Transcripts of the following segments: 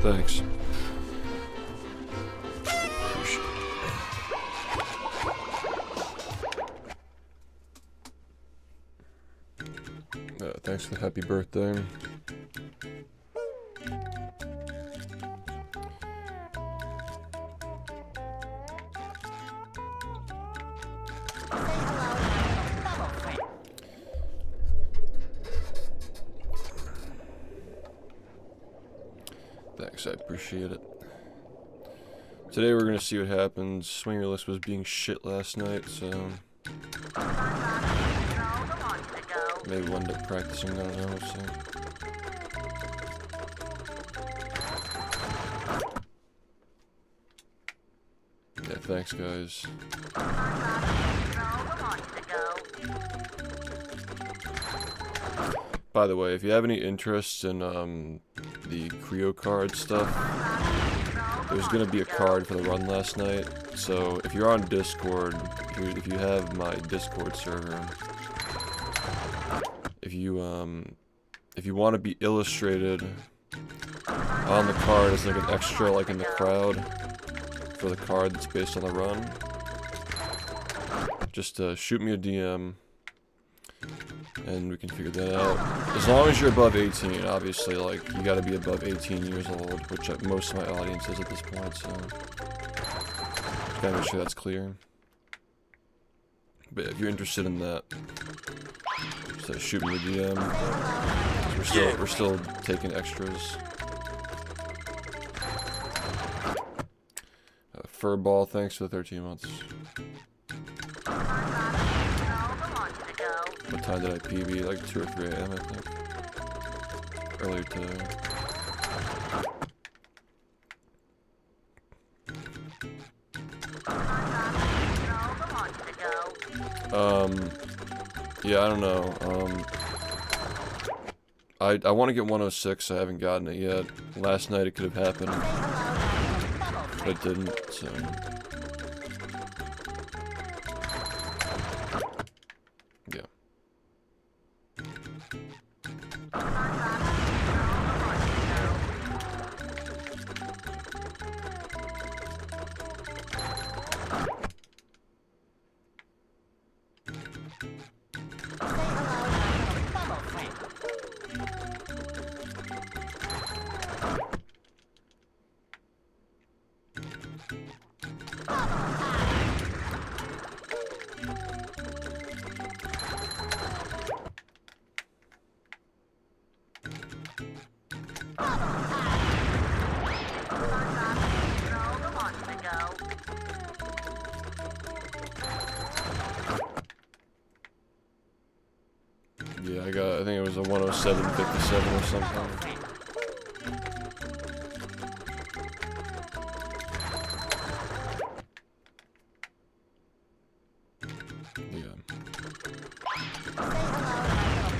Thanks. Thanks for the happy birthday. Thanks, I appreciate it. Today we're gonna see what happens. Swinger list was being shit last night, so maybe we'll end up practicing, I don't know, we'll see. Yeah, thanks guys. By the way, if you have any interest in the Creo card stuff, there's gonna be a card for the run last night. So if you're on Discord, if you have my Discord server, if you want to be illustrated on the card as like an extra, like in the crowd for the card that's based on the run, just shoot me a DM. And we can figure that out. As long as you're above 18, obviously, like, you gotta be above 18 years old, which most of my audience is at this point, so just gotta make sure that's clear. But if you're interested in that, just shoot me a DM. We're still taking extras. Furball, thanks for the 13 months. What time did I PB? Like 2 or 3 AM, I think. Earlier today. Yeah, I don't know. I want to get 106, I haven't gotten it yet. Last night it could have happened, but it didn't, so... yeah. Yeah, I think it was a 107.57 or something. Yeah.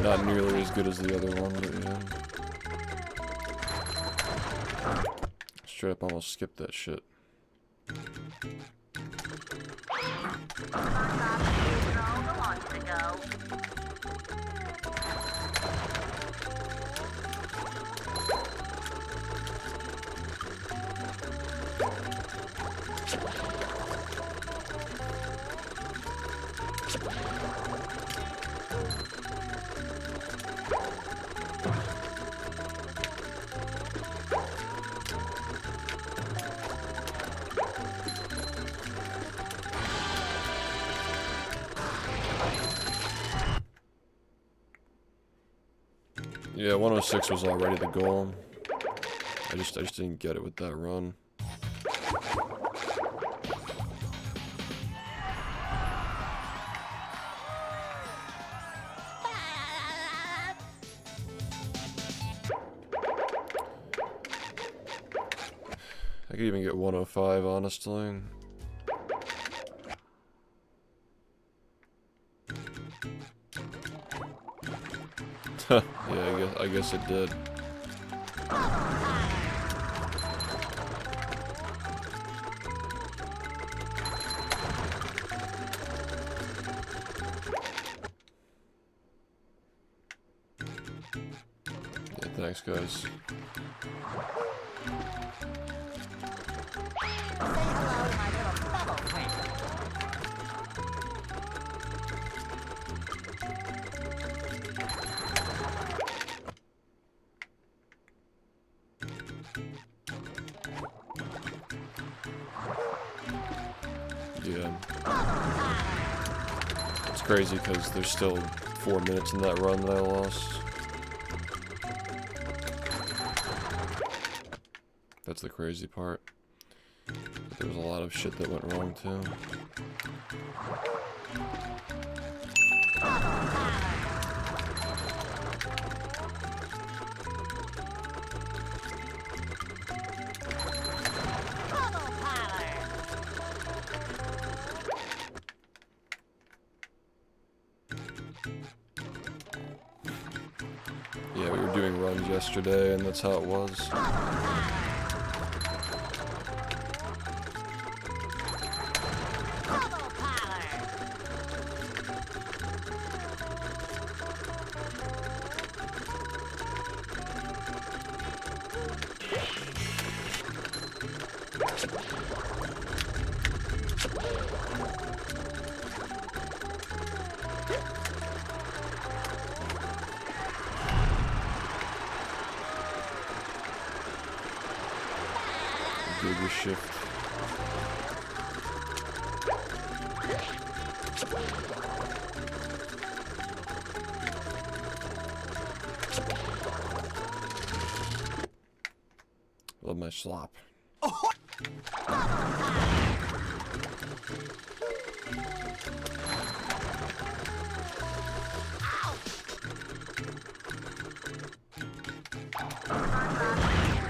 Not nearly as good as the other one, but yeah. Straight up almost skipped that shit. Yeah, 106 was already the goal. I just didn't get it with that run. I could even get 105, honestly. Yeah, I guess it did. Yeah, thanks, guys. Yeah. It's crazy because there's still 4 minutes in that run that I lost. That's the crazy part. But there was a lot of shit that went wrong too. Yeah, we were doing runs yesterday, and that's how it was. Bigger shift. Love my slop.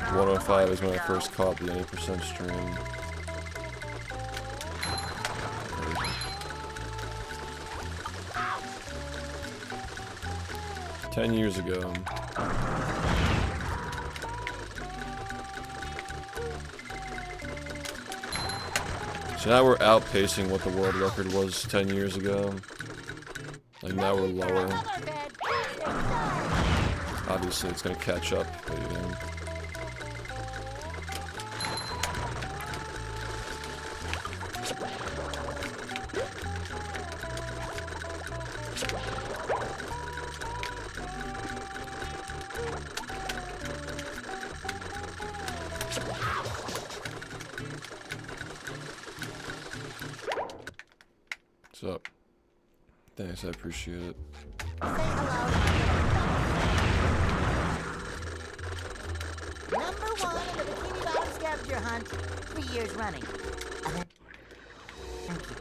.105 is when I first caught the 80% stream. 10 years ago. So now we're outpacing what the world record was 10 years ago. Like now we're lower. Obviously it's gonna catch up, but yeah. What's up? Thanks, I appreciate it. Number 1 in the Bikini Bottom scavenger hunt, 3 years running. Thank you.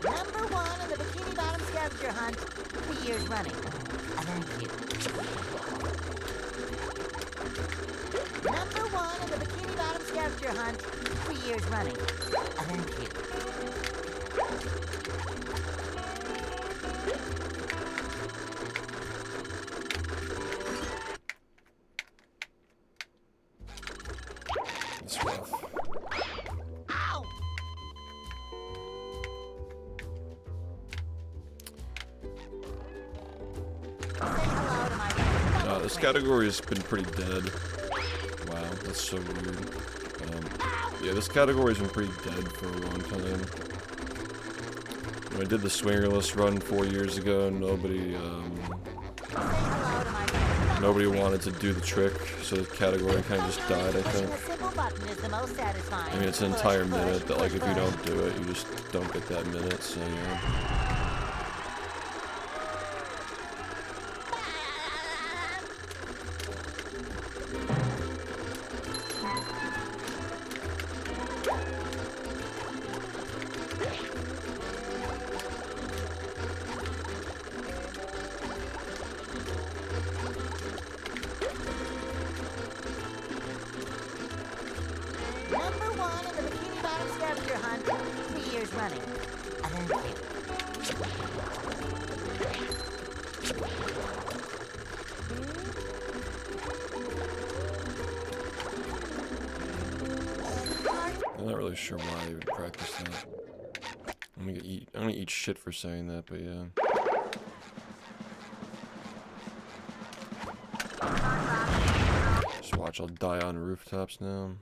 Number 1 in the Bikini Bottom scavenger hunt, 3 years running. Thank you. Number 1 in the Bikini Bottom scavenger hunt, 3 years running. Thank you. It's rough. Ow! This category has been pretty dead. Wow, that's so weird. Yeah, this category's been pretty dead for a long time. When I did the swingerless run 4 years ago, nobody wanted to do the trick, so the category kind of just died, I think. I mean, it's an entire minute that, like, if you don't do it, you just don't get that minute, so yeah. Number 1 in the Bikini Bottom scavenger hunt, 3 years running. Thank you. really sure why they would practice that. I'm gonna eat shit for saying that, but yeah. Just watch, I'll die on rooftops now.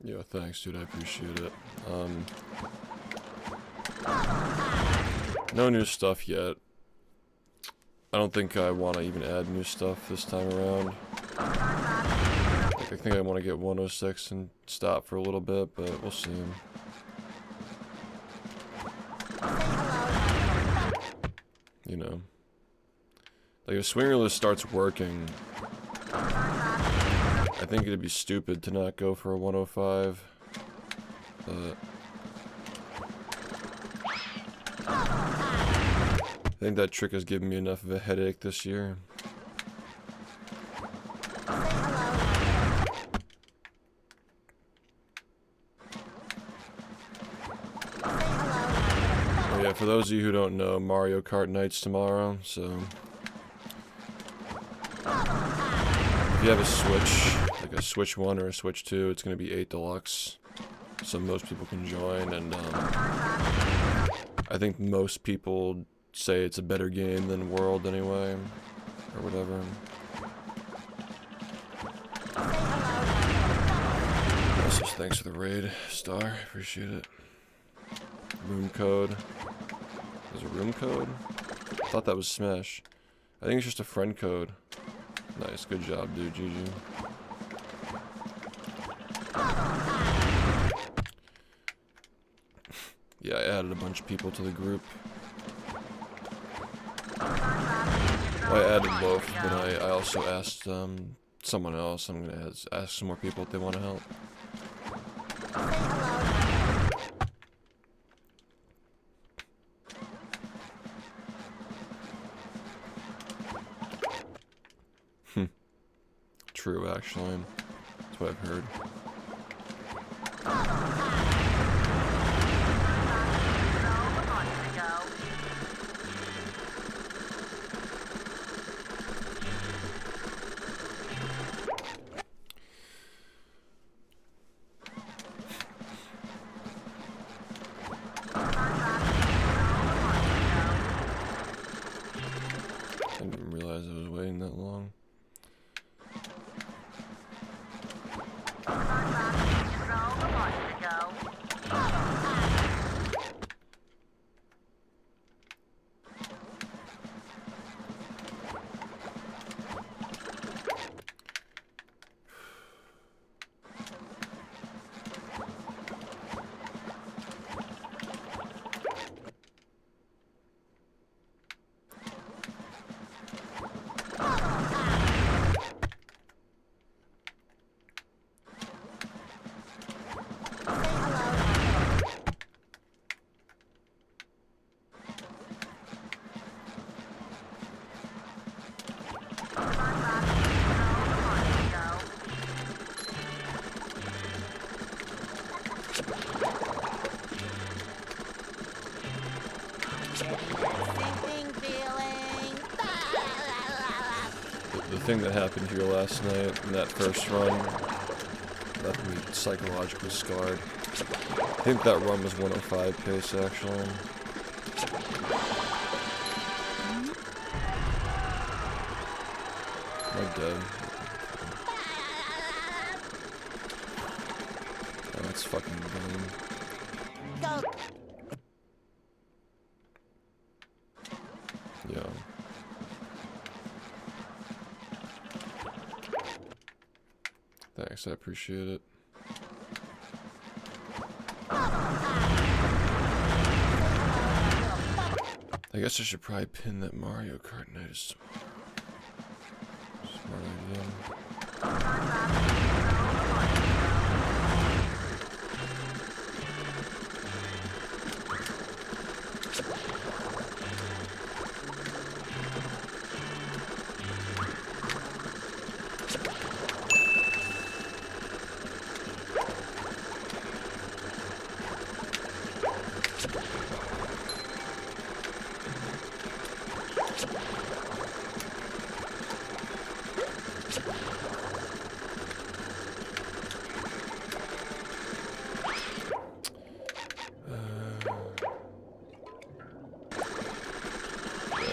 Yo, thanks, dude. I appreciate it. No new stuff yet. I don't think I want to even add new stuff this time around. Like, I think I want to get 106 and stop for a little bit, but we'll see. You know. Like, if Swingerless starts working, I think it'd be stupid to not go for a 105, but I think that trick has given me enough of a headache this year. Oh yeah, for those of you who don't know, Mario Kart Night's tomorrow, so if you have a Switch, like a Switch 1 or a Switch 2, it's going to be 8 Deluxe, so most people can join, and I think most people say it's a better game than World anyway, or whatever. Also, thanks for the raid, Star, appreciate it. Room code. There's a room code? I thought that was Smash. I think it's just a friend code. Nice, good job, dude, GG. Yeah, I added a bunch of people to the group. Well, I added Loaf, but I also asked someone else. I'm gonna ask some more people if they want to help. True, actually. That's what I've heard. I didn't realize I was waiting that long. The thing that happened here last night in that first run left me psychologically scarred. I think that run was 105 pace, actually. Am I dead? Oh, that's fucking dumb. Yeah. Thanks, I appreciate it. I guess I should probably pin that Mario Kart Night is tomorrow. Running again.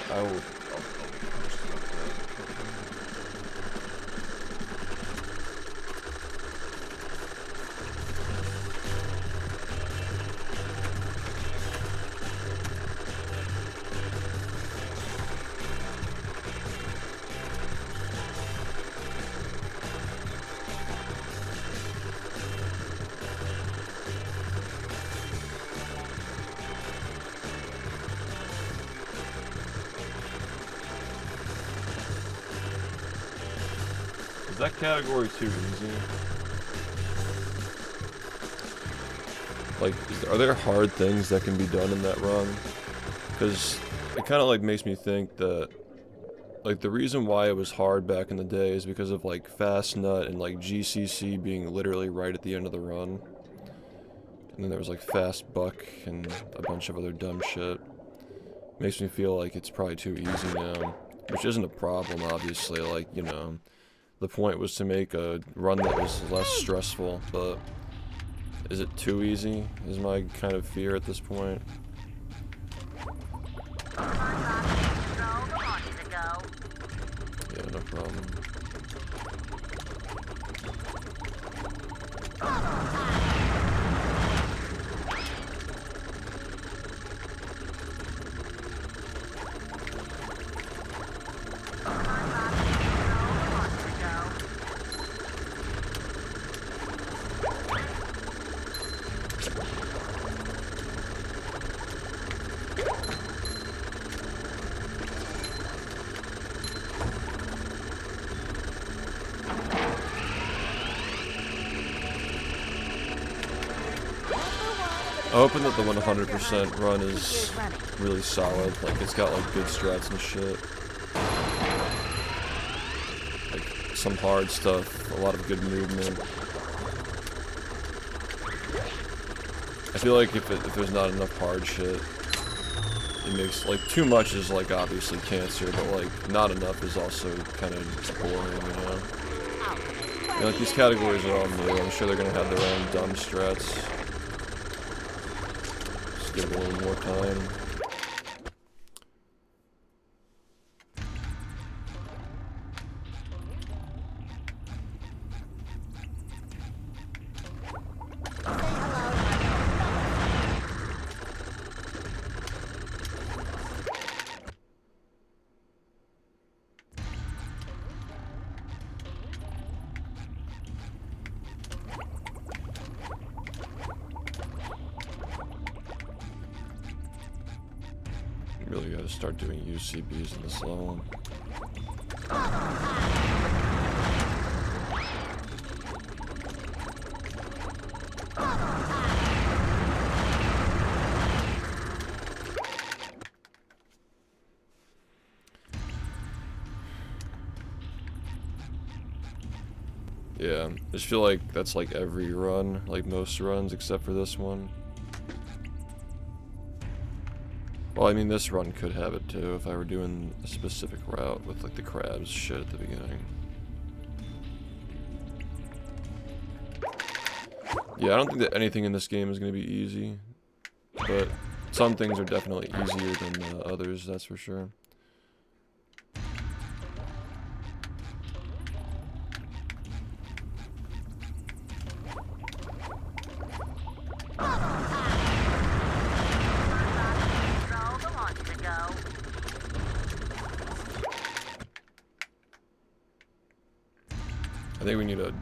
I will. Is that category too easy? Like, are there hard things that can be done in that run? Because it kind of like makes me think that, like, the reason why it was hard back in the day is because of like fast nut and like GCC being literally right at the end of the run. And then there was like fast buck and a bunch of other dumb shit. Makes me feel like it's probably too easy now, which isn't a problem, obviously. Like, you know, the point was to make a run that was less stressful, but is it too easy? Is my kind of fear at this point. Yeah, no problem. I'm hoping that the 100% run is really solid, like it's got like good strats and shit. Like some hard stuff, a lot of good movement. I feel like if there's not enough hard shit, it makes, like, too much is like obviously cancer, but like not enough is also kind of boring, you know? And, like, these categories are all new, I'm sure they're gonna have their own dumb strats. Give it a little more time. Really gotta start doing UCBs in this level. Yeah, I just feel like that's like every run, like most runs except for this one. Well, I mean, this run could have it too if I were doing a specific route with like the crabs shit at the beginning. Yeah, I don't think that anything in this game is going to be easy, but some things are definitely easier than others, that's for sure. I think we need a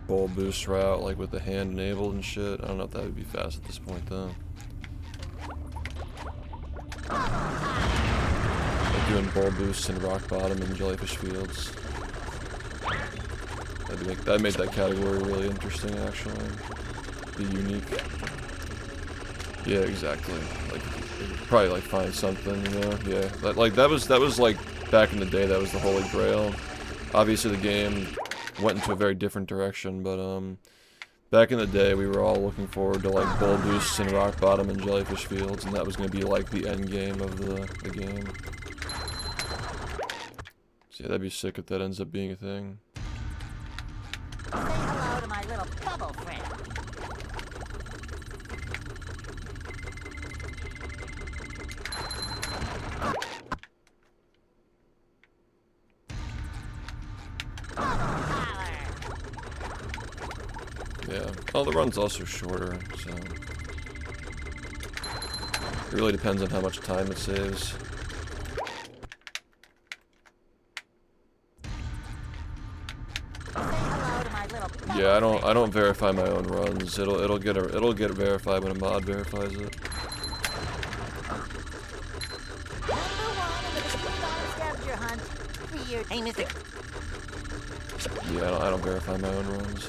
bull boost route, like with the hand enabled and shit. I don't know if that would be fast at this point, though. Like doing bull boosts in rock bottom and jellyfish fields. That made that category really interesting, actually. Be unique. Yeah, exactly. Like, probably like find something, you know? Yeah, that was like back in the day. That was the holy grail. Obviously, the game went into a very different direction, but back in the day, we were all looking forward to like bull boosts and rock bottom and jellyfish fields, and that was going to be like the end game of the game. So yeah, that'd be sick if that ends up being a thing. Say hello to my little bubble friend. Yeah. Oh, the run's also shorter, so it really depends on how much time it saves. Yeah, I don't verify my own runs. It'll get verified when a mod verifies it. Hey, Mister. Yeah, I don't verify my own runs.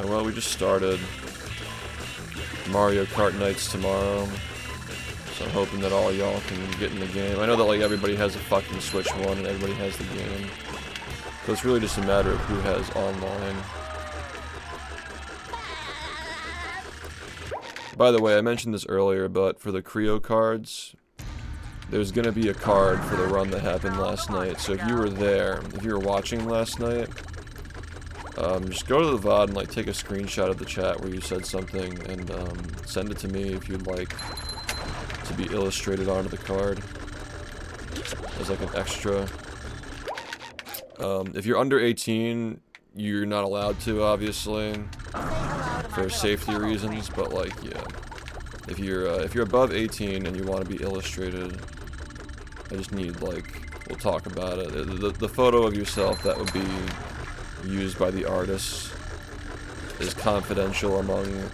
Well, we just started Mario Kart nights tomorrow, so I'm hoping that all y'all can get in the game. I know that like everybody has a fucking Switch One and everybody has the game, so it's really just a matter of who has online. By the way, I mentioned this earlier, but for the Creo cards, there's gonna be a card for the run that happened last night. So if you were there, if you were watching last night, just go to the VOD and like take a screenshot of the chat where you said something and send it to me if you'd like to be illustrated onto the card as like an extra. If you're under 18, you're not allowed to, obviously, for safety reasons. But like, yeah, if you're above 18 and you want to be illustrated, I just need like, we'll talk about it. The photo of yourself that would be used by the artist is confidential among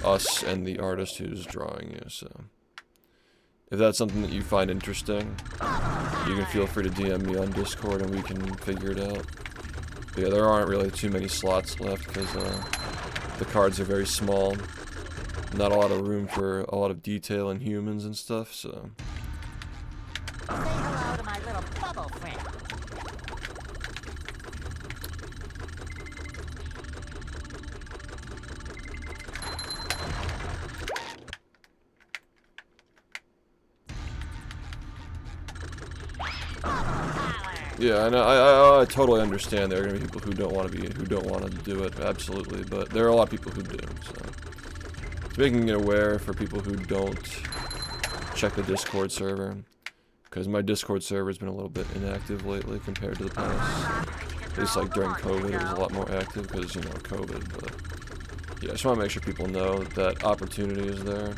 us and the artist who's drawing you, so if that's something that you find interesting, you can feel free to DM me on Discord and we can figure it out. But yeah, there aren't really too many slots left because the cards are very small, not a lot of room for a lot of detail in humans and stuff, so Say hello to my little bubble friend. yeah, I totally understand there are gonna be people who don't want to do it, absolutely, but there are a lot of people who do, so it's making it aware for people who don't check the Discord server, because my Discord server has been a little bit inactive lately compared to the past. At least like during COVID, it was a lot more active because, you know, COVID, but yeah, I just want to make sure people know that opportunity is there.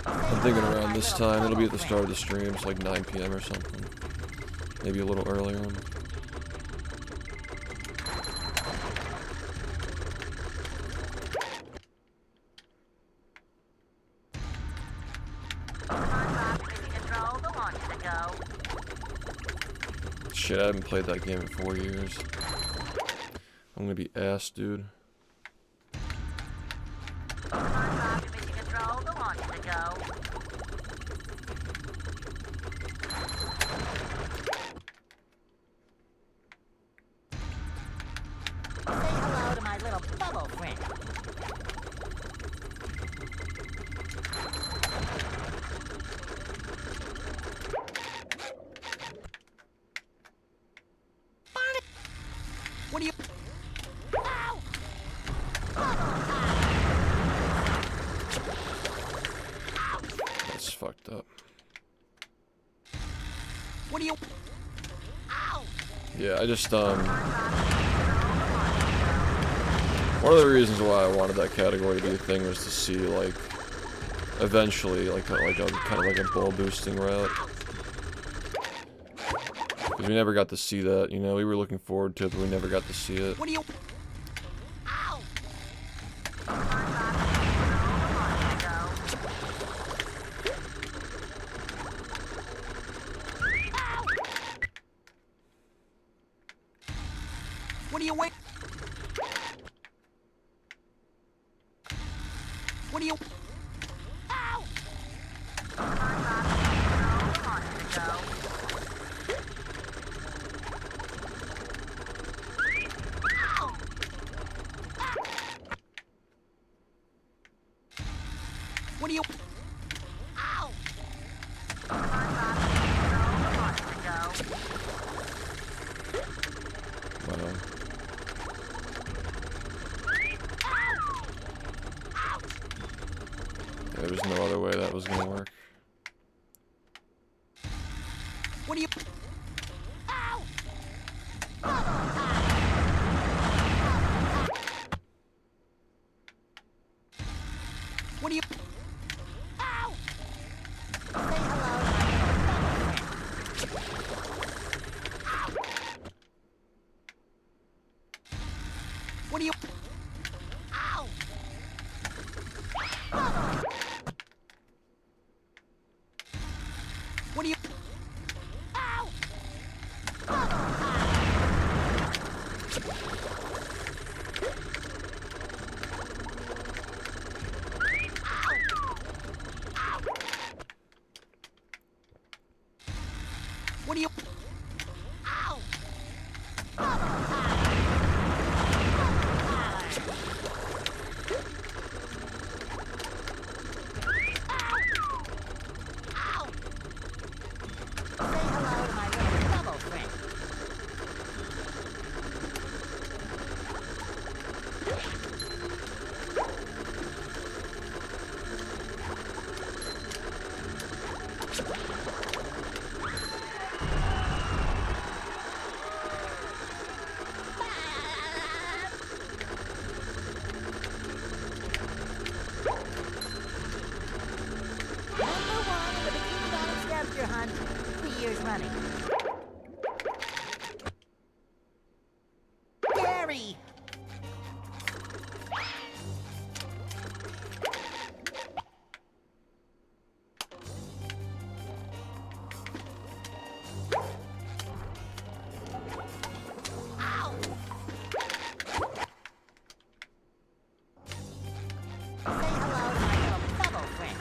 I'm thinking around this time, it'll be at the start of the stream, it's like 9 PM or something. Maybe a little earlier. Shit, I haven't played that game in 4 years. I'm gonna be ass, dude. Hello to my little bubble friend. What are you? Ow! fucked up. What do you? Ow! Yeah, I just one of the reasons why I wanted that category to be a thing was to see like eventually like a kind of like a ball boosting route. Because we never got to see that, you know, we were looking forward to it, but we never got to see it. What do you? Ow! What do you wait? What do you? Ow! What do you? Ow! Wow. There was no other way that was gonna work. What do you? Ow! What do you? Ow! Say hello, What do you? Ow! What do you? Ow! What do you? Ow! Ow! Say hello to my little bubble friend. Number one in the Bikini Bottom scavenger hunt 3 years running. Gary! Ow! Say hello to my little bubble friend.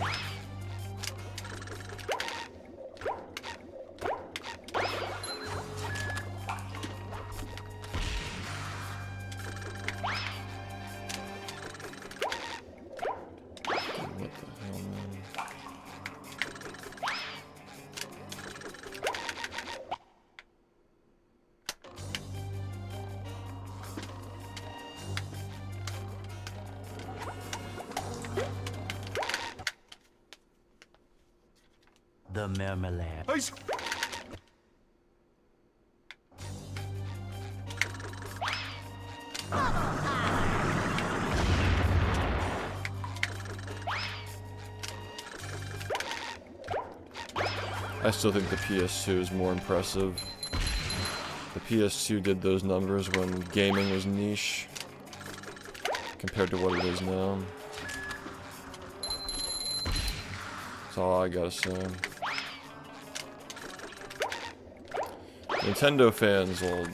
What the hell, man? The marmalade. I still think the PS2 is more impressive. The PS2 did those numbers when gaming was niche compared to what it is now. That's all I gotta say. Nintendo fans will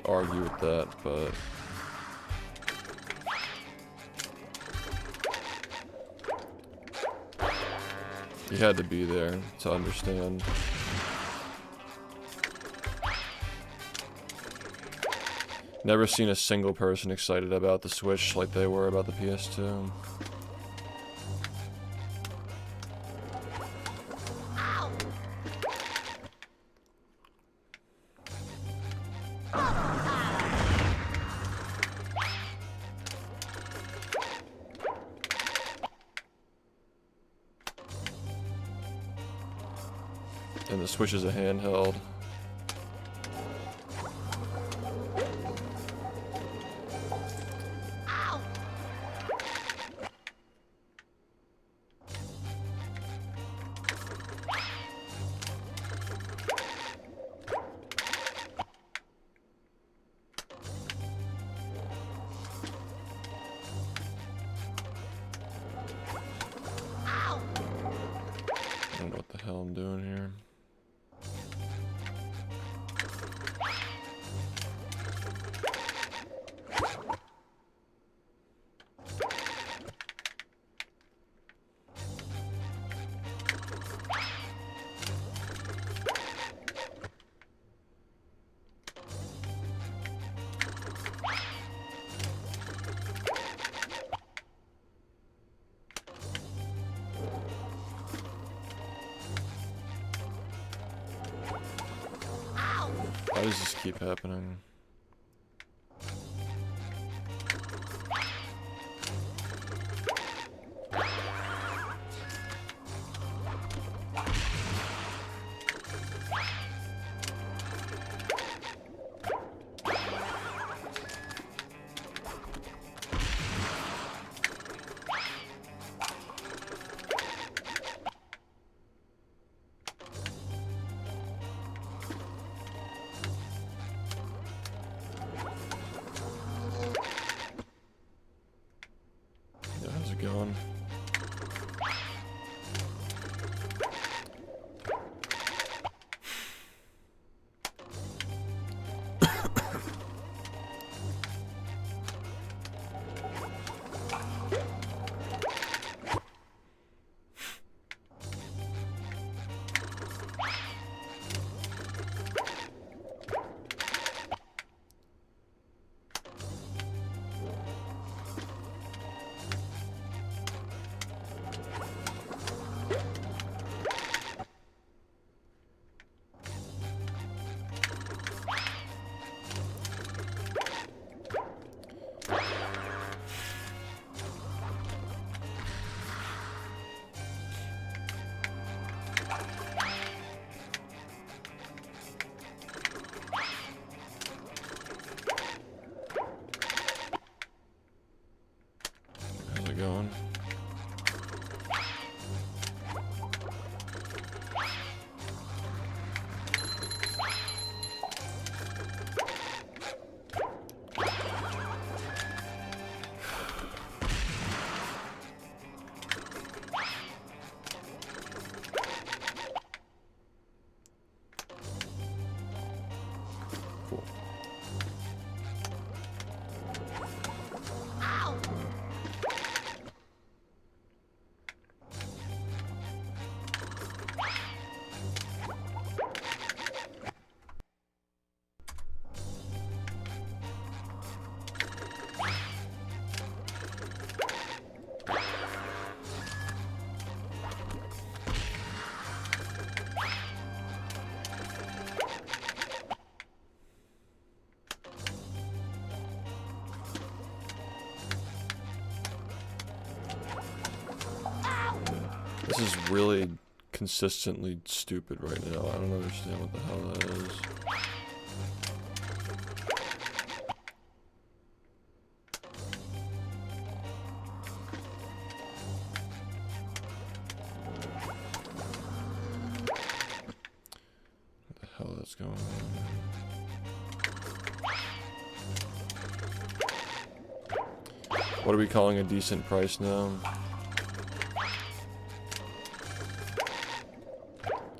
argue with that, but you had to be there to understand. Never seen a single person excited about the Switch like they were about the PS2. And the Switch is a handheld. I don't know what the hell I'm doing here. Why does this keep happening? How's it going? Going. Cool. This is really consistently stupid right now. I don't understand what the hell that is. What the hell that's going on? What are we calling a decent price now?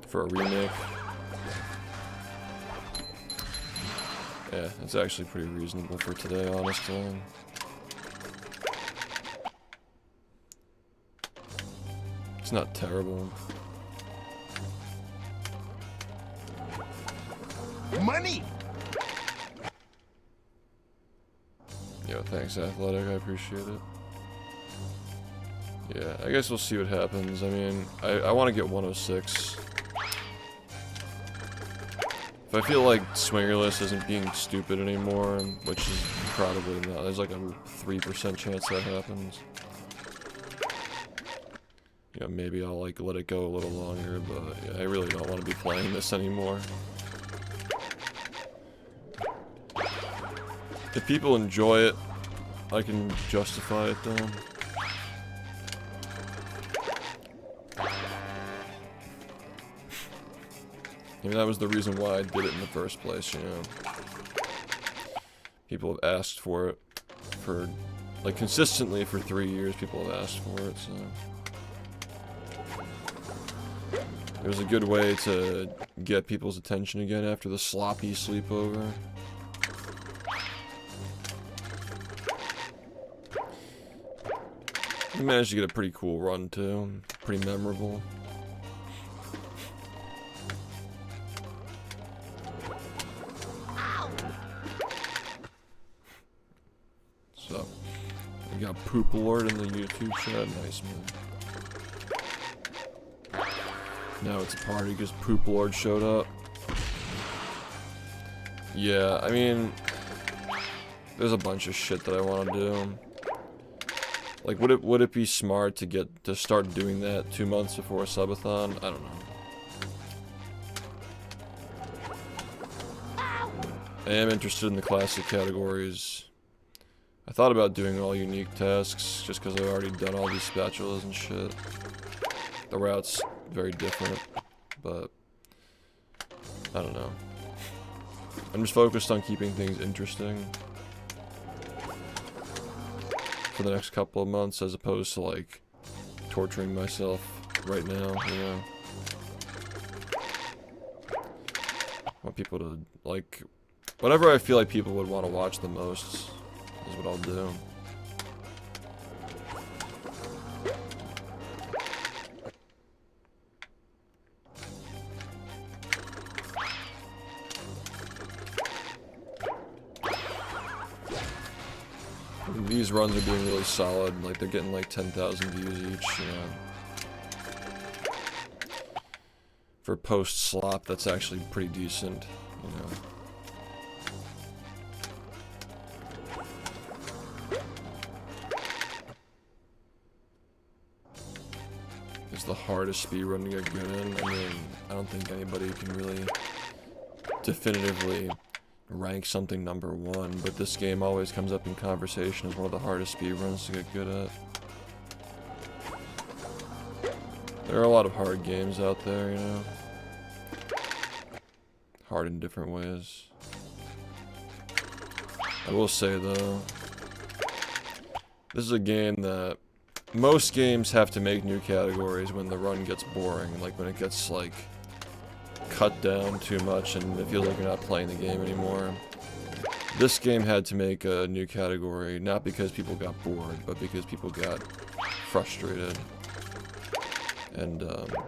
For a remake. Yeah, it's actually pretty reasonable for today, honestly. It's not terrible. Money! Yo, thanks, Athletic. I appreciate it. Yeah, I guess we'll see what happens. I mean, I want to get 106. If I feel like Swingerless isn't being stupid anymore, which is probably not, there's like a 3% chance that happens. you know, maybe I'll like let it go a little longer, but yeah, I really don't want to be playing this anymore. If people enjoy it, I can justify it though. I mean, that was the reason why I did it in the first place, you know. People have asked for it for, like, consistently for 3 years, people have asked for it, so. It was a good way to get people's attention again after the sloppy sleepover. We managed to get a pretty cool run, too. Pretty memorable. So, we got Poop Lord in the YouTube chat. Nice, man. Now it's a party because Poop Lord showed up. Yeah, I mean, there's a bunch of shit that I want to do. Like, would it be smart to start doing that 2 months before a subathon? I don't know. I am interested in the classic categories. I thought about doing all unique tasks just because I've already done all these spatulas and shit. The route's very different, but I don't know. I'm just focused on keeping things interesting for the next couple of months as opposed to like torturing myself right now, you know. I want people to like whatever I feel like people would want to watch the most is what I'll do. These runs are doing really solid, like they're getting like 10,000 views each, you know. For post-slop, that's actually pretty decent, you know. It's the hardest speedrun to get good in. I mean, I don't think anybody can really definitively rank something #1, but this game always comes up in conversation as one of the hardest speedruns to get good at. There are a lot of hard games out there, you know. Hard in different ways. I will say though, this is a game that most games have to make new categories when the run gets boring, like when it gets like cut down too much and it feels like you're not playing the game anymore. This game had to make a new category, not because people got bored, but because people got frustrated and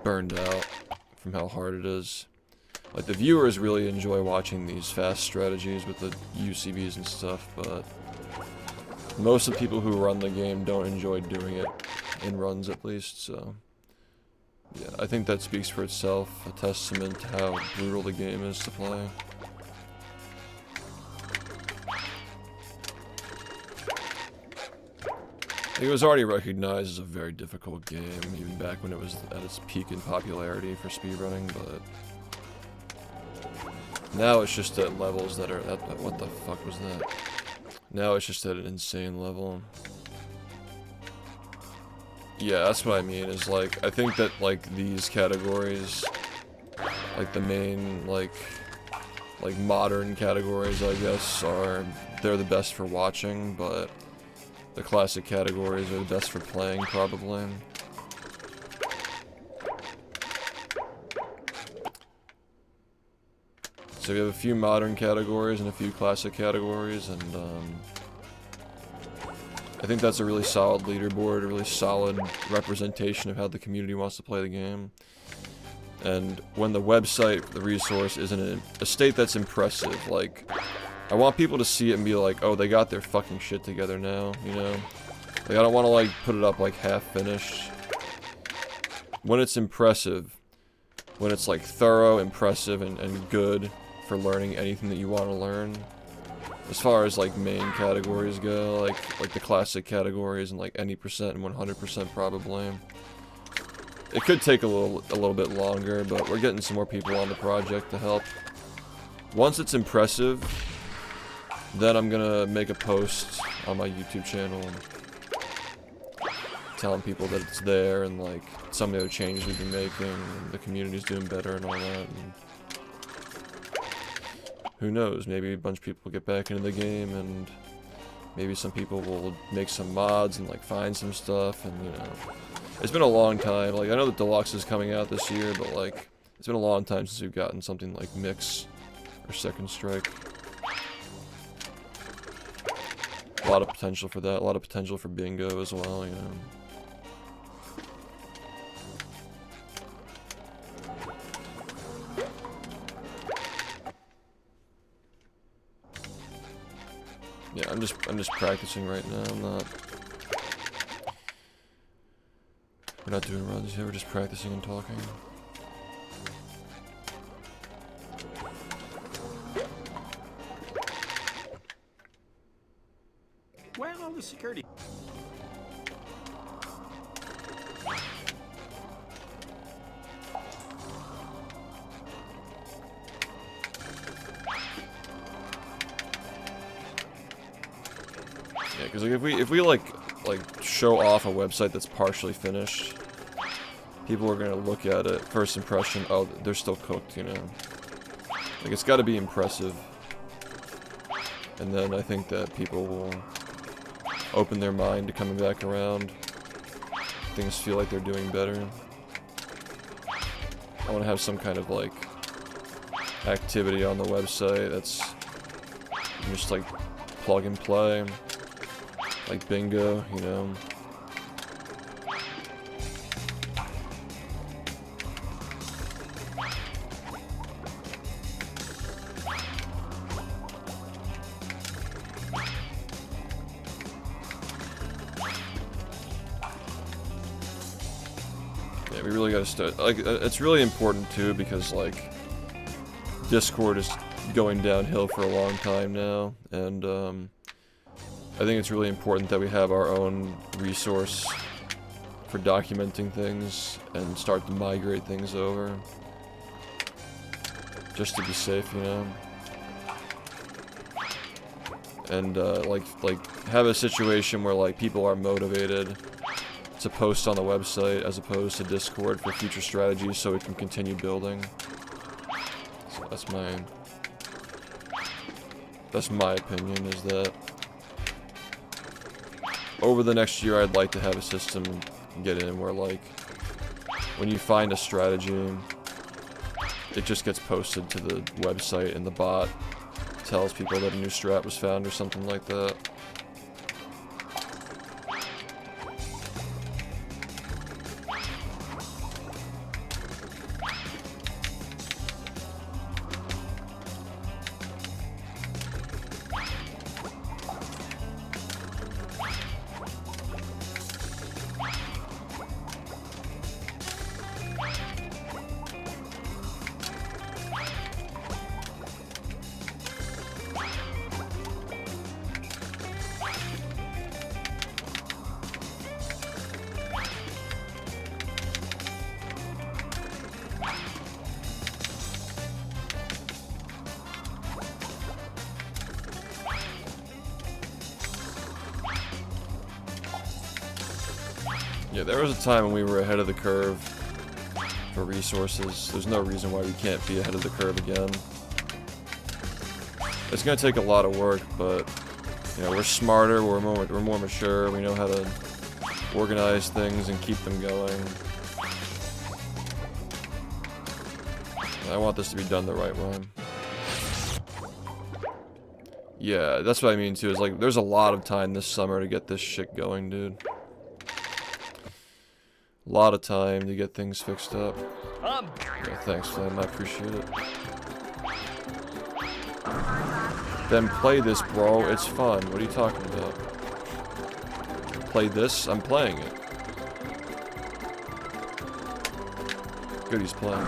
burned out from how hard it is. Like, the viewers really enjoy watching these fast strategies with the UCBs and stuff, but most of the people who run the game don't enjoy doing it, in runs at least, so yeah, I think that speaks for itself, a testament to how brutal the game is to play. It was already recognized as a very difficult game, even back when it was at its peak in popularity for speedrunning, but now it's just at levels that are, what the fuck was that? Now it's just at an insane level. Yeah, that's what I mean, is like, I think that like these categories, like the main, like modern categories, I guess, they're the best for watching, but the classic categories are the best for playing, probably. So we have a few modern categories and a few classic categories, and I think that's a really solid leaderboard, a really solid representation of how the community wants to play the game. And when the website, the resource, is in a state that's impressive, like, I want people to see it and be like, oh, they got their fucking shit together now, you know? Like, I don't want to, like, put it up, like, half-finished. When it's impressive, when it's, like, thorough, impressive, and good for learning anything that you want to learn, as far as, like, main categories go, like the classic categories and, like, any percent and 100% probably. It could take a little bit longer, but we're getting some more people on the project to help. Once it's impressive, then I'm gonna make a post on my YouTube channel and telling people that it's there and like some of the other changes we've been making and the community's doing better and all that. And who knows, maybe a bunch of people will get back into the game and maybe some people will make some mods and like find some stuff, and you know, it's been a long time. Like I know that Deluxe is coming out this year, but like it's been a long time since we've gotten something like Mix or Second Strike. A lot of potential for that, a lot of potential for Bingo as well, you know. Yeah, I'm just practicing right now. We're not doing runs here, we're just practicing and talking. Where are all the security? Yeah, because like if we like show off a website that's partially finished, people are gonna look at it, first impression, oh, they're still cooked, you know. Like it's got to be impressive, and then I think that people will open their mind to coming back around. Things feel like they're doing better. I want to have some kind of like activity on the website that's just like plug and play. Like Bingo, you know. Yeah, we really gotta start. Like, it's really important too because like Discord is going downhill for a long time now, and I think it's really important that we have our own resource for documenting things and start to migrate things over. Just to be safe, you know? And, like have a situation where, like, people are motivated to post on the website as opposed to Discord for future strategies so we can continue building. So that's my opinion, is that over the next year, I'd like to have a system get in where, like, when you find a strategy, it just gets posted to the website and the bot tells people that a new strat was found or something like that. Yeah, there was a time when we were ahead of the curve for resources. There's no reason why we can't be ahead of the curve again. It's gonna take a lot of work, but you know, we're smarter, we're more mature, we know how to organize things and keep them going. And I want this to be done the right way. Yeah, that's what I mean too, is like there's a lot of time this summer to get this shit going, dude. A lot of time to get things fixed up. Yeah, thanks, Flame. I appreciate it. Then play this, bro. It's fun. What are you talking about? Play this? I'm playing it. Good, he's playing.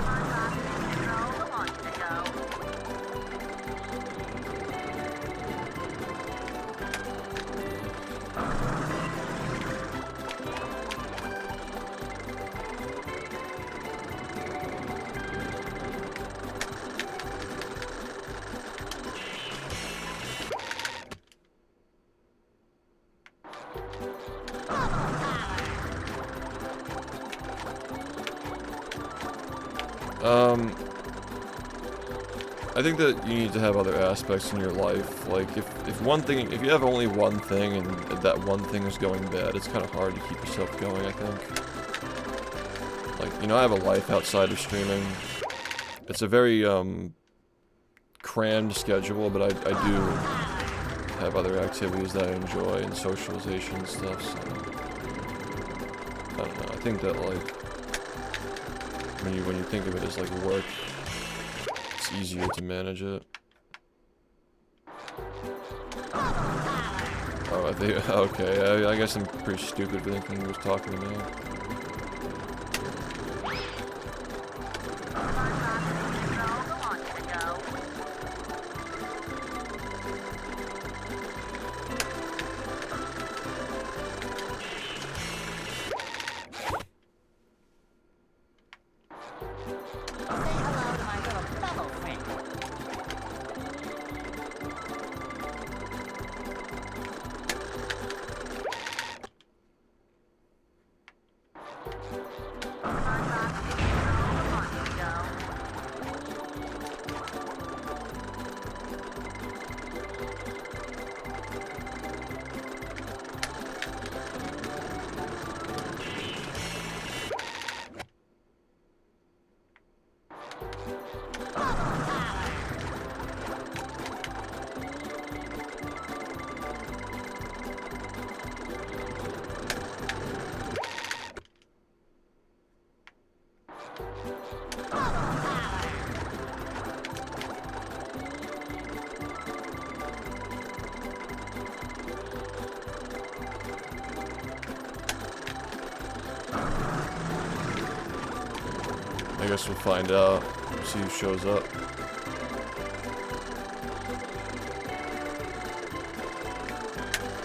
I think that you need to have other aspects in your life. Like, if you have only one thing and that one thing is going bad, it's kind of hard to keep yourself going, I think. Like, you know, I have a life outside of streaming. It's a very, crammed schedule, but I do have other activities that I enjoy and socialization and stuff, so... I don't know, I think that, like, when you think of it as, like, work, it's easier to manage it. Oh, I think, okay, I guess I'm pretty stupid for thinking he was talking to me. I guess we'll find out. See who shows up.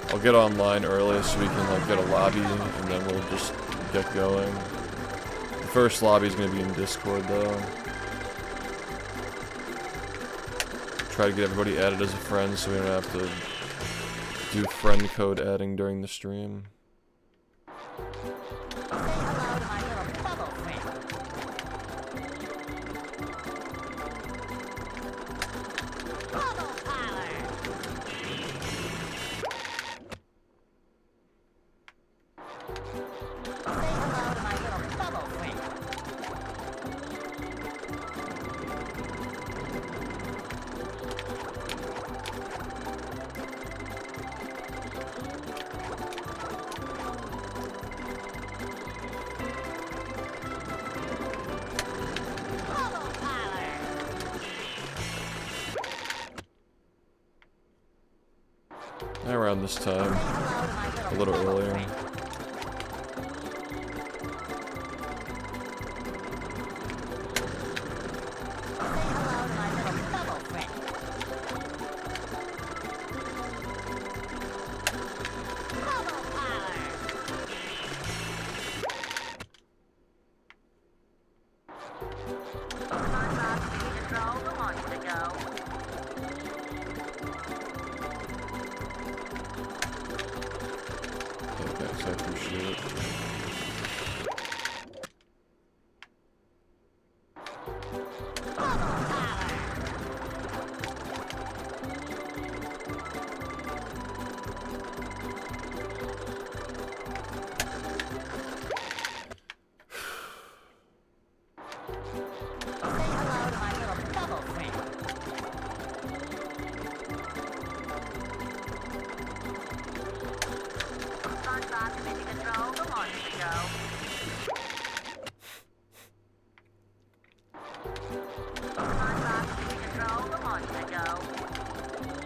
I'll get online early so we can like get a lobby and then we'll just get going. The first lobby is going to be in Discord though. Try to get everybody added as a friend so we don't have to do friend code adding during the stream. Around this time, a little earlier.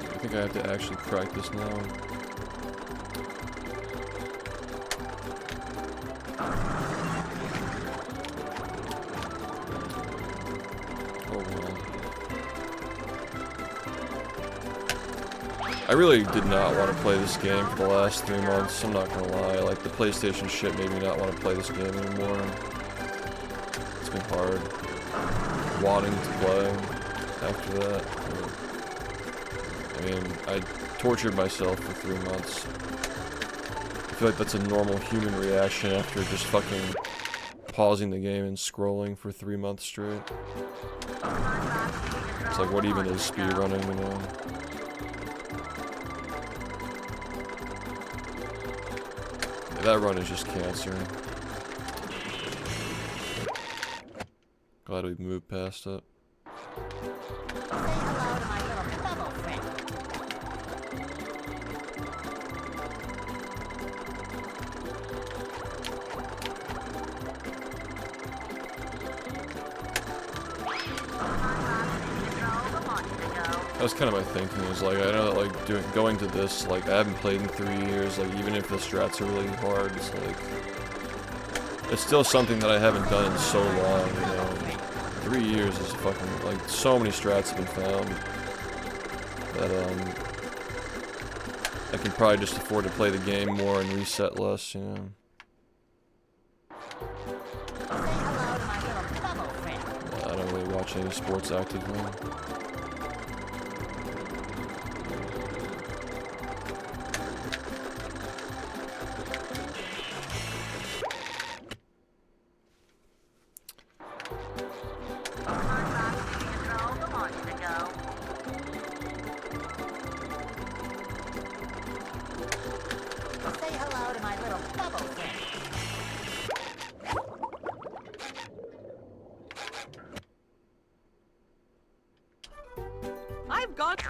I think I have to actually crack this now. Oh well. I really did not want to play this game for the last 3 months, I'm not gonna lie. Like, the PlayStation shit made me not want to play this game anymore. It's been hard wanting to play after that. I mean, I tortured myself for 3 months. I feel like that's a normal human reaction after just fucking pausing the game and scrolling for 3 months straight. It's like, what even is speedrunning, you know? Yeah, that run is just cancer. Glad we moved past it. That's kind of my thinking, is like, I know that like going to this, like I haven't played in 3 years, like even if the strats are really hard, it's like, it's still something that I haven't done in so long, you know. 3 years is fucking, like, so many strats have been found that I can probably just afford to play the game more and reset less, you know. I don't really watch any sports actively. I've got.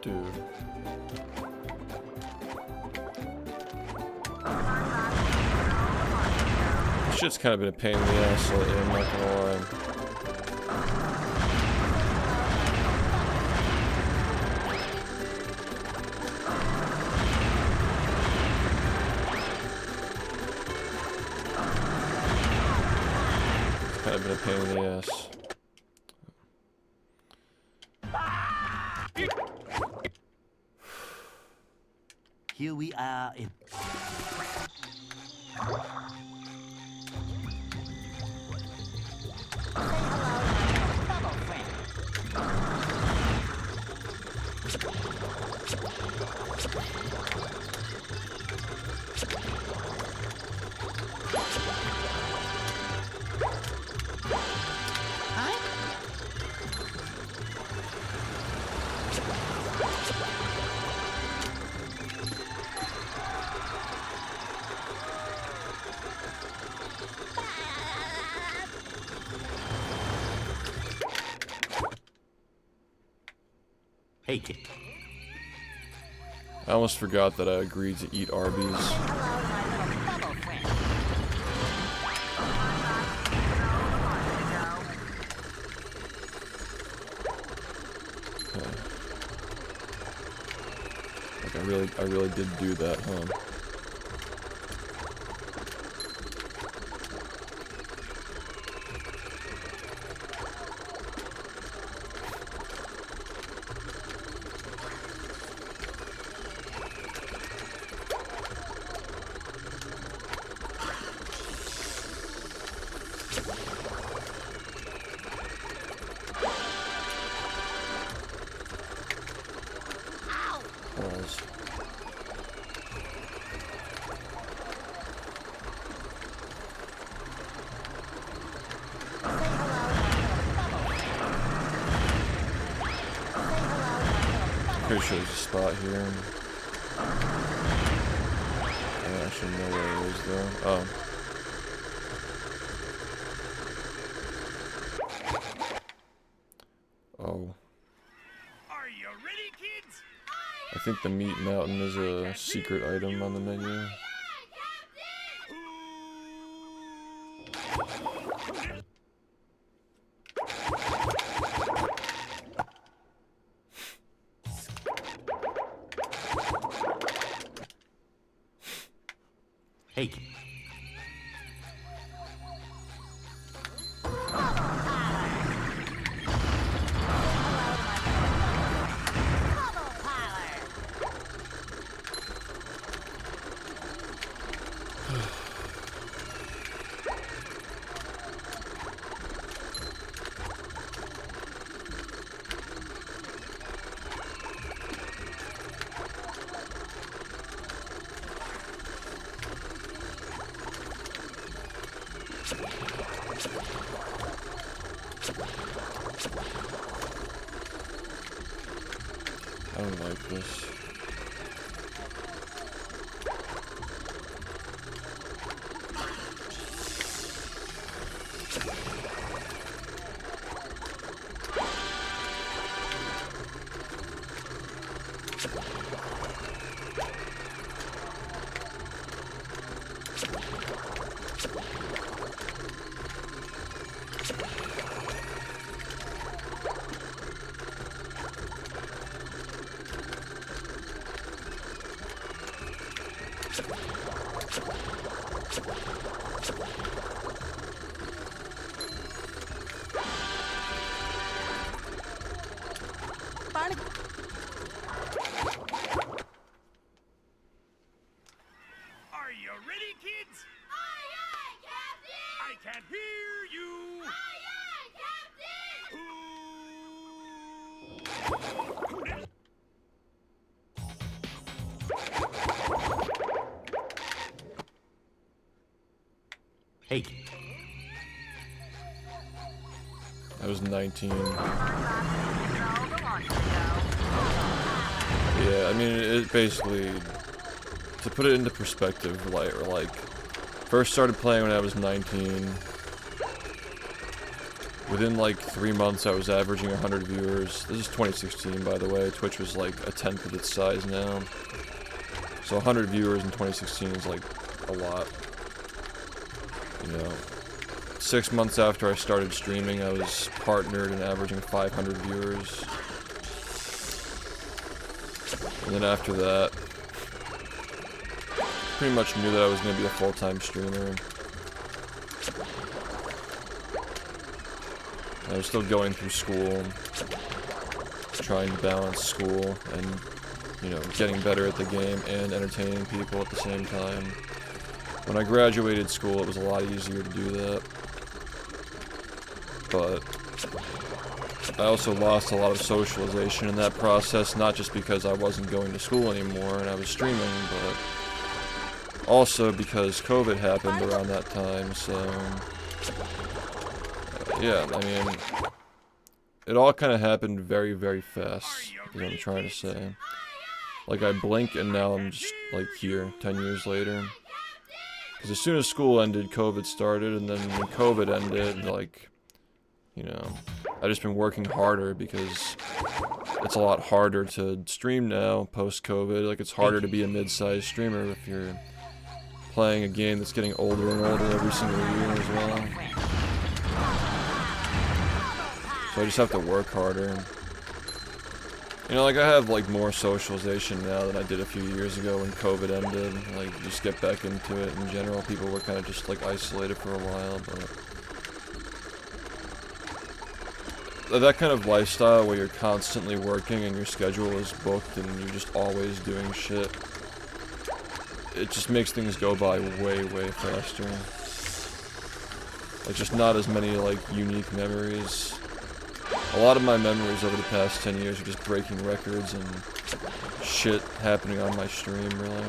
Dude. This shit's kind of been a pain in the ass lately, I'm not gonna lie. It's kind of been a pain in the ass. Here we are in. Hey, kid. I almost forgot that I agreed to eat Arby's. Like I really did do that, huh? Pause. Pretty sure there's a spot here. I don't actually know where it is though. Oh. Oh. Are you ready, kids? I think the meat mountain is a secret item on the menu. Hey, kid. I don't like this. Are you ready, kids? Aye, aye, Captain! I can't hear you. Aye, aye, Captain! Hey, kid. I was 19. Yeah, I mean, it basically, to put it into perspective, like, first started playing when I was 19. Within like 3 months, I was averaging 100 viewers. This is 2016, by the way. Twitch was like a tenth of its size now. So 100 viewers in 2016 is like a lot. You know, 6 months after I started streaming, I was partnered and averaging 500 viewers. And then after that, pretty much knew that I was going to be a full-time streamer. I was still going through school, trying to balance school and, you know, getting better at the game and entertaining people at the same time. When I graduated school, it was a lot easier to do that. But I also lost a lot of socialization in that process, not just because I wasn't going to school anymore and I was streaming, but also because COVID happened around that time, so yeah, I mean, it all kind of happened very, very fast, is what I'm trying to say. Like, I blink and now I'm just, like, here, 10 years later. Because as soon as school ended, COVID started, and then when COVID ended, like, you know, I've just been working harder because it's a lot harder to stream now, post-COVID. Like, it's harder to be a mid-sized streamer if you're playing a game that's getting older and older every single year as well. So I just have to work harder. You know, like, I have, like, more socialization now than I did a few years ago when COVID ended. Like, just get back into it in general. People were kind of just, like, isolated for a while, but that kind of lifestyle where you're constantly working and your schedule is booked and you're just always doing shit, it just makes things go by way, way faster. Like, just not as many, like, unique memories. A lot of my memories over the past 10 years are just breaking records and shit happening on my stream, really.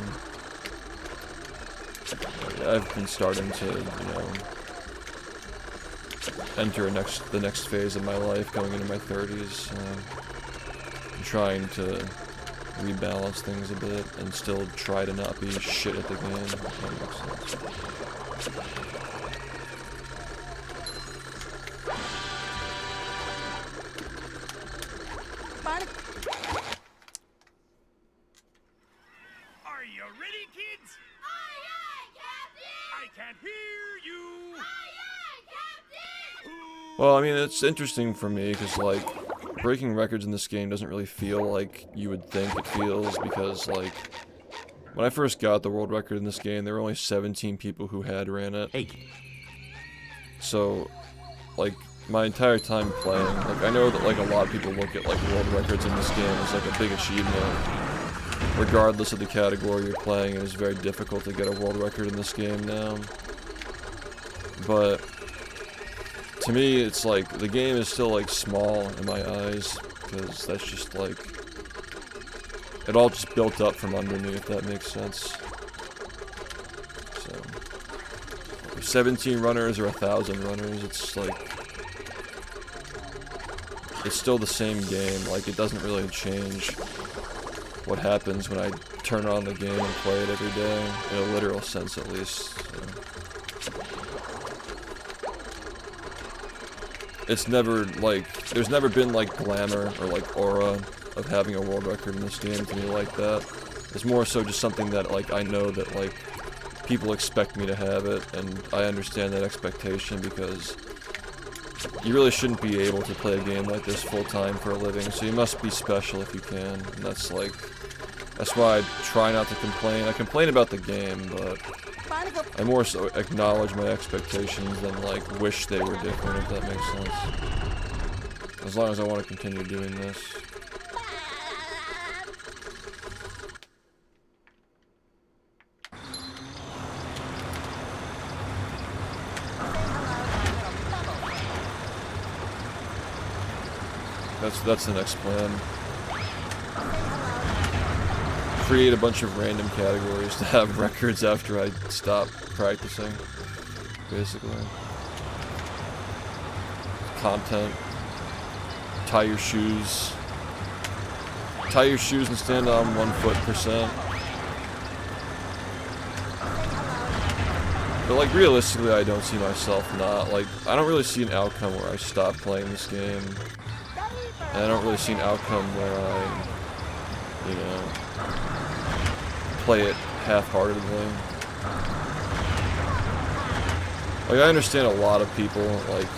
I've been starting to, you know, enter the next phase of my life, going into my 30s. I'm trying to rebalance things a bit and still try to not be shit at the game, if that makes sense. Are you ready, kids? Aye, aye, Captain! I can't hear you. Aye, aye, Captain! Well, I mean, it's interesting for me, because, like, breaking records in this game doesn't really feel like you would think it feels, because, like, When I first got the world record in this game, there were only 17 people who had ran it. Hey. So, like, my entire time playing, like, I know that, like, a lot of people look at, like, world records in this game as, like, a big achievement. Regardless of the category you're playing, it is very difficult to get a world record in this game now. But, to me, it's like, the game is still, like, small in my eyes, because that's just, like, it all just built up from under me, if that makes sense. So, 17 runners or 1,000 runners, it's like, it's still the same game. Like, it doesn't really change what happens when I turn on the game and play it every day, in a literal sense at least. So. It's never, like, there's never been, like, glamour or, like, aura of having a world record in this game to me like that. It's more so just something that, like, I know that, like, people expect me to have it, and I understand that expectation because you really shouldn't be able to play a game like this full-time for a living, so you must be special if you can, and that's, like, that's why I try not to complain. I complain about the game, but I more so acknowledge my expectations than, like, wish they were different, if that makes sense. As long as I want to continue doing this. That's the next plan. Create a bunch of random categories to have records after I stop practicing, basically. Content. Tie your shoes. Tie your shoes and stand on 1 foot%. But, like, realistically, I don't see myself not, like, I don't really see an outcome where I stop playing this game. And I don't really see an outcome where I, you know, play it half-heartedly. Like, I understand a lot of people, like,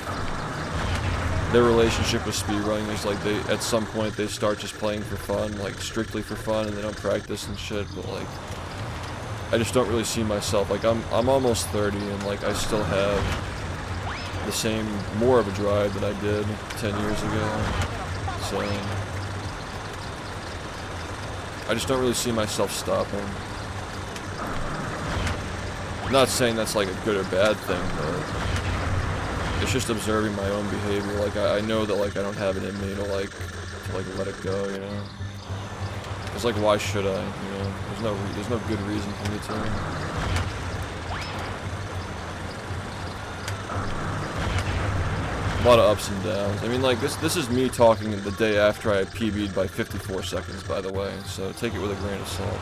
their relationship with speedrunning is, like, they, at some point, they start just playing for fun, like, strictly for fun, and they don't practice and shit, but, like, I just don't really see myself, like, I'm almost 30, and, like, I still have the same, more of a drive that I did 10 years ago. So, I just don't really see myself stopping. I'm not saying that's like a good or bad thing, but it's just observing my own behavior. Like, I know that, like, I don't have it in me to let it go, you know? It's like, why should I, you know? There's no good reason for me to. A lot of ups and downs. I mean, like, this is me talking the day after I PB'd by 54 seconds, by the way, so take it with a grain of salt.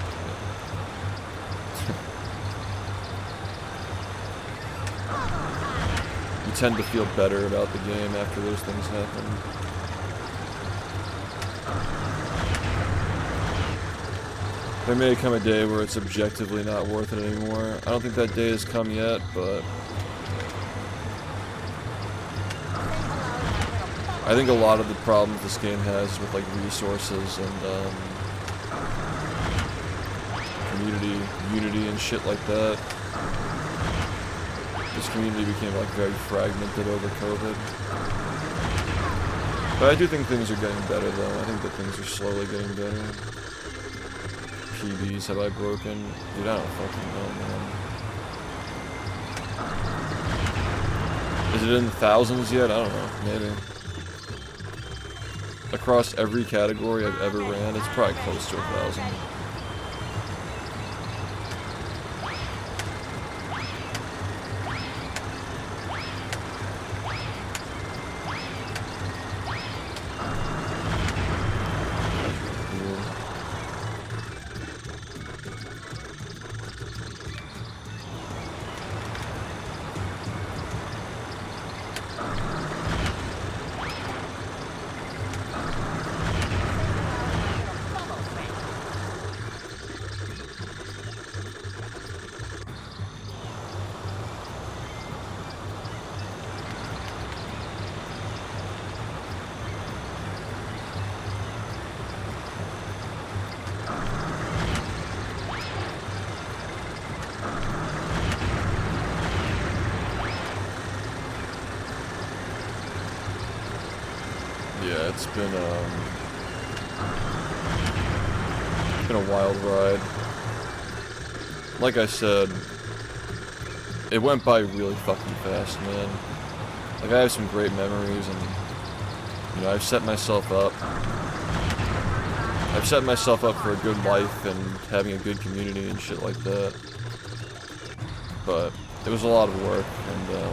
You tend to feel better about the game after those things happen. There may come a day where it's objectively not worth it anymore. I don't think that day has come yet, but I think a lot of the problems this game has with, like, resources and community unity and shit like that. This community became, like, very fragmented over COVID. But I do think things are getting better, though. I think that things are slowly getting better. PBs have I broken? Dude, I don't fucking know, man. Is it in the thousands yet? I don't know. Maybe. Across every category I've ever ran, it's probably close to 1,000. Yeah, it's been a wild ride. Like I said, it went by really fucking fast, man. Like, I have some great memories, and, you know, I've set myself up for a good life and having a good community and shit like that. But it was a lot of work, and, yeah,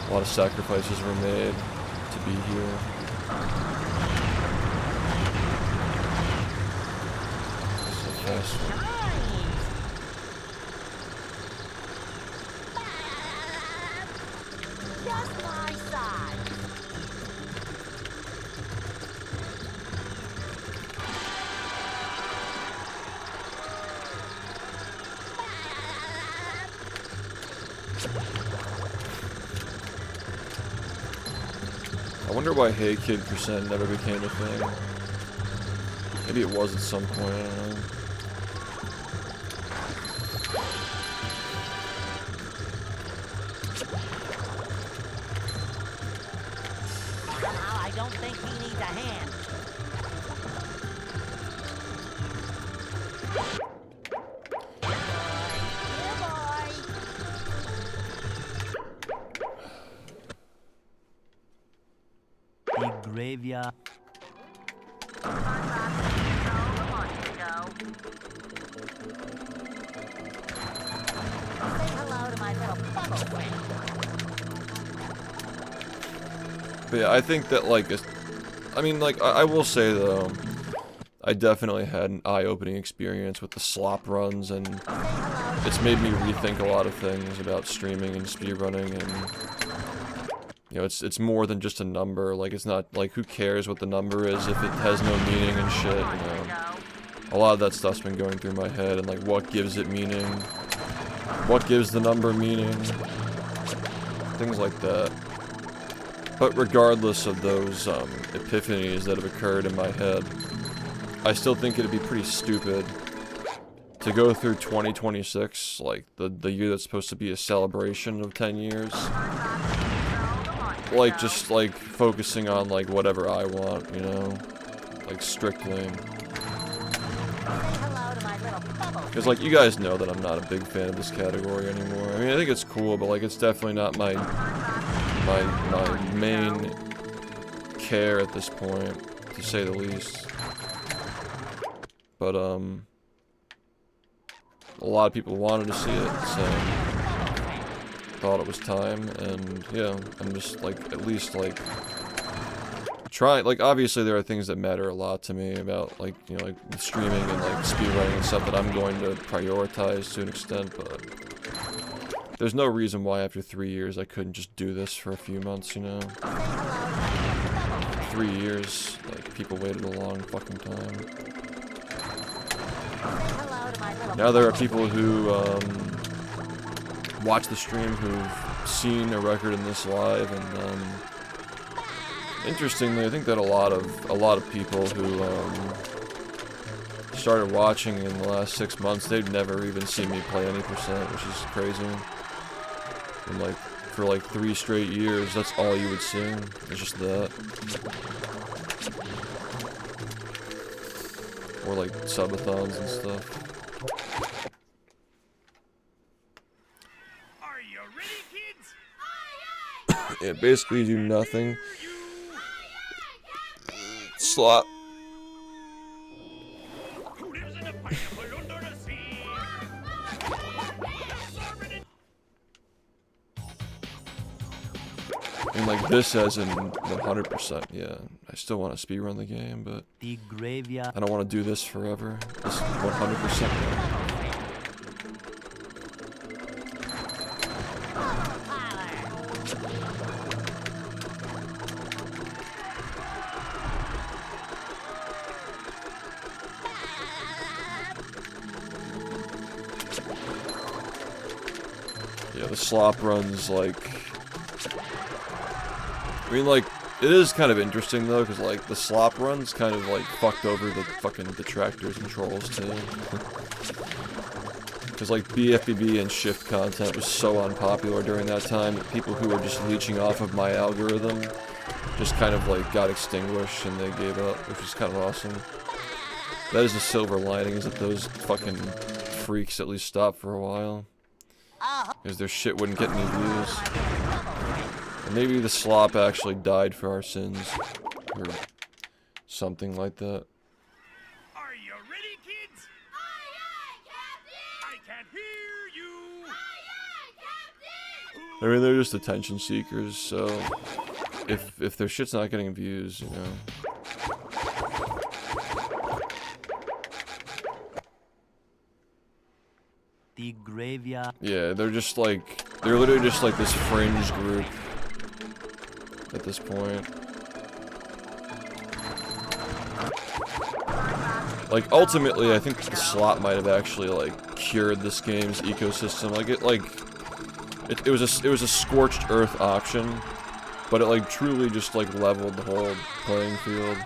a lot of sacrifices were made to be here. So fast. Just my size. I wonder why Hey Kid % never became a thing. Maybe it was at some point, I don't know. Somehow I don't think he needs a hand. Here, boy. The graveyard. Say hello to my little bubble friend. But yeah, I think that, like, I mean, like, I will say, though, I definitely had an eye-opening experience with the slop runs, and it's made me rethink a lot of things about streaming and speedrunning, and, you know, it's more than just a number. Like, it's not, like, who cares what the number is if it has no meaning and shit, you know. A lot of that stuff's been going through my head, and, like, what gives it meaning? What gives the number meaning? Things like that. But regardless of those epiphanies that have occurred in my head, I still think it'd be pretty stupid to go through 2026, like the year that's supposed to be a celebration of 10 years, like just like focusing on like whatever I want, you know, like strictly. Because like you guys know that I'm not a big fan of this category anymore. I mean, I think it's cool, but like it's definitely not my main care at this point, to say the least. But a lot of people wanted to see it, so thought it was time, and yeah, I'm just like at least like trying. Like obviously there are things that matter a lot to me about like, you know, like streaming and like speedrunning and stuff that I'm going to prioritize to an extent, but there's no reason why after 3 years I couldn't just do this for a few months, you know? 3 years, like, people waited a long fucking time. Now there are people who, watch the stream who've seen a record in this live, and, interestingly, I think that a lot of people who, started watching in the last 6 months, they've never even seen me play any %, which is crazy. And like, for like 3 straight years, that's all you would see. It's just that. Or like subathons and stuff. Are you ready, kids? Yeah, basically do nothing. Slop. Who lives in a pineapple under the sea? And like this as in 100%, yeah. I still want to speedrun the game, but The graveyard. I don't want to do this forever. This 100%. Yeah, the slop runs, like... I mean, like, it is kind of interesting, though, because, like, the slop runs kind of, like, fucked over the fucking detractors and trolls, too. Because, like, BfBB and SHiFT content was so unpopular during that time that people who were just leeching off of my algorithm just kind of like got extinguished and they gave up, which is kind of awesome. That is a silver lining, is that those fucking freaks at least stopped for a while. Because their shit wouldn't get any views. And maybe the slop actually died for our sins. Or something like that. Are you ready, kids? Aye, aye, Captain! I can't hear you. Aye, aye, Captain! I mean, they're just attention seekers, so if their shit's not getting views, you know. The graveyard. Yeah, they're literally just like this fringe group at this point. Like, ultimately, I think the slot might have actually, like, cured this game's ecosystem. It was a scorched earth option, but it, like, truly just, like, leveled the whole playing field.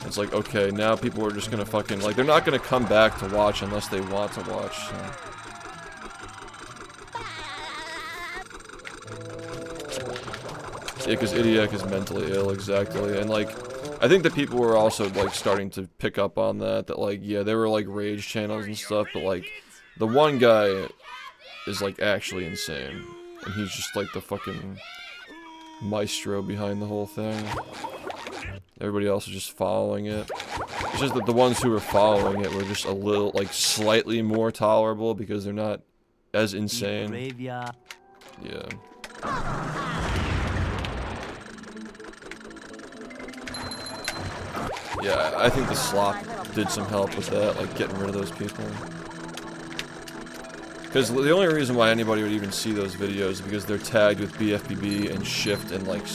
It's like, okay, now people are just gonna fucking, like, they're not gonna come back to watch unless they want to watch, so. Yeah, because Idiak is mentally ill, exactly, and, like, I think that people were also, like, starting to pick up on that, like, yeah, there were, like, rage channels and stuff, but, like, the one guy is, like, actually insane, and he's just, like, the fucking maestro behind the whole thing. Everybody else is just following it. It's just that the ones who were following it were just a little, like, slightly more tolerable because they're not as insane. Graveyard. Yeah. Yeah, I think the slop did some help with that, like, getting rid of those people. Because the only reason why anybody would even see those videos is because they're tagged with BfBB and SHiFT and like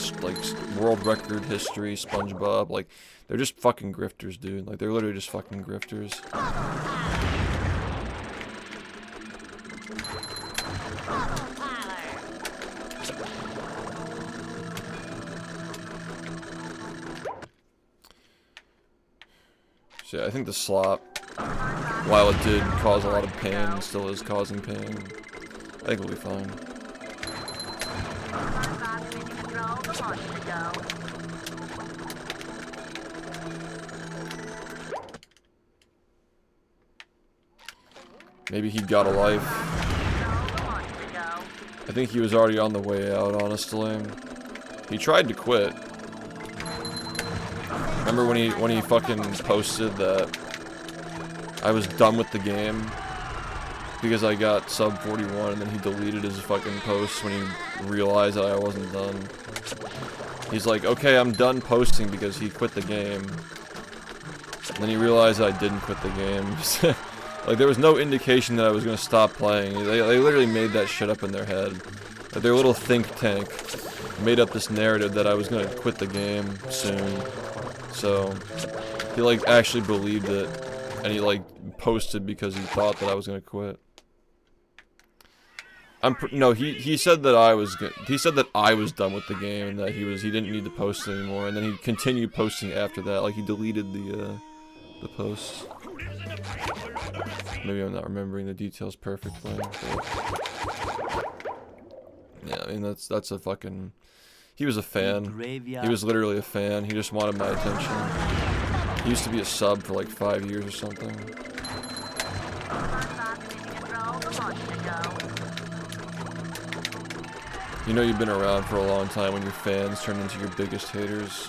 world record history, SpongeBob. Like, they're just fucking grifters, dude. Like, they're literally just fucking grifters. So yeah, I think the slop, while it did cause a lot of pain, and still is causing pain, I think we'll be fine. Maybe he got a life. I think he was already on the way out, honestly. He tried to quit. Remember when he fucking posted that I was done with the game because I got sub 41, and then he deleted his fucking post when he realized that I wasn't done. He's like, okay, I'm done posting because he quit the game. And then he realized I didn't quit the game. Like, there was no indication that I was gonna stop playing. They literally made that shit up in their head. Like, their little think tank made up this narrative that I was gonna quit the game soon. So, he, like, actually believed it, and he, like, posted because he thought that I was gonna quit. No, he said that I was done with the game, and that he didn't need to post anymore, and then he continued posting after that. Like, he deleted the posts. Maybe I'm not remembering the details perfectly, but yeah, I mean, that's a fucking... He was a fan. He was literally a fan. He just wanted my attention. He used to be a sub for like 5 years or something. You know you've been around for a long time when your fans turn into your biggest haters.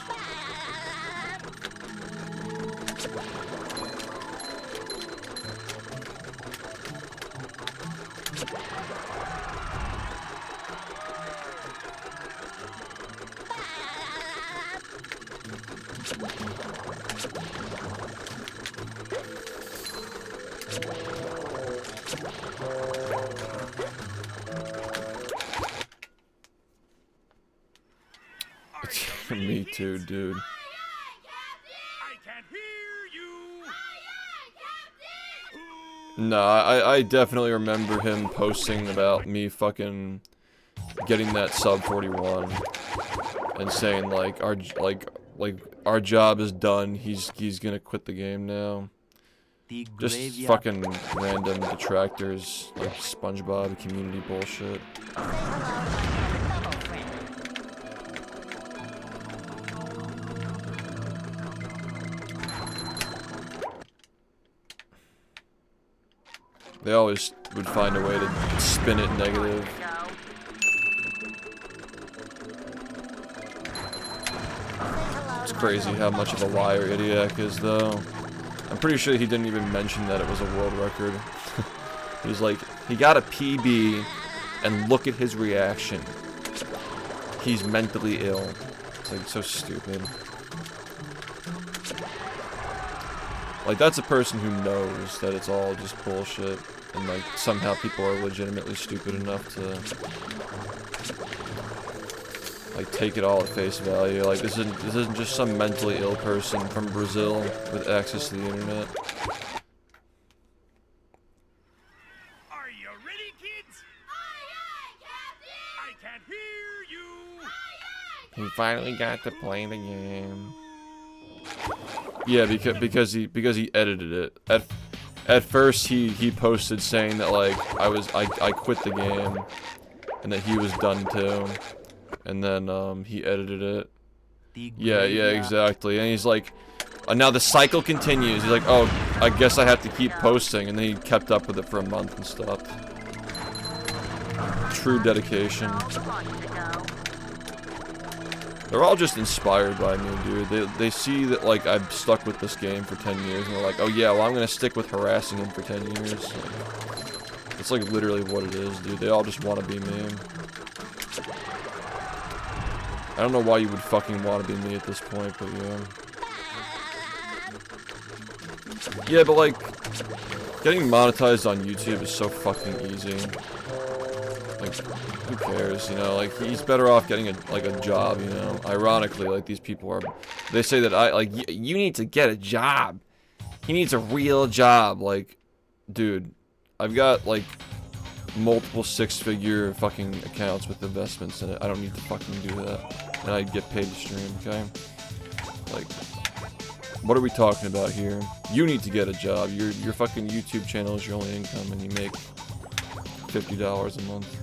Me too, dude. I can't hear you. No, I definitely remember him posting about me fucking getting that sub 41 and saying like our job is done. He's gonna quit the game now. The Just graveyard. fucking random detractors, like SpongeBob community bullshit. Say hello to my double friend. They always would find a way to spin it negative. It's crazy how much of a liar Idiac is, though. I'm pretty sure he didn't even mention that it was a world record. He was like, he got a PB, and look at his reaction. He's mentally ill. It's like so stupid. Like, that's a person who knows that it's all just bullshit, and like somehow people are legitimately stupid enough to like take it all at face value. Like, this isn't just some mentally ill person from Brazil with access to the internet. Are you ready, kids? Aye, aye, Captain! I can't hear you. Aye, aye! He finally got to play the game. Yeah, because he edited it. At first he posted saying that like I quit the game and that he was done too. And then he edited it. The Yeah, graveyard. exactly. And he's like, now the cycle continues. He's like, oh, I guess I have to keep posting. And then he kept up with it for a month and stopped. True dedication. They're all just inspired by me, dude. They see that, like, I've stuck with this game for 10 years, and they're like, oh yeah, well, I'm gonna stick with harassing him for 10 years. Like, it's like literally what it is, dude. They all just want to be me. I don't know why you would fucking want to be me at this point, but yeah. Yeah, but like, getting monetized on YouTube is so fucking easy. Like, who cares, you know? Like, he's better off getting a job, you know? Ironically, like, these people are... They say that you need to get a job. He needs a real job. Like, dude, I've got, like, multiple six-figure fucking accounts with investments in it. I don't need to fucking do that. And I get paid to stream, okay? Like, what are we talking about here? You need to get a job. Your fucking YouTube channel is your only income, and you make $50 a month.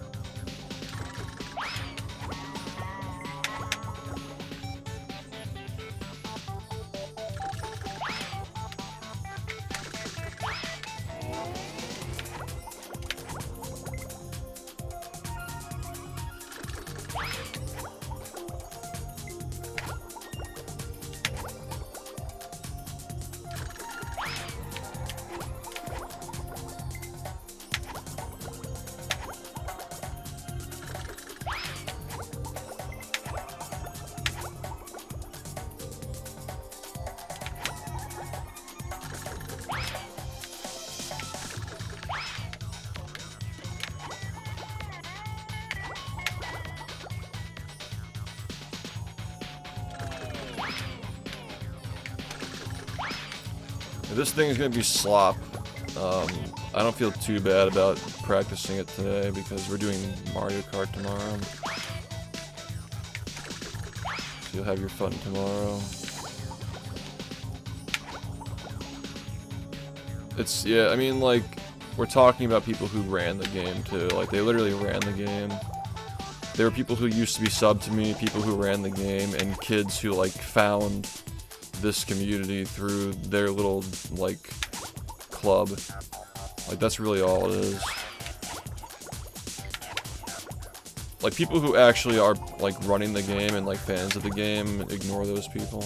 This thing is gonna be slop. I don't feel too bad about practicing it today because we're doing Mario Kart tomorrow. So you'll have your fun tomorrow. It's, yeah, I mean, like, we're talking about people who ran the game too. Like, they literally ran the game. There were people who used to be subbed to me, people who ran the game, and kids who, like, found this community through their little, like, club. Like, that's really all it is. Like, people who actually are, like, running the game and, like, fans of the game, ignore those people.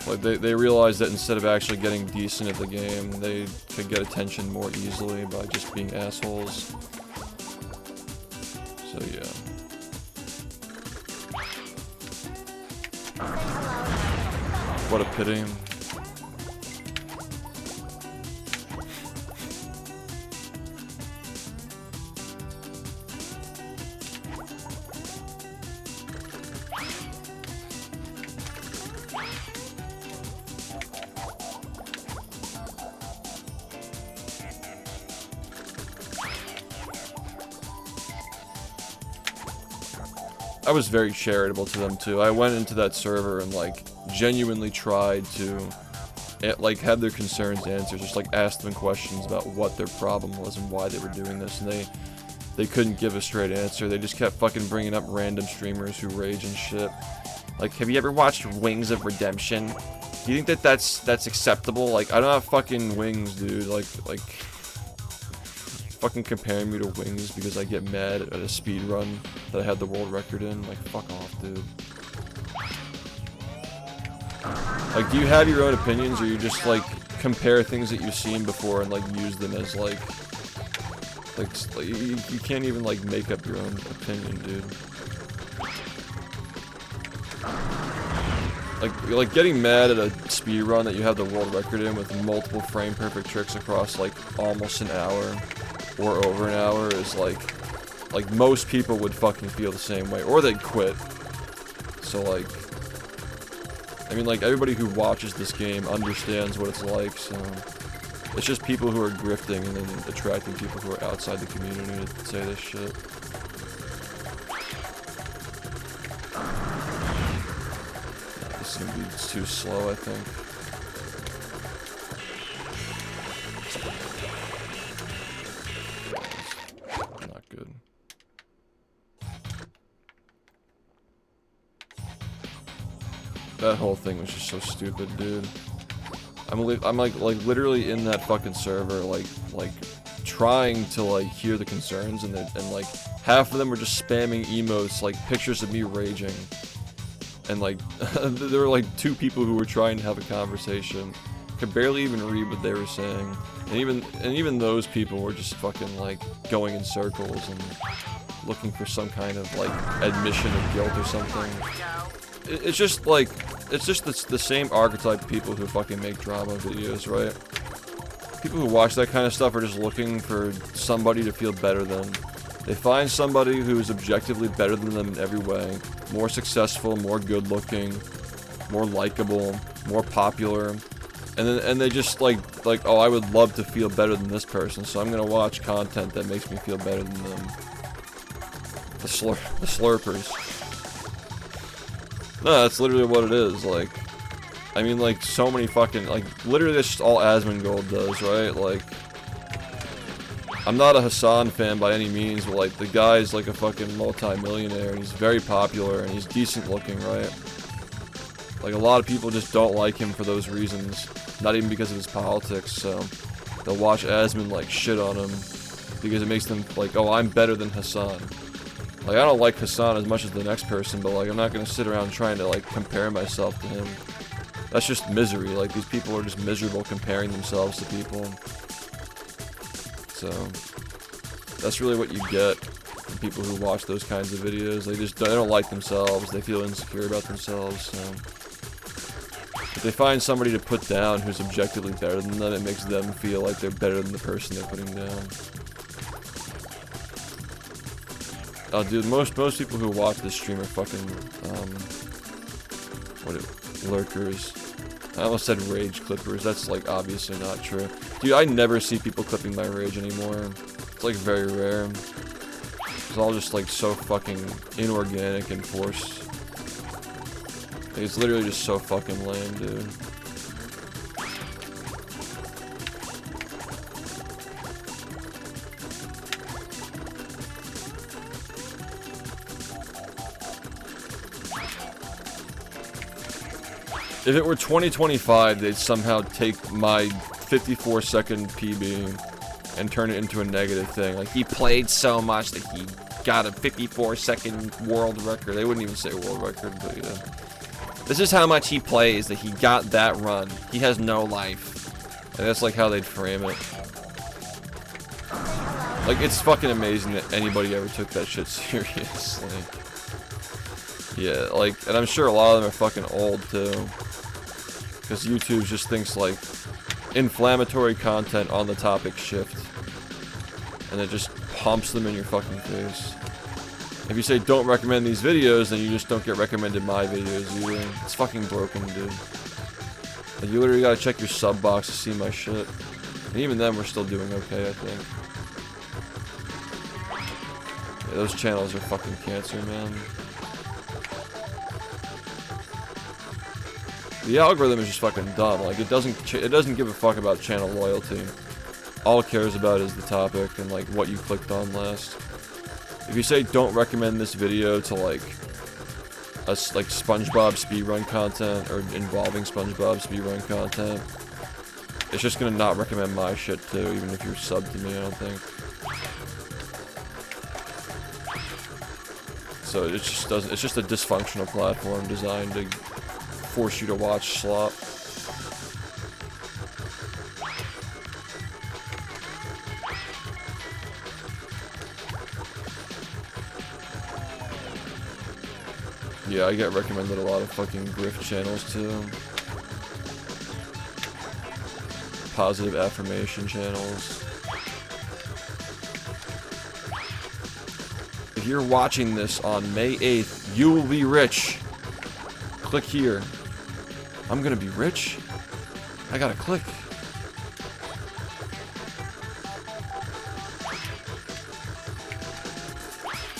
Like, they realize that instead of actually getting decent at the game, they could get attention more easily by just being assholes. So, yeah. What a pity. I was very charitable to them too. I went into that server and like genuinely tried to like have their concerns answered, just like ask them questions about what their problem was and why they were doing this, and they couldn't give a straight answer. They just kept fucking bringing up random streamers who rage and shit. Like, have you ever watched Wings of Redemption? Do you think that that's acceptable? Like, I don't have fucking wings, dude. Like fucking comparing me to Wings because I get mad at a speed run that I had the world record in. Like, fuck off, dude. Like, do you have your own opinions, or you just like compare things that you've seen before and like use them as like you can't even like make up your own opinion, dude. Like getting mad at a speed run that you have the world record in with multiple frame perfect tricks across like almost an hour or over an hour is like most people would fucking feel the same way, or they'd quit. So like, I mean, like, everybody who watches this game understands what it's like, so it's just people who are grifting and then attracting people who are outside the community to say this shit. This is gonna be too slow, I think. Not good. That whole thing was just so stupid, dude. I'm like literally in that fucking server, like trying to like hear the concerns, and like half of them were just spamming emotes, like pictures of me raging, and like there were like 2 people who were trying to have a conversation, could barely even read what they were saying, and even those people were just fucking like going in circles and looking for some kind of like admission of guilt or something. It's just like, it's just the same archetype of people who fucking make drama videos, right? People who watch that kind of stuff are just looking for somebody to feel better than. They find somebody who's objectively better than them in every way. More successful, more good looking, more likable, more popular. And they just like, oh, I would love to feel better than this person, so I'm gonna watch content that makes me feel better than them. The slurpers. No, that's literally what it is. Like, I mean, like, so many fucking, like, literally that's just all Asmongold does, right? Like, I'm not a Hassan fan by any means, but like, the guy's like a fucking multi-millionaire, and he's very popular, and he's decent looking, right? Like, a lot of people just don't like him for those reasons, not even because of his politics, so they'll watch Asmon like shit on him because it makes them like, oh, I'm better than Hassan. Like, I don't like Hassan as much as the next person, but like, I'm not gonna sit around trying to like compare myself to him. That's just misery. Like, these people are just miserable comparing themselves to people. So that's really what you get from people who watch those kinds of videos. They don't like themselves. They feel insecure about themselves. So if they find somebody to put down who's objectively better than them, it makes them feel like they're better than the person they're putting down. Oh, dude, most people who watch this stream are fucking, lurkers. I almost said rage clippers. That's, like, obviously not true. Dude, I never see people clipping my rage anymore. It's, like, very rare. It's all just, like, so fucking inorganic and forced. Like, it's literally just so fucking lame, dude. If it were 2025, they'd somehow take my 54-second PB and turn it into a negative thing. Like, he played so much that he got a 54-second world record. They wouldn't even say world record, but yeah. This is how much he plays that he got that run. He has no life. And that's like how they'd frame it. Like, it's fucking amazing that anybody ever took that shit seriously. Yeah, like, and I'm sure a lot of them are fucking old too. Because YouTube just thinks like inflammatory content on the topic SHiFT, and it just pumps them in your fucking face. If you say don't recommend these videos, then you just don't get recommended my videos either. It's fucking broken, dude. Like, you literally gotta check your sub box to see my shit. And even then, we're still doing okay, I think. Yeah, those channels are fucking cancer, man. The algorithm is just fucking dumb. Like, it doesn't give a fuck about channel loyalty. All it cares about is the topic and, like, what you clicked on last. If you say, don't recommend this video to, like SpongeBob speedrun content, or involving SpongeBob speedrun content, it's just gonna not recommend my shit, too, even if you're subbed to me, I don't think. So it just doesn't, it's just a dysfunctional platform designed to force you to watch slop. Yeah, I get recommended a lot of fucking grift channels too. Positive affirmation channels. If you're watching this on May 8th, you will be rich. Click here. I'm gonna be rich? I gotta click.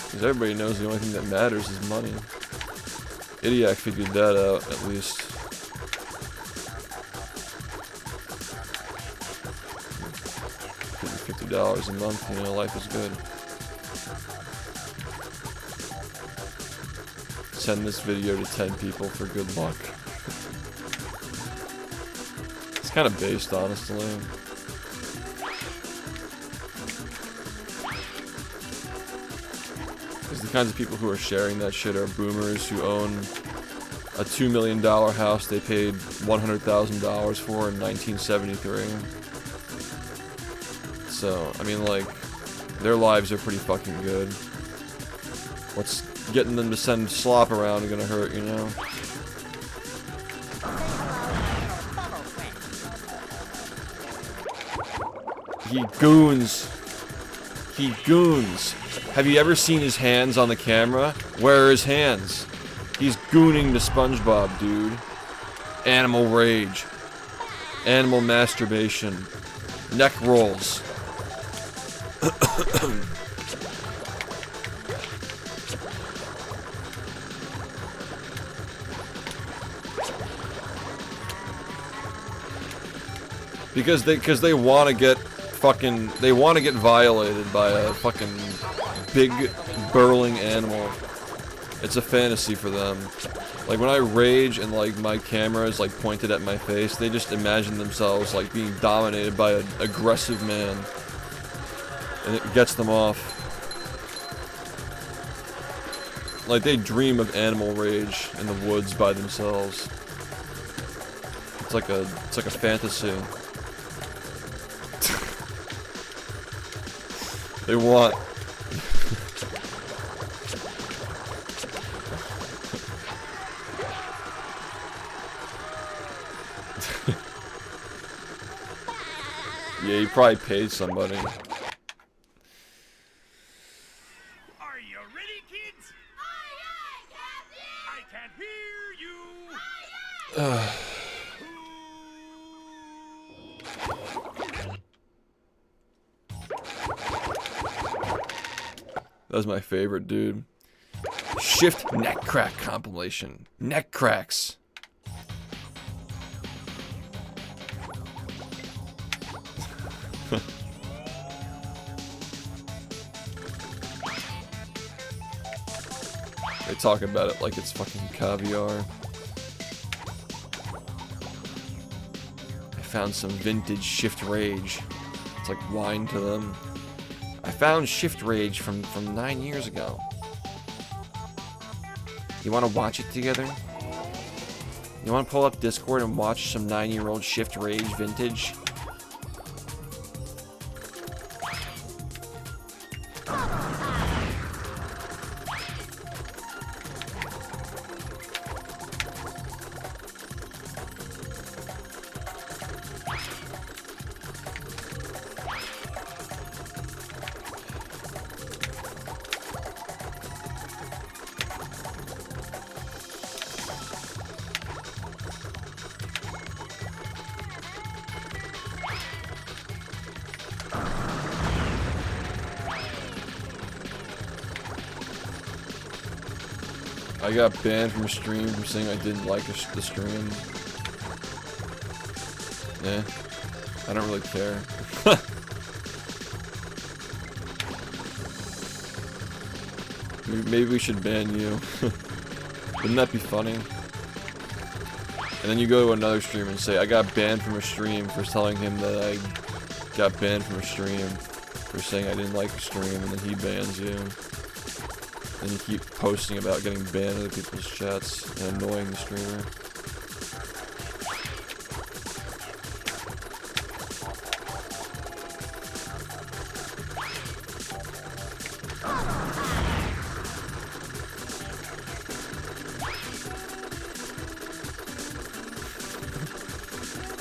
Because everybody knows the only thing that matters is money. Idiac figured that out, at least. $50 a month, you know, life is good. Send this video to 10 people for good luck. It's kind of based, honestly. Because the kinds of people who are sharing that shit are boomers who own a $2 million house they paid $100,000 for in 1973. So, I mean, like, their lives are pretty fucking good. What's getting them to send slop around gonna hurt, you know? He goons. He goons. Have you ever seen his hands on the camera? Where are his hands? He's gooning to SpongeBob, dude. Animal rage. Animal masturbation. Neck rolls. Because they want to get fucking, they want to get violated by a fucking big burrowing animal. It's a fantasy for them. Like when I rage and like my camera is like pointed at my face, they just imagine themselves like being dominated by an aggressive man. And it gets them off. Like they dream of animal rage in the woods by themselves. It's like a fantasy. They want. Yeah, you probably paid somebody. Are you ready, kids? Aye, aye, Captain! I can't hear you. Aye, aye! That was my favorite, dude. SHiFT neck crack compilation. Neck cracks. They talk about it like it's fucking caviar. I found some vintage SHiFT Rage. It's like wine to them. I found SHiFT Rage from 9 years ago. You want to watch it together? You want to pull up Discord and watch some 9-year-old SHiFT Rage vintage? I got banned from a stream for saying I didn't like the stream. Eh. I don't really care. Maybe we should ban you. Wouldn't that be funny? And then you go to another stream and say, I got banned from a stream for telling him that I got banned from a stream for saying I didn't like the stream, and then he bans you. And you keep posting about getting banned in other people's chats and annoying the streamer.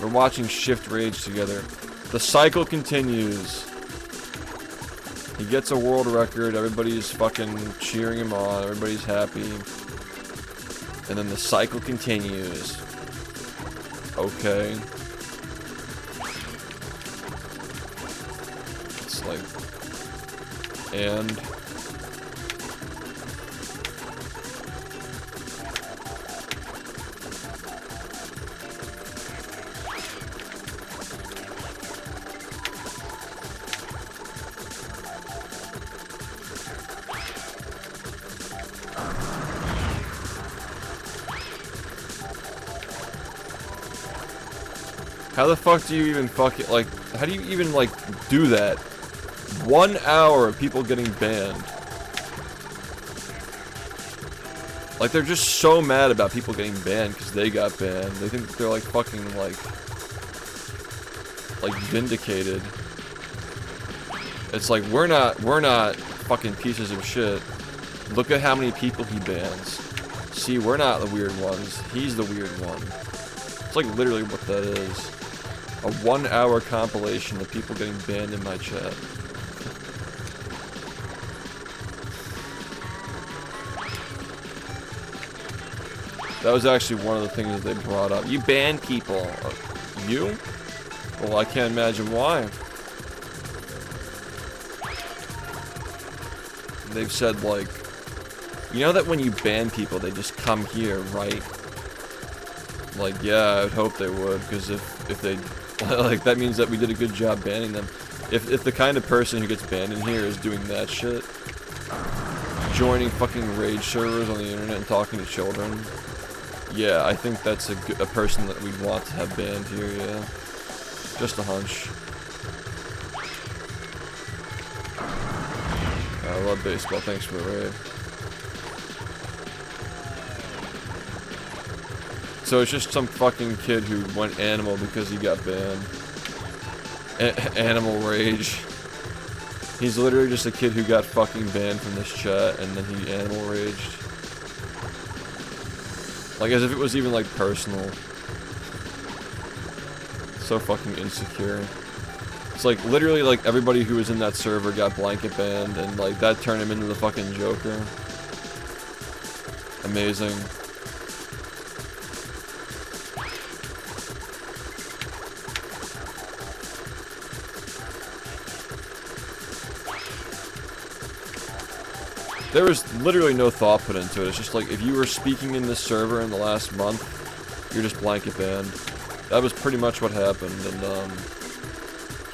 We're watching SHiFT Rage together. The cycle continues. He gets a world record, everybody's fucking cheering him on, everybody's happy. And then the cycle continues. Okay. It's like... And... How the fuck do you even fucking, like, how do you even, like, do that? 1 hour of people getting banned. Like, they're just so mad about people getting banned because they got banned. They think they're, like, fucking, like, vindicated. It's like, we're not fucking pieces of shit. Look at how many people he bans. See, we're not the weird ones. He's the weird one. It's like literally what that is. A 1 hour compilation of people getting banned in my chat. That was actually one of the things that they brought up. You ban people. You? Well, I can't imagine why. They've said, like, you know that when you ban people, they just come here, right? Like, yeah, I would hope they would, because if they, like, that means that we did a good job banning them. If the kind of person who gets banned in here is doing that shit, joining fucking rage servers on the internet and talking to children, yeah, I think that's a person that we'd want to have banned here, yeah. Just a hunch. I love baseball, thanks for the raid. So it's just some fucking kid who went animal because he got banned. Animal rage. He's literally just a kid who got fucking banned from this chat and then he animal raged. Like as if it was even like personal. So fucking insecure. It's like literally like everybody who was in that server got blanket banned and like that turned him into the fucking Joker. Amazing. There was literally no thought put into it. It's just like, if you were speaking in this server in the last month, you're just blanket banned. That was pretty much what happened, and,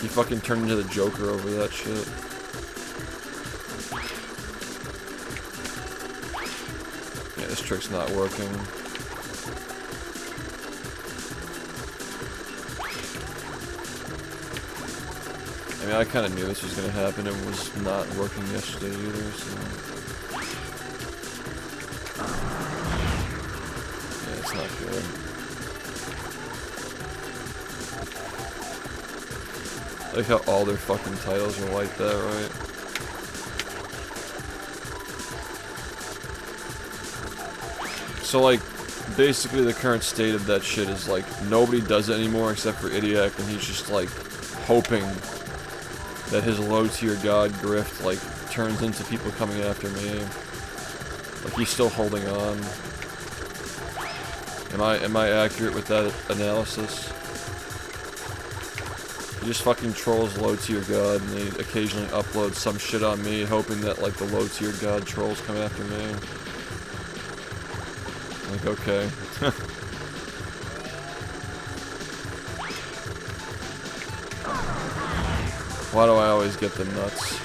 he fucking turned into the Joker over that shit. Yeah, this trick's not working. I mean, I kind of knew this was gonna happen. It was not working yesterday either, so... Yeah, it's not good. I like how all their fucking titles are like that, right? So, like, basically the current state of that shit is, like, nobody does it anymore except for Idiac, and he's just, like, hoping that his LowTierGod grift, like, turns into people coming after me. Like, he's still holding on. Am I accurate with that analysis? He just fucking trolls LowTierGod, and he occasionally uploads some shit on me, hoping that, like, the LowTierGod trolls come after me. Like, okay. Why do I always get the nuts?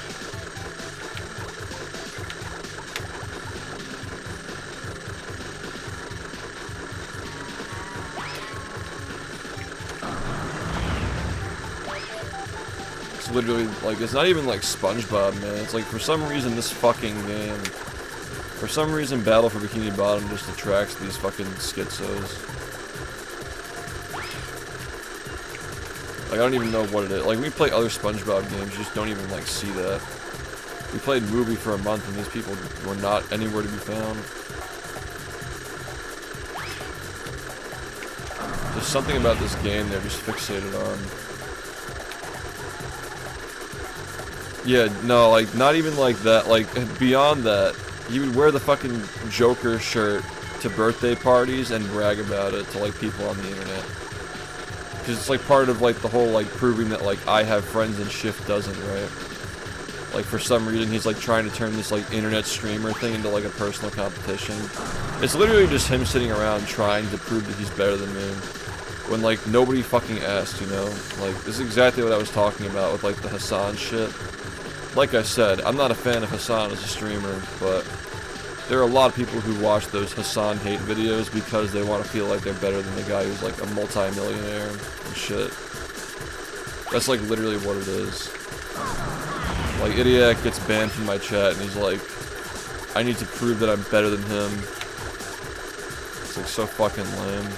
It's literally, like, it's not even like SpongeBob, man. It's like, for some reason, this fucking game, for some reason, Battle for Bikini Bottom just attracts these fucking schizos. Like, I don't even know what it is. Like, we play other SpongeBob games, you just don't even, like, see that. We played Movie for a month, and these people were not anywhere to be found. There's something about this game they're just fixated on. Yeah, no, like, not even like that. Like, beyond that, he would wear the fucking Joker shirt to birthday parties and brag about it to, like, people on the internet. Because it's, like, part of, like, the whole, like, proving that, like, I have friends and SHiFT doesn't, right? Like, for some reason, he's, like, trying to turn this, like, internet streamer thing into, like, a personal competition. It's literally just him sitting around trying to prove that he's better than me. When, like, nobody fucking asked, you know? Like, this is exactly what I was talking about with, like, the Hassan shit. Like I said, I'm not a fan of Hassan as a streamer, but there are a lot of people who watch those Hassan hate videos because they want to feel like they're better than the guy who's, like, a multi-millionaire and shit. That's, like, literally what it is. Like, Idiac gets banned from my chat, and he's like, I need to prove that I'm better than him. It's, like, so fucking lame.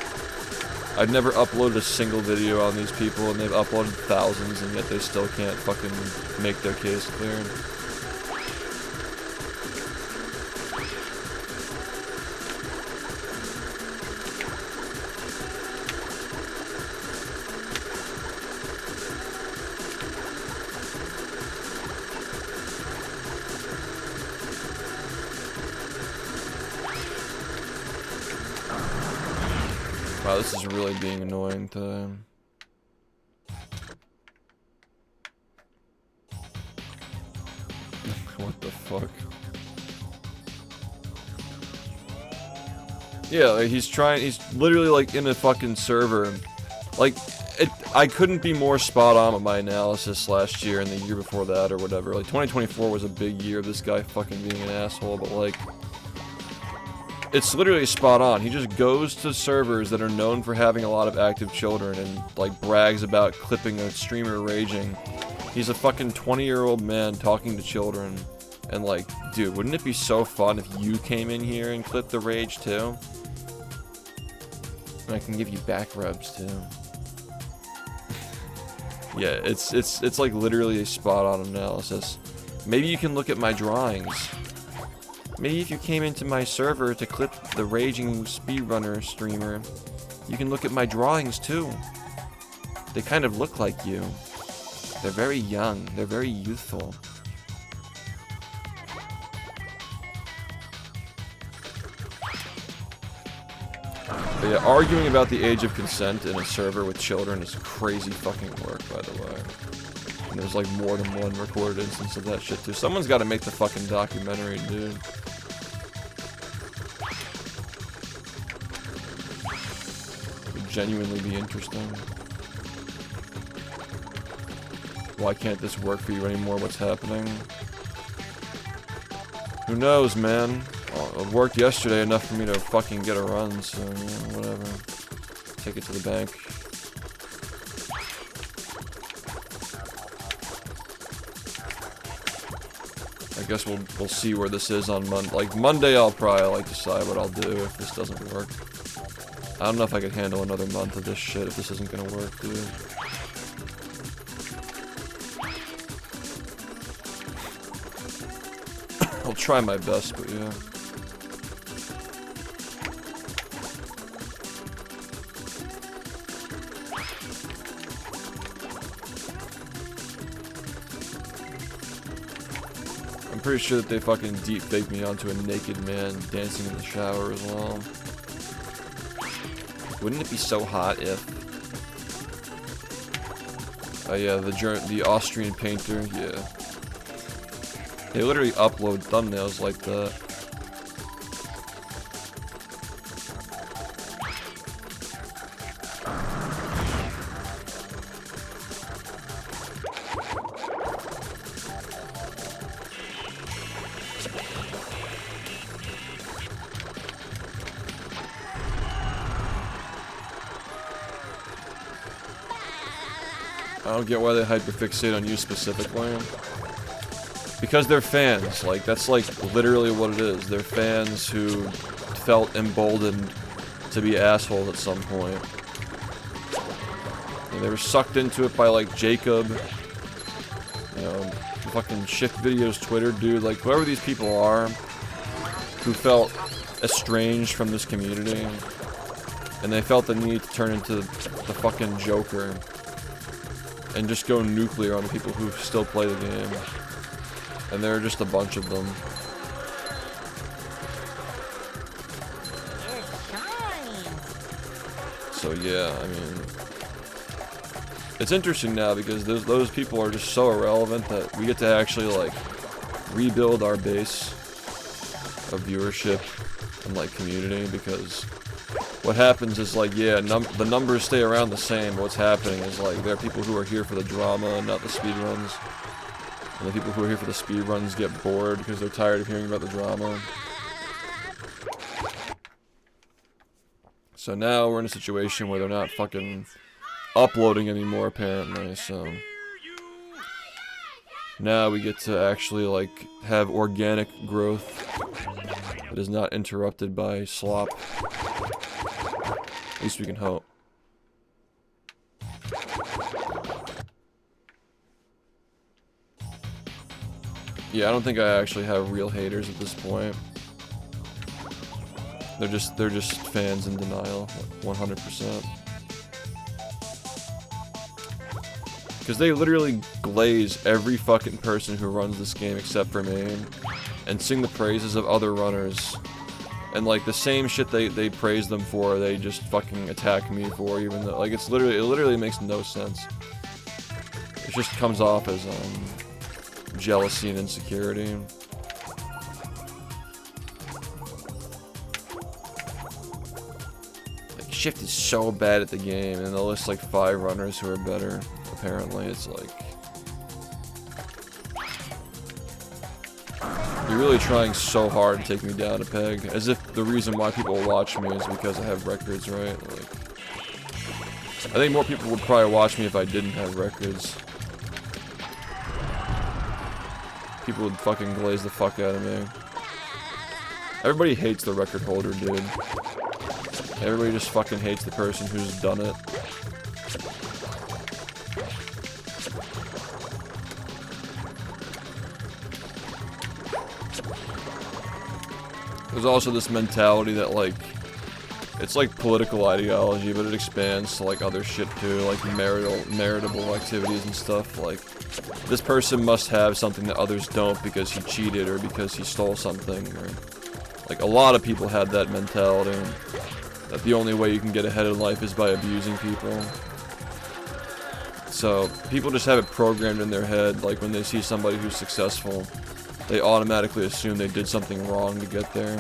I've never uploaded a single video on these people, and they've uploaded thousands, and yet they still can't fucking make their case clear. Wow, this is really being annoying today. What the fuck? Yeah, like, he's literally, like, in a fucking server. Like, I couldn't be more spot on with my analysis last year and the year before that or whatever. Like, 2024 was a big year of this guy fucking being an asshole, but, like, it's literally spot on. He just goes to servers that are known for having a lot of active children and, like, brags about clipping a streamer raging. He's a fucking 20-year-old man talking to children. And, like, dude, wouldn't it be so fun if you came in here and clipped the rage, too? And I can give you back rubs, too. Yeah, it's like, literally a spot-on analysis. Maybe you can look at my drawings. Maybe if you came into my server to clip the raging speedrunner streamer, you can look at my drawings too. They kind of look like you. They're very young. They're very youthful. But yeah, arguing about the age of consent in a server with children is crazy fucking work, by the way. And there's like more than one recorded instance of that shit too. Someone's got to make the fucking documentary, dude. Genuinely be interesting. Why can't this work for you anymore? What's happening? Who knows, man? Well, it worked yesterday enough for me to fucking get a run, so yeah, whatever. Take it to the bank. I guess we'll see where this is on Monday. Like, Monday I'll probably, like, decide what I'll do if this doesn't work. I don't know if I could handle another month of this shit if this isn't gonna work, dude. I'll try my best, but yeah. I'm pretty sure that they fucking deep faked me onto a naked man dancing in the shower as well. Wouldn't it be so hot if... Oh yeah, the Austrian painter, yeah. They literally upload thumbnails like that. I don't get why they hyperfixate on you specifically. Because they're fans. Like, that's like literally what it is. They're fans who felt emboldened to be assholes at some point. And they were sucked into it by like Jacob. You know, fucking SHiFT Videos Twitter dude. Like, whoever these people are who felt estranged from this community. And they felt the need to turn into the fucking Joker. And just go nuclear on the people who still play the game. And there are just a bunch of them. So yeah, I mean, it's interesting now because those people are just so irrelevant that we get to actually like rebuild our base of viewership and like community, because what happens is like, yeah, the numbers stay around the same. What's happening is like there are people who are here for the drama and not the speedruns. And the people who are here for the speedruns get bored because they're tired of hearing about the drama. So now we're in a situation where they're not fucking uploading anymore, apparently, so now we get to actually, like, have organic growth that is not interrupted by slop. At least we can hope. Yeah, I don't think I actually have real haters at this point. They're just fans in denial, 100%. Because they literally glaze every fucking person who runs this game except for me, and sing the praises of other runners. And like the same shit they praise them for, they just fucking attack me for, even though like it literally makes no sense. It just comes off as jealousy and insecurity. SHiFT is so bad at the game, and they'll list like 5 runners who are better. Apparently, it's like you're really trying so hard to take me down a peg, as if the reason why people watch me is because I have records, right? Like, I think more people would probably watch me if I didn't have records. People would fucking glaze the fuck out of me. Everybody hates the record holder, dude. Everybody just fucking hates the person who's done it. There's also this mentality that, like, it's like political ideology, but it expands to, like, other shit too, like meritable activities and stuff. Like, this person must have something that others don't because he cheated or because he stole something. Or, like, a lot of people have that mentality. That the only way you can get ahead in life is by abusing people. So, people just have it programmed in their head, like when they see somebody who's successful, they automatically assume they did something wrong to get there.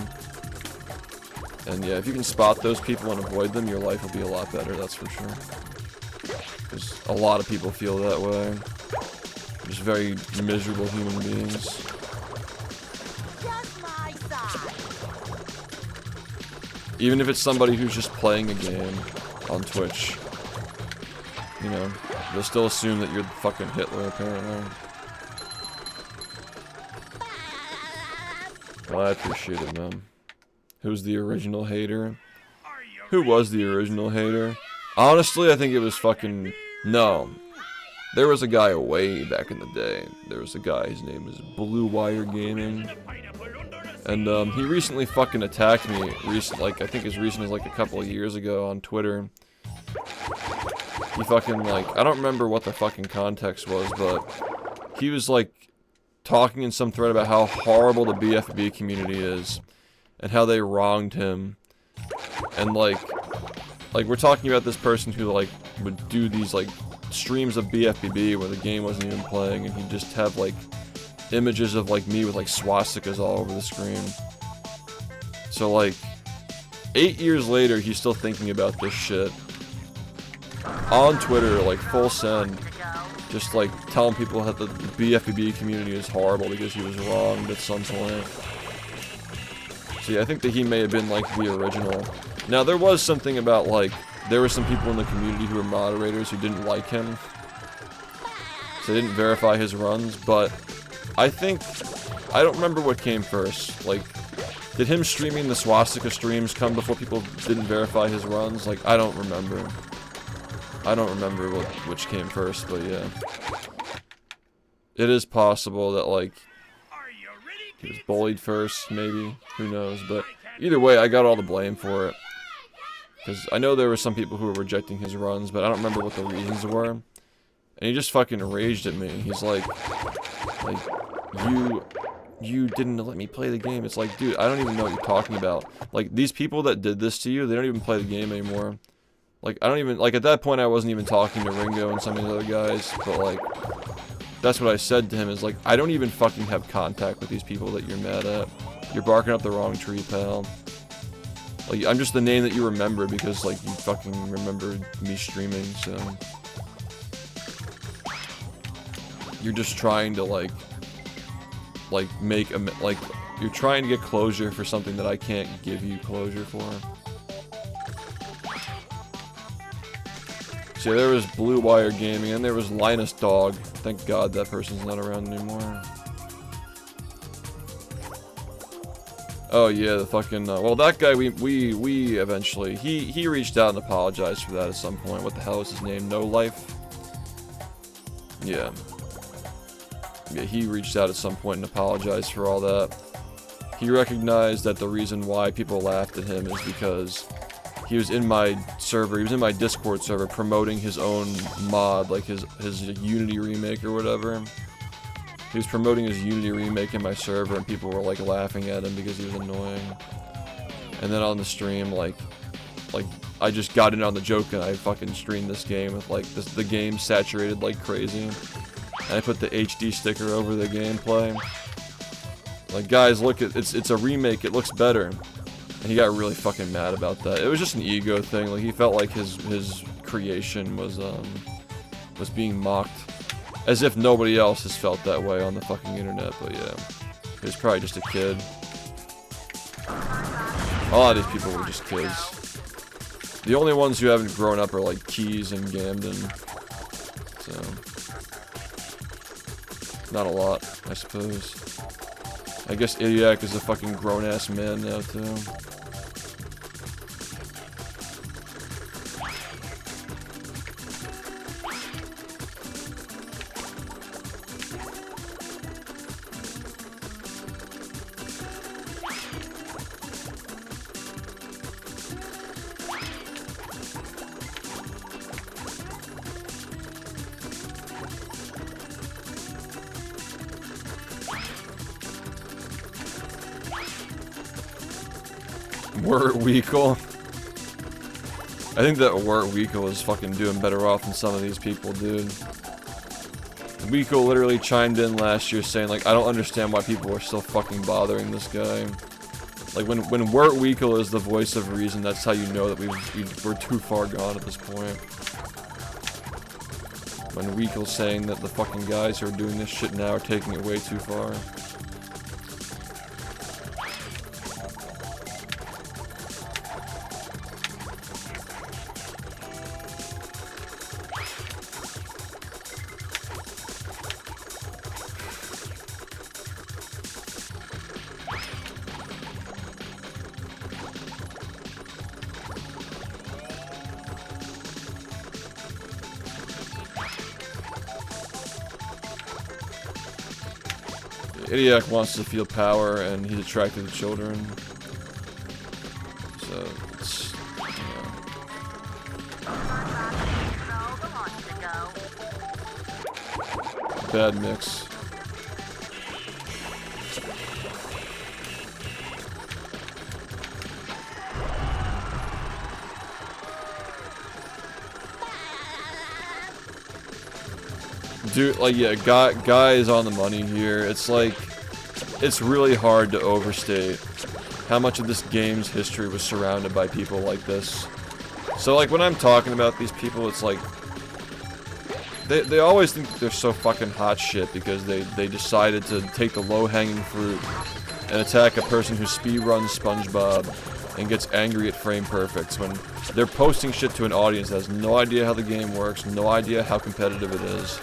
And yeah, if you can spot those people and avoid them, your life will be a lot better, that's for sure. Because a lot of people feel that way. Just very miserable human beings. Even if it's somebody who's just playing a game on Twitch, you know, they'll still assume that you're fucking Hitler, apparently. Well, I appreciate it, man. Who's the original hater? Who was the original hater? Honestly, I think it was fucking... No. There was a guy way back in the day. There was a guy, his name was Blue Wire Gaming. And he recently fucking attacked me, like, I think as recent as like a couple of years ago on Twitter. He fucking, like, I don't remember what the fucking context was, but he was like talking in some thread about how horrible the BfBB community is and how they wronged him. And like we're talking about this person who like would do these like streams of BfBB where the game wasn't even playing, and he'd just have like images of like me with like swastikas all over the screen. So like 8 years later, he's still thinking about this shit on Twitter, like full send, just like telling people that the BfBB community is horrible because he was wronged at some point. So yeah, I think that he may have been like the original. Now there was something about like there were some people in the community who were moderators who didn't like him, so they didn't verify his runs, but I don't remember what came first. Like, did him streaming the swastika streams come before people didn't verify his runs? Like, I don't remember. I don't remember which came first, but yeah. It is possible that, like, he was bullied first, maybe. Who knows, but either way, I got all the blame for it. Because I know there were some people who were rejecting his runs, but I don't remember what the reasons were. And he just fucking raged at me. He's like, you didn't let me play the game. It's like, dude, I don't even know what you're talking about. Like, these people that did this to you, they don't even play the game anymore. Like, I don't even, like, at that point I wasn't even talking to Ringo and some of the other guys, but like, that's what I said to him, is like, I don't even fucking have contact with these people that you're mad at. You're barking up the wrong tree, pal. Like, I'm just the name that you remember because, like, you fucking remembered me streaming, so. You're just trying to, like make a, like, you're trying to get closure for something that I can't give you closure for. So there was Blue Wire Gaming, and there was Linus Dog. Thank God that person's not around anymore. Oh yeah, the fucking, well, that guy, we eventually, he reached out and apologized for that at some point. What the hell is his name? No Life? Yeah. Yeah, he reached out at some point and apologized for all that. He recognized that the reason why people laughed at him is because he was in my server, he was in my Discord server promoting his own mod, like his Unity remake or whatever. He was promoting his Unity remake in my server, and people were like laughing at him because he was annoying. And then on the stream, like I just got in on the joke and I fucking streamed this game with like the game saturated like crazy. And I put the HD sticker over the gameplay. Like, guys, look, it's a remake, it looks better. And he got really fucking mad about that. It was just an ego thing. Like, he felt like his creation was being mocked. As if nobody else has felt that way on the fucking internet, but yeah. He was probably just a kid. A lot of these people were just kids. The only ones who haven't grown up are like Keys and Gamden. So, not a lot, I suppose. I guess Idiac is a fucking grown-ass man now, too. Wort Weekle. I think that Wort Weekle is fucking doing better off than some of these people, dude. Weekle literally chimed in last year saying, like, I don't understand why people are still fucking bothering this guy. Like, when Wort Weekle is the voice of reason, that's how you know that we're too far gone at this point. When Weekle's saying that the fucking guys who are doing this shit now are taking it way too far. Idiac wants to feel power, and he's attracted to children. So, it's, bad mix. Dude, like, yeah, guy is on the money here. It's like, it's really hard to overstate how much of this game's history was surrounded by people like this. So, like, when I'm talking about these people, it's like, they always think that they're so fucking hot shit because they decided to take the low-hanging fruit and attack a person who speedruns SpongeBob and gets angry at frame perfects when they're posting shit to an audience that has no idea how the game works, no idea how competitive it is.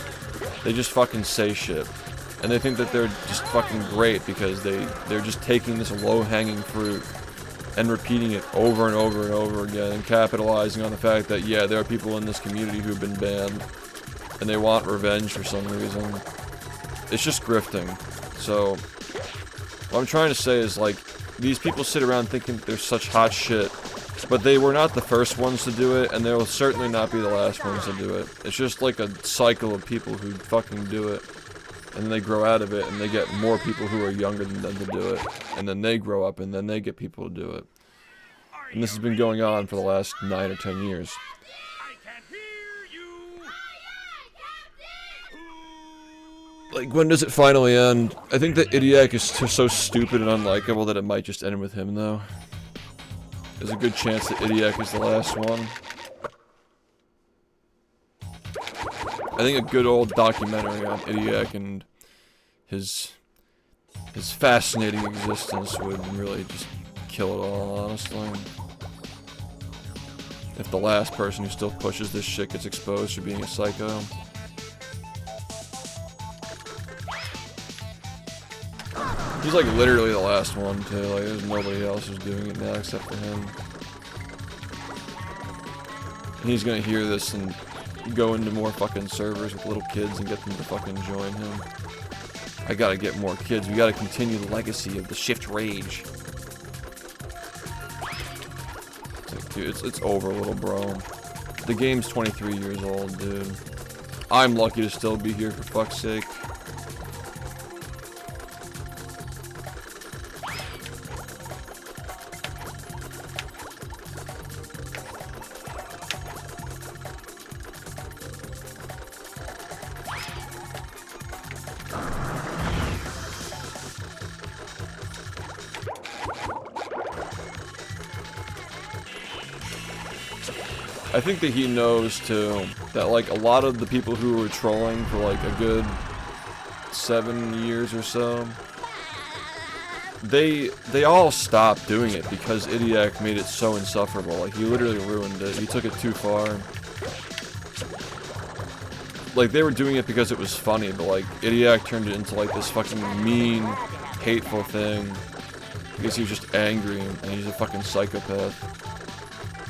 They just fucking say shit. And they think that they're just fucking great because they're just taking this low-hanging fruit and repeating it over and over and over again and capitalizing on the fact that, yeah, there are people in this community who've been banned and they want revenge for some reason. It's just grifting. So, what I'm trying to say is, like, these people sit around thinking they're such hot shit, but they were not the first ones to do it, and they will certainly not be the last ones to do it. It's just like a cycle of people who fucking do it, and then they grow out of it, and they get more people who are younger than them to do it, and then they grow up, and then they get people to do it. And this has been going on for the last 9 or 10 years. I can't hear you. Like, when does it finally end? I think that Idiac is so stupid and unlikable that it might just end with him, though. There's a good chance that Idiac is the last one. I think a good old documentary on Idiac and his fascinating existence would really just kill it all, honestly. If the last person who still pushes this shit gets exposed for being a psycho. He's like literally the last one too, like there's nobody else who's doing it now except for him. And he's gonna hear this and go into more fucking servers with little kids and get them to fucking join him. I gotta get more kids, we gotta continue the legacy of the SHiFT rage. It's like, dude, it's over, little bro. The game's 23 years old, dude. I'm lucky to still be here, for fuck's sake. I think that he knows too that like a lot of the people who were trolling for like a good 7 years or so, they all stopped doing it because Idiac made it so insufferable. Like, he literally ruined it. He took it too far. Like, they were doing it because it was funny, but like Idiac turned it into like this fucking mean, hateful thing because he was just angry and he's a fucking psychopath.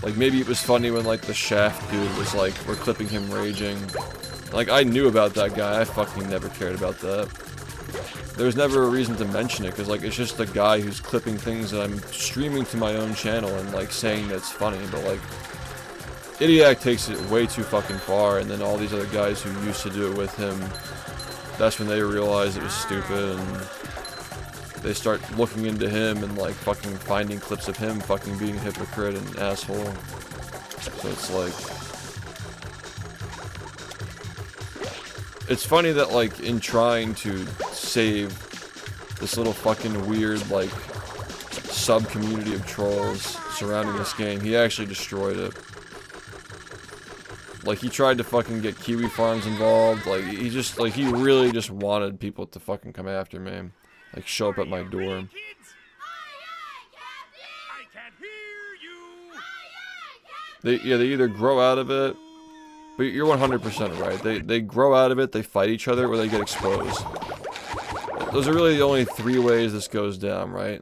Like, maybe it was funny when, like, the SHiFT dude was, like, we're clipping him raging. Like, I knew about that guy. I fucking never cared about that. There was never a reason to mention it, because, like, it's just a guy who's clipping things that I'm streaming to my own channel and, like, saying that's funny. But, like, Idiac takes it way too fucking far, and then all these other guys who used to do it with him, that's when they realized it was stupid, and they start looking into him and like fucking finding clips of him fucking being a hypocrite and an asshole. So it's like, it's funny that like in trying to save this little fucking weird like sub-community of trolls surrounding this game, he actually destroyed it. Like, he tried to fucking get Kiwi Farms involved. Like, he really just wanted people to fucking come after me. Like, show up at my door. Kids? I can't hear you. They either grow out of it, but you're 100% right. They grow out of it, they fight each other, or they get exposed. Those are really the only 3 ways this goes down, right?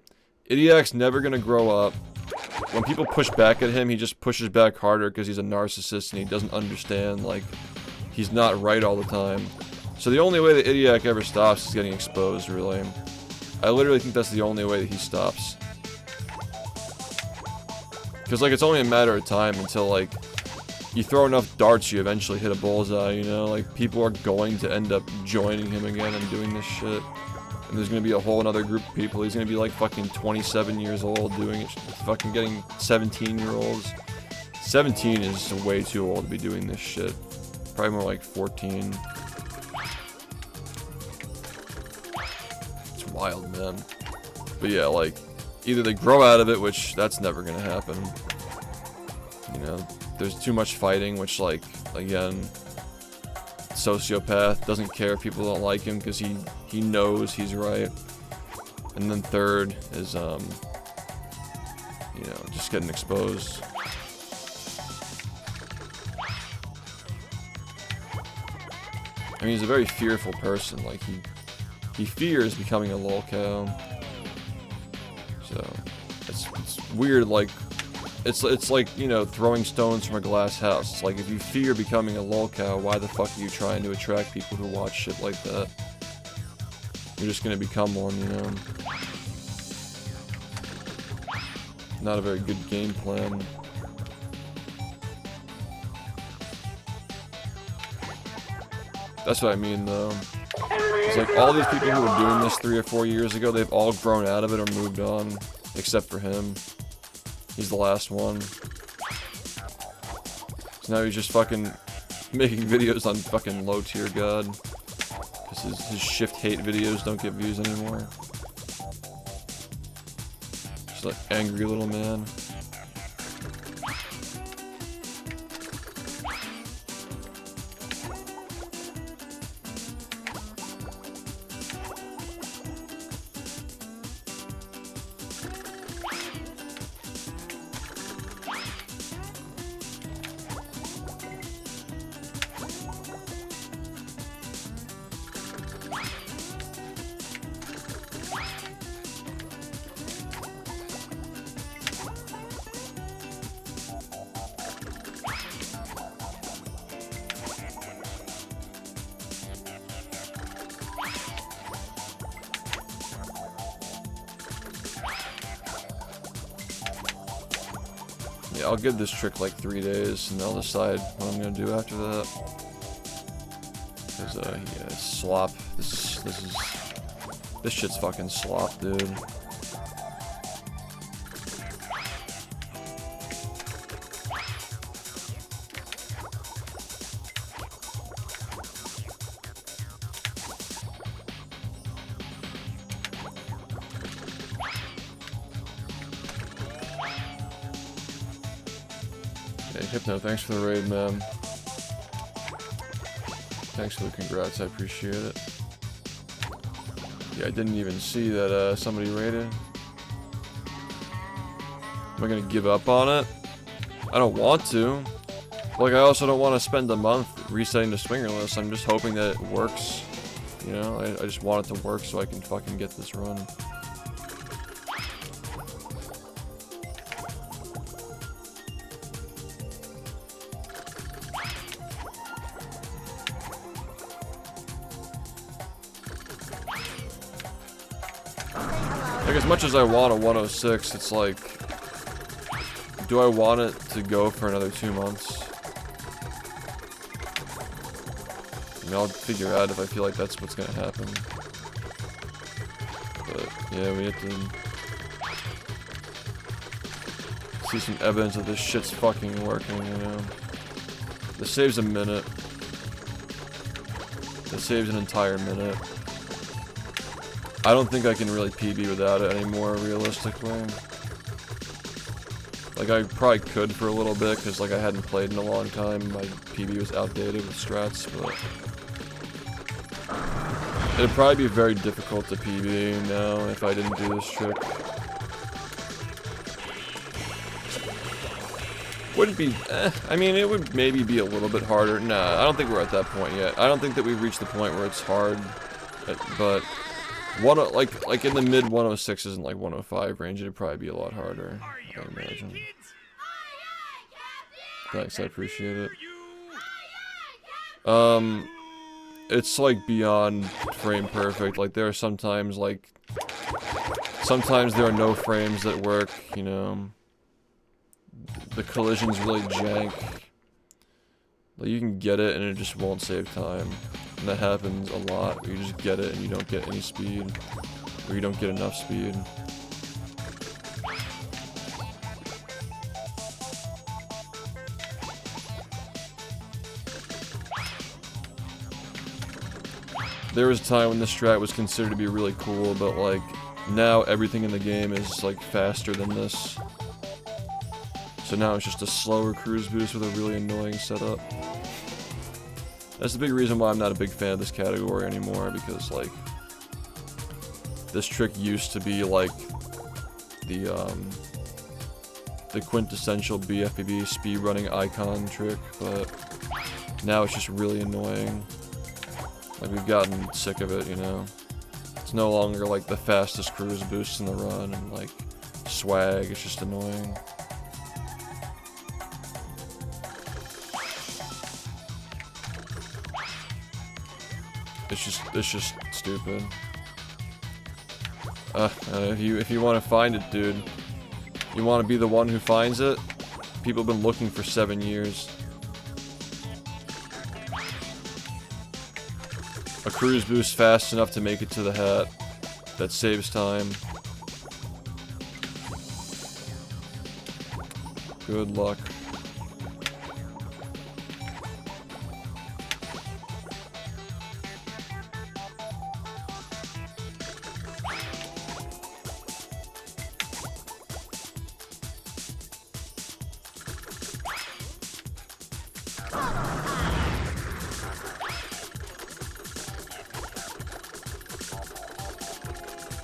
Idiac's never gonna grow up. When people push back at him, he just pushes back harder because he's a narcissist and he doesn't understand, like, he's not right all the time. So the only way that Idiac ever stops is getting exposed, really. I literally think that's the only way that he stops. Because, like, it's only a matter of time until, like, you throw enough darts, you eventually hit a bullseye, you know? Like, people are going to end up joining him again and doing this shit. And there's gonna be a whole another group of people. He's gonna be, like, fucking 27 years old doing it. Fucking getting 17-year-olds. 17 is way too old to be doing this shit. Probably more like 14. Wild, man. But yeah, like, either they grow out of it, which that's never gonna happen. You know, there's too much fighting, which, like, again, sociopath, doesn't care if people don't like him because he knows he's right. And then third is, you know, just getting exposed. I mean, he's a very fearful person. Like, he fears becoming a lolcow. So, it's weird, like, it's like, you know, throwing stones from a glass house. It's like, if you fear becoming a lolcow, why the fuck are you trying to attract people who watch shit like that? You're just gonna become one, you know? Not a very good game plan. That's what I mean, though. It's like, all these people who were doing this 3 or 4 years ago, they've all grown out of it or moved on. Except for him. He's the last one. So now he's just fucking making videos on fucking LowTierGod. Because his SHiFT hate videos don't get views anymore. Just like angry little man. Yeah, I'll give this trick like 3 days, and I'll decide what I'm gonna do after that. Cause yeah, it's slop. This shit's fucking slop, dude. Hey, Hypno, thanks for the raid, man. Thanks for the congrats, I appreciate it. Yeah, I didn't even see that somebody raided. Am I gonna give up on it? I don't want to. Like, I also don't want to spend a month resetting the swinger list. I'm just hoping that it works. You know, I just want it to work so I can fucking get this run. Like, as much as I want a 106, it's like, do I want it to go for another 2 months? I mean, I'll figure out if I feel like that's what's gonna happen. But, yeah, we have to see some evidence that this shit's fucking working, you know? This saves a minute. This saves an entire minute. I don't think I can really PB without it anymore, realistically. Like, I probably could for a little bit, because, like, I hadn't played in a long time. My PB was outdated with strats, but it'd probably be very difficult to PB now if I didn't do this trick. Wouldn't be, I mean, it would maybe be a little bit harder. Nah, I don't think we're at that point yet. I don't think that we've reached the point where it's hard, but like in the mid 106s and like 105 range, it'd probably be a lot harder, I imagine. Thanks, I appreciate it. It's like beyond frame perfect. Like, there are sometimes there are no frames that work, you know. The collision's really jank. Like, you can get it and it just won't save time. And that happens a lot, where you just get it and you don't get any speed. Or you don't get enough speed. There was a time when this strat was considered to be really cool, but like, now everything in the game is like faster than this. So now it's just a slower cruise boost with a really annoying setup. That's the big reason why I'm not a big fan of this category anymore, because like, this trick used to be like the quintessential BfBB speedrunning icon trick, but now it's just really annoying. Like, we've gotten sick of it, you know? It's no longer, like, the fastest cruise boost in the run and, like, swag. It's just annoying. It's just stupid. If you want to find it, dude, you want to be the one who finds it? People have been looking for 7 years. A cruise boost fast enough to make it to the hat. That saves time. Good luck.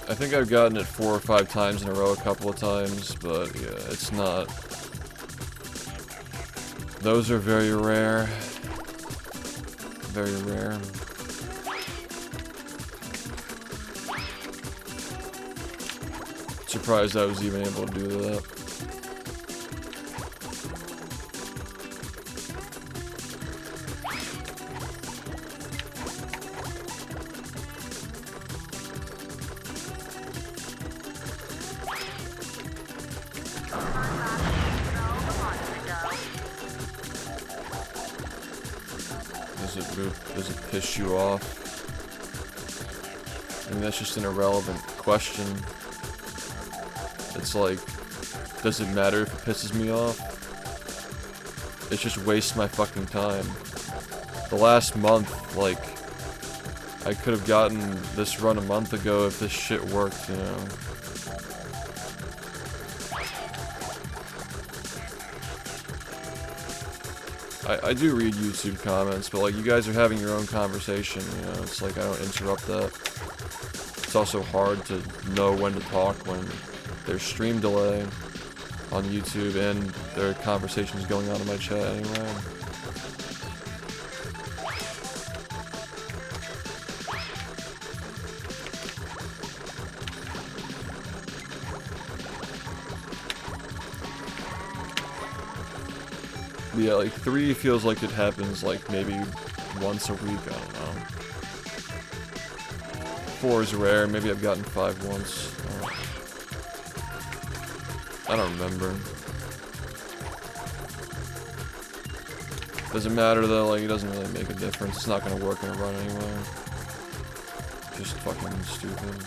I think I've gotten it 4 or 5 times in a row a couple of times, but yeah, it's not. Those are very rare. Very rare. Surprised I was even able to do that. Does it piss you off? I mean, that's just an irrelevant question. It's like, does it matter if it pisses me off? It just wastes my fucking time. The last month, like, I could have gotten this run a month ago if this shit worked, you know? I do read YouTube comments, but like, you guys are having your own conversation, you know? It's like, I don't interrupt that. It's also hard to know when to talk when there's stream delay on YouTube and there are conversations going on in my chat anyway. Yeah, like 3 feels like it happens like maybe once a week, I don't know. 4 is rare, maybe I've gotten 5 once. I don't remember. Doesn't matter though, like it doesn't really make a difference. It's not gonna work in a run anyway. Just fucking stupid.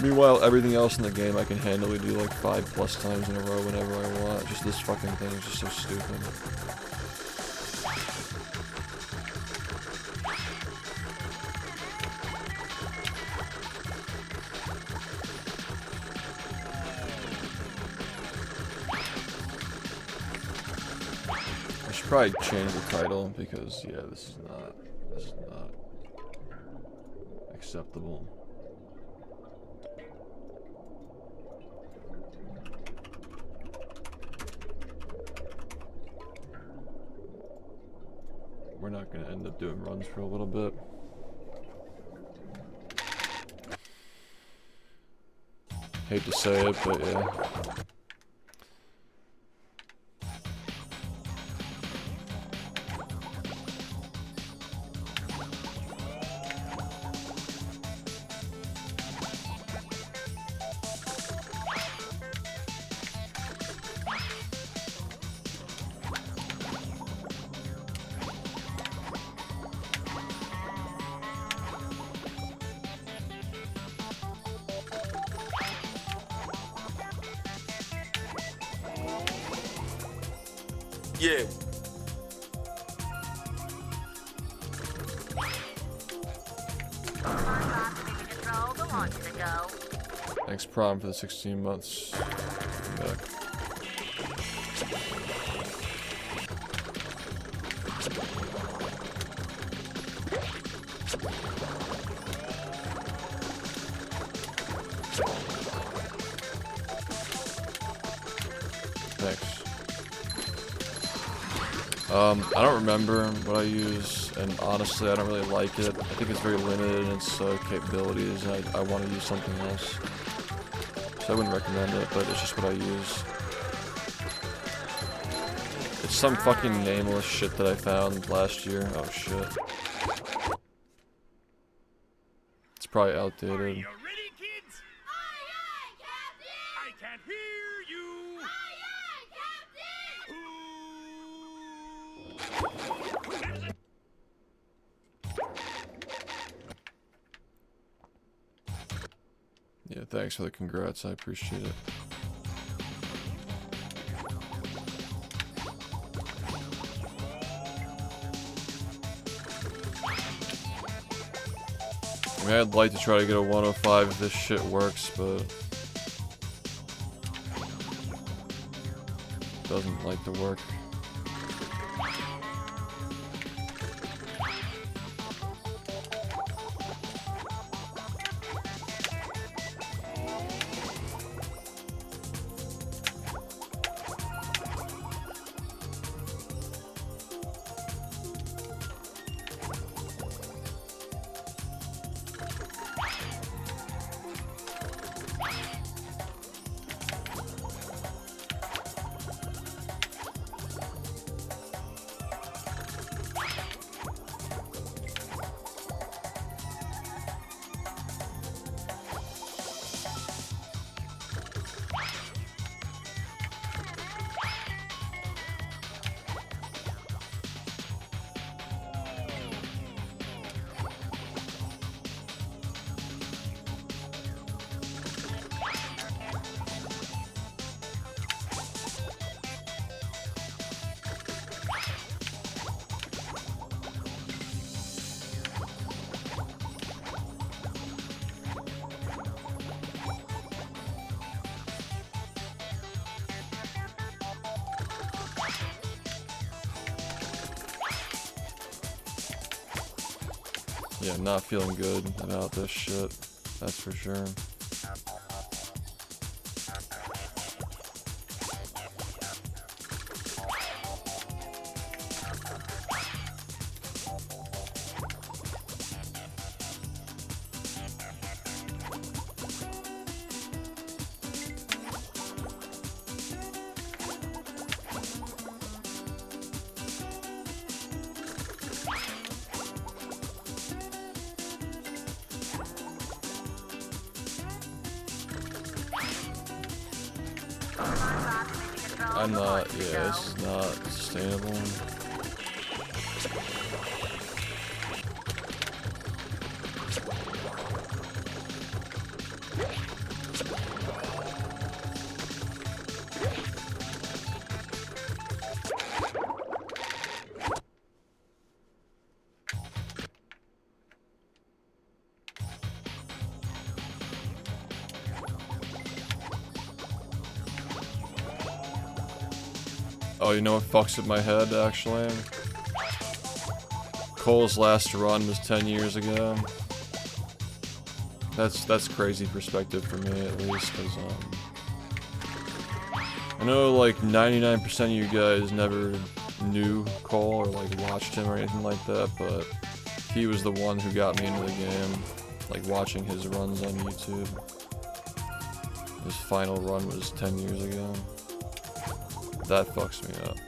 Meanwhile, everything else in the game I can handily do like 5+ times in a row whenever I want. Just this fucking thing is just so stupid. I should probably change the title because yeah, this is not acceptable. We're not gonna end up doing runs for a little bit. Hate to say it, but yeah. Yeah. Thanks, Prom, for the 16 months. Back. Thanks. I don't remember what I use, and honestly, I don't really like it. I think it's very limited in its capabilities, and I want to use something else. So I wouldn't recommend it, but it's just what I use. It's some fucking nameless shit that I found last year. Oh shit. It's probably Are outdated. you ready, kids? Aye, aye, Captain! I can't hear you. Aye, aye, Captain! Yeah, thanks for the congrats, I appreciate it. I mean, I'd like to try to get a 105 if this shit works, but it doesn't like to work. Yeah, not feeling good about this shit, that's for sure. I'm not, yeah, this is not sustainable. Oh, you know what fucks with my head, actually? Cole's last run was 10 years ago. That's crazy perspective for me, at least, because, I know, like, 99% of you guys never knew Cole or, like, watched him or anything like that, but he was the one who got me into the game, like, watching his runs on YouTube. His final run was 10 years ago. That fucks me up.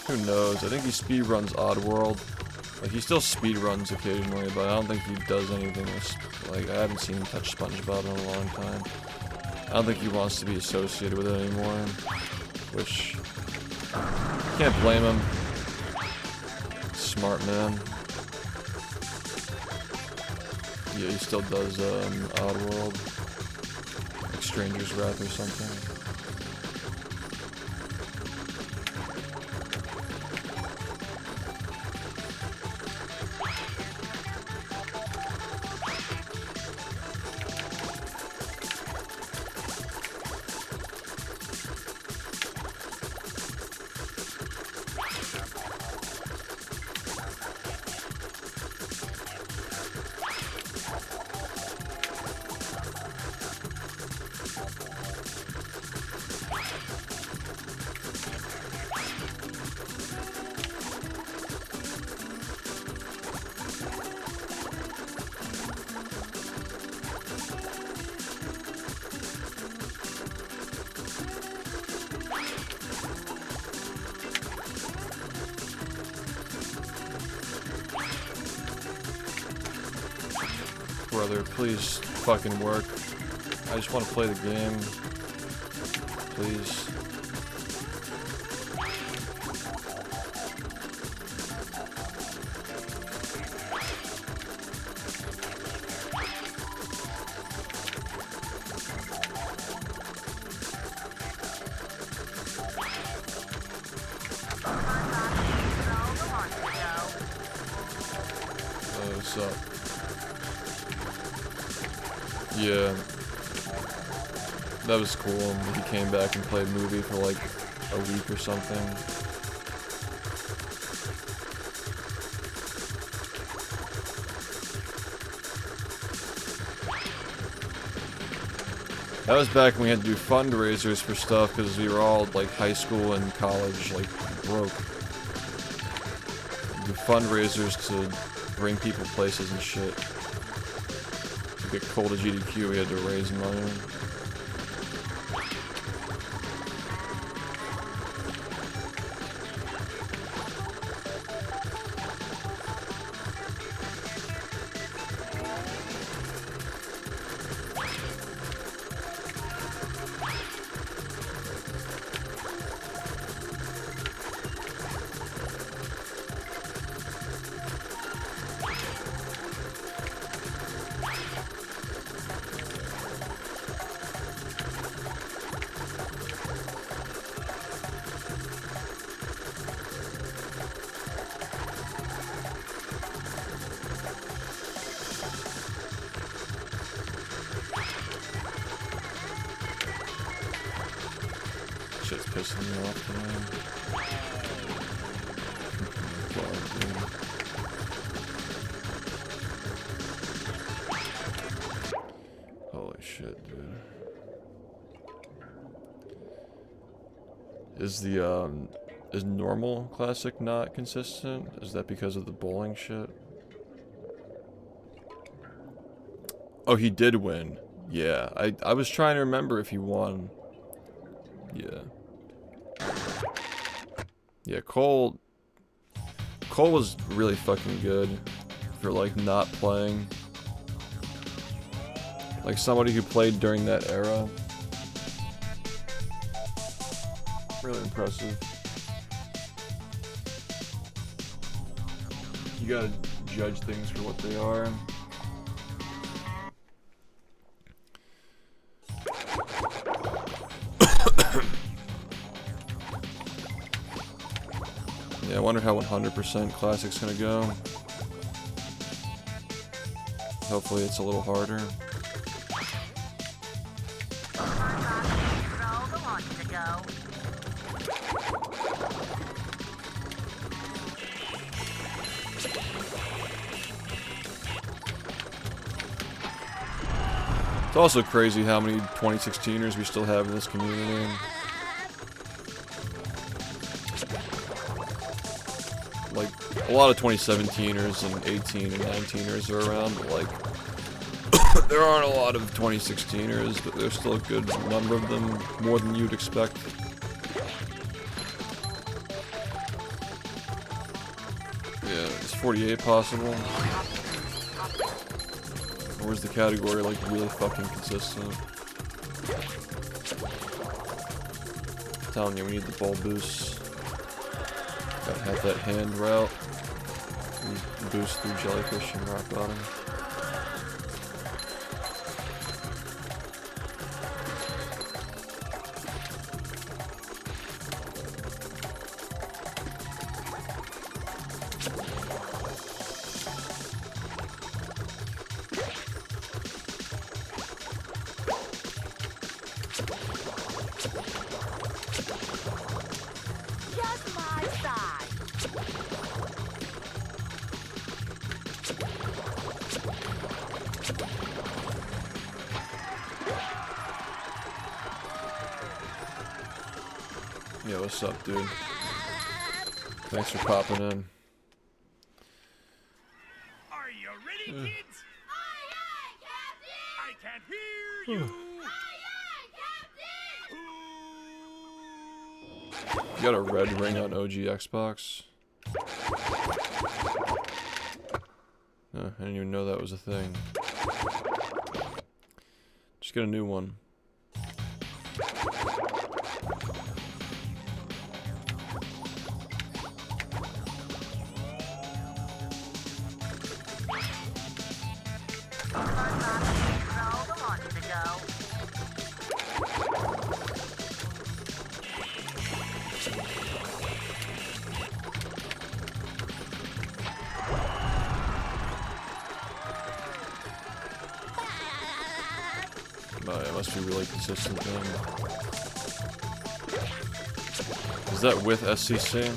Who knows? I think he speedruns Oddworld. Like, he still speedruns occasionally, but I don't think he does anything with, like, I haven't seen him touch SpongeBob in a long time. I don't think he wants to be associated with it anymore, which, can't blame him. Smart man. Yeah, he still does, Oddworld. Like Stranger's Wrath or something. brother. Please fucking work. I just want to play the game. Please. What's up? Yeah. That was cool. He came back and played movie for like a week or something. That was back when we had to do fundraisers for stuff because we were all like high school and college, like broke. Do fundraisers to bring people places and shit. To get cold to GDQ, we had to raise money. Shit's pissing me off tonight. God, dude. Holy shit, dude. Is the, is normal classic not consistent? Is that because of the bowling shit? Oh, he did win. Yeah, I was trying to remember if he won. Yeah. Yeah, Cole was really fucking good for, like, not playing. Like, somebody who played during that era. Really impressive. You gotta judge things for what they are. Yeah, I wonder how 100% Classic's gonna go. Hopefully it's a little harder. It's also crazy how many 2016ers we still have in this community. Like, a lot of 2017ers and 18 and 19ers are around, but like, there aren't a lot of 2016ers, but there's still a good number of them, more than you'd expect. Yeah, is 48 possible? Or is the category like really fucking consistent? I'm telling you, we need the ball boost. Gotta have that hand route. And boost through jellyfish and rock bottom. Just my side. Yeah, what's up, dude? Thanks for popping in. Are you ready, kids? Aye, aye, Captain! I can't hear you. Aye, aye, Captain! You got a red ring on OG Xbox? I didn't even know that was a thing. get a new one. Oh, yeah, it must be really consistent then. Is that with SCC?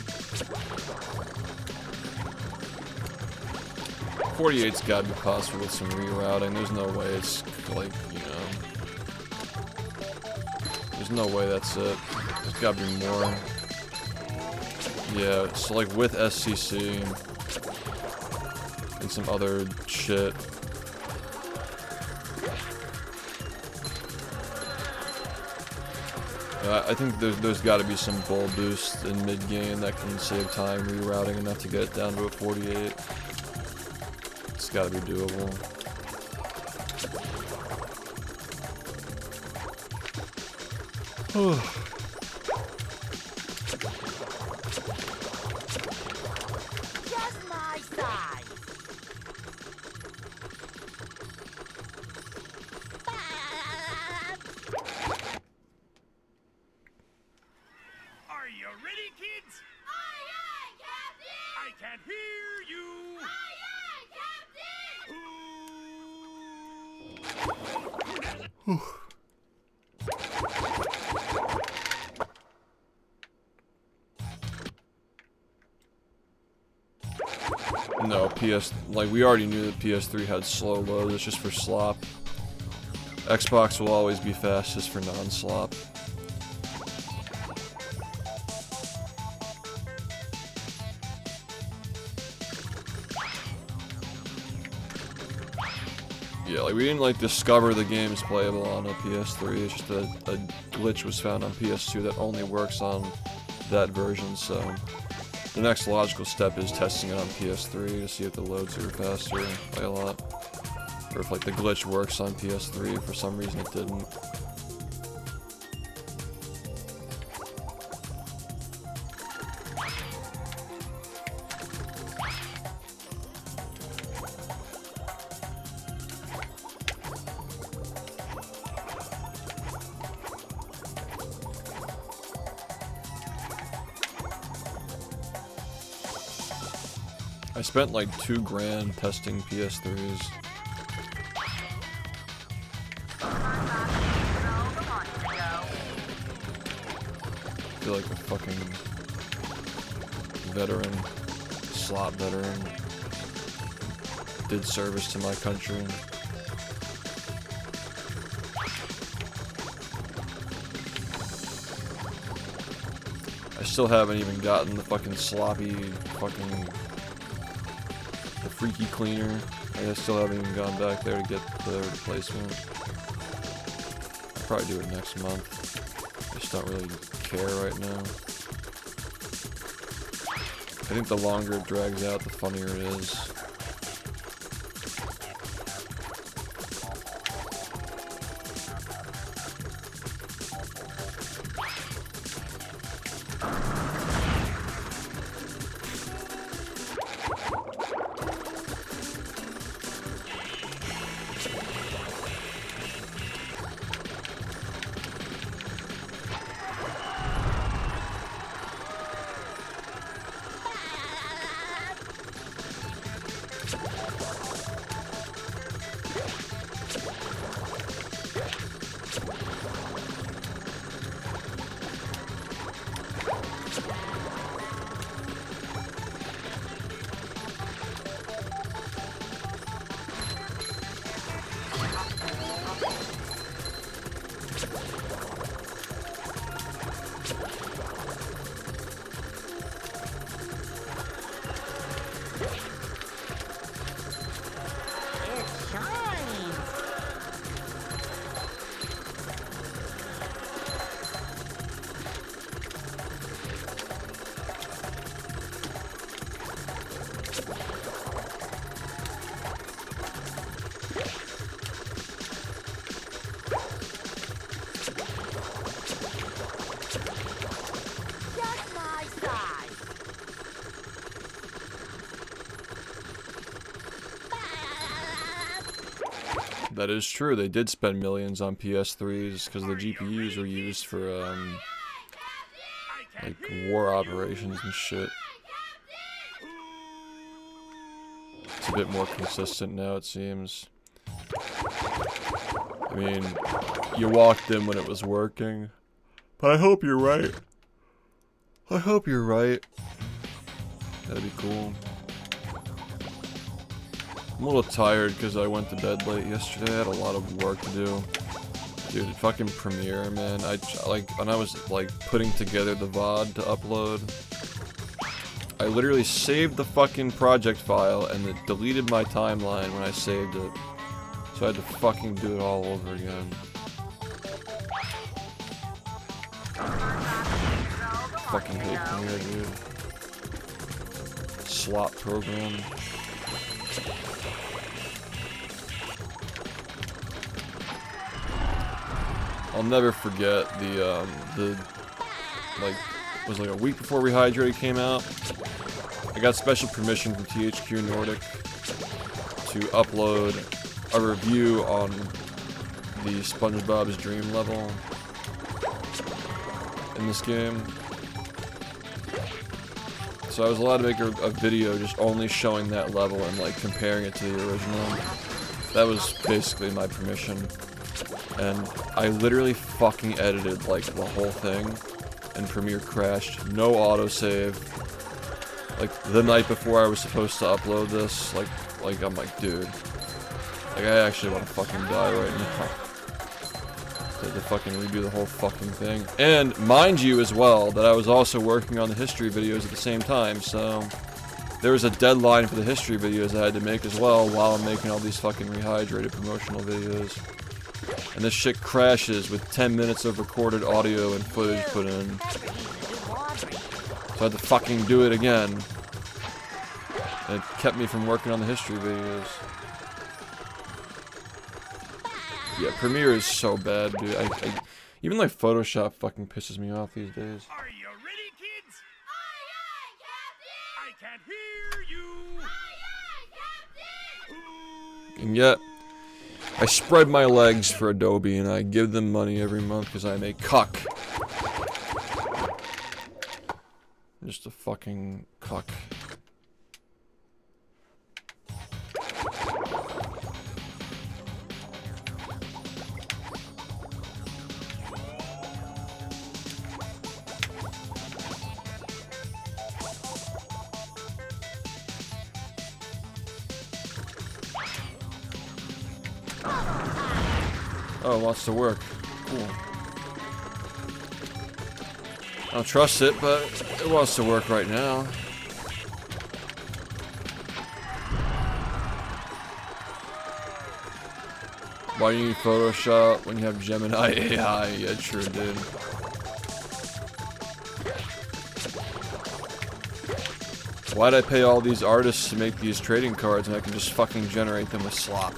48's gotta be possible with some rerouting. There's no way it's like, you know. There's no way that's it. There's gotta be more. Yeah, so like with SCC and some other shit. I think there's got to be some bull boost in mid-game that can save time rerouting enough to get it down to a 48. It's got to be doable. Just my size. Are you ready, kids? Aye, aye, Captain! I can't hear you. Aye, aye, Captain! No, like we already knew that PS3 had slow load, it's just for slop. Xbox will always be fastest for non-slop. Yeah, like we didn't like discover the game's playable on a PS3, it's just a glitch was found on PS2 that only works on that version, so the next logical step is testing it on PS3 to see if the loads are faster by a lot. Or if like the glitch works on PS3, for some reason it didn't. I spent like $2 grand testing PS3s. I feel like a fucking veteran, slot veteran. Did service to my country. I still haven't even gotten the fucking sloppy fucking the freaky cleaner. I still haven't even gone back there to get the replacement. I'll probably do it next month. I just don't really care right now. I think the longer it drags out, the funnier it is. That is true. They did spend millions on PS3s because the GPUs were used for like war operations and shit. It's a bit more consistent now, it seems. I mean, you walked in when it was working. But I hope you're right. I hope you're right. That'd be cool. I'm a little tired because I went to bed late yesterday. I had a lot of work to do. Dude, fucking Premiere, man. When I was like putting together the VOD to upload, I literally saved the fucking project file and it deleted my timeline when I saved it. So I had to fucking do it all over again. Fucking hate Premiere, dude. Slop program. I'll never forget like, it was like a week before Rehydrated came out. I got special permission from THQ Nordic to upload a review on the SpongeBob's Dream level in this game. So I was allowed to make a video just only showing that level and like comparing it to the original. That was basically my permission. And I literally fucking edited like the whole thing, and Premiere crashed. No autosave. Like the night before I was supposed to upload this, like I'm like, dude, like I actually want to fucking die right now. To fucking redo the whole fucking thing. And mind you as well that I was also working on the history videos at the same time, so there was a deadline for the history videos I had to make as well while I'm making all these fucking Rehydrated promotional videos. And this shit crashes with 10 minutes of recorded audio and footage put in. So I had to fucking do it again. And it kept me from working on the history videos. Yeah, Premiere is so bad, dude. Even like Photoshop fucking pisses me off these days. Are you ready, kids? Aye, aye, Captain! I can't hear you. Aye, aye, Captain! And yet, I spread my legs for Adobe and I give them money every month because I'm a cuck. I'm just a fucking cuck. Oh, it wants to work. Cool. I don't trust it, but it wants to work right now. Why do you need Photoshop when you have Gemini AI? Yeah, true, dude. Why'd I pay all these artists to make these trading cards and I can just fucking generate them with slop?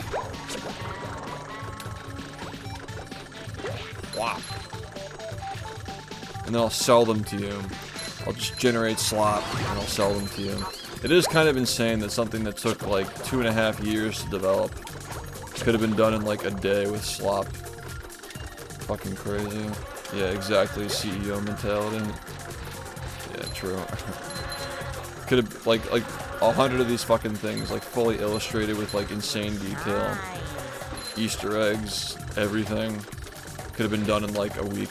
Wow. And then I'll sell them to you. I'll just generate slop and I'll sell them to you. It is kind of insane that something that took like 2.5 years to develop could have been done in like a day with slop. Fucking crazy. Yeah, exactly. CEO mentality. Yeah, true. Could have like 100 of these fucking things like fully illustrated with like insane detail, Easter eggs, everything. Could have been done in like a week,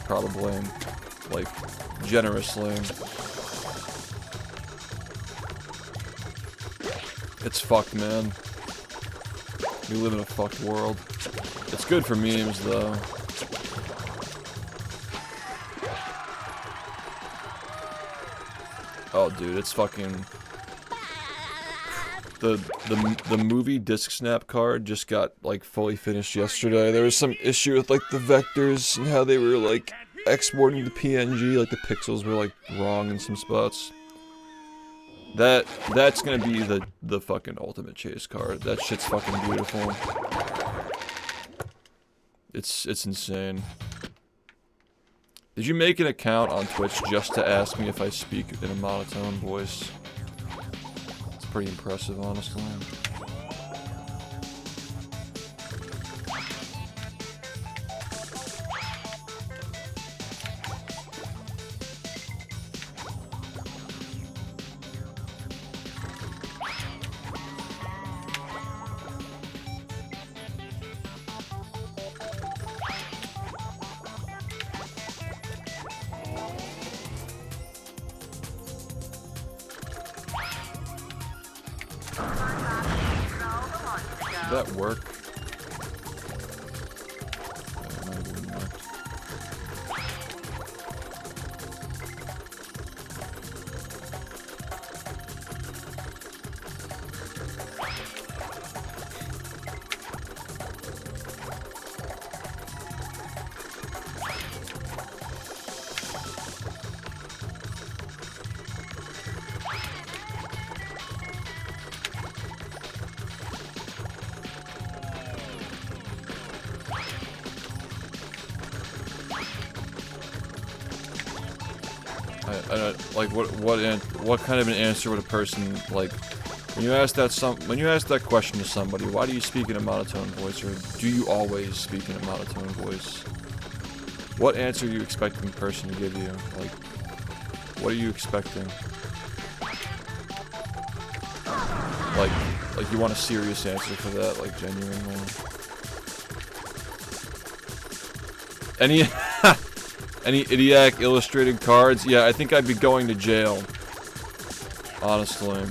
probably, like generously. It's fucked, man. We live in a fucked world. It's good for memes, though. Oh, dude, it's fucking... The movie disc snap card just got, like, fully finished yesterday. There was some issue with, like, the vectors and how they were, like, exporting the PNG. Like, the pixels were, like, wrong in some spots. That's gonna be the fucking ultimate chase card. That shit's fucking beautiful. It's insane. Did you make an account on Twitch just to ask me if I speak in a monotone voice? It's pretty impressive, honestly. Did that work? Yeah, no, it wouldn't work. Like what kind of an answer would a person like when you ask that question to somebody? Why do you speak in a monotone voice, or do you always speak in a monotone voice? What answer are you expecting the person to give you? Like, what are you expecting? Like you want a serious answer for that, like genuinely. Any idiot illustrated cards? Yeah, I think I'd be going to jail. Honestly.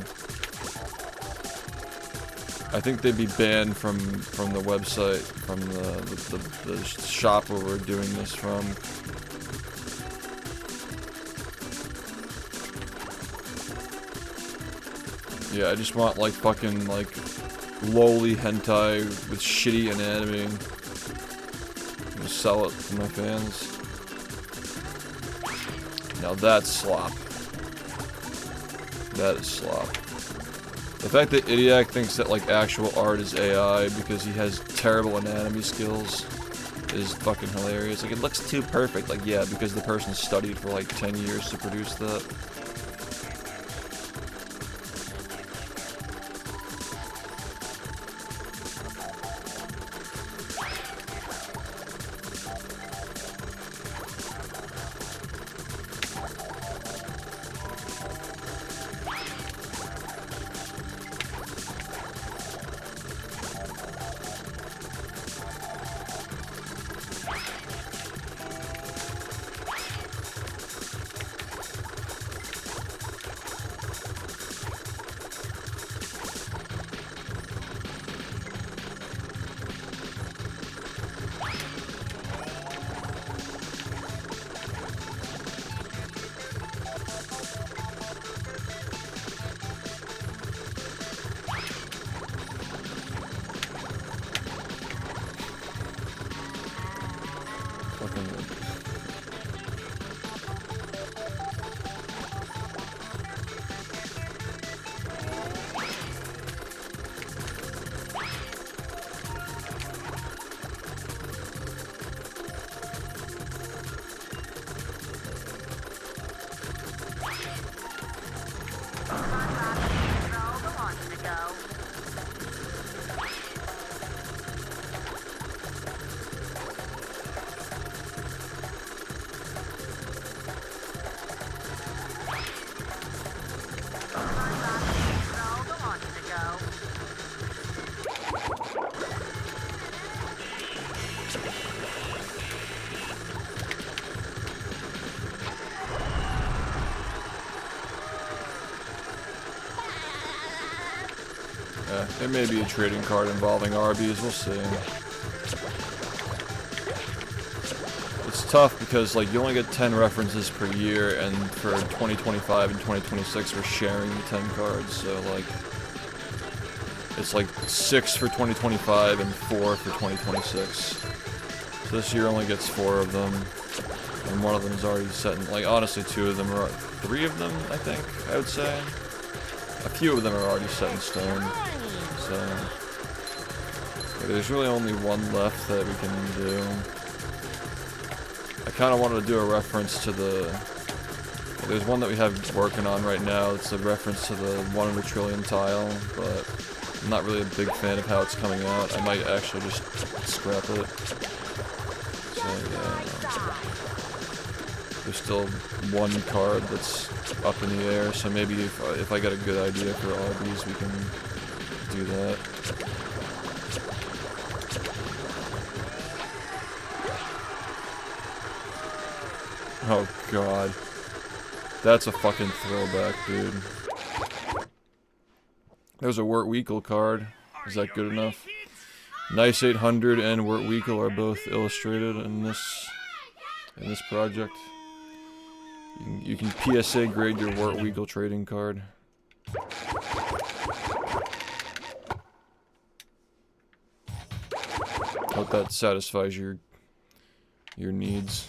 I think they'd be banned from the website, from the shop where we're doing this from. Yeah, I just want like fucking like lowly hentai with shitty anatomy. I'm gonna sell it to my fans. Now that's slop. That is slop. The fact that Idiac thinks that like actual art is AI because he has terrible anatomy skills is fucking hilarious. Like, it looks too perfect. Like, yeah, because the person studied for like 10 years to produce that. It may be a trading card involving Arby's, we'll see. It's tough because like you only get 10 references per year, and for 2025 and 2026 we're sharing the 10 cards, so like it's like 6 for 2025 and 4 for 2026. So this year only gets 4 of them, and one of them is already set in, like honestly 2 of them are, 3 of them I think, I would say. A few of them are already set in stone. So, yeah, there's really only one left that we can do. I kind of wanted to do a reference to the... There's one that we have working on right now. It's a reference to the 1 in a trillion tile, but I'm not really a big fan of how it's coming out. I might actually just scrap it. So, yeah. There's still one card that's up in the air, so maybe if I get a good idea for Arby's, we can do that. Oh god. That's a fucking throwback, dude. There's a Wirt Weekle card. Is that good enough? Kids? Nice 800 and Wirt Weekle are both illustrated in this project. You can PSA grade your Wirt Weekle trading card. Hope that satisfies your needs.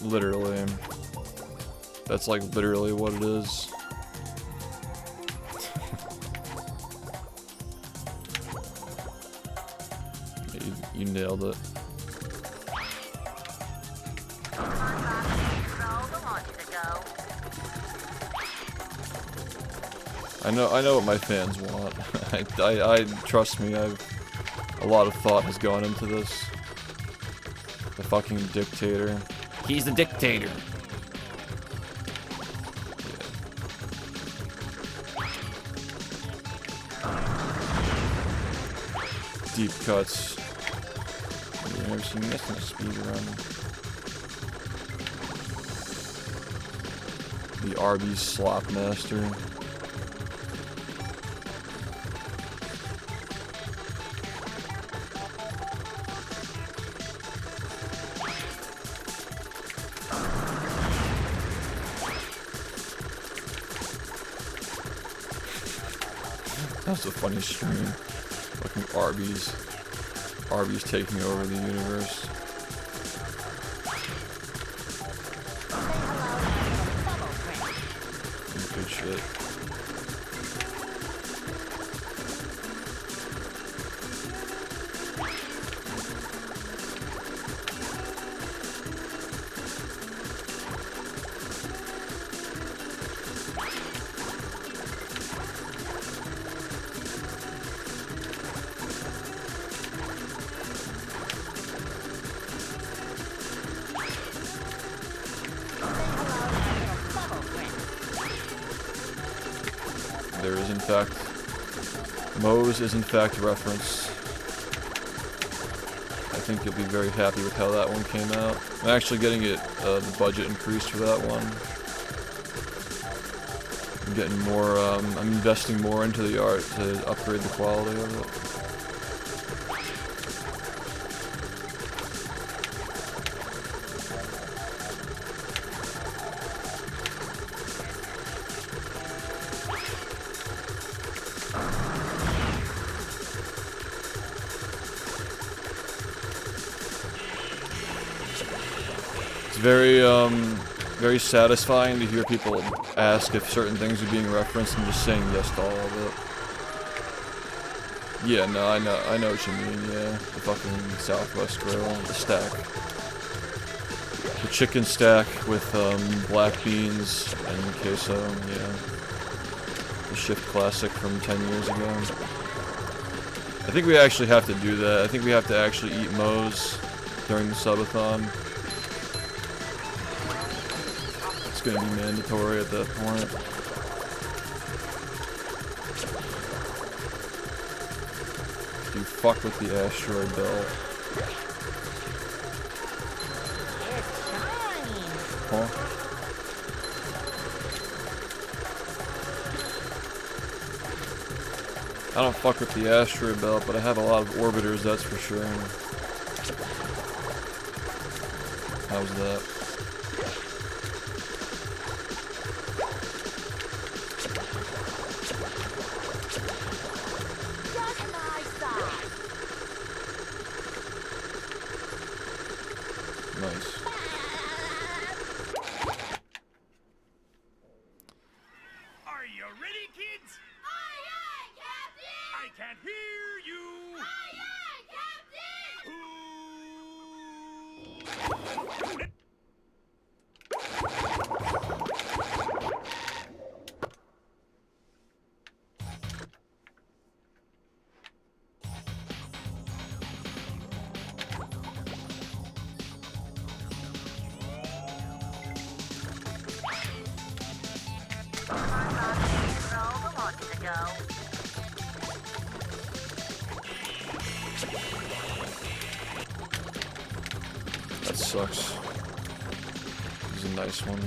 Literally. That's like literally what it is. You nailed it. I know what my fans want. I trust me, a lot of thought has gone into this. The fucking dictator. He's the dictator. Yeah. Deep cuts. You've never seen this in a speedrun. The Arby's Slop Master. That was a funny stream. Fucking Arby's. Arby's taking over the universe. Good shit. There is in fact, Moe's is in fact referenced. I think you'll be very happy with how that one came out. I'm actually getting it, the budget increased for that one. I'm getting more, I'm investing more into the art to upgrade the quality of it. Very satisfying to hear people ask if certain things are being referenced and just saying yes to all of it. Yeah, no, I know what you mean, yeah. The fucking Southwest Grill, the stack. The chicken stack with, black beans and queso, yeah. The SHiFT classic from 10 years ago. I think we actually have to do that. I think we have to actually eat Moe's during the subathon. It's gonna be mandatory at that point. You fuck with the asteroid belt. Huh? I don't fuck with the asteroid belt, but I have a lot of orbiters, that's for sure. How's that? Nice. Are you ready, kids? Aye, aye, Captain! I can't hear you. Aye, aye, Captain! That sucks. This is a nice one.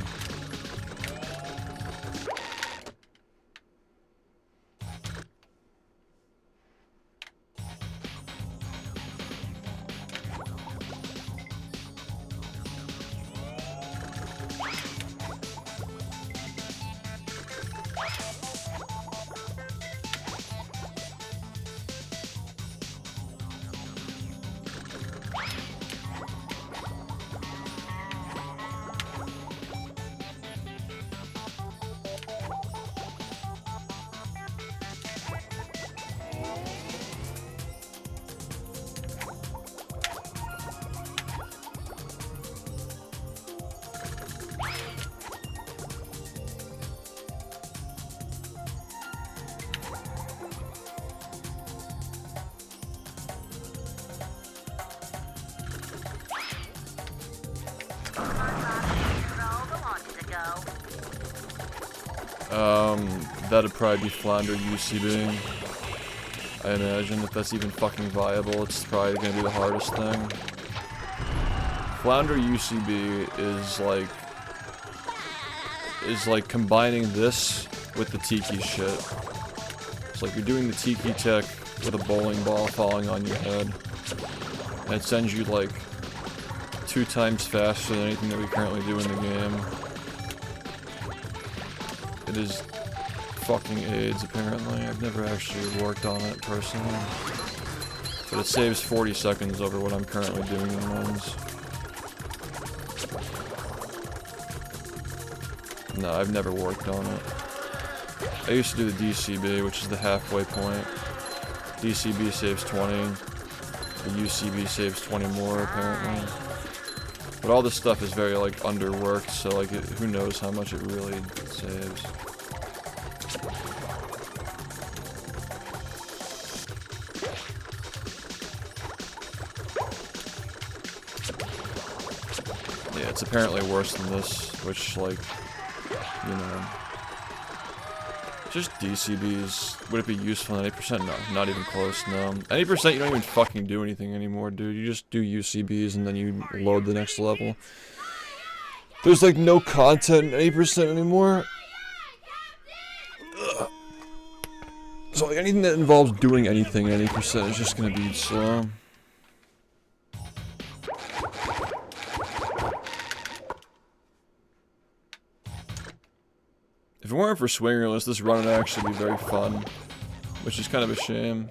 That'd probably be Flounder UCB. I imagine, if that's even fucking viable, it's probably gonna be the hardest thing. Flounder UCB is like combining this with the Tiki shit. It's like you're doing the Tiki tech with a bowling ball falling on your head. And it sends you like 2 times faster than anything that we currently do in the game. It is fucking AIDS, apparently. I've never actually worked on it personally. But it saves 40 seconds over what I'm currently doing in runs. No, I've never worked on it. I used to do the DCB, which is the halfway point. DCB saves 20. The UCB saves 20 more, apparently. But all this stuff is very, like, underworked, so, like, who knows how much it really saves. Yeah, it's apparently worse than this, which, like, you know... Just DCBs. Would it be useful in 80%? No, not even close, no. 80% you don't even fucking do anything anymore, dude. You just do UCBs and then you load the next level. There's like no content in 80% anymore. Ugh. So like anything that involves doing anything in 80% is just gonna be slow. If it weren't for Swingerless, this run would actually be very fun, which is kind of a shame.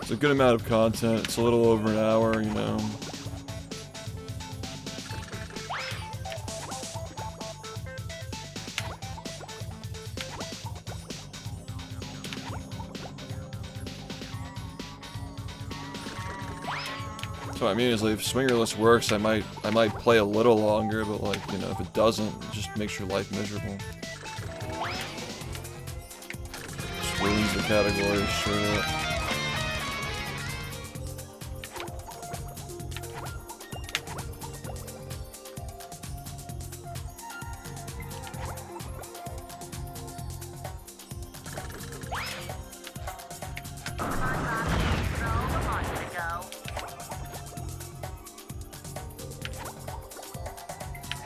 It's a good amount of content, it's a little over an hour, you know. So what I mean is, like, if Swingerless works, I might play a little longer, but like, you know, if it doesn't, it just makes your life miserable. Just ruins the category straight up.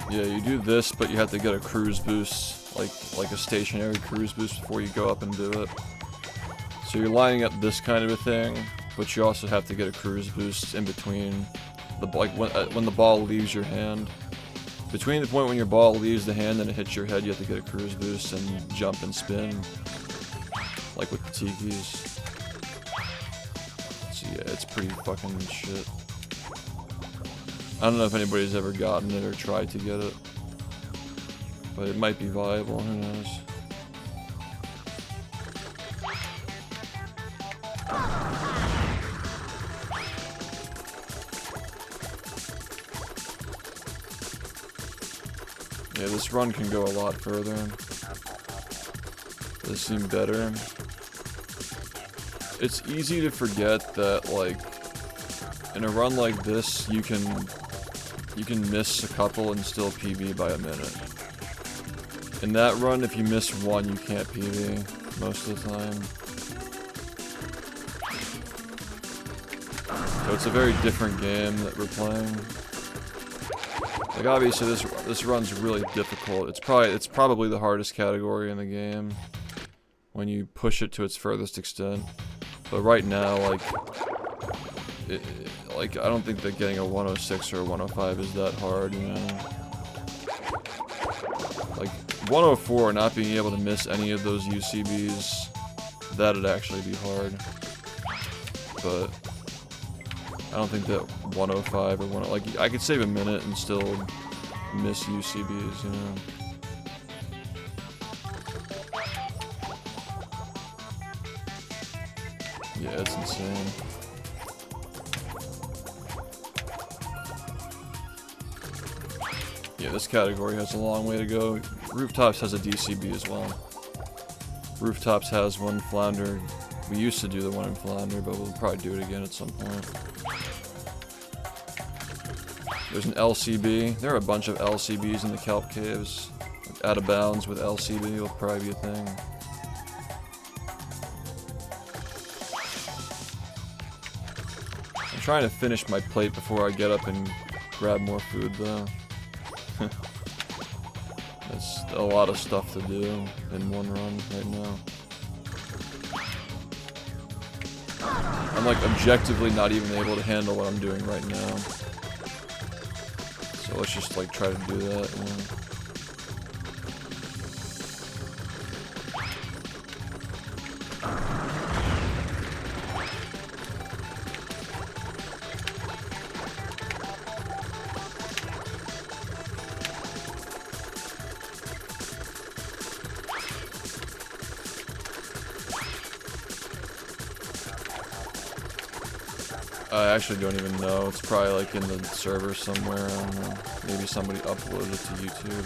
Yeah, you do this, but you have to get a cruise boost, like a stationary cruise boost before you go up and do it. So you're lining up this kind of a thing, but you also have to get a cruise boost in between, when the ball leaves your hand. Between the point when your ball leaves the hand and it hits your head, you have to get a cruise boost and jump and spin, like with the Tikis. So yeah, it's pretty fucking shit. I don't know if anybody's ever gotten it or tried to get it, but it might be viable, who knows. Yeah, this run can go a lot further. Does seem better. It's easy to forget that, like, in a run like this, you can miss a couple and still PB by a minute. In that run, if you miss one, you can't PV most of the time. So it's a very different game that we're playing. Like obviously this run's really difficult. It's probably the hardest category in the game when you push it to its furthest extent. But right now, like I don't think that getting a 106 or a 105 is that hard, you know. Like 104, not being able to miss any of those UCBs, that'd actually be hard. But I don't think that 105 or like I could save a minute and still miss UCBs, you know. Yeah, it's insane. Yeah, this category has a long way to go. Rooftops has a DCB as well. Rooftops has one flounder. We used to do the one in flounder, but we'll probably do it again at some point. There's an LCB. There are a bunch of LCBs in the kelp caves. Out of bounds with LCB will probably be a thing. I'm trying to finish my plate before I get up and grab more food though. That's a lot of stuff to do in one run right now. I'm like objectively not even able to handle what I'm doing right now. So let's just like try to do that. Yeah. I actually don't even know. It's probably like in the server somewhere. I don't know. Maybe somebody uploaded it to YouTube.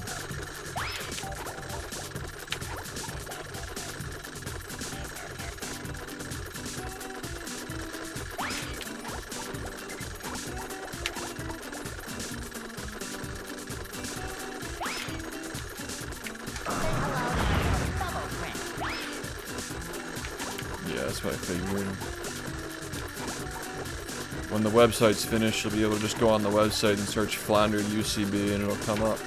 Yeah, that's what I figured. When the website's finished, you'll be able to just go on the website and search Flounder UCB and it'll come up.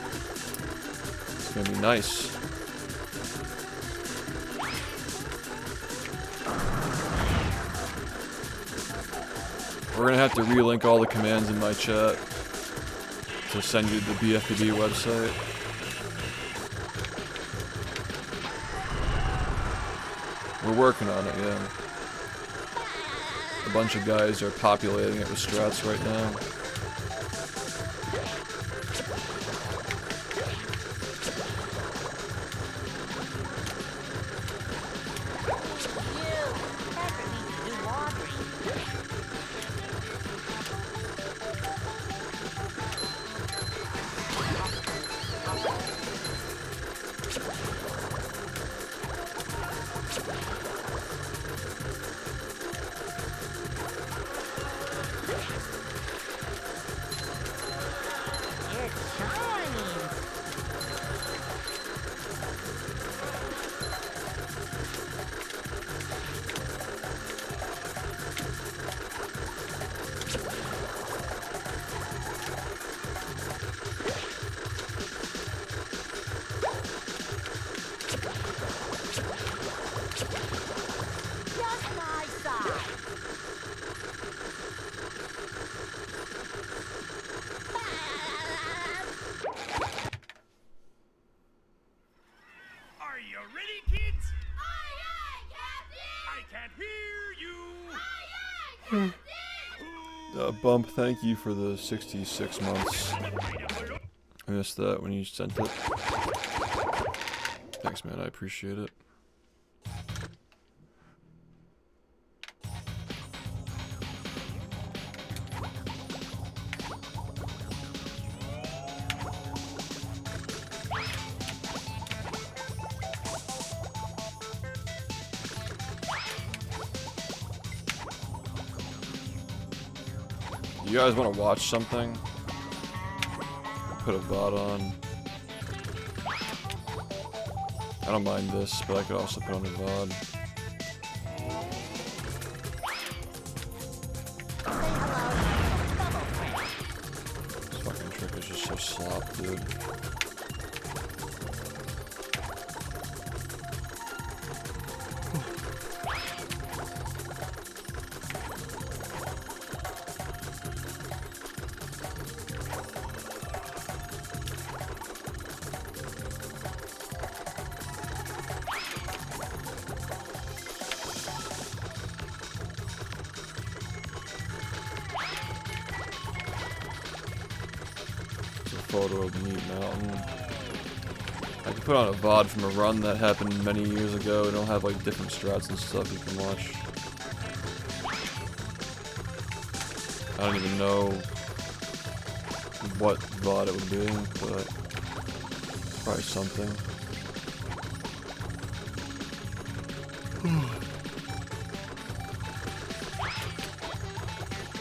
It's gonna be nice. We're gonna have to relink all the commands in my chat to send you the BfBB website. We're working on it, yeah. A bunch of guys are populating it with strats right now. Are you ready, kids? Aye, aye, Captain! I can't hear you! Aye, aye, Captain! Bump, thank you for the 66 months. I missed that when you sent it. Thanks, man. I appreciate it. You guys want to watch something? Put a VOD on. I don't mind this, but I could also put on a VOD. This fucking trick is just so slop, dude. Photo of Meat Mountain. I can put on a VOD from a run that happened many years ago. It'll have like different strats and stuff you can watch. I don't even know what VOD it would be, but probably something.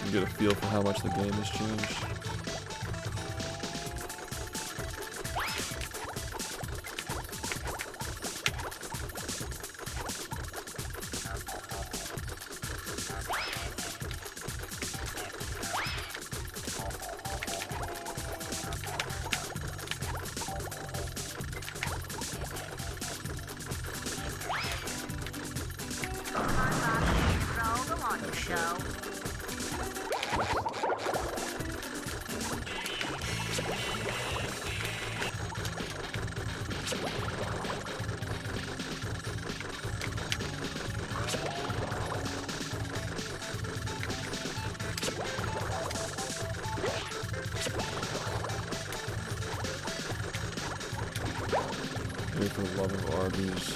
You get a feel for how much the game has changed. Here for the love of Arby's.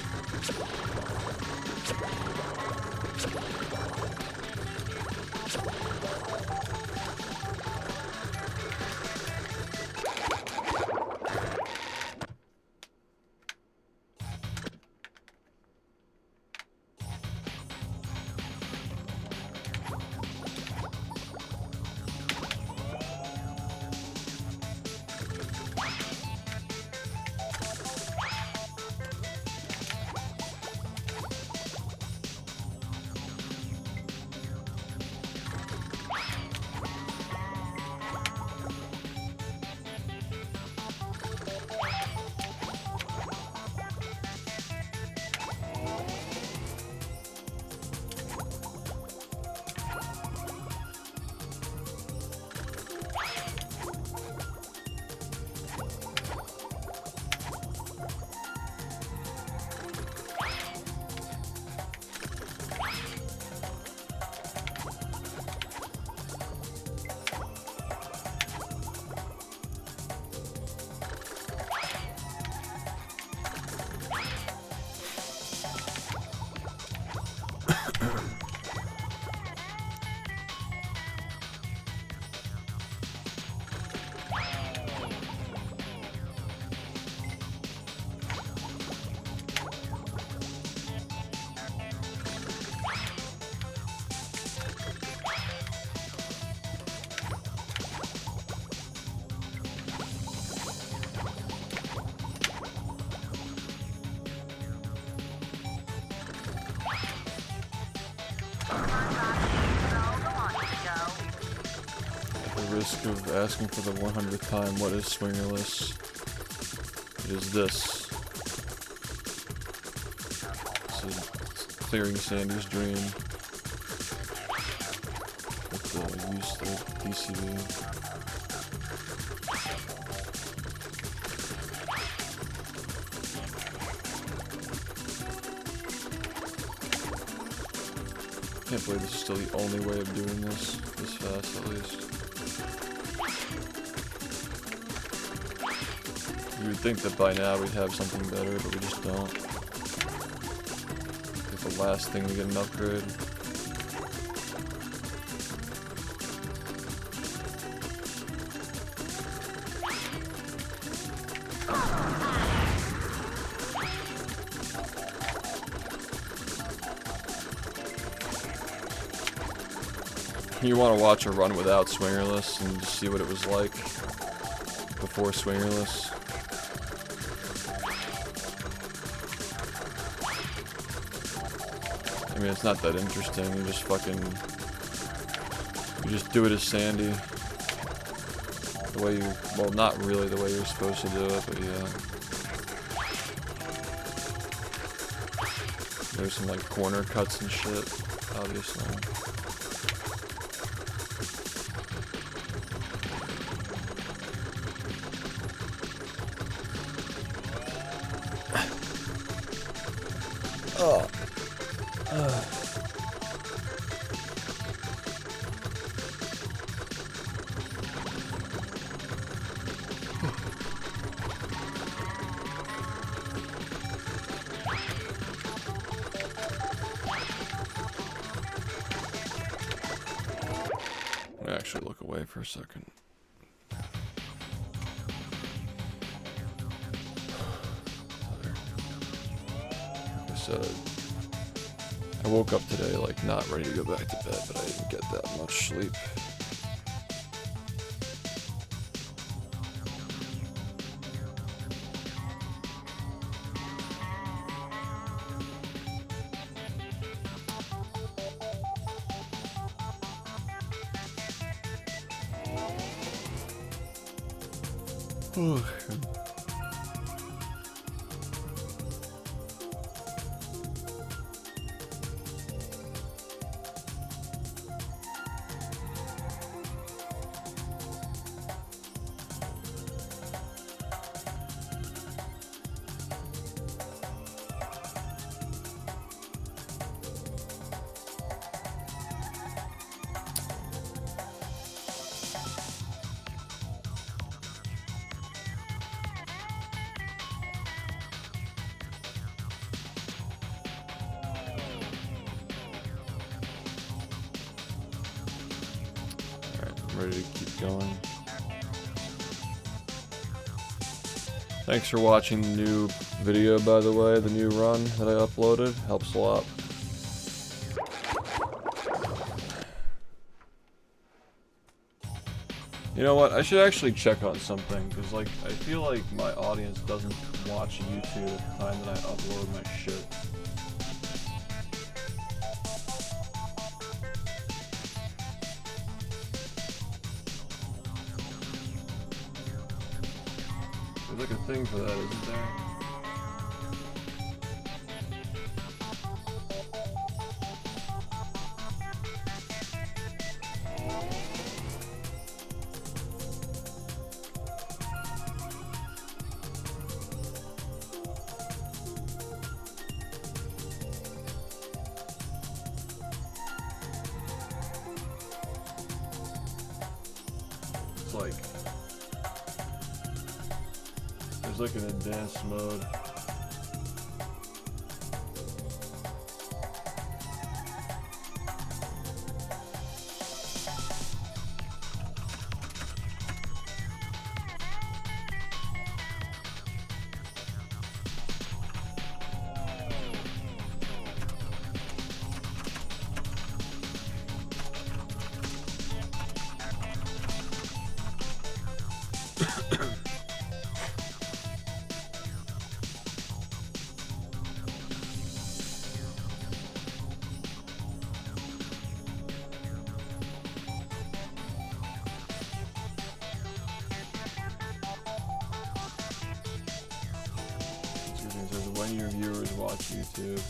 Risk of asking for the 100th time, what is swingerless? It is this. It's clearing Sandy's dream with the use of DCB. I can't believe this is still the only way of doing this fast, at least. You would think that by now we'd have something better, but we just don't. It's the last thing we get an upgrade. You want to watch a run without swingerless and just see what it was like before swingerless. mean, it's not that interesting. You just fucking... You just do it as Sandy. The way you... Well, not really the way you're supposed to do it, but yeah. There's some, like, corner cuts and shit, obviously. Oh. Actually look away for a second. Like I said, I woke up today like not ready to go back to bed, but I didn't get that much sleep. Ready to keep going. Thanks for watching the new video, by the way, the new run that I uploaded. Helps a lot. You know what? I should actually check on something, because like I feel like my audience doesn't watch YouTube at the time that I upload my shit. There's like a thing for that, isn't there? It's like... There's like an advanced mode. It says when your viewers watch YouTube.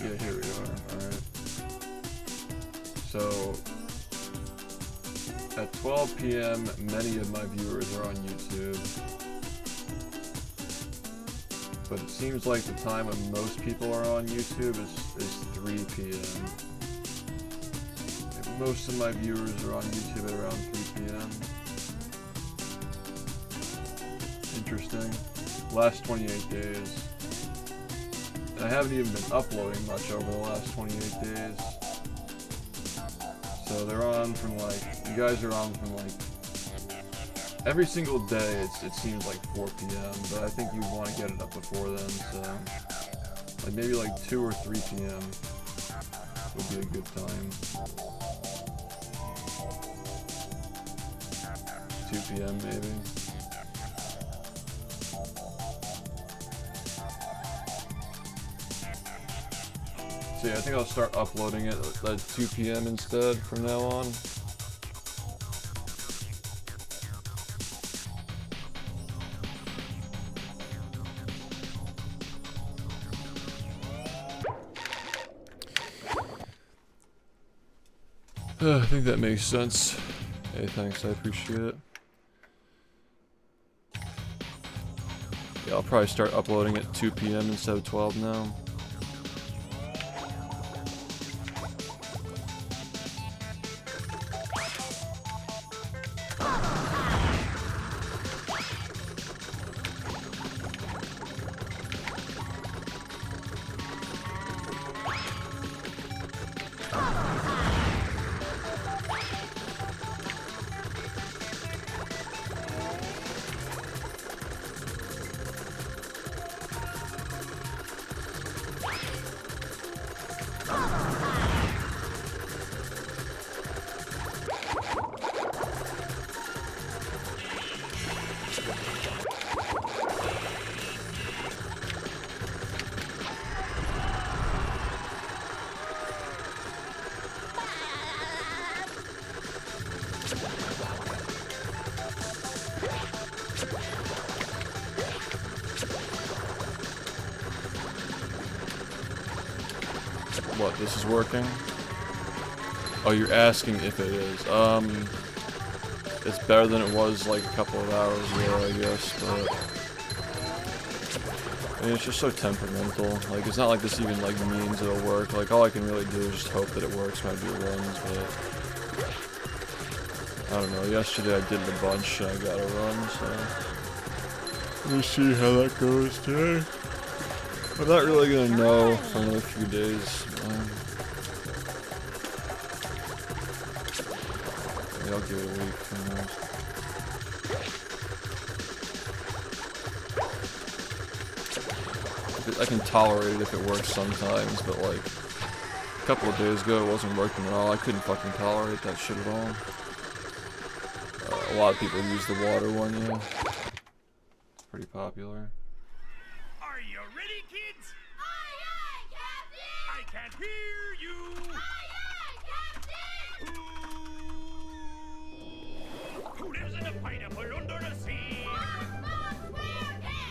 Yeah, here we are. Alright. So, at 12 p.m., many of my viewers are on YouTube. But it seems like the time when most people are on YouTube is 3 p.m. Most of my viewers are on YouTube at around 3 p.m. Interesting. Last 28 days. And I haven't even been uploading much over the last 28 days. So they're on from like, you guys are on from like, every single day it seems like 4 p.m. But I think you want to get it up before then, so. Like maybe like 2 or 3 p.m. would be a good time. 2 p.m. maybe. So yeah, I think I'll start uploading it at 2 p.m. instead from now on. I think that makes sense. Hey, thanks, I appreciate it. Yeah, I'll probably start uploading at 2 p.m. instead of 12 now. What, this is working? Oh, you're asking if it is. It's better than it was like a couple of hours ago, I guess, but I mean, it's just so temperamental. Like, it's not like this even like means it'll work. Like, all I can really do is just hope that it works when I do runs, but I don't know. Yesterday I did it a bunch and I got a run, so let me see how that goes today. I'm not really gonna know for another few days. Maybe I'll give it a week. Who knows? I can tolerate it if it works sometimes, but like a couple of days ago it wasn't working at all. I couldn't fucking tolerate that shit at all. A lot of people use the water one, yeah. It's pretty popular. Are you ready, kids? Aye, aye, Captain! I can't hear you. Aye, aye, Captain! Who lives in a pineapple under the sea?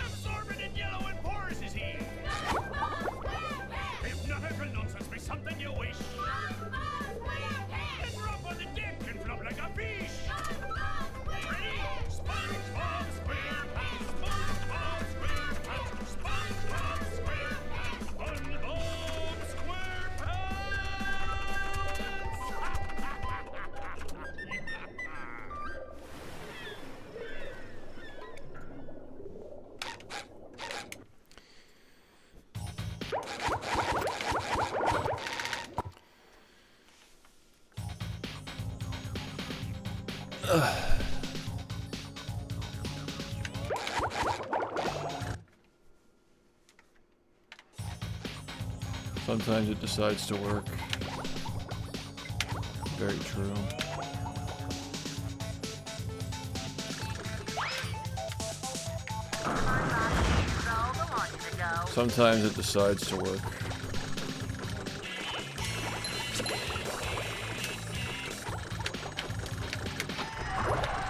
Absorbent and yellow and porous is he. Hypnotical nonsense be something you wish. And drop on the deck and flop like a fish. Ready? SpongeBob SquarePants, SpongeBob SquarePants, SpongeBob SquarePants, SpongeBob Sometimes it decides to work. Very true. Sometimes it decides to work.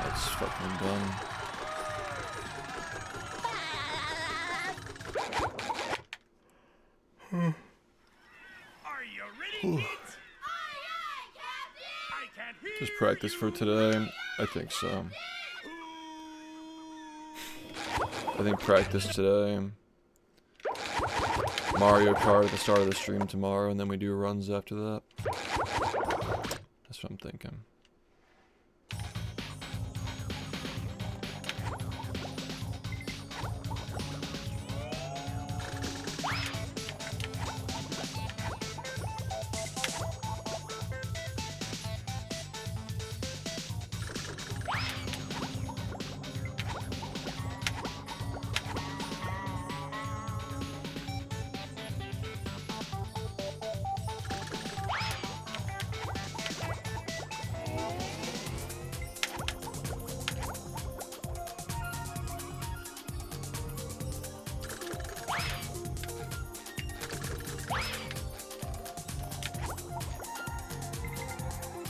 That's fucking done. Are you ready, kids? Aye, aye, Captain! I can't hear Just practice for today. I think so. I think practice today. Mario Kart at the start of the stream tomorrow, and then we do runs after that. That's what I'm thinking.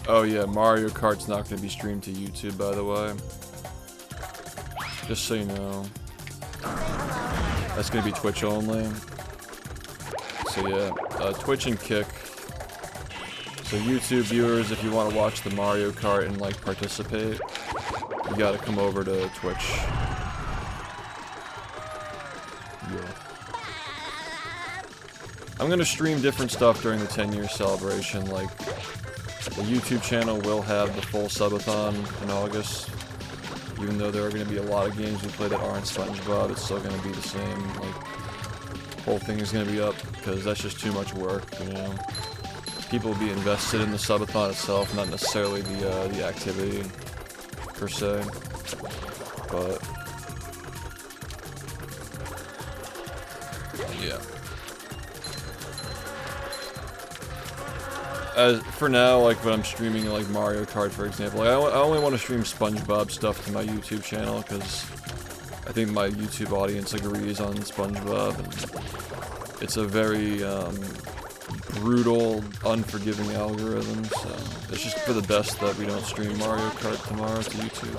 Oh yeah, Mario Kart's not going to be streamed to YouTube, by the way. Just so you know. That's going to be Twitch only. So yeah, Twitch and Kick. So YouTube viewers, if you want to watch the Mario Kart and like participate, you gotta come over to Twitch. Yeah. I'm gonna stream different stuff during the 10-year celebration, like the YouTube channel will have the full subathon in August. Even though there are gonna be a lot of games we play that aren't SpongeBob, it's still gonna be the same, like, the whole thing is gonna be up, because that's just too much work, you know? People will be invested in the subathon itself, not necessarily the activity, per se, but, yeah. As for now, like when I'm streaming like Mario Kart, for example, like, I only want to stream SpongeBob stuff to my YouTube channel because I think my YouTube audience agrees on SpongeBob, and it's a very brutal, unforgiving algorithm. So it's just for the best that we don't stream Mario Kart tomorrow to YouTube.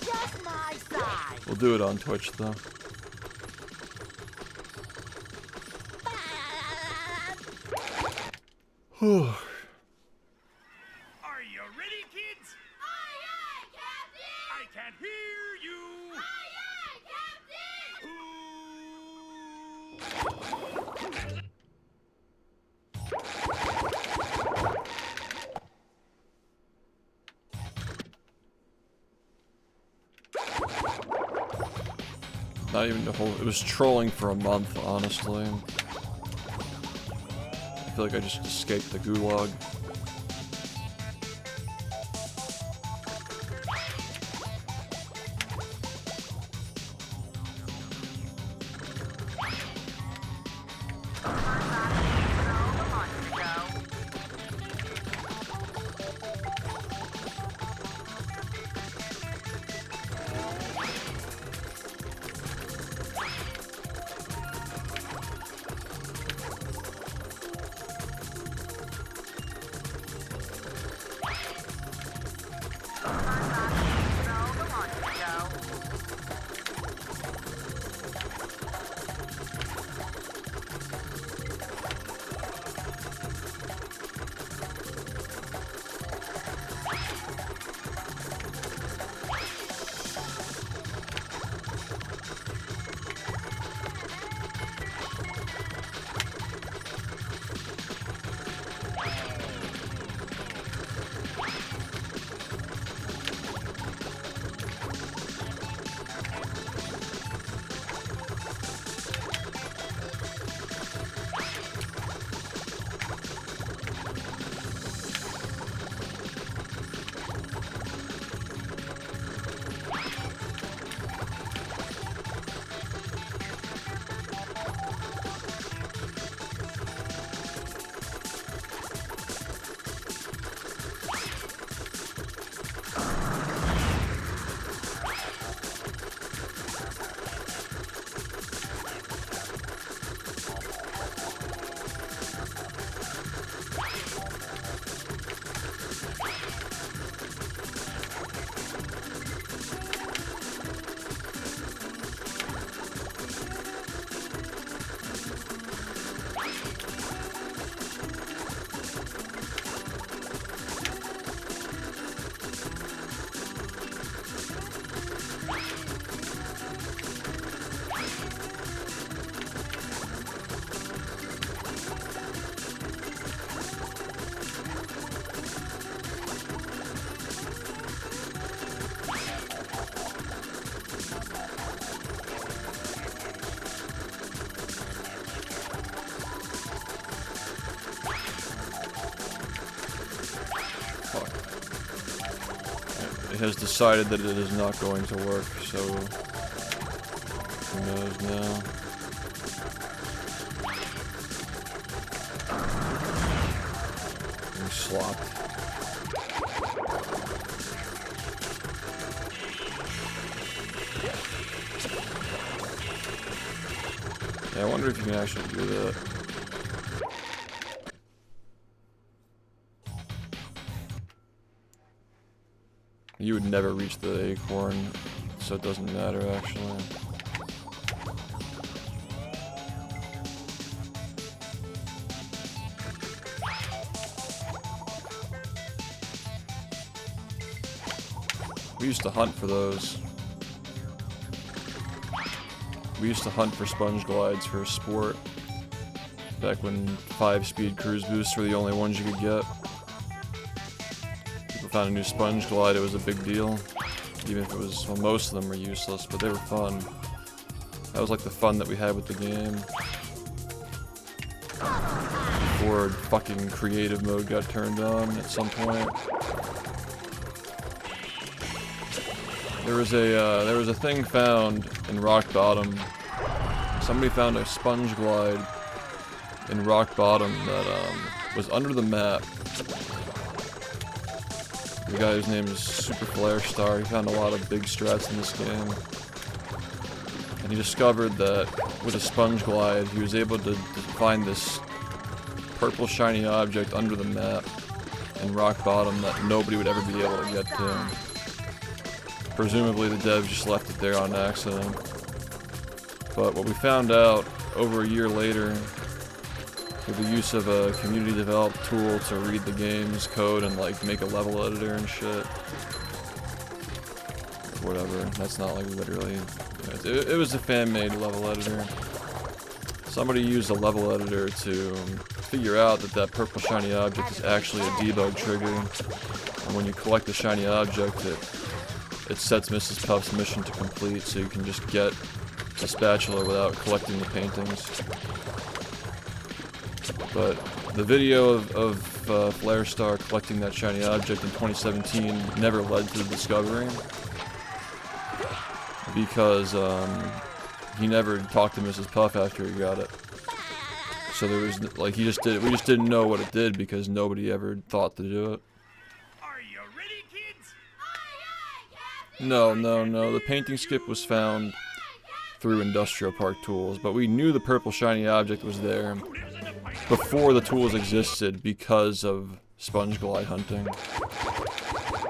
Just my size. We'll do it on Twitch though. Whew. Are you ready, kids? Aye, aye, Captain! I can't hear you. Aye, aye, Captain! Not even the whole. It was trolling for a month, honestly. I feel like I just escaped the gulag. Has decided that it is not going to work, so who knows now. Being slopped. Yeah, I wonder if you can actually do that. You would never reach the acorn, so it doesn't matter actually. We used to hunt for those. We used to hunt for sponge glides for sport. Back when 5-speed cruise boosts were the only ones you could get. People found a new sponge glide, it was a big deal. Even if it was, well, most of them were useless, but they were fun. That was like the fun that we had with the game. Before fucking creative mode got turned on at some point. There was a thing found in Rock Bottom. Somebody found a sponge glide in Rock Bottom that was under the map. The guy whose name is Super Flare Star, he found a lot of big strats in this game. And he discovered that with a sponge glide, he was able to find this purple shiny object under the map in Rock Bottom that nobody would ever be able to get to. Presumably the devs just left it there on accident. But what we found out over a year later, with the use of a community developed tool to read the game's code and like make a level editor and shit. Whatever, that's not like literally, it was a fan-made level editor. Somebody used a level editor to figure out that that purple shiny object is actually a debug trigger. And when you collect the shiny object, it sets Mrs. Puff's mission to complete, so you can just get a spatula without collecting the paintings. But the video of Flare Star collecting that shiny object in 2017 never led to the discovery. Because he never talked to Mrs. Puff after he got it. So there was, like, we just didn't know what it did because nobody ever thought to do it. Are you ready, kids? No. The painting skip was found through Industrial Park tools, but we knew the purple shiny object was there before the tools existed because of sponge glide hunting.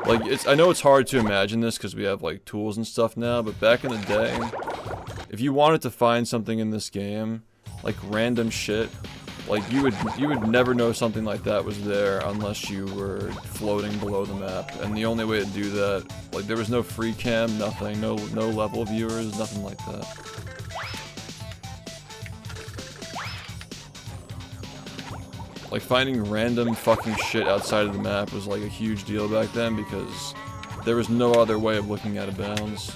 Like, I know it's hard to imagine this because we have like tools and stuff now, but back in the day, if you wanted to find something in this game, like random shit, like you would never know something like that was there unless you were floating below the map. And the only way to do that, like there was no free cam, nothing, no level viewers, nothing like that. Like finding random fucking shit outside of the map was like a huge deal back then because there was no other way of looking at a bounds.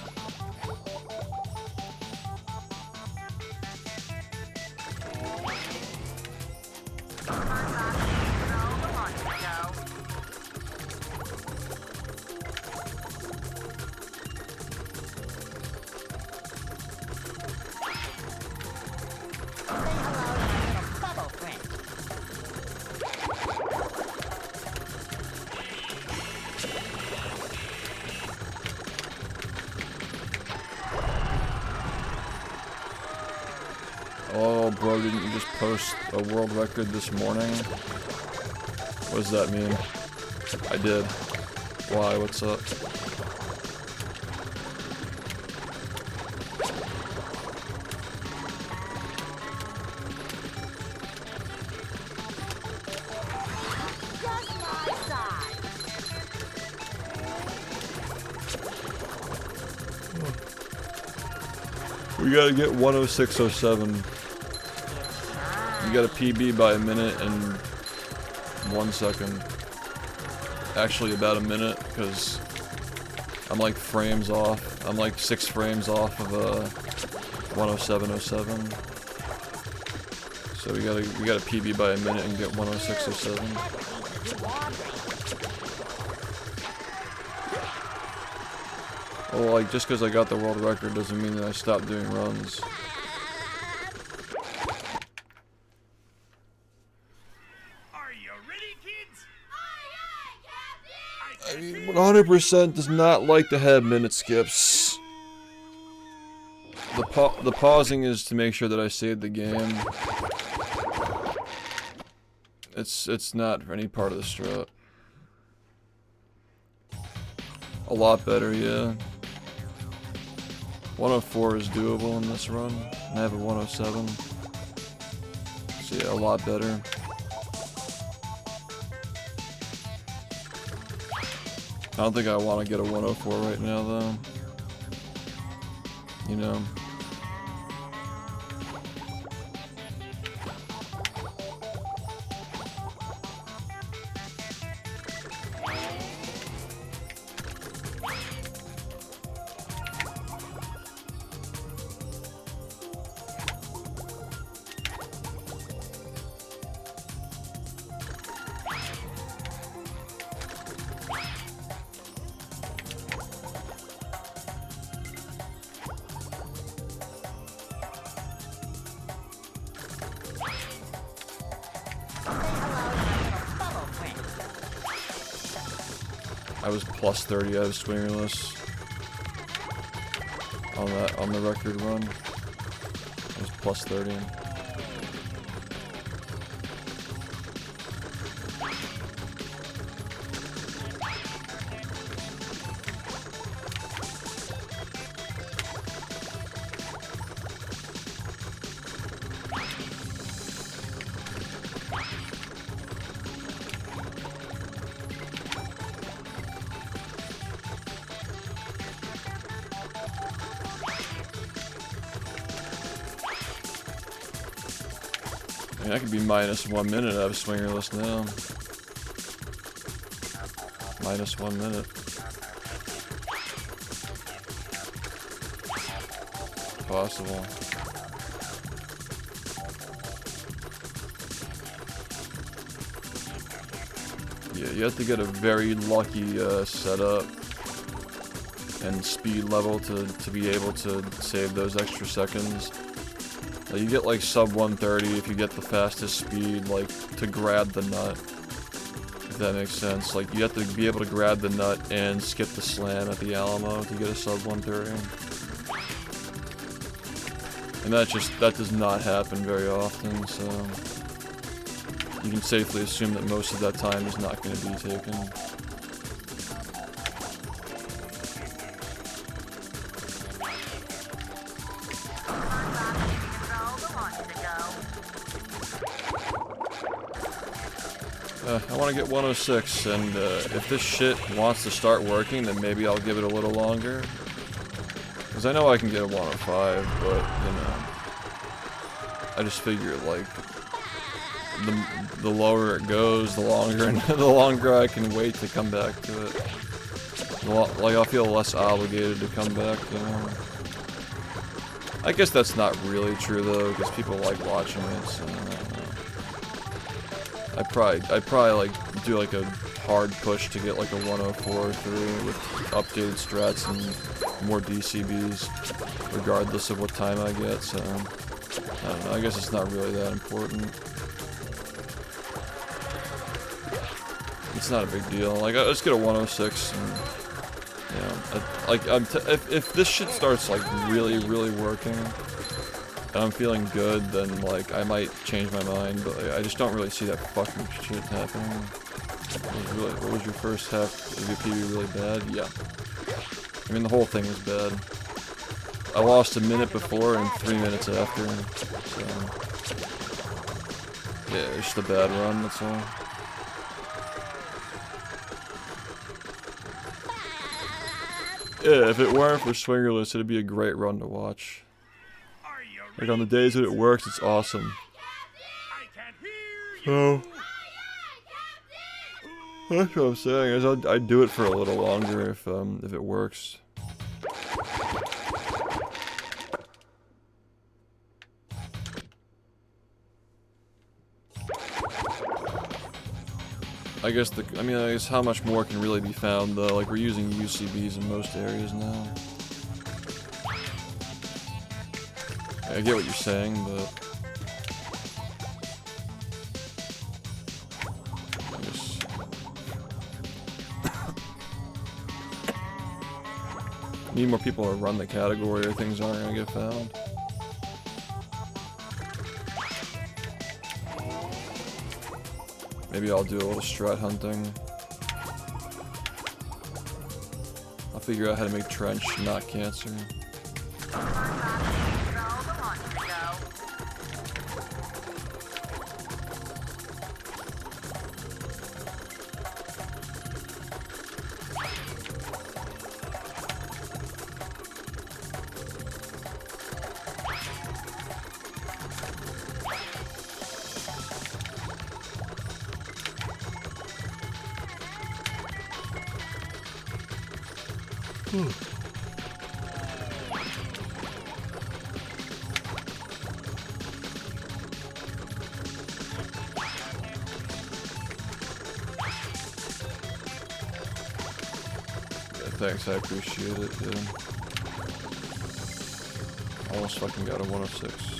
Oh, bro, didn't you just post a world record this morning? What does that mean? I did. Why? What's up? We gotta get 106.07. You got a PB by a minute and 1 second. Actually, about a minute, because I'm like frames off. I'm like 6 frames off of 107.07. So we gotta PB by a minute and get 106.07. Well, like, just because I got the world record doesn't mean that I stopped doing runs. Are you ready, kids? I mean, 100% does not like to have minute skips. The pausing is to make sure that I save the game. It's not for any part of the strat. A lot better, yeah. 104 is doable in this run, and I have a 107. So yeah, a lot better. I don't think I want to get a 104 right now, though. You know. I was plus 30 out of swingerless on the record run. I was plus 30. I mean, I could be minus 1 minute out of swingerless now. Minus 1 minute. Possible. Yeah, you have to get a very lucky setup and speed level to be able to save those extra seconds. You get like sub 130 if you get the fastest speed, like, to grab the nut. If that makes sense. Like, you have to be able to grab the nut and skip the slam at the Alamo to get a sub 130. And that does not happen very often, so you can safely assume that most of that time is not going to be taken. I want to get 106, and if this shit wants to start working, then maybe I'll give it a little longer. Because I know I can get a 105, but, you know, I just figure, like, the lower it goes, the longer I can wait to come back to it. Like, I'll feel less obligated to come back, you know. I guess that's not really true, though, because people like watching it, so... I'd probably like do like a hard push to get like a 104 through with updated strats and more DCBs, regardless of what time I get. So I don't know. I guess it's not really that important. It's not a big deal. Like, let's get a 106. And, you know, if this shit starts like really working. And I'm feeling good, then, like, I might change my mind, but like, I just don't really see that fucking shit happening. What was your first half of your PB really bad? Yeah. I mean, the whole thing was bad. I lost a minute before and 3 minutes after, so... yeah, it's just a bad run, that's all. Yeah, if it weren't for swingerless, it'd be a great run to watch. Like, on the days that it works, it's awesome. So, that's what I'm saying, is I'd do it for a little longer if it works. I guess how much more can really be found, though? Like, we're using UCBs in most areas now. I get what you're saying, but I guess need more people to run the category or things aren't gonna get found. Maybe I'll do a little strat hunting. figure out how to make trench not cancer. Thanks, I appreciate it, yeah. Almost fucking got a 106.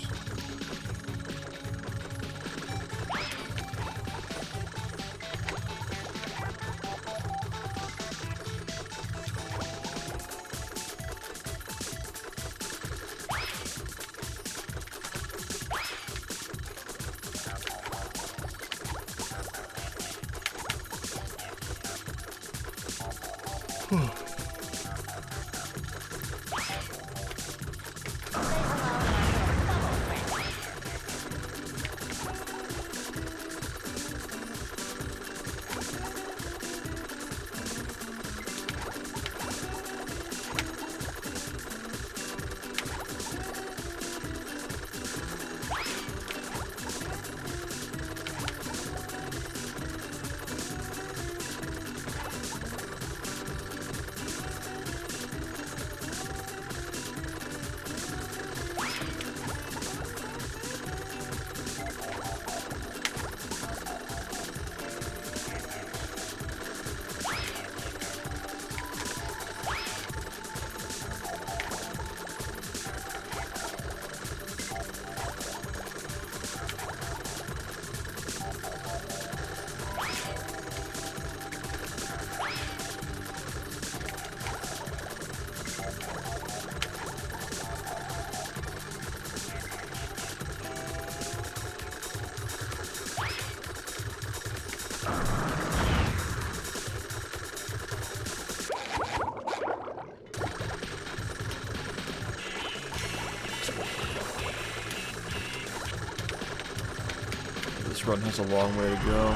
This run has a long way to go.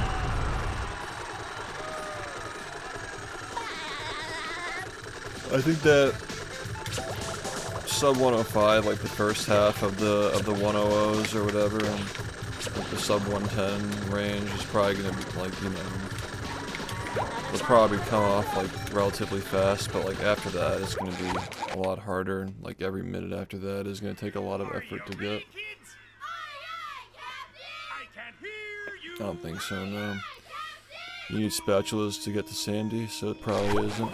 I think that sub 105, like the first half of the 100s or whatever, and like the sub 110 range is probably gonna be like, you know, it'll probably come off like relatively fast, but like after that it's gonna be a lot harder. Like every minute after that is gonna take a lot of effort to get. I don't think so, no. You need spatulas to get to Sandy, so it probably isn't.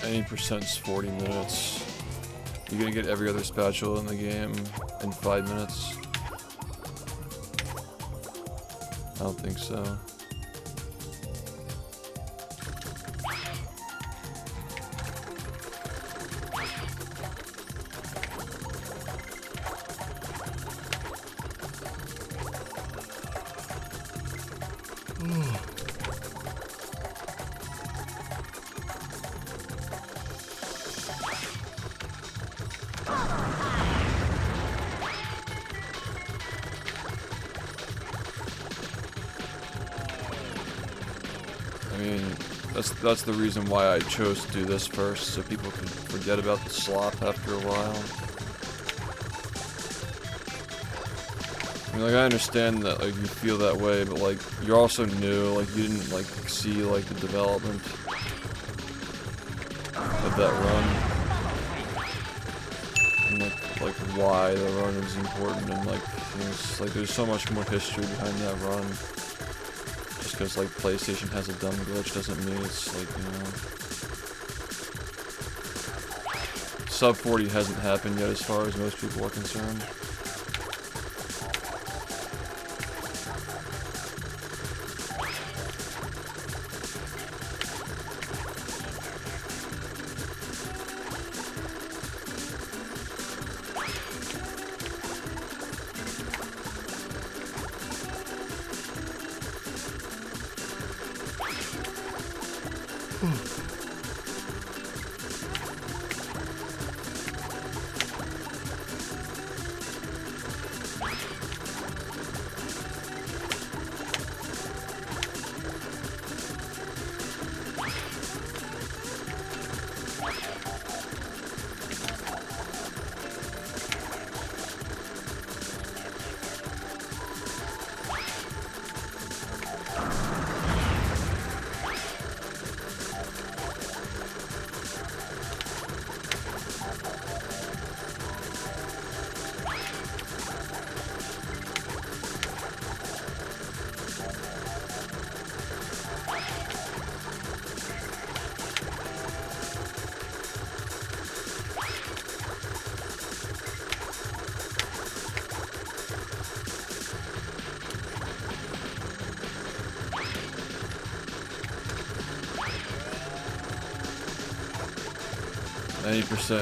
Any percent's 40 minutes. You're gonna get every other spatula in the game in 5 minutes? I don't think so. I mean, that's the reason why I chose to do this first, so people can forget about the slop after a while. I mean, like, I understand that, like, you feel that way, but, like, you're also new, like, you didn't, like, see, like, the development of that run. And, like why the run is important, and, like, you know, it's, like, there's so much more history behind that run. because like PlayStation has a dumb glitch doesn't mean it's like, you know. Sub 40 hasn't happened yet as far as most people are concerned.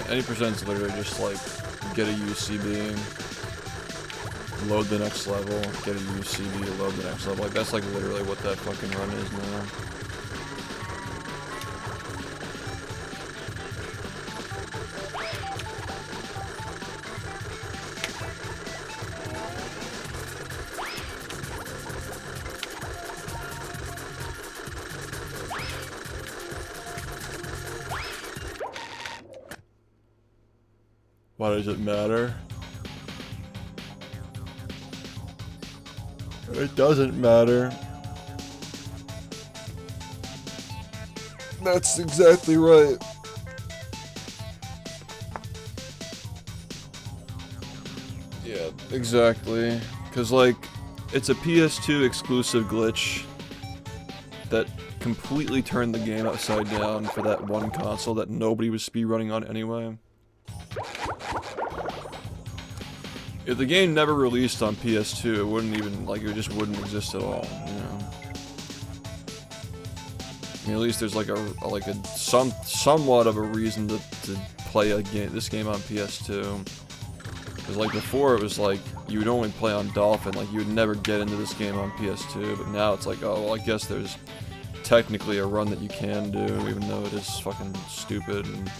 Any percent's literally just like get a UCB, load the next level, get a UCB, load the next level. Like that's like literally what that fucking run is now. Why does it matter? It doesn't matter. That's exactly right. Yeah, exactly. Cause like, it's a PS2 exclusive glitch that completely turned the game upside down for that one console that nobody was speedrunning on anyway. If the game never released on PS2, it wouldn't even, like, it just wouldn't exist at all, you know? I mean, at least there's like somewhat of a reason to play this game on PS2. Because like before it was like, you would only play on Dolphin, like you would never get into this game on PS2, but now it's like, oh, well, I guess there's technically a run that you can do, even though it is fucking stupid. And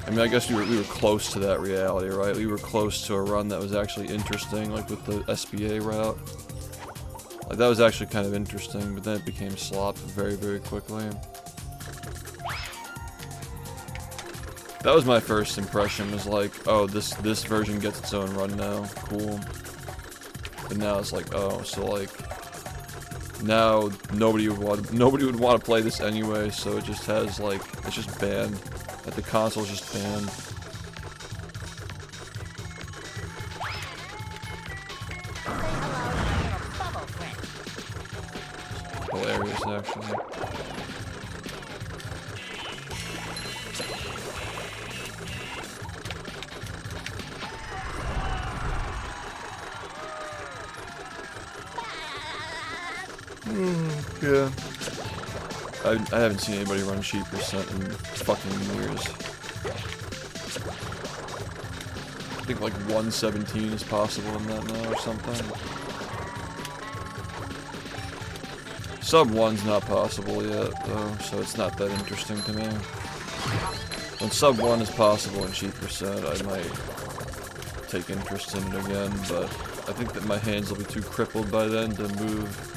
I mean, I guess we were close to that reality, right? We were close to a run that was actually interesting, like with the SBA route. Like, that was actually kind of interesting, but then it became slop very, very quickly. That was my first impression, was like, oh, this version gets its own run now, cool. But now it's like, oh, so like, now nobody would want to play this anyway, so it just has like, it's just banned. Like the console's just banned. Hilarious, actually. Yeah. I haven't seen anybody run SHiFT in fucking years. I think like 117 is possible in that now or something. Sub 1's not possible yet though, so it's not that interesting to me. When sub 1 is possible in SHiFT, I might take interest in it again, but I think that my hands will be too crippled by then to move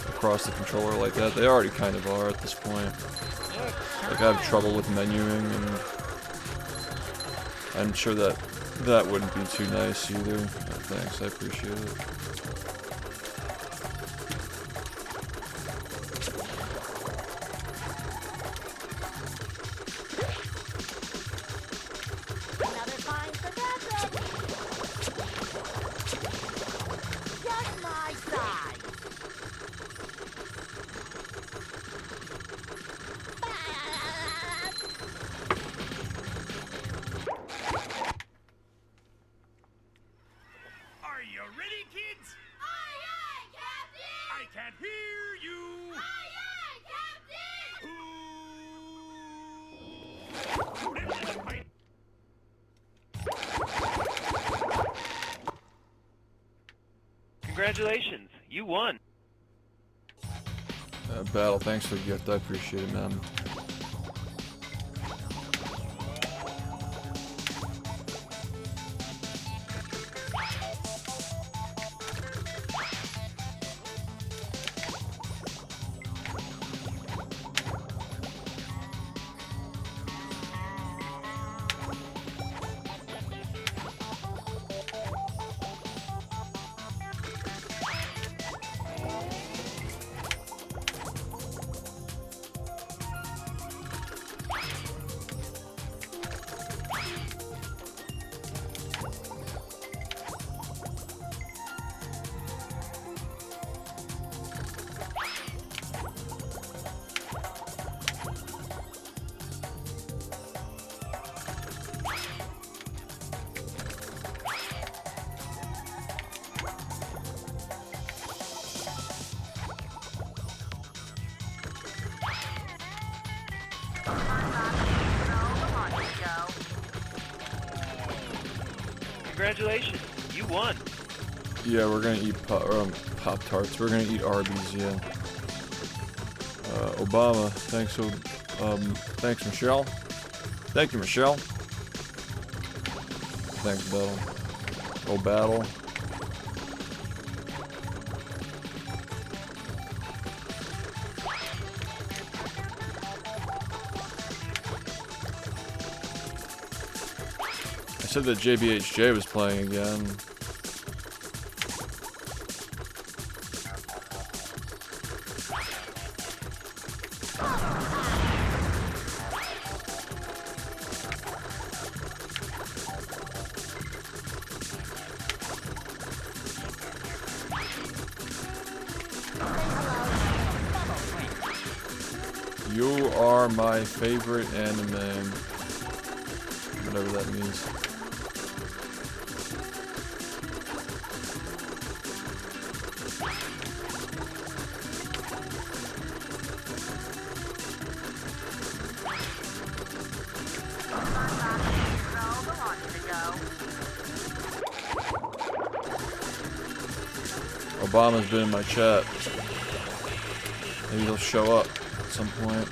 across the controller like that. They already kind of are at this point. Like, I have trouble with menuing, and I'm sure that that wouldn't be too nice either. But thanks, I appreciate it. Another fine for Patrick. Just my size. Congratulations, you won. Battle, thanks for the gift. I appreciate it, man. Congratulations, you won. Yeah, we're gonna eat Pop-Tarts. We're gonna eat Arby's, yeah. Obama, thanks, thanks, Michelle. Thank you, Michelle. Thanks, Battle. Oh, Battle. I said that JBHJ was playing again. You are my favorite anime. Whatever that means. Obama's been in my chat. Maybe he'll show up at some point.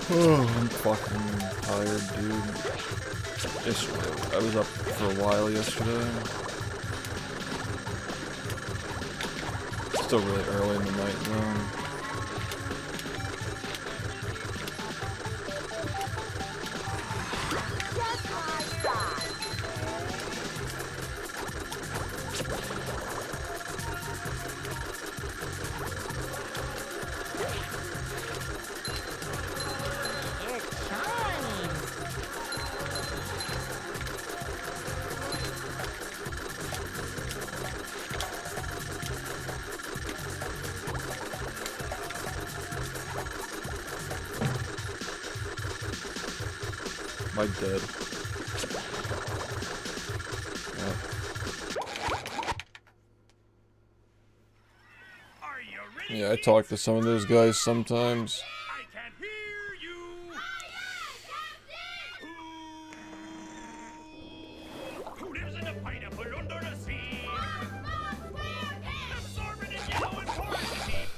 Oh, I'm fucking tired, dude. I was up for a while yesterday. Still really early in the night though. Am I dead? Yeah, I talk to some of those guys sometimes. I can hear you. Who lives in a pineapple under the sea? Absorbent and yellow and porosity.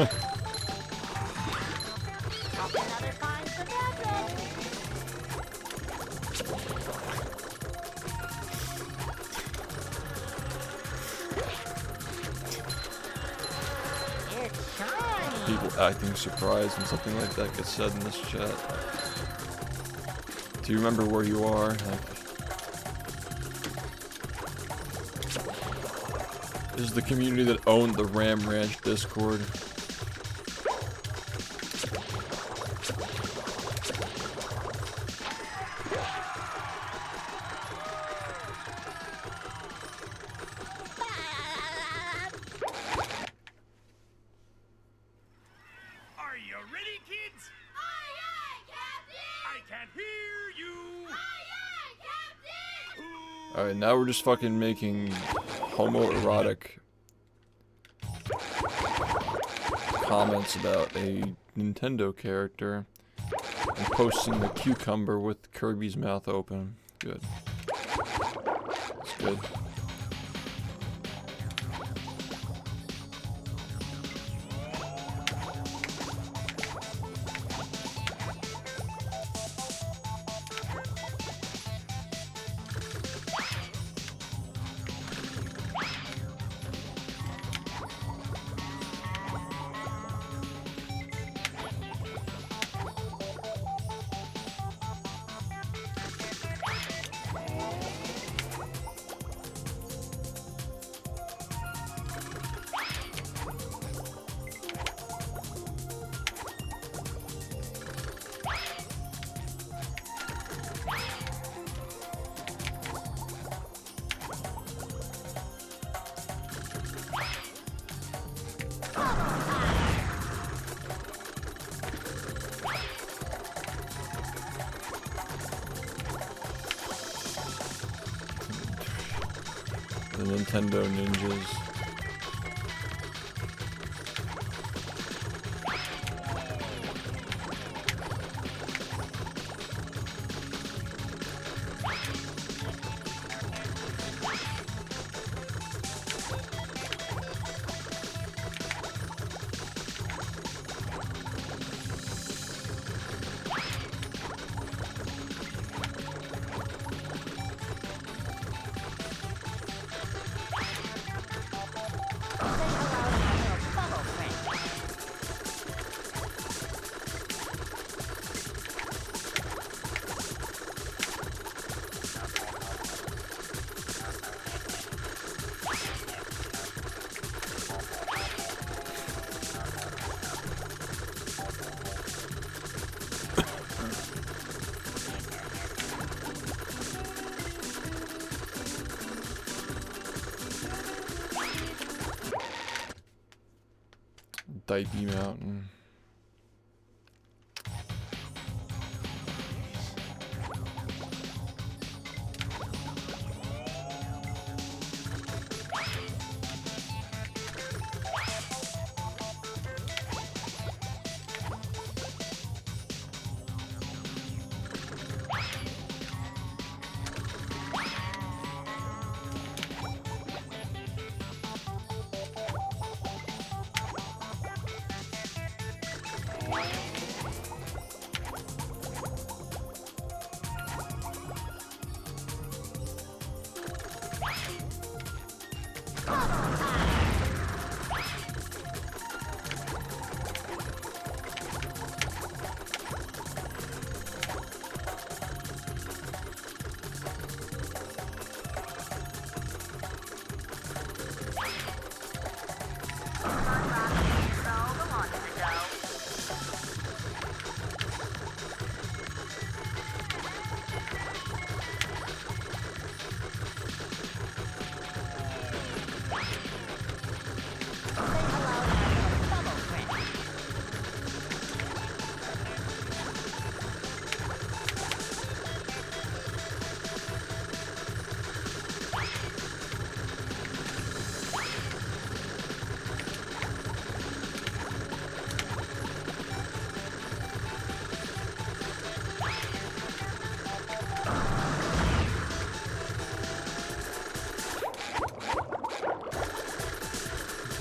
Another find for Patrick. It's shiny. People acting surprised when something like that gets said in this chat. Do you remember where you are? This is the community that owned the Ram Ranch Discord. Are you ready, kids? Aye, aye, Captain! I can't hear you. Aye, aye, Captain! Alright, now we're just fucking making homoerotic comments about a Nintendo character and posting the cucumber with Kirby's mouth open. Good. That's good. The Nintendo ninjas. Dipey Mountain.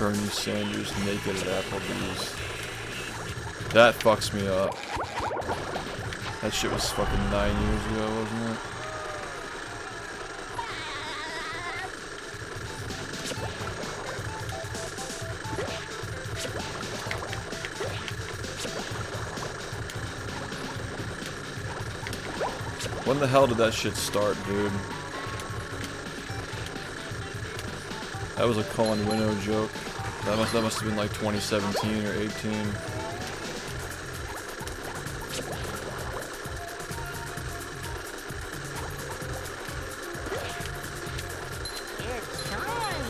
Bernie Sanders naked at Applebee's. That fucks me up. That shit was fucking 9 years ago, wasn't it? When the hell did that shit start, dude? That was a Colin Winnow joke. That must have been like 2017 or 18. It's time.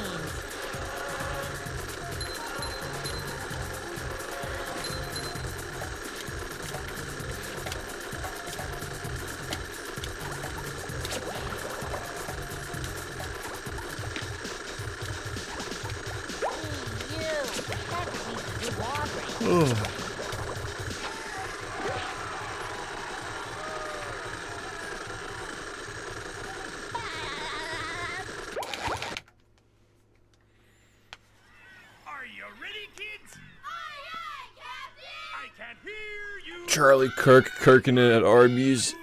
Ugh. Are you ready, kids? Aye, aye, Captain! I can't hear you. Charlie Kirk kirking it at Arby's.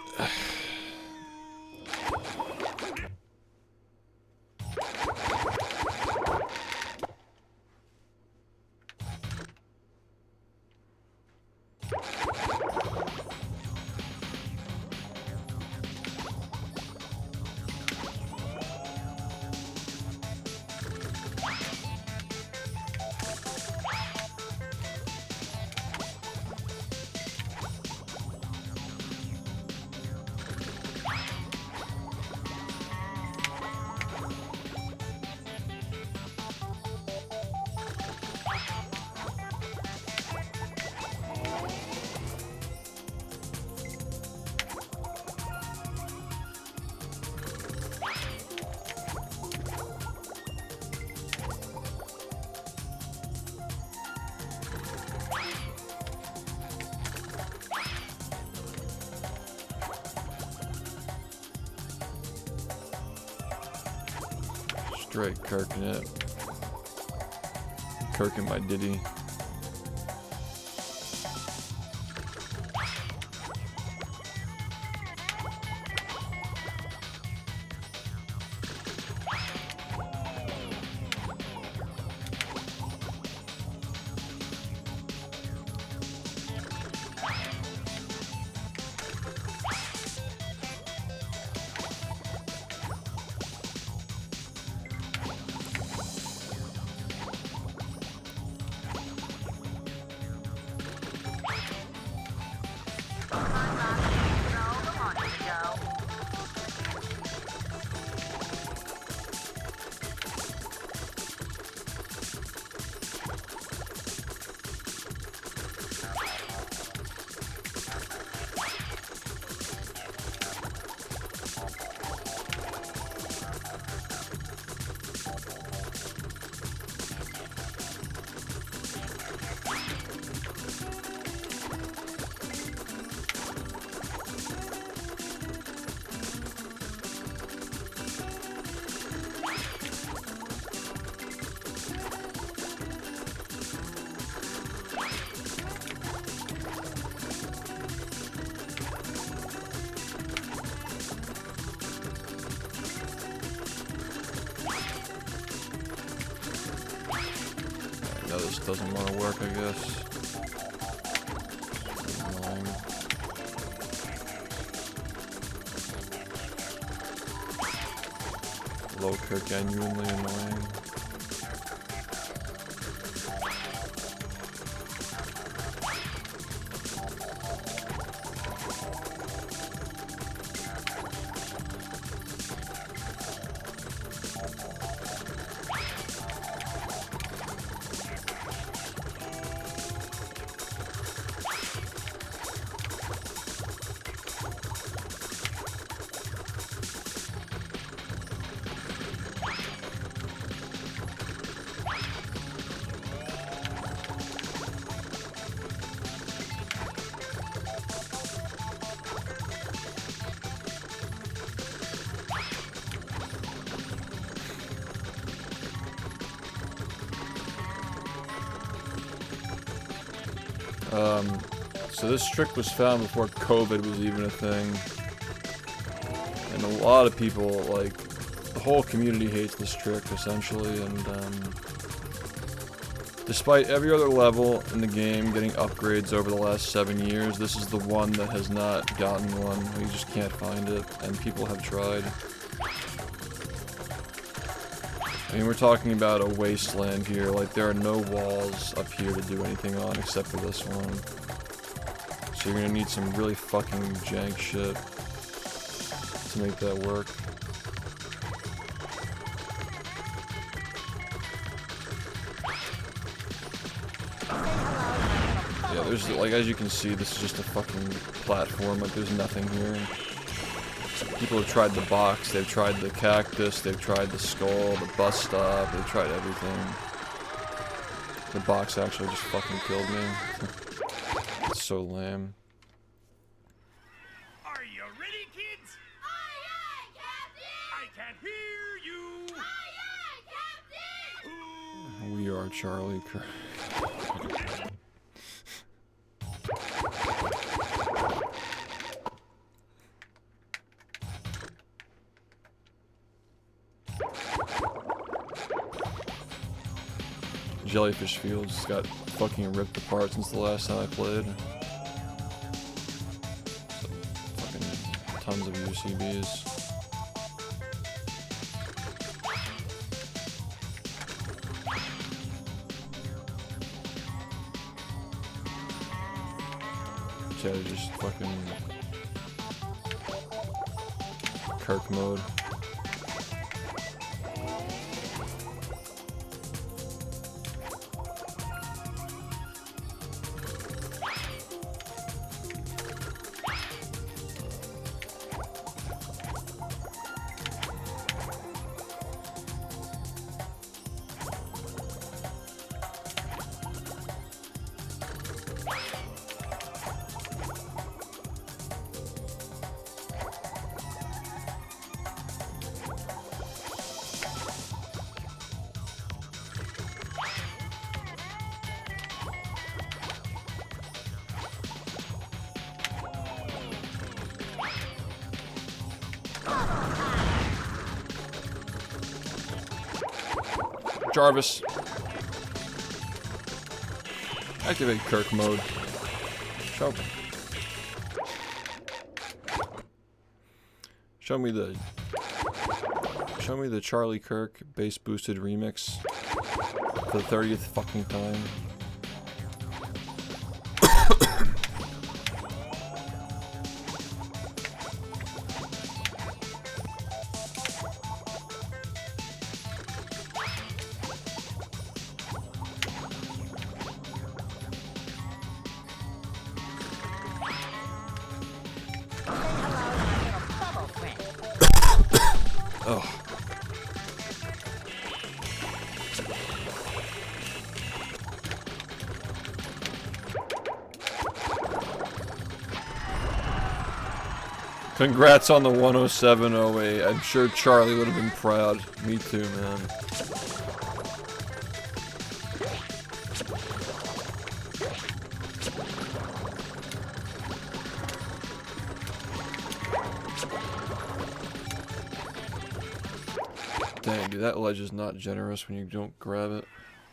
Straight kirking it. Kirking my ditty. No, this doesn't want to work, I guess. Annoying. Low-Kirk genuinely annoying. So this trick was found before COVID was even a thing. And a lot of people, like, the whole community hates this trick, essentially, and, despite every other level in the game getting upgrades over the last 7 years, this is the one that has not gotten one. You just can't find it, and people have tried. I mean, we're talking about a wasteland here, like, there are no walls up here to do anything on except for this one. So you're gonna need some really fucking jank shit to make that work. Yeah, there's, like, as you can see, this is just a fucking platform, like, there's nothing here. People have tried the box, they've tried the cactus, they've tried the skull, the bus stop, they've tried everything. The box actually just fucking killed me. It's so lame. Are you ready, kids? Aye, aye, Captain! I can hear you. Aye, aye, Captain! We are Charlie Kirk. Jellyfish Fields got fucking ripped apart since the last time I played. So, fucking tons of UCBs. Yeah, just fucking Kirk mode. Jarvis. Activate Kirk mode. Show me the Charlie Kirk bass boosted remix for the 30th fucking time. Congrats on the 10708. I'm sure Charlie would have been proud. Me too, man. Dang, dude, that ledge is not generous when you don't grab it.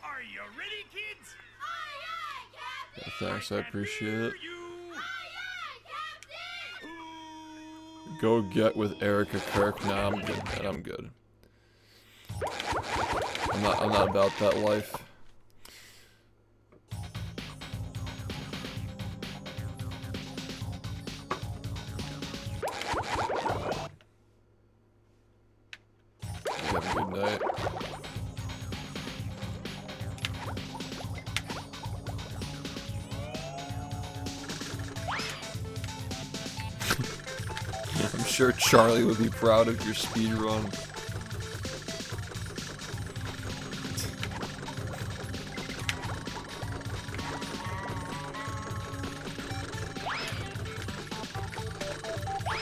Are you ready, kids? Aye, aye, Captain! Yeah, thanks, I appreciate it. You. Aye, aye, Captain! Go get with Erica Kirk. Nah, I'm good, man. I'm good. I'm not about that life. Have a good night. I'm sure Charlie would be proud of your speed run.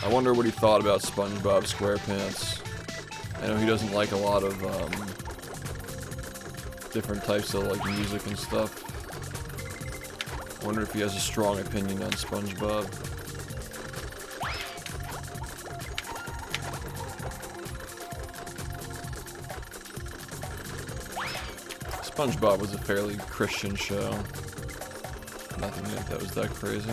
I wonder what he thought about SpongeBob SquarePants. I know he doesn't like a lot of different types of like music and stuff. I wonder if he has a strong opinion on SpongeBob. SpongeBob was a fairly Christian show. Nothing that was that crazy.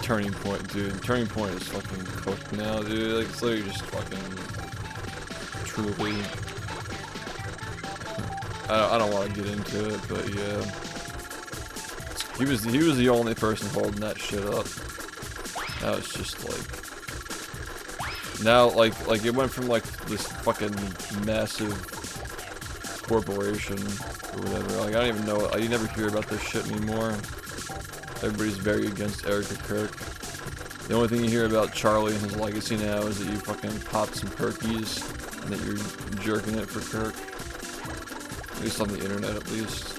Turning Point, dude. Turning Point is fucking cooked now, dude. Like, it's literally just fucking truly. I don't want to get into it, but yeah. He was the only person holding that shit up. Now it's just like. Now like it went from like this fucking massive corporation or whatever. Like I don't even know. You never hear about this shit anymore. Everybody's very against Erica Kirk. The only thing you hear about Charlie and his legacy now is that you fucking popped some perkies and that you're jerking it for Kirk. At least on the internet, at least.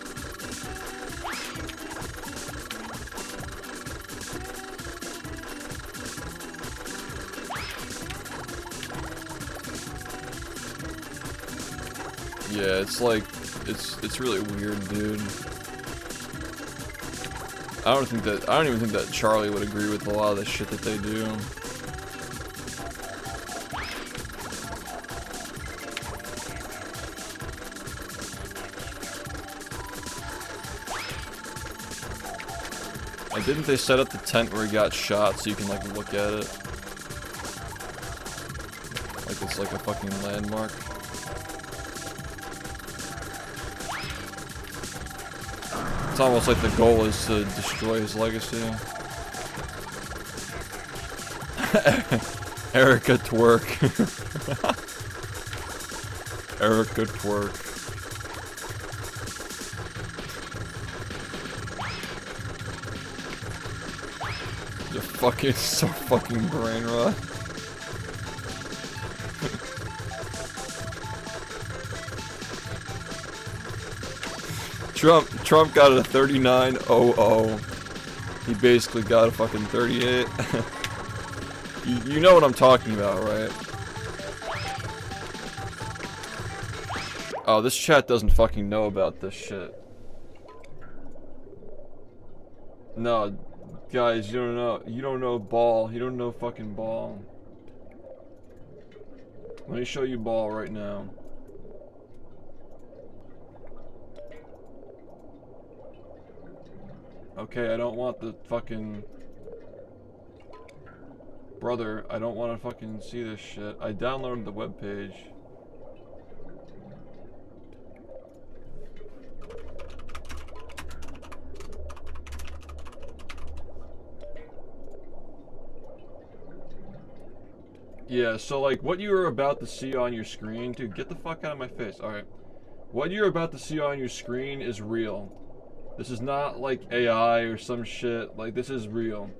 Yeah, it's like, it's really weird, dude. I don't even think that Charlie would agree with a lot of the shit that they do. Like, didn't they set up the tent where he got shot so you can like look at it? Like it's like a fucking landmark. It's almost like the goal is to destroy his legacy. Erica twerk. Erica twerk. You're fucking so fucking brain rot. Trump got a 39.00. He basically got a fucking 38. you know what I'm talking about, right? Oh, this chat doesn't fucking know about this shit. No, guys, you don't know. You don't know ball. You don't know fucking ball. Let me show you ball right now. Okay, I don't want the fucking... Brother, I don't want to fucking see this shit. I downloaded the webpage. Yeah, so like, what you are about to see on your screen... Dude, get the fuck out of my face. Alright. What you're about to see on your screen is real. This is not like AI or some shit. Like, this is real.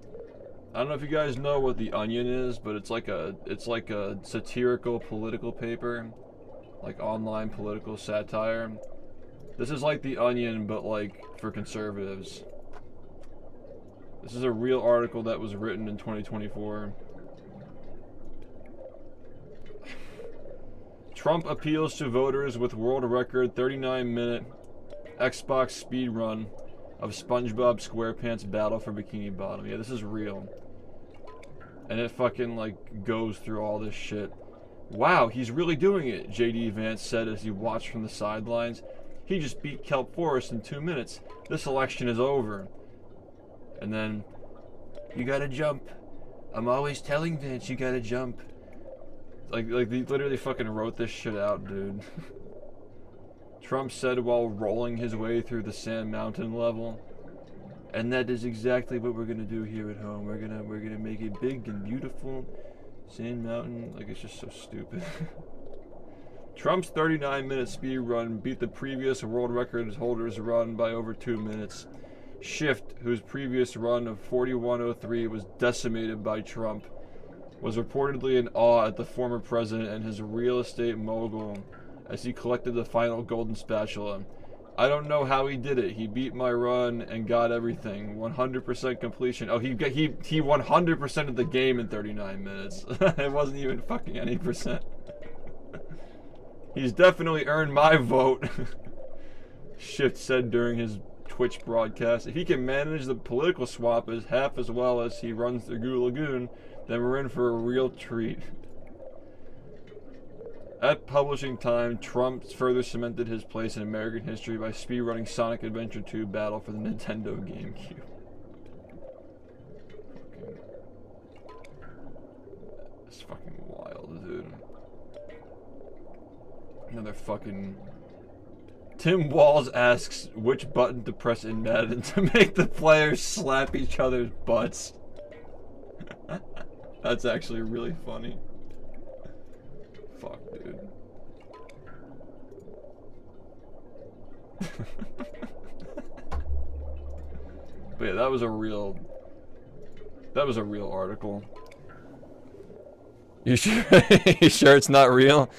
I don't know if you guys know what The Onion is, but it's like a satirical political paper, like online political satire. This is like The Onion, but like for conservatives. This is a real article that was written in 2024. Trump appeals to voters with world record 39-minute Xbox speedrun of SpongeBob SquarePants Battle for Bikini Bottom. Yeah, this is real. And it fucking like goes through all this shit. Wow, he's really doing it, JD Vance said as he watched from the sidelines. He just beat Kelp Forrest in 2 minutes. This election is over. And then, you gotta jump. I'm always telling Vance you gotta jump. Like they literally fucking wrote this shit out, dude. Trump said while rolling his way through the Sand Mountain level. And that is exactly what we're gonna do here at home. We're gonna make a big and beautiful Sand Mountain. Like, it's just so stupid. Trump's 39-minute speed run beat the previous world record holder's run by over 2 minutes. SHiFT, whose previous run of 41:03 was decimated by Trump, was reportedly in awe at the former president and his real estate mogul as he collected the final golden spatula. I don't know how he did it. He beat my run and got everything. 100% completion. Oh, he 100% of the game in 39 minutes. It wasn't even fucking any percent. He's definitely earned my vote. SHiFT said during his Twitch broadcast. If he can manage the political swap as half as well as he runs the Goo Lagoon, then we're in for a real treat. At publishing time, Trump further cemented his place in American history by speedrunning Sonic Adventure 2 Battle for the Nintendo GameCube. It's fucking wild, dude. Another fucking... Tim Walls asks which button to press in Madden to make the players slap each other's butts. That's actually really funny. Fuck, dude. But yeah, that was a real article. You sure? You sure it's not real?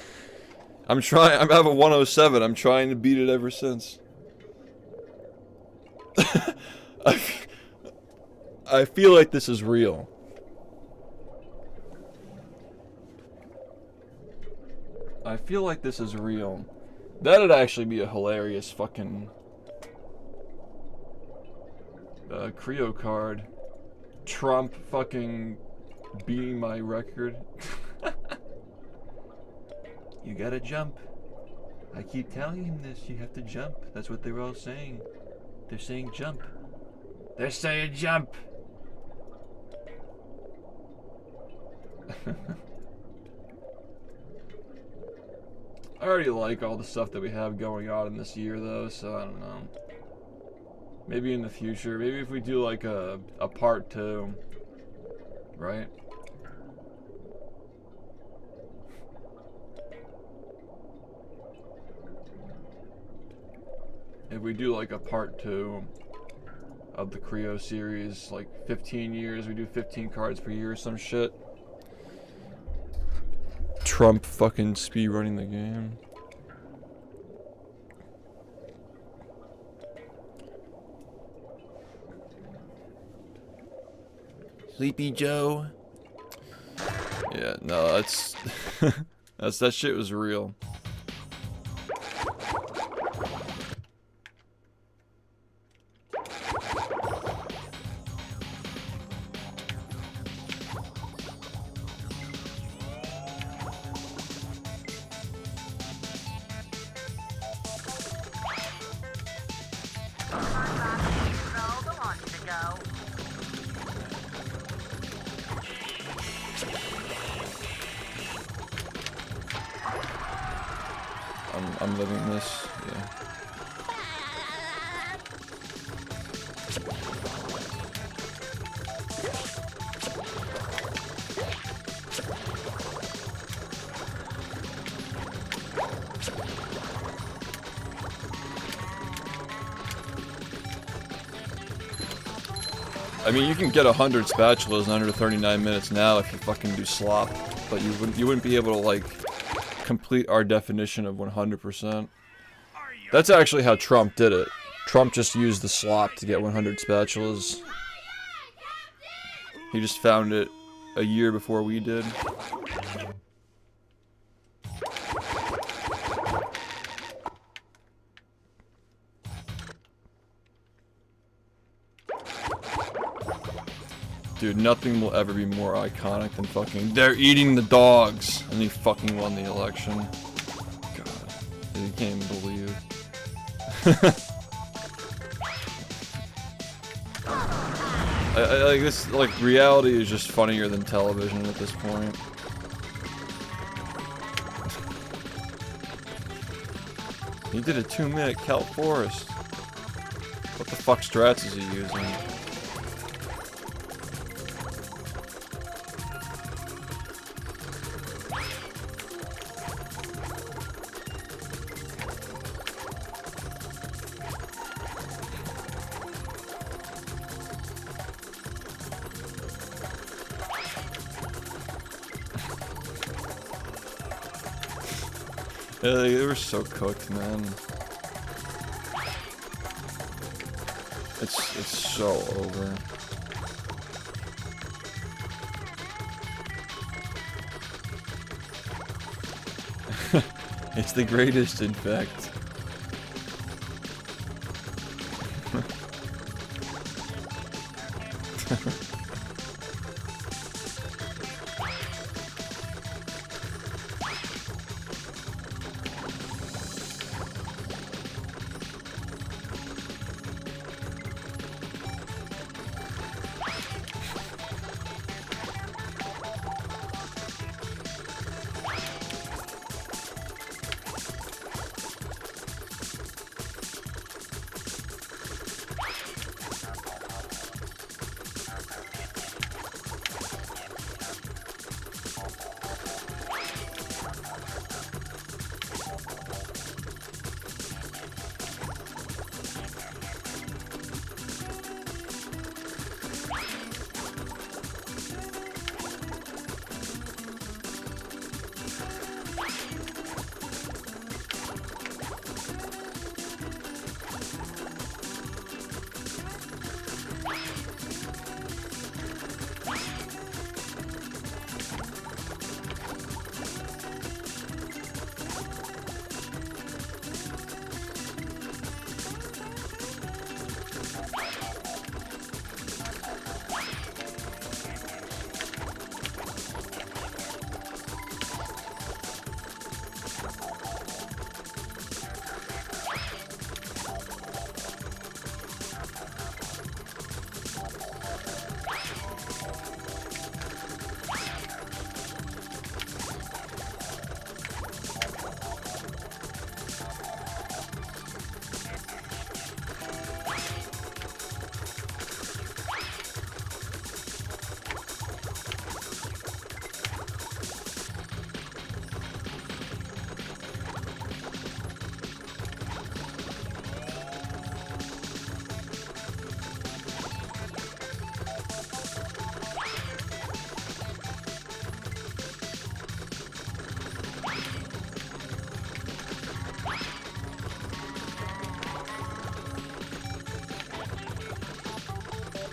I'm trying. I have a 107. I'm trying to beat it ever since. I feel like this is real. I feel like this is real. That'd actually be a hilarious fucking Creo card. Trump fucking beating my record. You gotta jump. I keep telling him this. You have to jump. That's what they're all saying. They're saying jump. They're saying jump. I already like all the stuff that we have going on in this year, though, so I don't know. Maybe in the future. Maybe if we do like a part 2, right? If we do like a part 2 of the Creo series, like 15 years, we do 15 cards per year or some shit. Trump fucking speedrunning the game. Sleepy Joe. Yeah, no, that's that shit was real. I'm living this, yeah. I mean, you can get 100 spatulas in under 39 minutes now if you fucking do slop, but you wouldn't be able to like complete our definition of 100%. That's actually how Trump did it. Trump just used the slop to get 100 spatulas. He just found it a year before we did. Dude, nothing will ever be more iconic than fucking they're eating the dogs, and he fucking won the election. God, you can't even believe. Like this, like reality is just funnier than television at this point. He did a 2-minute kelp forest. What the fuck strats is he using? They were so cooked, man. It's so over. It's the greatest, in fact.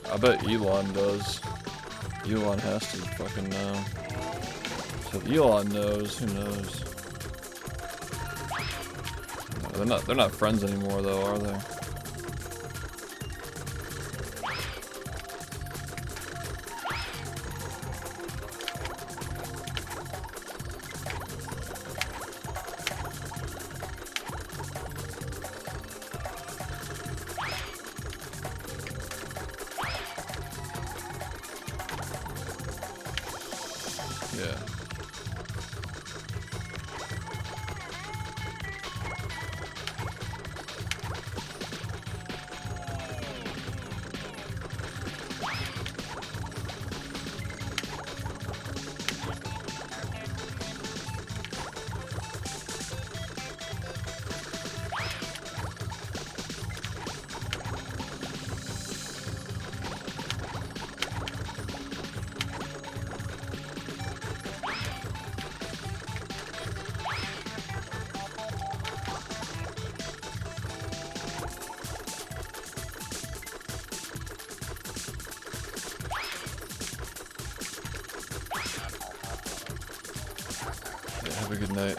I bet Elon does. Elon has to fucking know. So if Elon knows, who knows? No, they're not friends anymore though, are they? Yeah. Have a good night.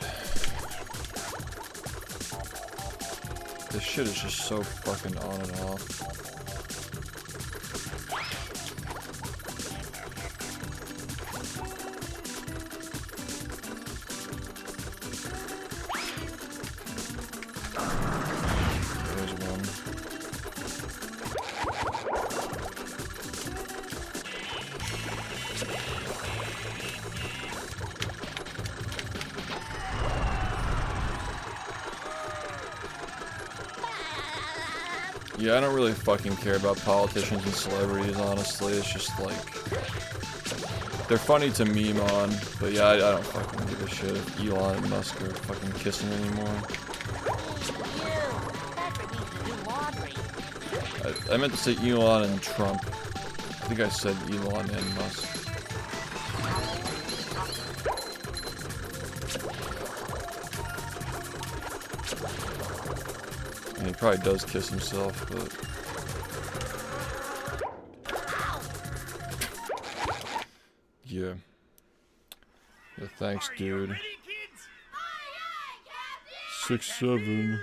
This shit is just so fucking on and off. There's one. Yeah, I don't really fucking care about politicians and celebrities, honestly. It's just like, they're funny to meme on, but yeah, I don't fucking give a shit if Elon and Musk are fucking kissing anymore. I meant to say Elon and Trump. I think I said Elon and Musk. And he probably does kiss himself, but... Yeah. Yeah, thanks, dude. Ready, kids? 6, 7.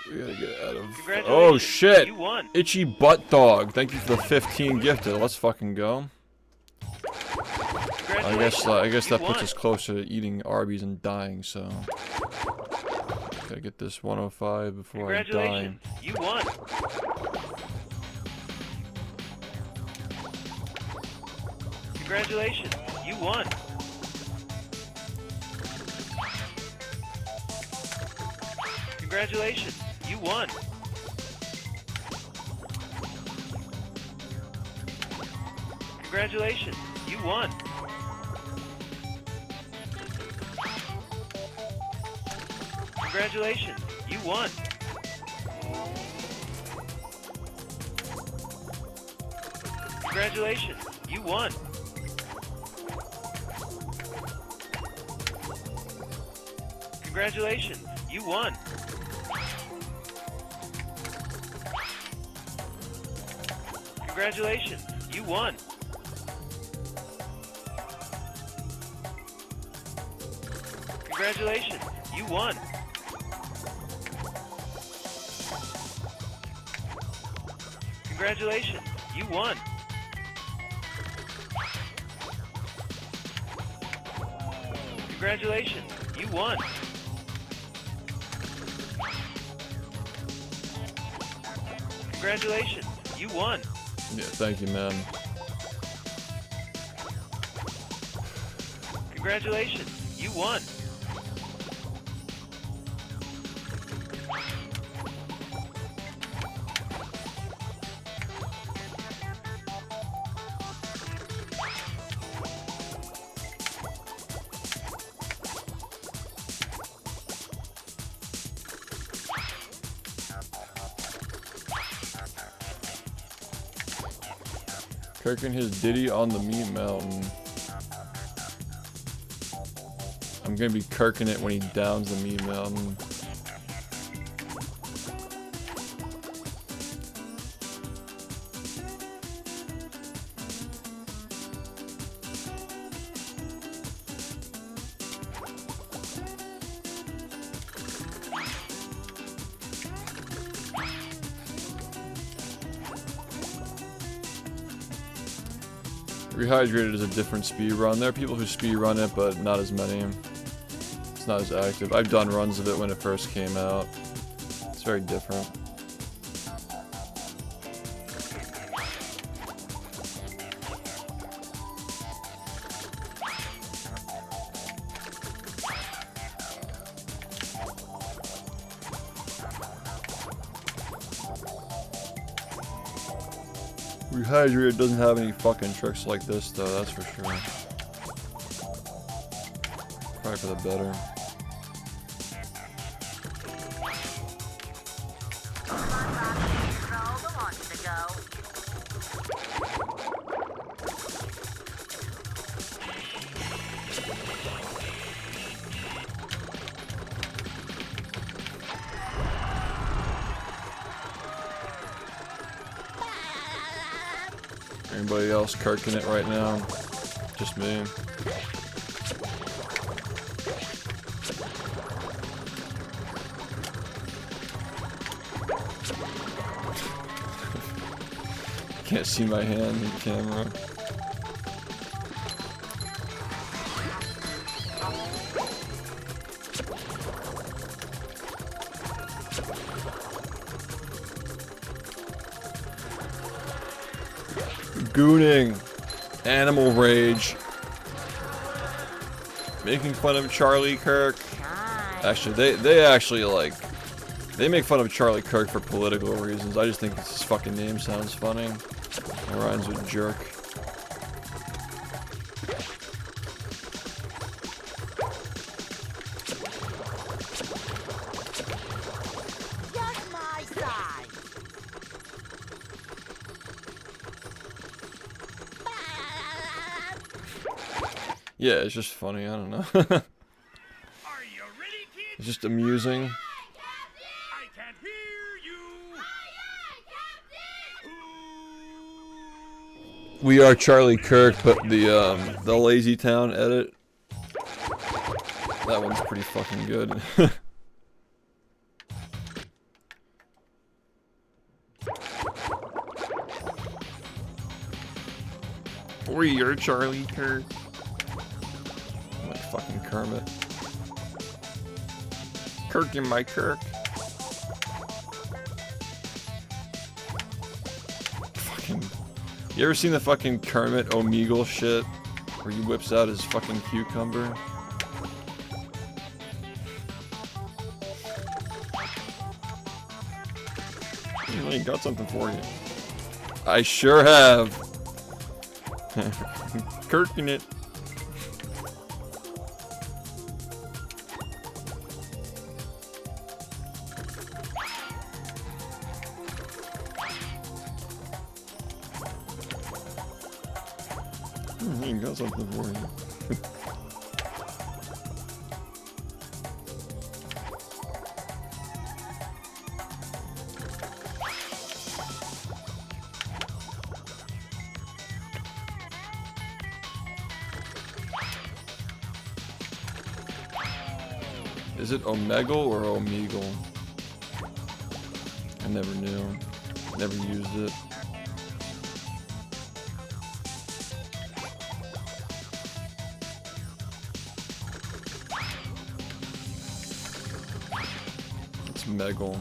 We gotta get out of... Congratulations. Oh, shit! You won. Itchy butt dog. Thank you for the 15 gifted. Let's fucking go. I guess that puts us closer to eating Arby's and dying, so... Gotta get this 105 before I die. Congratulations. You won. Congratulations. You won. Congratulations. You won. Congratulations. You won. Congratulations. You won. Congratulations. You won. Congratulations. You won. Congratulations. You won. Congratulations. You won. Congratulations. You won. Congratulations. You won. Congratulations. You won. Yeah, thank you, man. Congratulations. You won. Kirking his ditty on the meat mountain. I'm gonna be kirking it when he downs the meat mountain. Rehydrated is a different speed run. There are people who speed run it, but not as many. It's not as active. I've done runs of it when it first came out. It's very different. Rehydrated doesn't have any fucking tricks like this, though, that's for sure. Probably for the better. Anybody else kirking it right now? Just me. Can't see my hand in the camera. Gooning. Animal rage. Making fun of Charlie Kirk. Actually, they actually like... They make fun of Charlie Kirk for political reasons. I just think his fucking name sounds funny. It rhymes with jerk. Just my size. Yeah, it's just funny. I don't know. Are you ready, kids? It's just amusing. I We Are Charlie Kirk put the Lazy Town edit. That one's pretty fucking good. We are Charlie Kirk. I'm like fucking Kermit. Kirk in my Kirk. Fucking. You ever seen the fucking Kermit Omegle shit? Where he whips out his fucking cucumber? I ain't got something for you. I sure have. Kirking it. I ain't got something for you. Is it Omegle or Omegle? I never knew. Never used it. It's Megal.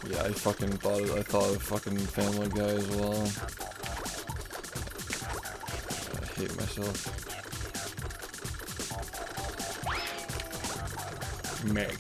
Yeah, I fucking thought I thought of fucking Family Guy as well. I hate myself. Meg.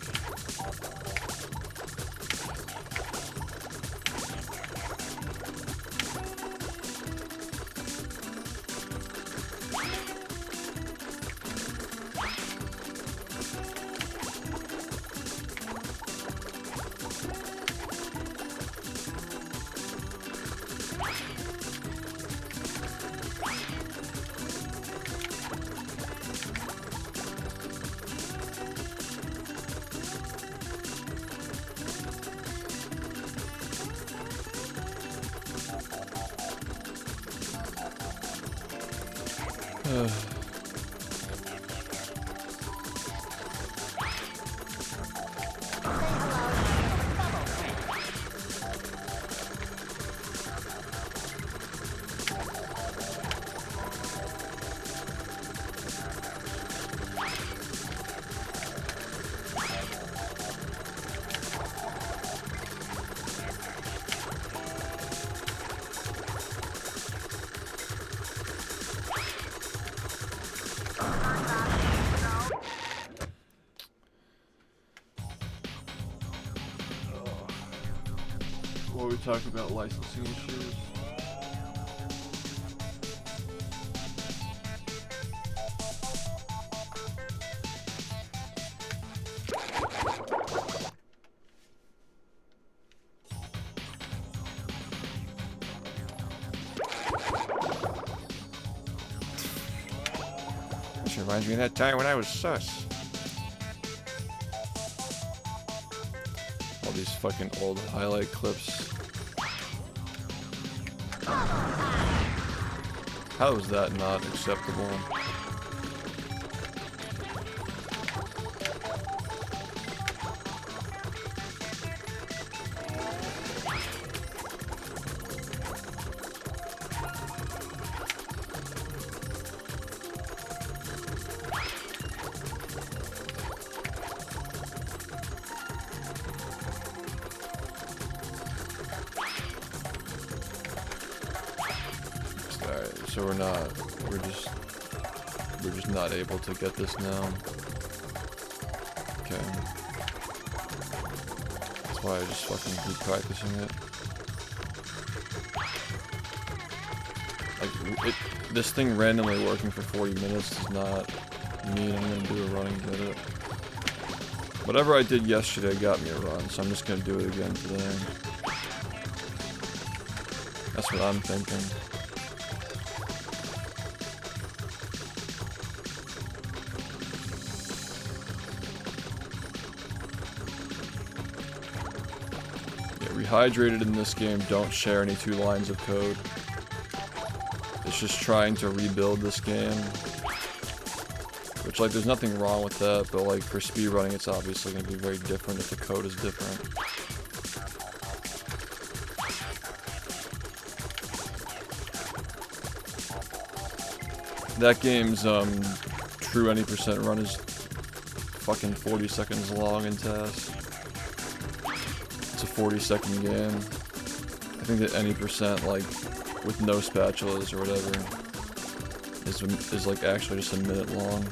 What we talking about licensing issues? This reminds me of that time when I was sus. All these fucking old highlight clips. How is that not acceptable? So we're just not able to get this now. Okay. That's why I just fucking keep practicing it. Like, this thing randomly working for 40 minutes does not mean I'm gonna do a run and get it. Whatever I did yesterday got me a run, so I'm just gonna do it again today. That's what I'm thinking. Dehydrated in this game don't share any 2 lines of code. It's just trying to rebuild this game. Which, like, there's nothing wrong with that, but, like, for speedrunning, it's obviously going to be very different if the code is different. That game's, true any percent run is fucking 40 seconds long in tasks. It's a 40-second game. I think that any percent, like, with no spatulas or whatever, is like actually just a minute long.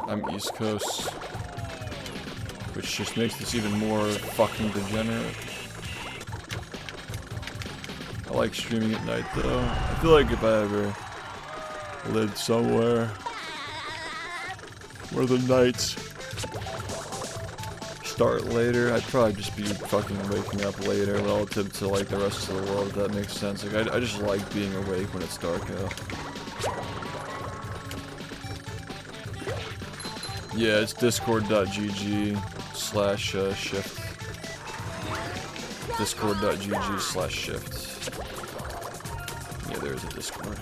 I'm East Coast, which just makes this even more fucking degenerate. I like streaming at night though. I feel like if I ever lived somewhere where the nights start later, I'd probably just be fucking waking up later relative to like the rest of the world, if that makes sense. Like I just like being awake when it's dark out. Yeah, it's discord.gg/shift. Discord.gg/shift. Yeah, there's a Discord.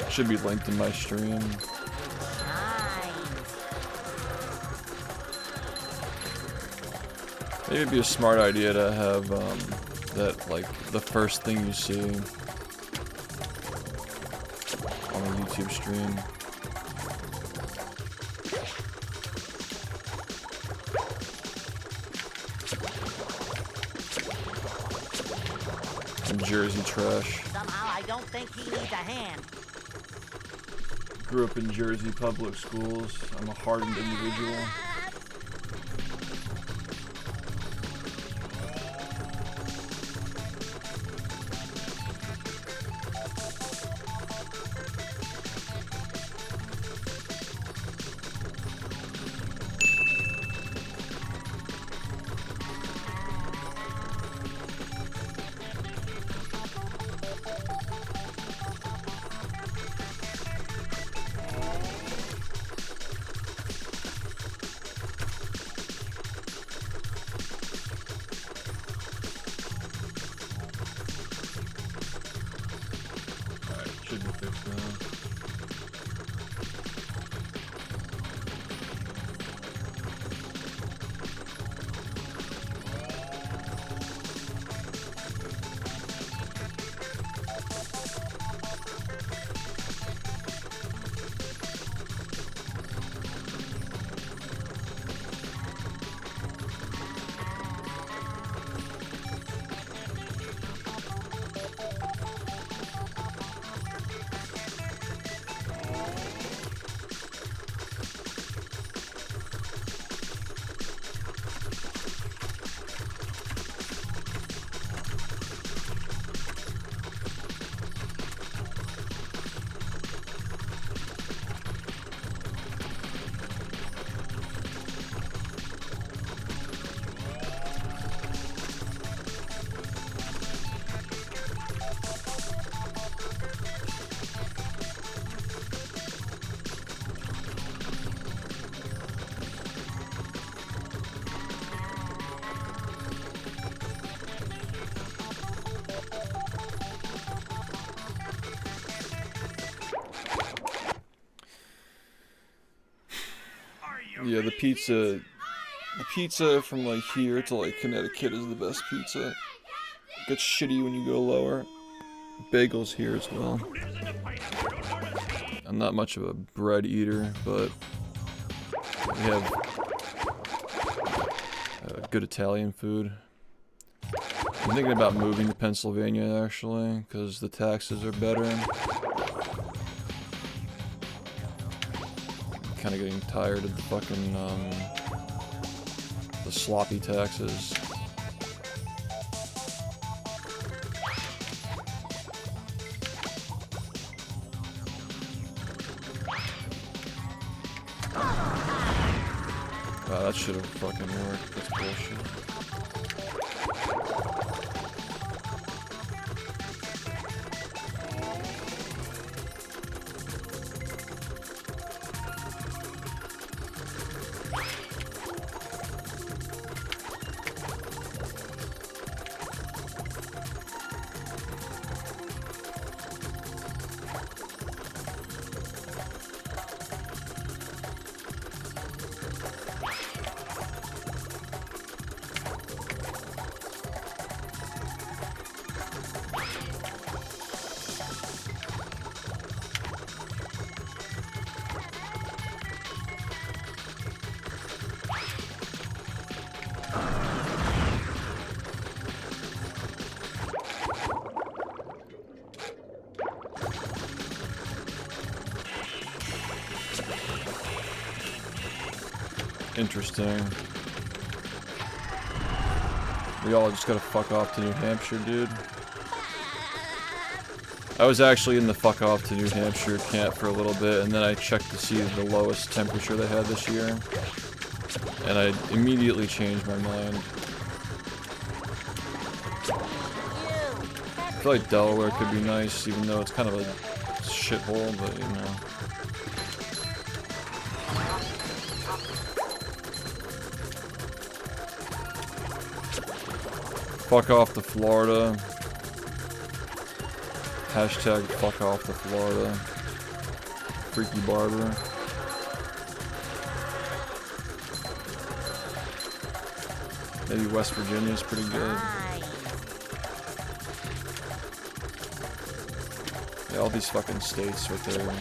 Should be linked in my stream. Maybe it'd be a smart idea to have that like the first thing you see on a YouTube stream. Some Jersey trash. Somehow I don't think he needs a hand. Grew up in Jersey public schools. I'm a hardened individual. Should be fixed now. Yeah, the pizza from like here to like Connecticut is the best pizza. It gets shitty when you go lower. Bagels here as well. I'm not much of a bread eater, but We have good Italian food. I'm thinking about moving to Pennsylvania actually, because the taxes are better. Kind of getting tired of the fucking the sloppy taxes. Wow, that should have fucking worked. That's bullshit. Interesting. We all just gotta fuck off to New Hampshire, dude. I was actually in the fuck off to New Hampshire camp for a little bit, and then I checked to see the lowest temperature they had this year. And I immediately changed my mind. I feel like Delaware could be nice, even though it's kind of a shithole, but you know. Fuck off to Florida. Hashtag fuck off to Florida. Freaky barber. Maybe West Virginia's pretty good. Yeah, all these fucking states with their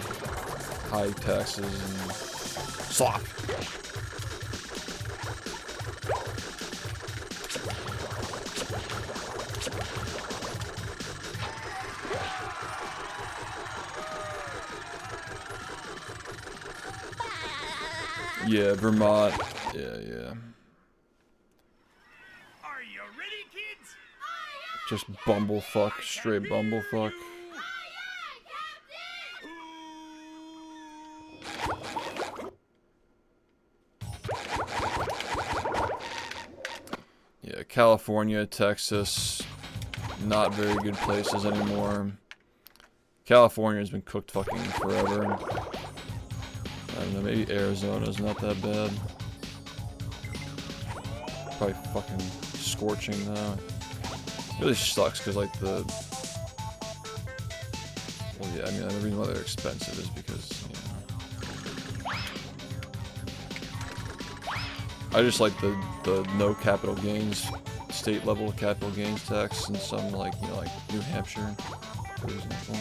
high taxes and slop. Yeah, Vermont. Yeah. Are you ready, kids? Just bumblefuck, straight bumblefuck. Yeah, California, Texas, not very good places anymore. California's been cooked fucking forever. I don't know, maybe Arizona's not that bad. Probably fucking scorching though. It really sucks because like the... Well yeah, I mean the reason why they're expensive is because, you know... I just like the no capital gains, state level capital gains tax in some like, you know, like New Hampshire, for example.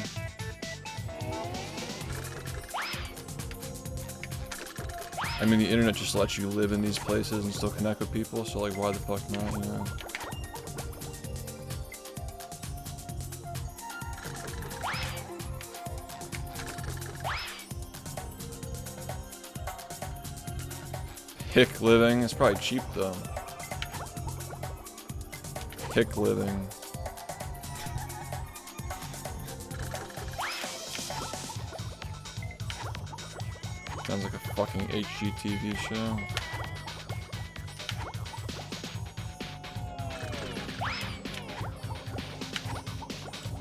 I mean, the internet just lets you live in these places and still connect with people, so like, why the fuck not, you know? Hick living, it's probably cheap though. Hick living. Sounds like a fucking HGTV show.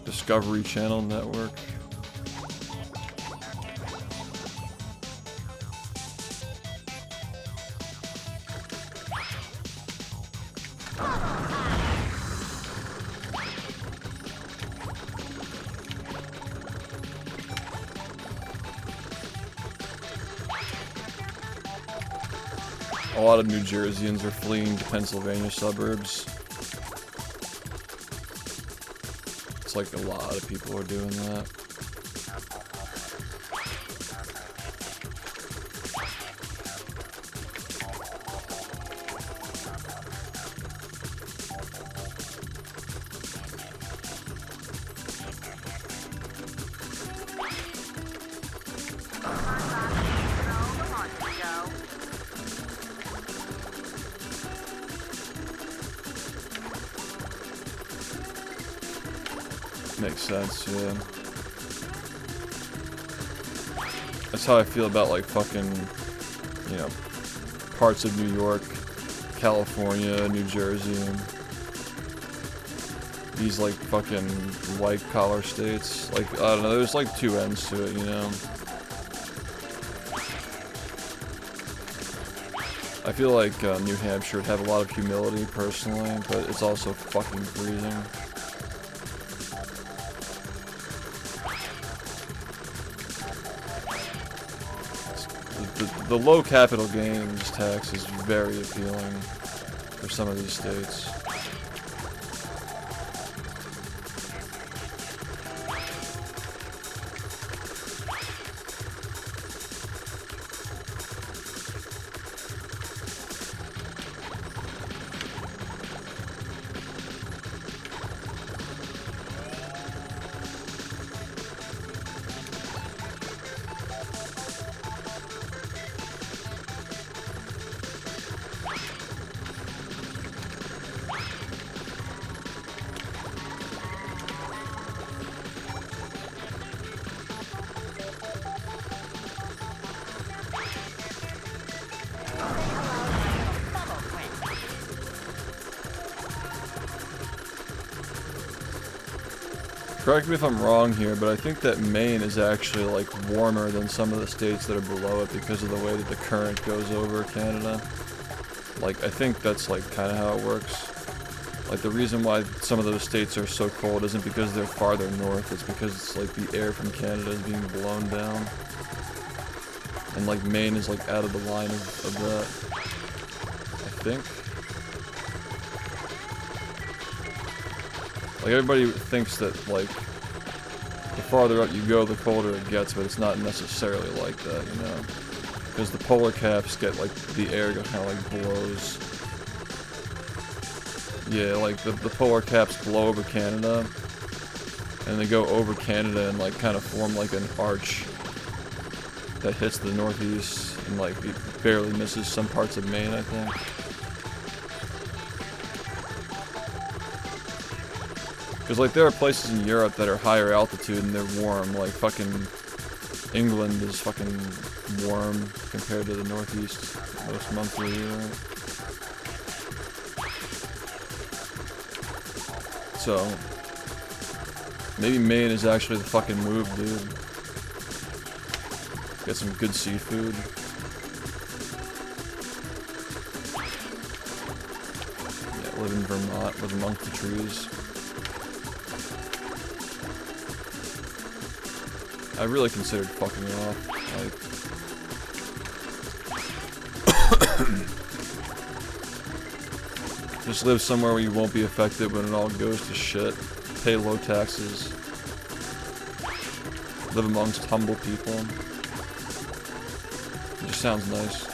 Discovery Channel Network. A lot of New Jerseyans are fleeing to Pennsylvania suburbs. It's like a lot of people are doing that. Makes sense, yeah. That's how I feel about like fucking, you know, parts of New York, California, New Jersey, and these like fucking white collar states. Like, I don't know, there's like two ends to it, you know. I feel like New Hampshire would have a lot of humility personally, but it's also fucking freezing. The low capital gains tax is very appealing for some of these states. Correct me if I'm wrong here, but I think that Maine is actually like warmer than some of the states that are below it because of the way that the current goes over Canada. Like, I think that's like kind of how it works. Like, the reason why some of those states are so cold isn't because they're farther north, it's because it's like the air from Canada is being blown down. And like Maine is like out of the line of that, I think. Like, everybody thinks that, like, the farther out you go, the colder it gets, but it's not necessarily like that, you know? Because the polar caps get, like, the air kind of, like, blows. Yeah, like, the polar caps blow over Canada, and they go over Canada and, like, kind of form, like, an arch that hits the northeast, and, like, it barely misses some parts of Maine, I think. Because, like, there are places in Europe that are higher altitude and they're warm. Like, fucking England is fucking warm compared to the Northeast most months of the year. So, maybe Maine is actually the fucking move, dude. Get some good seafood. Yeah, live in Vermont, live amongst the trees. I really considered fucking off, like... Just live somewhere where you won't be affected when it all goes to shit. Pay low taxes. Live amongst humble people. It just sounds nice.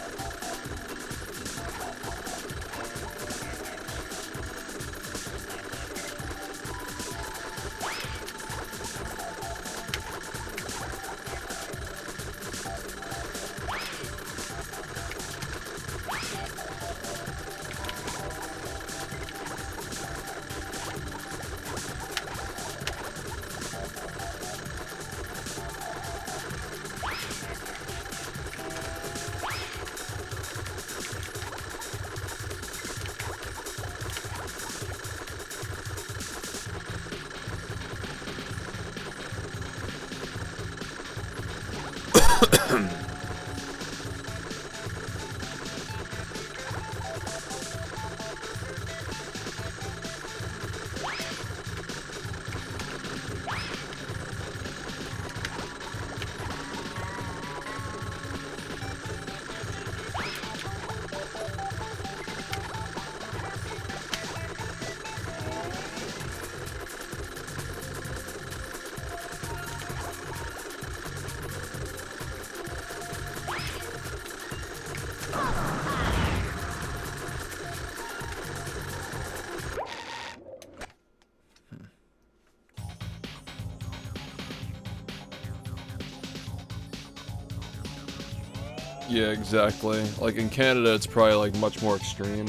Yeah, exactly. Like, in Canada, it's probably, like, much more extreme.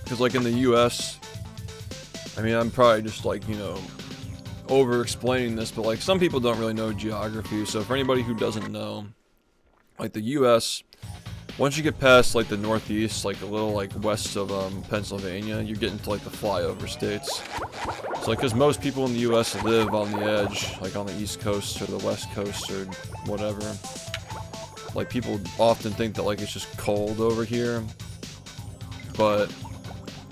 Because, like, in the US, I mean, I'm probably just like, you know, over explaining this, but like some people don't really know geography, so for anybody who doesn't know, like the US, once you get past like the northeast, like a little like west of Pennsylvania, you get into like the flyover states. So like, cause most people in the US live on the edge, like on the east coast or the west coast or whatever. Like people often think that like it's just cold over here, but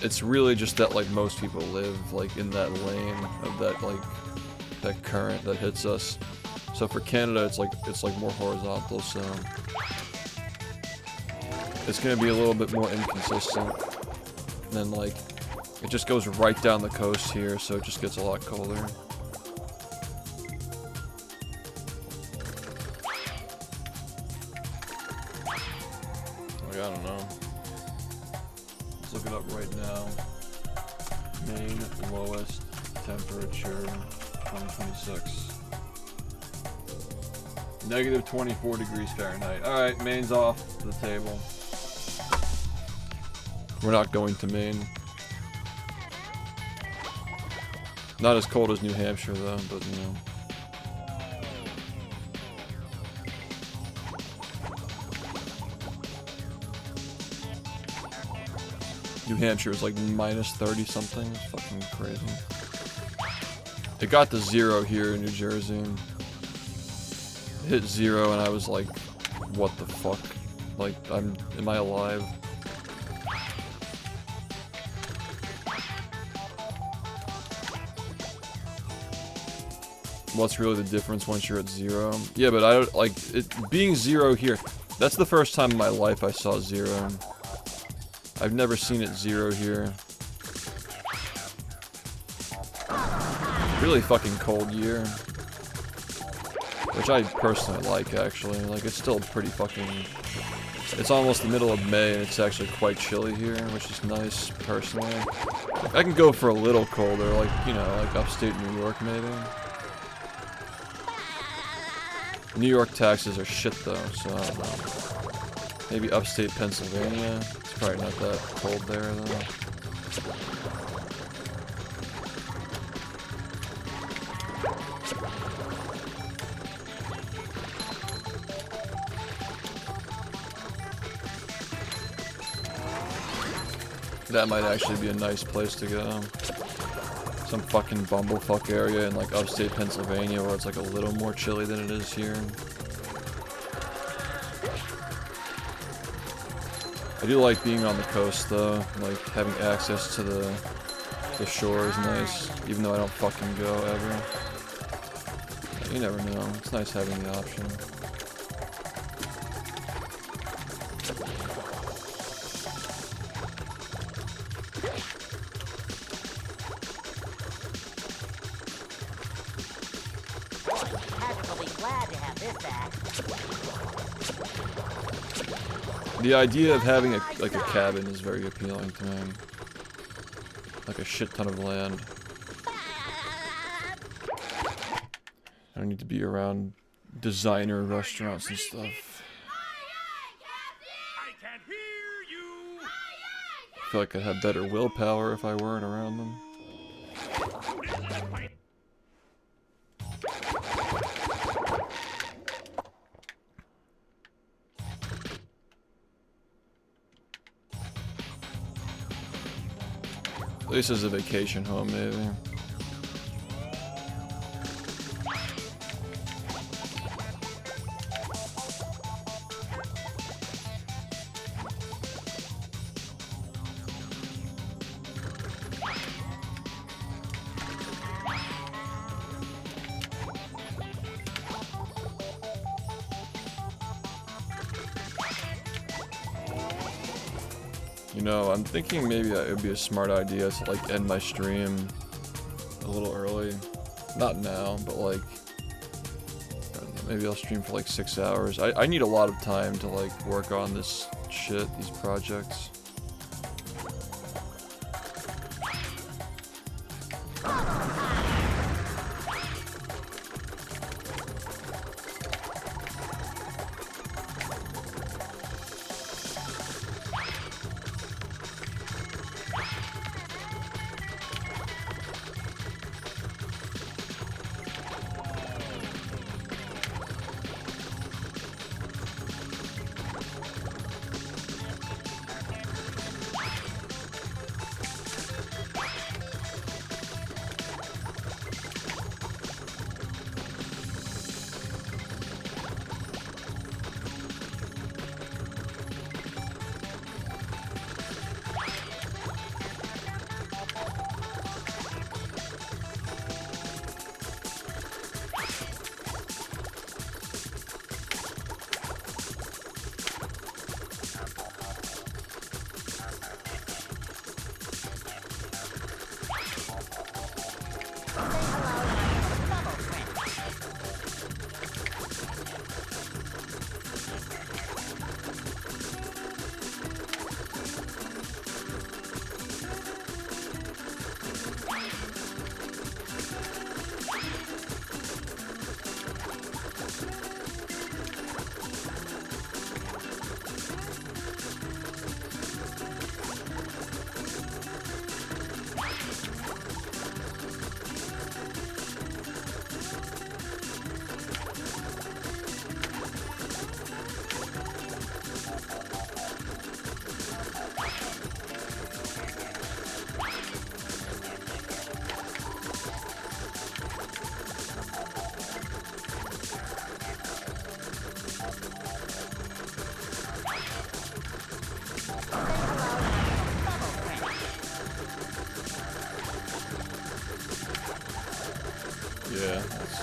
it's really just that like most people live like in that lane of that like that current that hits us. So for Canada, it's like more horizontal, so it's gonna be a little bit more inconsistent. And then like it just goes right down the coast here, so it just gets a lot colder. Like, I don't know. Let's look it up right now. Maine lowest temperature 2026. Negative 24 degrees Fahrenheit. Alright, Maine's off the table. We're not going to Maine. Not as cold as New Hampshire though, but you know. New Hampshire is like minus 30 something. It's fucking crazy. It got to 0 here in New Jersey. It hit 0 and I was like, what the fuck? Like, am I alive? What's really the difference once you're at 0? Yeah, but I don't, like, it being 0 here, that's the first time in my life I saw 0. I've never seen it 0 here. Really fucking cold year. Which I personally like, actually. Like, it's still pretty fucking... It's almost the middle of May, and it's actually quite chilly here, which is nice, personally. I can go for a little colder, like, you know, like upstate New York, maybe. New York taxes are shit, though, so I don't know. Maybe upstate Pennsylvania. It's probably not that cold there, though. That might actually be a nice place to go. Some fucking bumblefuck area in like upstate Pennsylvania where it's like a little more chilly than it is here. I do like being on the coast though, like having access to the shore is nice, even though I don't fucking go ever. You never know, it's nice having the option. The idea of having a cabin is very appealing to me. Like a shit ton of land. I don't need to be around designer restaurants and stuff. I can't hear you. I feel like I'd have better willpower if I weren't around them. At least as a vacation home, maybe. You know, I'm thinking maybe it would be a smart idea to like end my stream a little early. Not now, but like, I don't know, maybe I'll stream for like 6 hours. I need a lot of time to like work on this shit, these projects.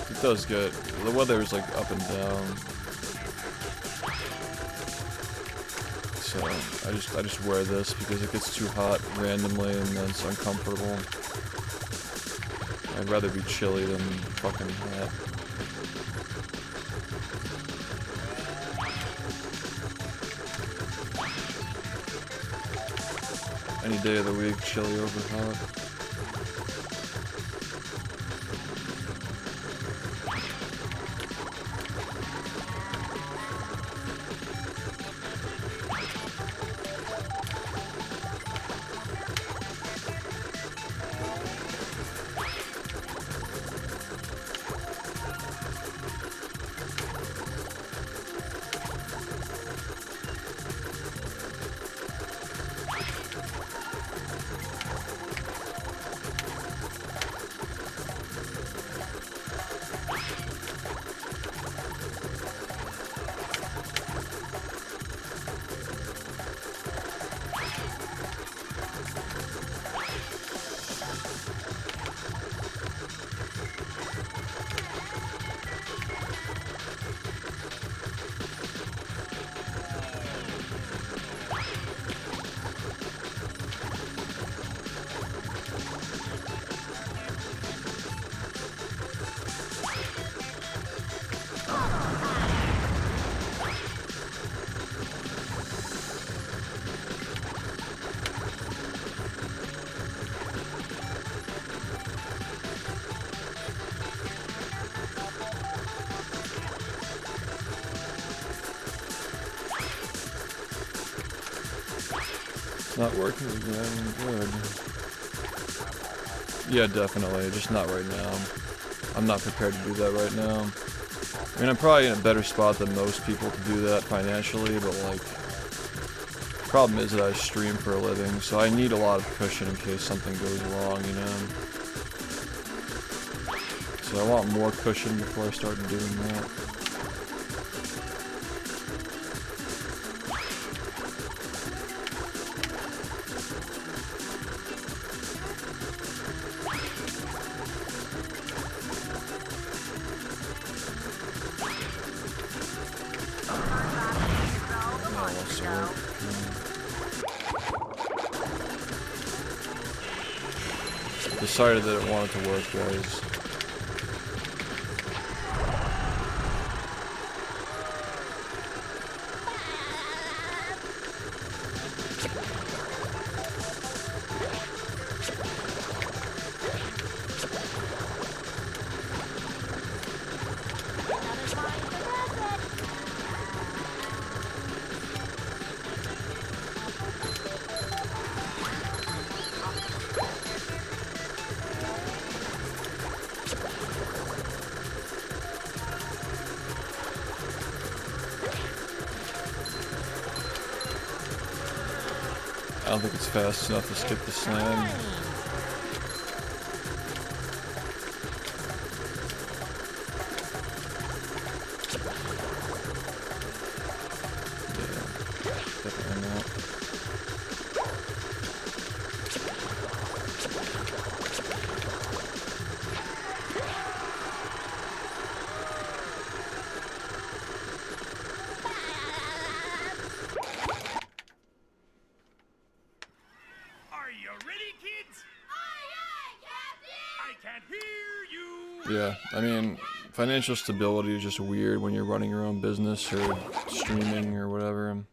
it does get, the weather is like up and down. So I just wear this because it gets too hot randomly and then it's uncomfortable. I'd rather be chilly than fucking hot. Any day of the week, chilly over hot. Not working again, good. Yeah, definitely, just not right now. I'm not prepared to do that right now. I mean, I'm probably in a better spot than most people to do that financially, but like, the problem is that I stream for a living, so I need a lot of cushion in case something goes wrong, you know? So I want more cushion before I start doing that. Decided that it wanted to work, guys. I don't think it's fast enough to skip the slam. Yeah, definitely not. Yeah, I mean, financial stability is just weird when you're running your own business or streaming or whatever.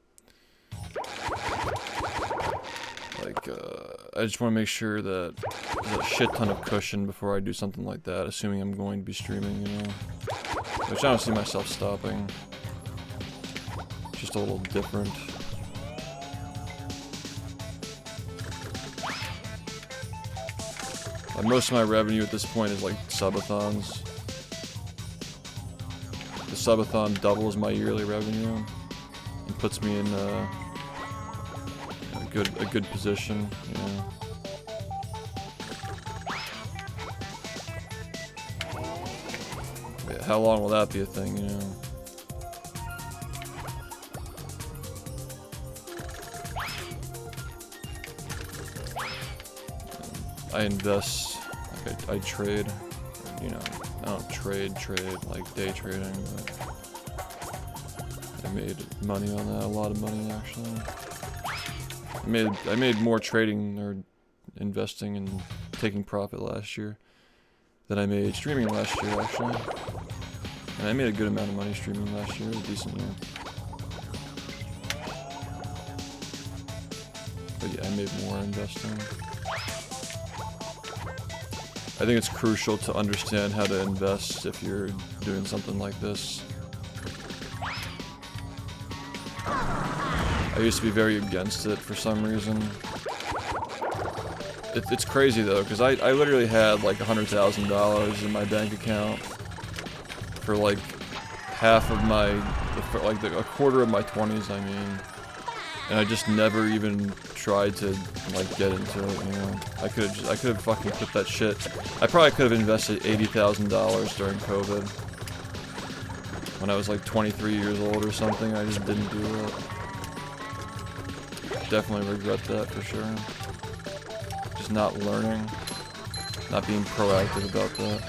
Like, I just want to make sure that there's a shit ton of cushion before I do something like that, assuming I'm going to be streaming, you know? Which I don't see myself stopping. It's just a little different. Like most of my revenue at this point is like subathons. The subathon doubles my yearly revenue and puts me in a good position, you know. Yeah, how long will that be a thing, you know? I invest, like I trade, you know, I don't trade. trade, like day trading, but I made money on that, a lot of money actually. I made more trading or investing and taking profit last year than I made streaming last year actually. And I made a good amount of money streaming last year, it was a decent year. But yeah, I made more investing. I think it's crucial to understand how to invest if you're doing something like this. I used to be very against it for some reason. It's crazy though, because I literally had like $100,000 in my bank account for like half of my, like a quarter of my 20s, I mean. And I just never even tried to like get into it, you know. I could have fucking put that shit. I probably could have invested $80,000 during COVID. When I was like 23 years old or something, I just didn't do it. Definitely regret that for sure. Just not learning, not being proactive about that.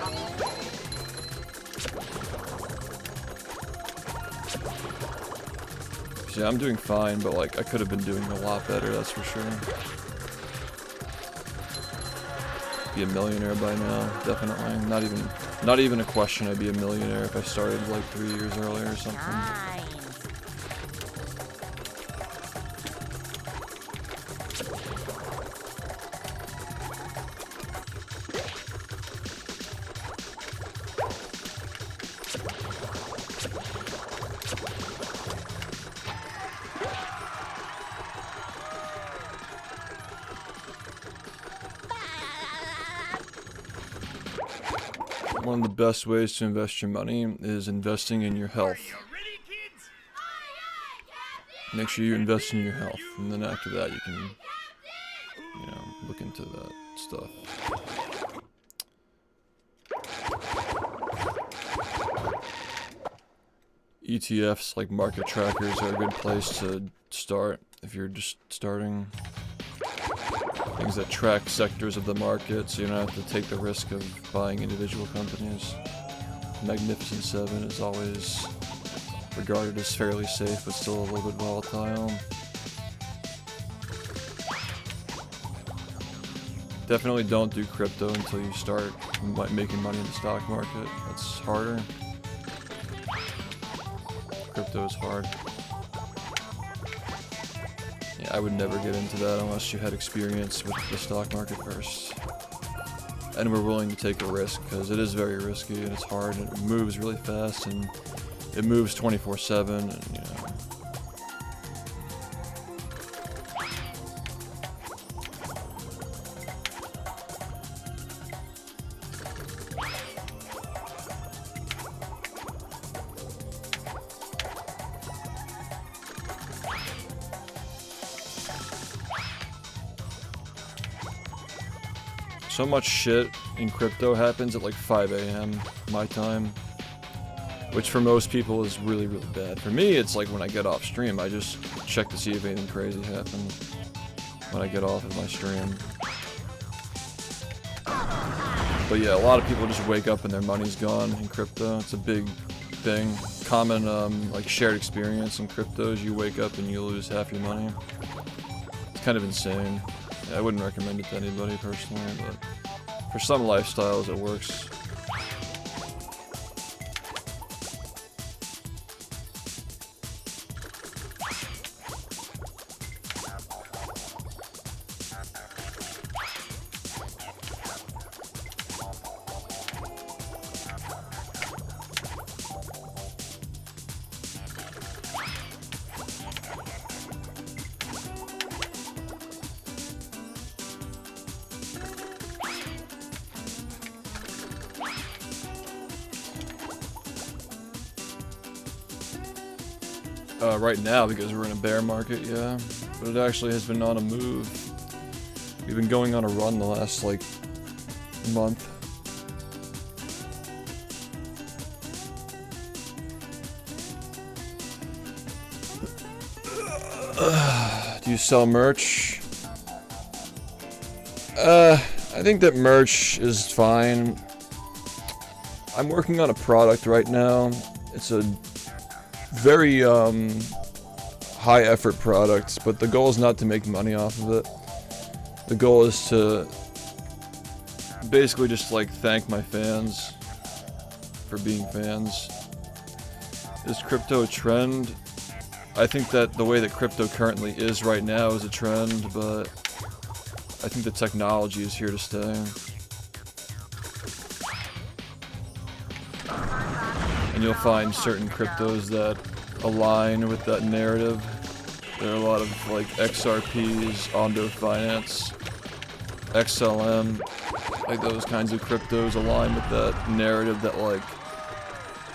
Yeah, I'm doing fine, but like I could have been doing a lot better, that's for sure. Be a millionaire by now, definitely. Not even a question. I'd be a millionaire if I started like 3 years earlier or something. Nice. One of the best ways to invest your money is investing in your health. Ready, kids? Make sure you invest in your health, and then after that you can, you know, look into that stuff. ETFs, like market trackers, are a good place to start if you're just starting. Things that track sectors of the market, so you don't have to take the risk of buying individual companies. Magnificent 7 is always regarded as fairly safe, but still a little bit volatile. Definitely don't do crypto until you start making money in the stock market. That's harder. Crypto is hard. Yeah, I would never get into that unless you had experience with the stock market first. And we're willing to take a risk, because it is very risky and it's hard and it moves really fast and it moves 24/7 and, you know. So much shit in crypto happens at like 5 AM my time, which for most people is really, really bad. For me, it's like when I get off stream, I just check to see if anything crazy happened when I get off of my stream. But yeah, a lot of people just wake up and their money's gone in crypto. It's a big thing. Common like shared experience in crypto is you wake up and you lose half your money. It's kind of insane. I wouldn't recommend it to anybody personally, but for some lifestyles it works. Right now, because we're in a bear market, yeah. But it actually has been on a move. We've been going on a run the last, like, month. Do you sell merch? I think that merch is fine. I'm working on a product right now. It's a very high effort product, but the goal is not to make money off of it. The goal is to basically just like thank my fans for being fans. Is crypto a trend? I think that the way that crypto currently is right now is a trend, but I think the technology is here to stay. And you'll find certain cryptos that align with that narrative. There are a lot of like XRPs, Ondo Finance, XLM, like those kinds of cryptos align with that narrative that like,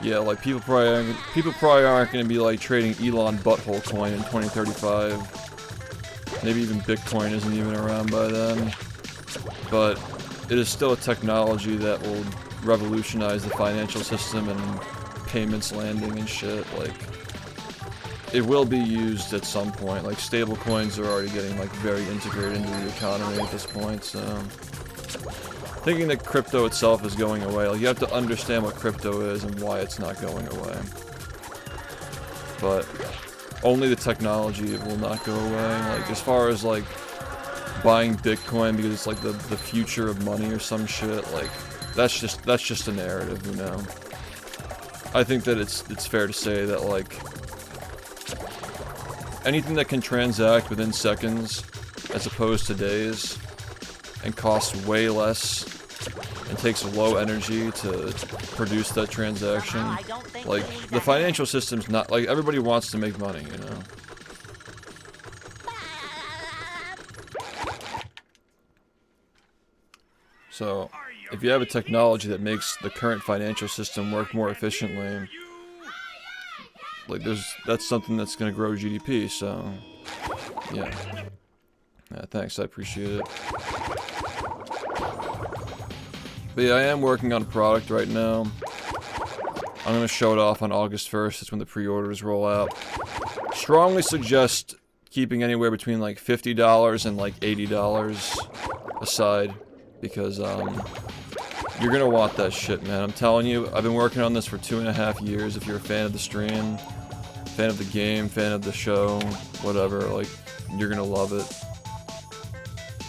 yeah, like people probably aren't going to be like trading Elon butthole coin in 2035. Maybe even Bitcoin isn't even around by then. But it is still a technology that will revolutionize the financial system and payments landing and shit. Like, it will be used at some point. Like, stable coins are already getting like very integrated into the economy at this point, so thinking that crypto itself is going away, like, you have to understand what crypto is and why it's not going away. But only the technology will not go away. Like, as far as like buying Bitcoin because it's like the future of money or some shit, like that's just a narrative, you know. I think that it's fair to say that like anything that can transact within seconds as opposed to days and costs way less and takes low energy to produce that transaction, like the financial system's not like, everybody wants to make money, you know. So if you have a technology that makes the current financial system work more efficiently, like that's something that's going to grow GDP, so yeah. Thanks, I appreciate it. But yeah, I am working on a product right now. I'm going to show it off on August 1st, that's when the pre-orders roll out. Strongly suggest keeping anywhere between like $50 and like $80 aside, because you're gonna want that shit, man. I'm telling you, I've been working on this for 2.5 years. If you're a fan of the stream, fan of the game, fan of the show, whatever, like, you're gonna love it.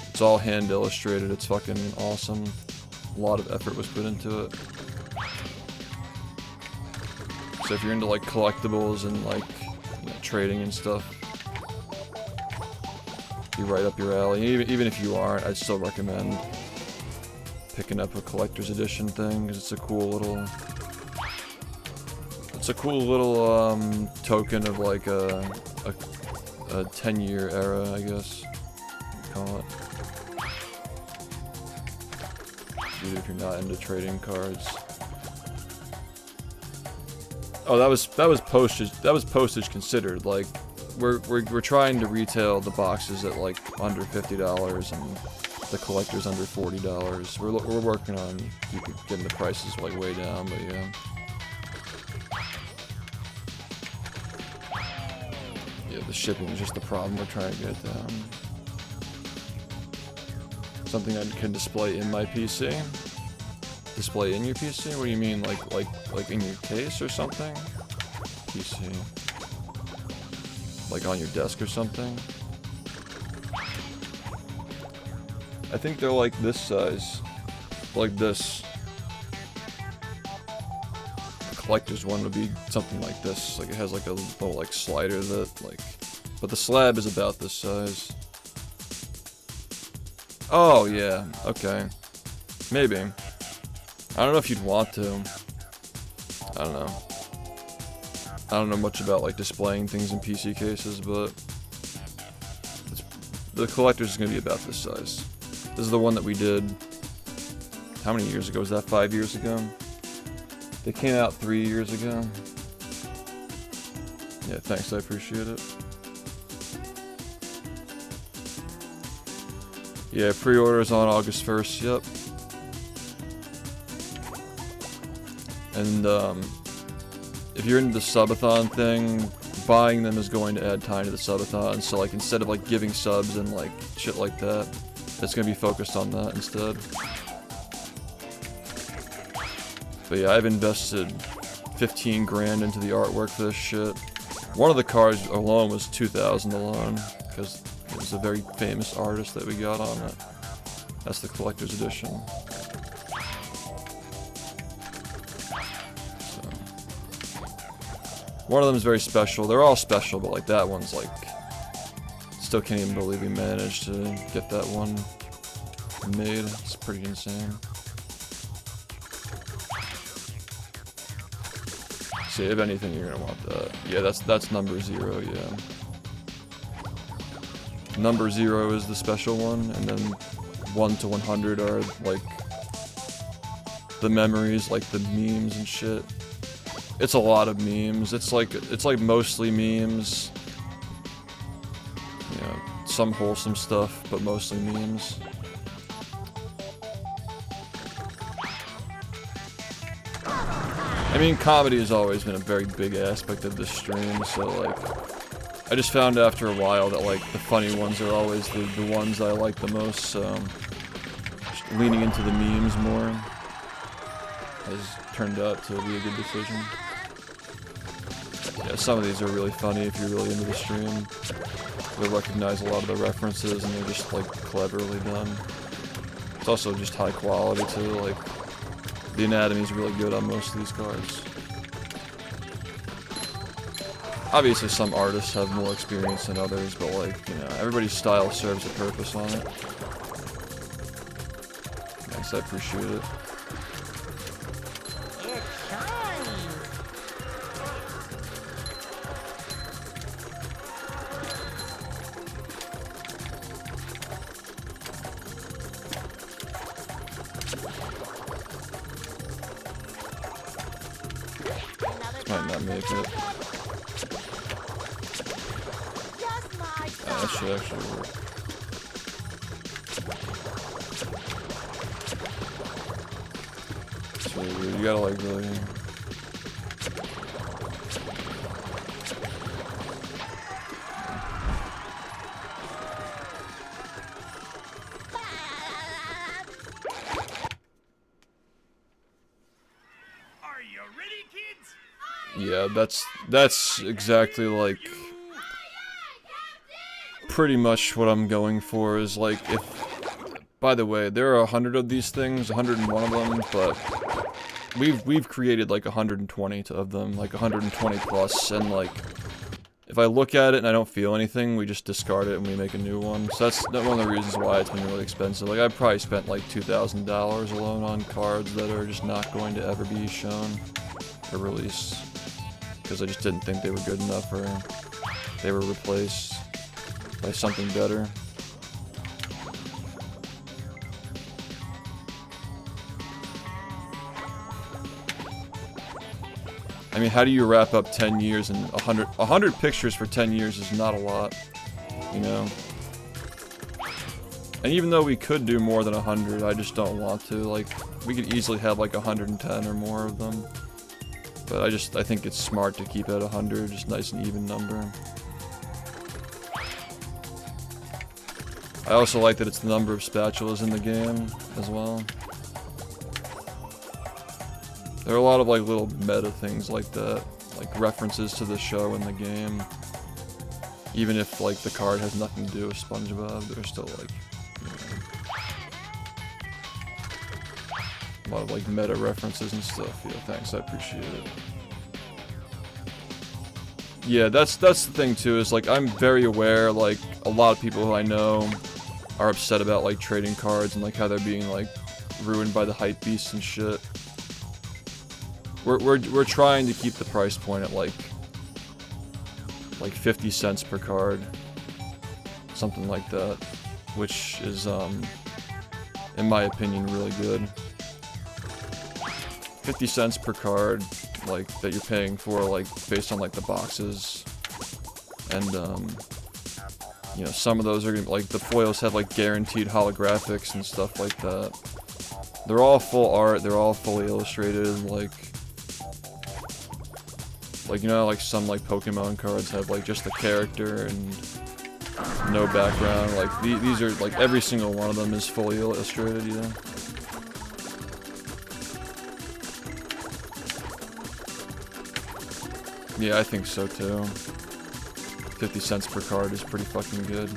It's all hand illustrated, it's fucking awesome. A lot of effort was put into it. So if you're into like collectibles and like, you know, trading and stuff, be right up your alley. Even if you aren't, I'd still recommend picking up a collector's edition thing, because it's a cool little token of like a 10-year era, I guess you'd call it. Even if you're not into trading cards. Oh, that was postage considered. Like, we're trying to retail the boxes at like under $50 and the collector's under $40. We're working on getting the prices like way down, but yeah. Yeah, the shipping is just the problem we're trying to get down. Something I can display in my PC. Display in your PC? What do you mean, like in your case or something? PC. Like on your desk or something? I think they're like this size. Like this. The collector's one would be something like this. Like, it has like a little like slider that like, but the slab is about this size. Oh yeah, okay. Maybe. I don't know if you'd want to. I don't know. I don't know much about like displaying things in PC cases, but the collector's is gonna be about this size. This is the one that we did. How many years ago? Was that 5 years ago? They came out 3 years ago. Yeah, thanks, I appreciate it. Yeah, pre-orders on August 1st, yep. And if you're into the subathon thing, buying them is going to add time to the subathon. So like, instead of like giving subs and like shit like that, it's gonna be focused on that instead. But yeah, I've invested 15 grand into the artwork for this shit. One of the cards alone was 2,000 alone, because it was a very famous artist that we got on it. That's the collector's edition. So. One of them is very special. They're all special, but like that one's like... Still can't even believe we managed to get that one made. It's pretty insane. See, if anything, you're gonna want that. Yeah, that's number 0, yeah. Number 0 is the special one, and then 1 to 100 are like the memories, like the memes and shit. It's a lot of memes. It's like mostly memes. You know, some wholesome stuff, but mostly memes. I mean, comedy has always been a very big aspect of this stream, so like, I just found after a while that like the funny ones are always the ones I like the most, so just leaning into the memes more has turned out to be a good decision. Yeah, some of these are really funny if you're really into the stream. You'll recognize a lot of the references and they're just like cleverly done. It's also just high quality too, like the anatomy's really good on most of these cards. Obviously some artists have more experience than others, but like, you know, everybody's style serves a purpose on it. Thanks, I appreciate it. It's time. Might not make it. Just my That should actually work. It's really weird. You gotta like really... Are you ready, kids? Yeah, that's exactly like pretty much what I'm going for is like if, by the way, there are 100 of these things, 101 of them, but we've created like 120 of them, like 120 plus, and like if I look at it and I don't feel anything, we just discard it and we make a new one. So that's one of the reasons why it's been really expensive. Like I probably spent like $2,000 alone on cards that are just not going to ever be shown or released. Because I just didn't think they were good enough, or they were replaced by something better. I mean, how do you wrap up 10 years and 100 pictures for 10 years is not a lot, you know? And even though we could do more than 100, I just don't want to. Like, we could easily have like 110 or more of them. But I think it's smart to keep it at 100, just nice and even number. I also like that it's the number of spatulas in the game as well. There are a lot of like little meta things like that, like references to the show in the game. Even if like the card has nothing to do with SpongeBob, they're still like, you know, a lot of like meta references and stuff. Yeah, thanks, I appreciate it. Yeah, that's the thing too, is like I'm very aware, like a lot of people who I know are upset about like trading cards and like how they're being like ruined by the hype beasts and shit. We're trying to keep the price point at like 50 cents per card, something like that, which is in my opinion really good. 50 cents per card, like that you're paying for, like based on like the boxes, and you know, some of those are gonna, like the foils have like guaranteed holographics and stuff like that. They're all full art, they're all fully illustrated, like you know, like some like Pokemon cards have like just the character and no background. Like these are like every single one of them is fully illustrated, you know. Yeah, I think so too. 50 cents per card is pretty fucking good.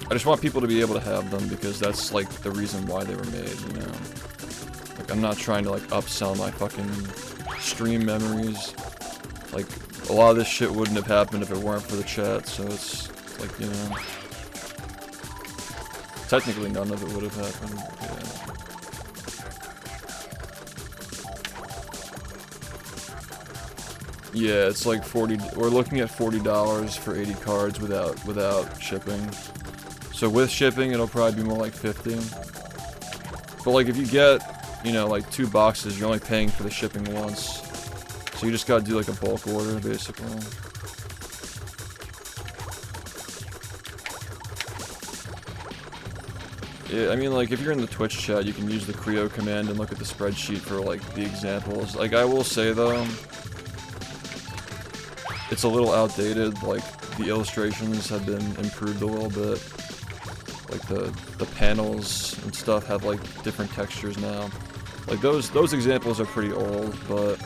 I just want people to be able to have them because that's like the reason why they were made, you know? Like, I'm not trying to like upsell my fucking stream memories. Like, a lot of this shit wouldn't have happened if it weren't for the chat, so it's like, you know. Technically none of it would have happened, yeah. Yeah, it's like 40, we're looking at $40 for 80 cards without shipping. So with shipping, it'll probably be more like 50. But like if you get, you know, like 2 boxes, you're only paying for the shipping once. So you just gotta do like a bulk order, basically. Yeah, I mean, like, if you're in the Twitch chat, you can use the Creo command and look at the spreadsheet for, like, the examples. Like, I will say, though, it's a little outdated. Like, the illustrations have been improved a little bit. Like, the panels and stuff have, like, different textures now. Like, those examples are pretty old, but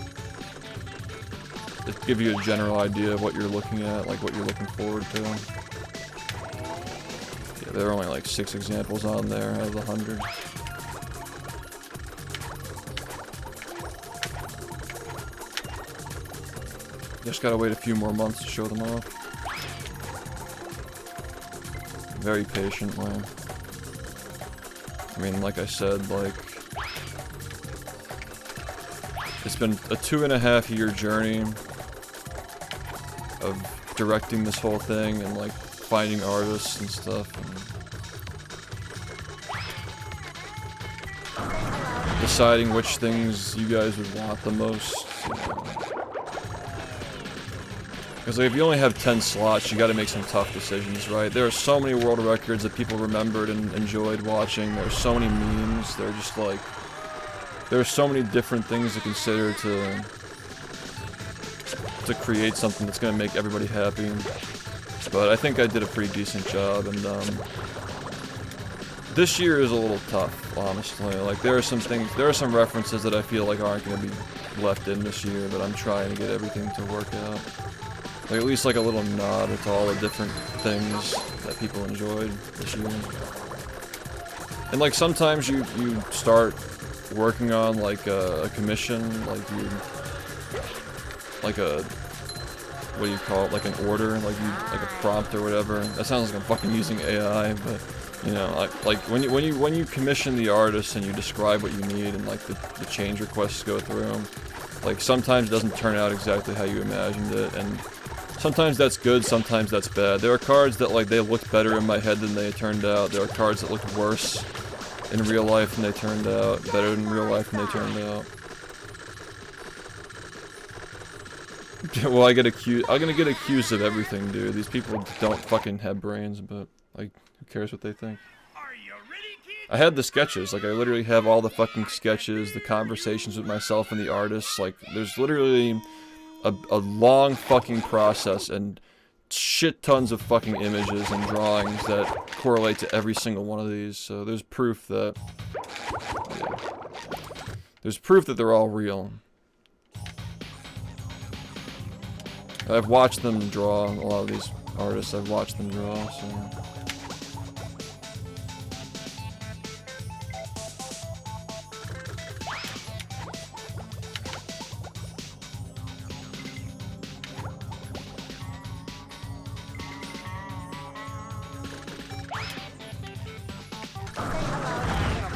it gives you a general idea of what you're looking at, like, what you're looking forward to. Yeah, there are only, like, 6 examples on there out of 100. Just gotta wait a few more months to show them off. Very patiently. I mean, like I said, like, it's been a 2.5-year journey of directing this whole thing and, like, finding artists and stuff, and deciding which things you guys would want the most. Because like, if you only have 10 slots, you gotta make some tough decisions, right? There are so many world records that people remembered and enjoyed watching. There's so many memes. They're just like, there are so many different things to consider to create something that's gonna make everybody happy. But I think I did a pretty decent job, and this year is a little tough, honestly. Like, there are some things, there are some references that I feel like aren't gonna be left in this year, but I'm trying to get everything to work out. Like, at least like a little nod to all the different things that people enjoyed this year. And like, sometimes you start working on like a commission, like you, like a, what do you call it, like an order, like a prompt or whatever. That sounds like I'm fucking using AI, but you know, like when you commission the artist and you describe what you need and like the change requests go through, like sometimes it doesn't turn out exactly how you imagined it, and sometimes that's good, sometimes that's bad. There are cards that like they looked better in my head than they turned out. There are cards that looked worse in real life than they turned out, better in real life than they turned out. Well, I'm gonna get accused of everything, dude. These people don't fucking have brains, but like, who cares what they think? Are you ready, kid? I had the sketches, like I literally have all the fucking sketches, the conversations with myself and the artists. Like, there's literally a long fucking process and shit tons of fucking images and drawings that correlate to every single one of these. So there's proof that, yeah, there's proof that they're all real. I've watched them draw, a lot of these artists, I've watched them draw, so...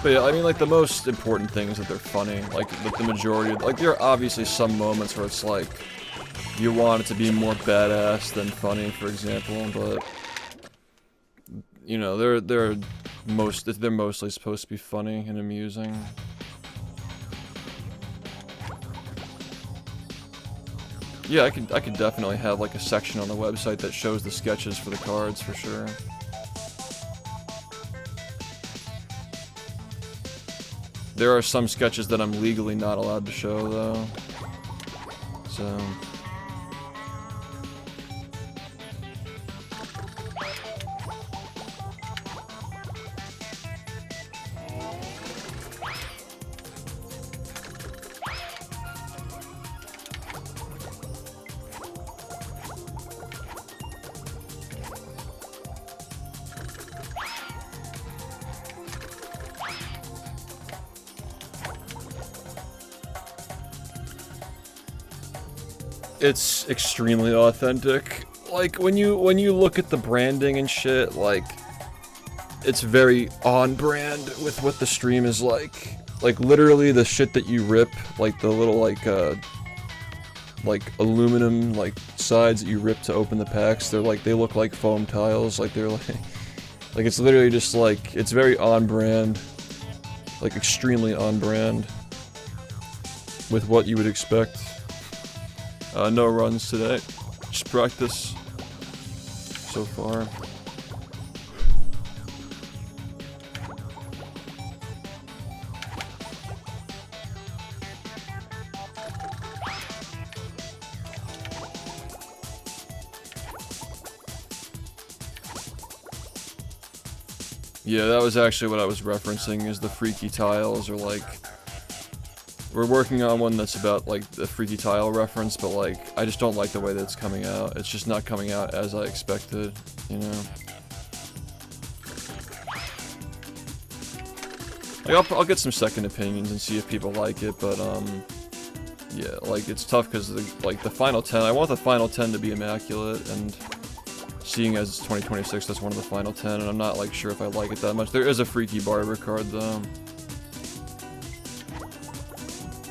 But yeah, I mean, like, the most important thing is that they're funny. Like, the majority of, like, there are obviously some moments where it's like, you want it to be more badass than funny, for example, but, you know, they're mostly supposed to be funny and amusing. Yeah, I could definitely have, like, a section on the website that shows the sketches for the cards, for sure. There are some sketches that I'm legally not allowed to show, though. So... it's extremely authentic. Like, when you look at the branding and shit, like, it's very on brand with what the stream is like. Like, literally the shit that you rip, like the little, like aluminum, like, sides that you rip to open the packs, they're like, they look like foam tiles, like, they're like, like, it's literally just like, it's very on brand, like, extremely on brand with what you would expect. No runs today, just practice so far. Yeah, that was actually what I was referencing, is the freaky tiles, or like, we're working on one that's about like the freaky tile reference, but like, I just don't like the way that it's coming out. It's just not coming out as I expected, you know? Like, I'll get some second opinions and see if people like it, but yeah, like, it's tough because like the final 10, I want the final 10 to be immaculate, and seeing as it's 2026, that's one of the final 10, and I'm not, like, sure if I like it that much. There is a freaky barber card, though.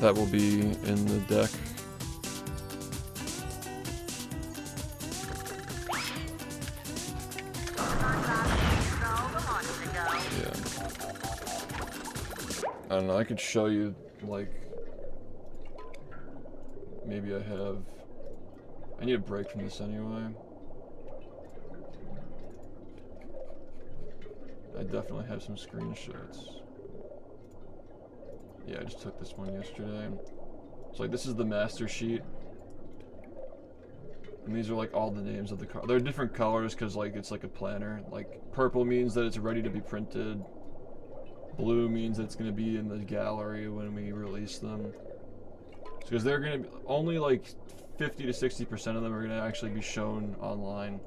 That will be in the deck. Yeah. I don't know, I could show you, like... Maybe I have... I need a break from this anyway. I definitely have some screenshots. Yeah, I just took this one yesterday. So like, this is the master sheet. And these are like all the names of the cards. They're different colors because like it's like a planner. Like purple means that it's ready to be printed. Blue means that it's going to be in the gallery when we release them. Because they're going to be only like 50 to 60% of them are going to actually be shown online.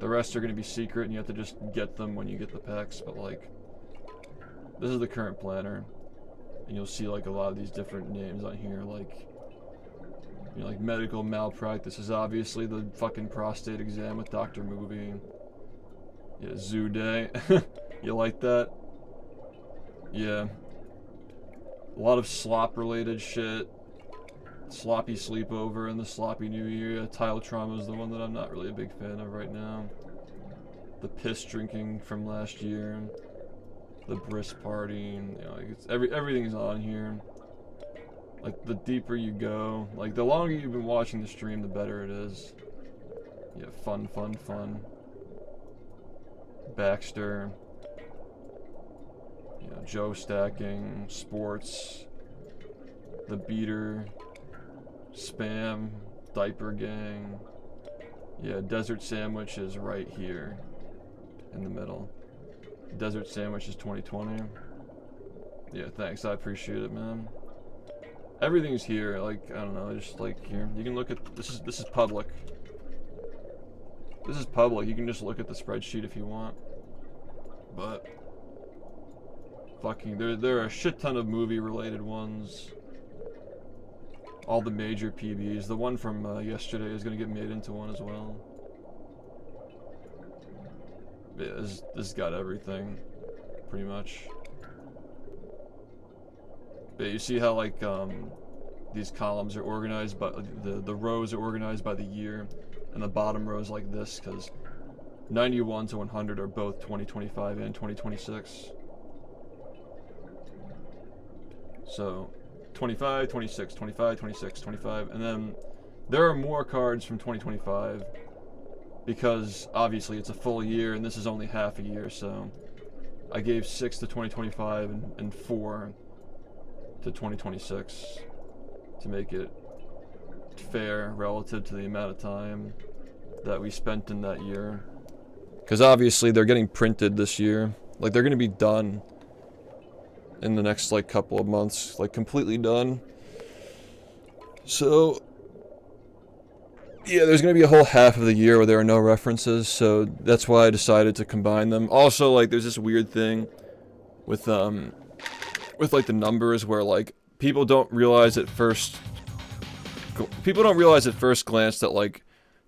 The rest are going to be secret, and you have to just get them when you get the packs, but like, this is the current planner, and you'll see like a lot of these different names on here, like, you know, like medical malpractice is obviously the fucking prostate exam with Dr. Movie. Yeah, Zoo Day. You like that? Yeah. A lot of slop-related shit. Sloppy Sleepover and the Sloppy New Year. Tile Trauma is the one that I'm not really a big fan of right now. The piss drinking from last year. The Briss Party. And, you know, like it's everything's on here. Like, the deeper you go, like, the longer you've been watching the stream, the better it is. Yeah, fun, fun, fun. Baxter. You know, Joe stacking. Sports. The Beater. Spam, Diaper Gang. Yeah, Desert Sandwich is right here in the middle. Desert Sandwich is 2020. Yeah, thanks, I appreciate it, man. Everything's here, like, I don't know, just like here. You can look at this is public. This is public. You can just look at the spreadsheet if you want. But fucking there are a shit ton of movie related ones. All the major PBs. The one from yesterday is going to get made into one as well. Yeah, this has got everything, pretty much. But you see how like these columns are organized, but the rows are organized by the year, and the bottom rows like this, because 91 to 100 are both 2025 and 2026. So 25, 26, 25, 26, 25, and then there are more cards from 2025 because obviously it's a full year and this is only half a year, so I gave 6 to 2025 and 4 to 2026 to make it fair relative to the amount of time that we spent in that year. Because obviously they're getting printed this year, like they're going to be done in the next like couple of months, like completely done. So yeah, there's gonna be a whole half of the year where there are no references, so that's why I decided to combine them. Also, like, there's this weird thing with like the numbers where like people don't realize at first people don't realize at first glance that like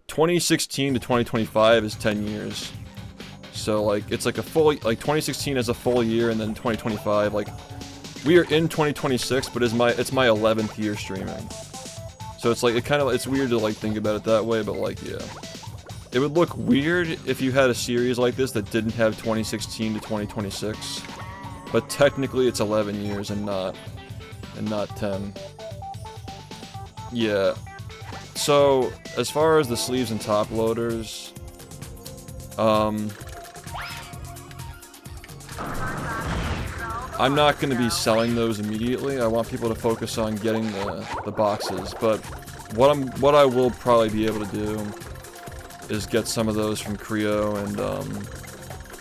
2016 to 2025 is 10 years. So like it's like a full, like 2016 is a full year, and then 2025, like we are in 2026, but it's my 11th year streaming. So it's like it's weird to like think about it that way, but like yeah. It would look weird if you had a series like this that didn't have 2016 to 2026. But technically it's 11 years and not 10. Yeah. So, as far as the sleeves and top loaders, I'm not going to be selling those immediately. I want people to focus on getting the boxes, but what I will probably be able to do is get some of those from Creo and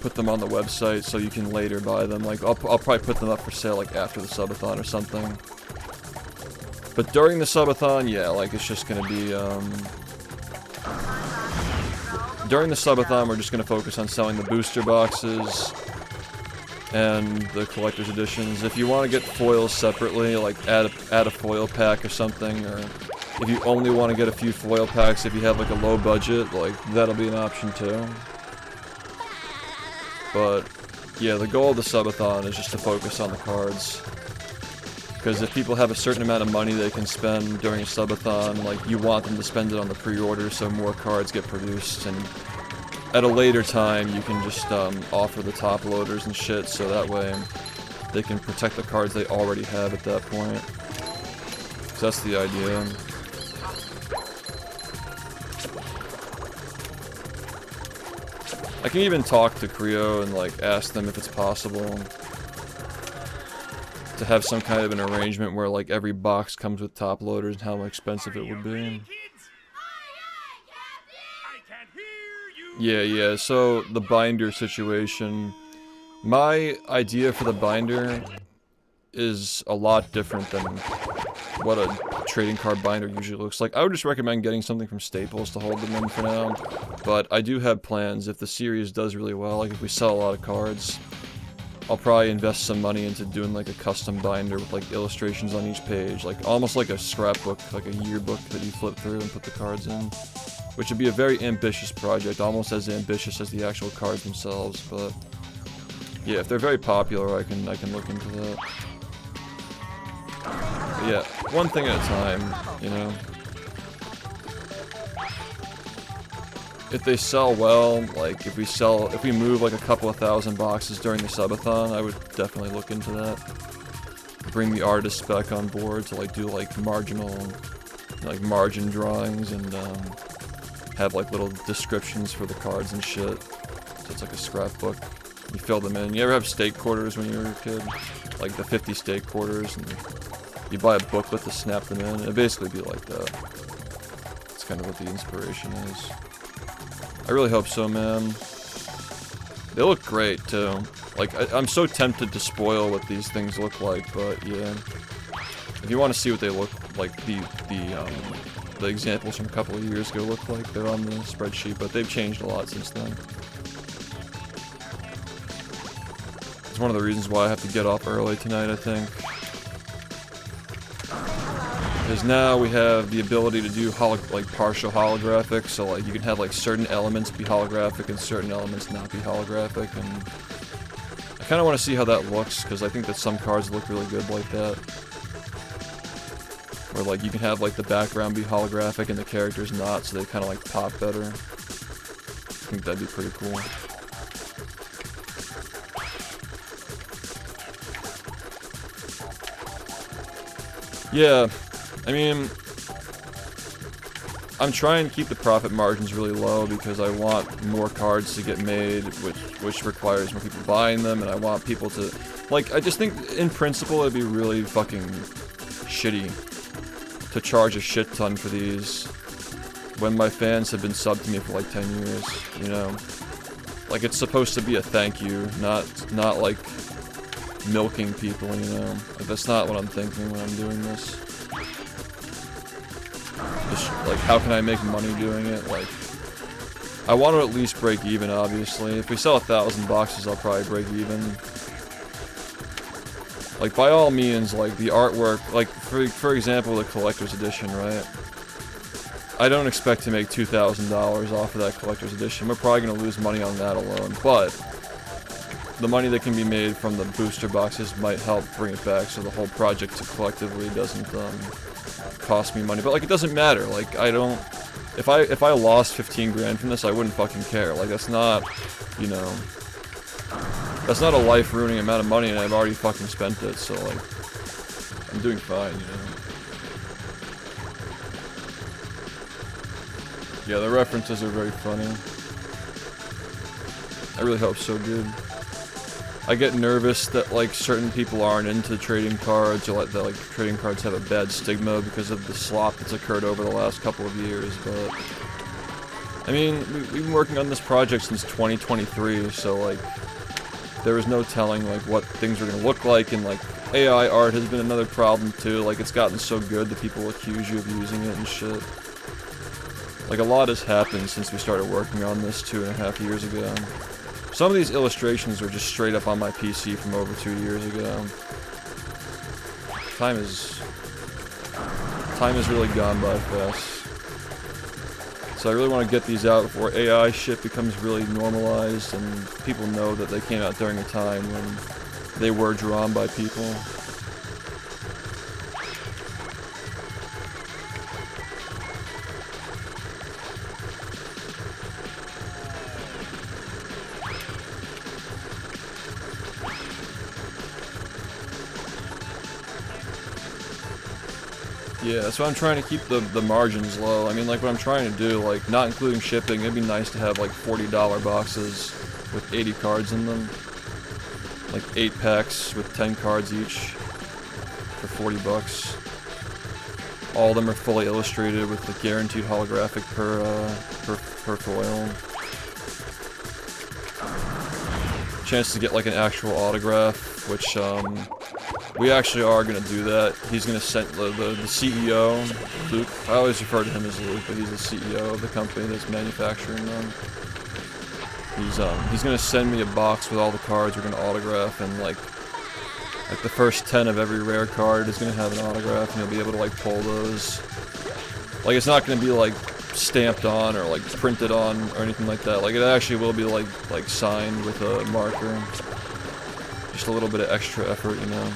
put them on the website so you can later buy them. Like I'll probably put them up for sale like after the subathon or something. But during the subathon, yeah, like it's just gonna be during the subathon we're just gonna focus on selling the booster boxes and the collector's editions. If you want to get foils separately, like add a foil pack or something, or if you only want to get a few foil packs, if you have like a low budget, like that'll be an option too. But yeah, the goal of the subathon is just to focus on the cards. Because if people have a certain amount of money they can spend during a subathon, like you want them to spend it on the pre-order so more cards get produced, and at a later time you can just offer the top loaders and shit, so that way they can protect the cards they already have at that point. So that's the idea. I can even talk to Creo and like ask them if it's possible to have some kind of an arrangement where like every box comes with top loaders and how expensive it would be. Yeah, so the binder situation. My idea for the binder is a lot different than what a trading card binder usually looks like. I would just recommend getting something from Staples to hold them in for now. But I do have plans. If the series does really well, like if we sell a lot of cards, I'll probably invest some money into doing like a custom binder with like illustrations on each page, like almost like a scrapbook, like a yearbook that you flip through and put the cards in. Which would be a very ambitious project, almost as ambitious as the actual cards themselves, but yeah, if they're very popular, I can look into that. But yeah, one thing at a time, you know. If they sell well, like if we move like a couple of thousand boxes during the subathon, I would definitely look into that. Bring the artists back on board to like do like margin drawings and have like little descriptions for the cards and shit. So it's like a scrapbook. You fill them in. You ever have steak quarters when you were a kid? Like the 50 steak quarters, and you buy a booklet to snap them in. It'd basically be like that. That's kind of what the inspiration is. I really hope so, man. They look great too. Like I'm so tempted to spoil what these things look like, but yeah. If you want to see what they look like, the examples from a couple of years ago look like, they're on the spreadsheet, but they've changed a lot since then. It's one of the reasons why I have to get off early tonight, I think. Because now we have the ability to do partial holographic, so like you can have like certain elements be holographic and certain elements not be holographic, and I kind of want to see how that looks, because I think that some cards look really good like that. Where like you can have like the background be holographic and the characters not, so they kind of like pop better. I think that'd be pretty cool. Yeah, I mean, I'm trying to keep the profit margins really low because I want more cards to get made, which requires more people buying them, and I want people to, like, I just think in principle it'd be really fucking shitty to charge a shit ton for these when my fans have been subbed to me for like 10 years, you know? Like, it's supposed to be a thank you, not like milking people, you know? Like, that's not what I'm thinking when I'm doing this. Just, like, how can I make money doing it? Like, I want to at least break even, obviously. If we sell 1,000 boxes, I'll probably break even. Like, by all means, like, the artwork, like, for example, the collector's edition, right? I don't expect to make $2,000 off of that collector's edition. We're probably going to lose money on that alone, but the money that can be made from the booster boxes might help bring it back, so the whole project collectively doesn't cost me money. But like, it doesn't matter. Like, I don't. If I lost 15 grand from this, I wouldn't fucking care. Like, that's not, you know, that's not a life-ruining amount of money, and I've already fucking spent it. So like, I'm doing fine, you know. Yeah, the references are very funny. I really hope so, dude. I get nervous that like certain people aren't into trading cards, or that like trading cards have a bad stigma because of the slop that's occurred over the last couple of years, but I mean, we've been working on this project since 2023, so like there was no telling like what things were gonna look like, and like AI art has been another problem too. Like, it's gotten so good that people accuse you of using it and shit. Like, a lot has happened since we started working on this 2.5 years ago. Some of these illustrations are just straight up on my PC from over 2 years ago. Time has really gone by fast. So I really want to get these out before AI shit becomes really normalized and people know that they came out during a time when they were drawn by people. Yeah, that's why I'm trying to keep the margins low. I mean, like, what I'm trying to do, like, not including shipping, it'd be nice to have, like, $40 boxes with 80 cards in them. Like, 8 packs with 10 cards each for 40 bucks. All of them are fully illustrated with the guaranteed holographic per foil. Chance to get, like, an actual autograph, which, we actually are going to do that. He's going to send the CEO, Luke. I always refer to him as Luke, but he's the CEO of the company that's manufacturing them. He's going to send me a box with all the cards we're going to autograph, and like the first 10 of every rare card is going to have an autograph, and you'll be able to like pull those. Like, it's not going to be like stamped on or like printed on or anything like that. Like, it actually will be like signed with a marker. Just a little bit of extra effort, you know.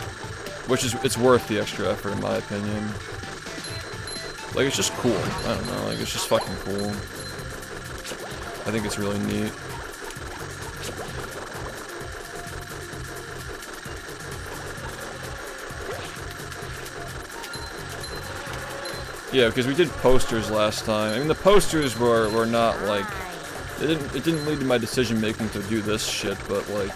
Which is, it's worth the extra effort in my opinion. Like, it's just cool. I don't know, like, it's just fucking cool. I think it's really neat. Yeah, because we did posters last time. I mean, the posters were not like, it didn't lead to my decision making to do this shit, but like,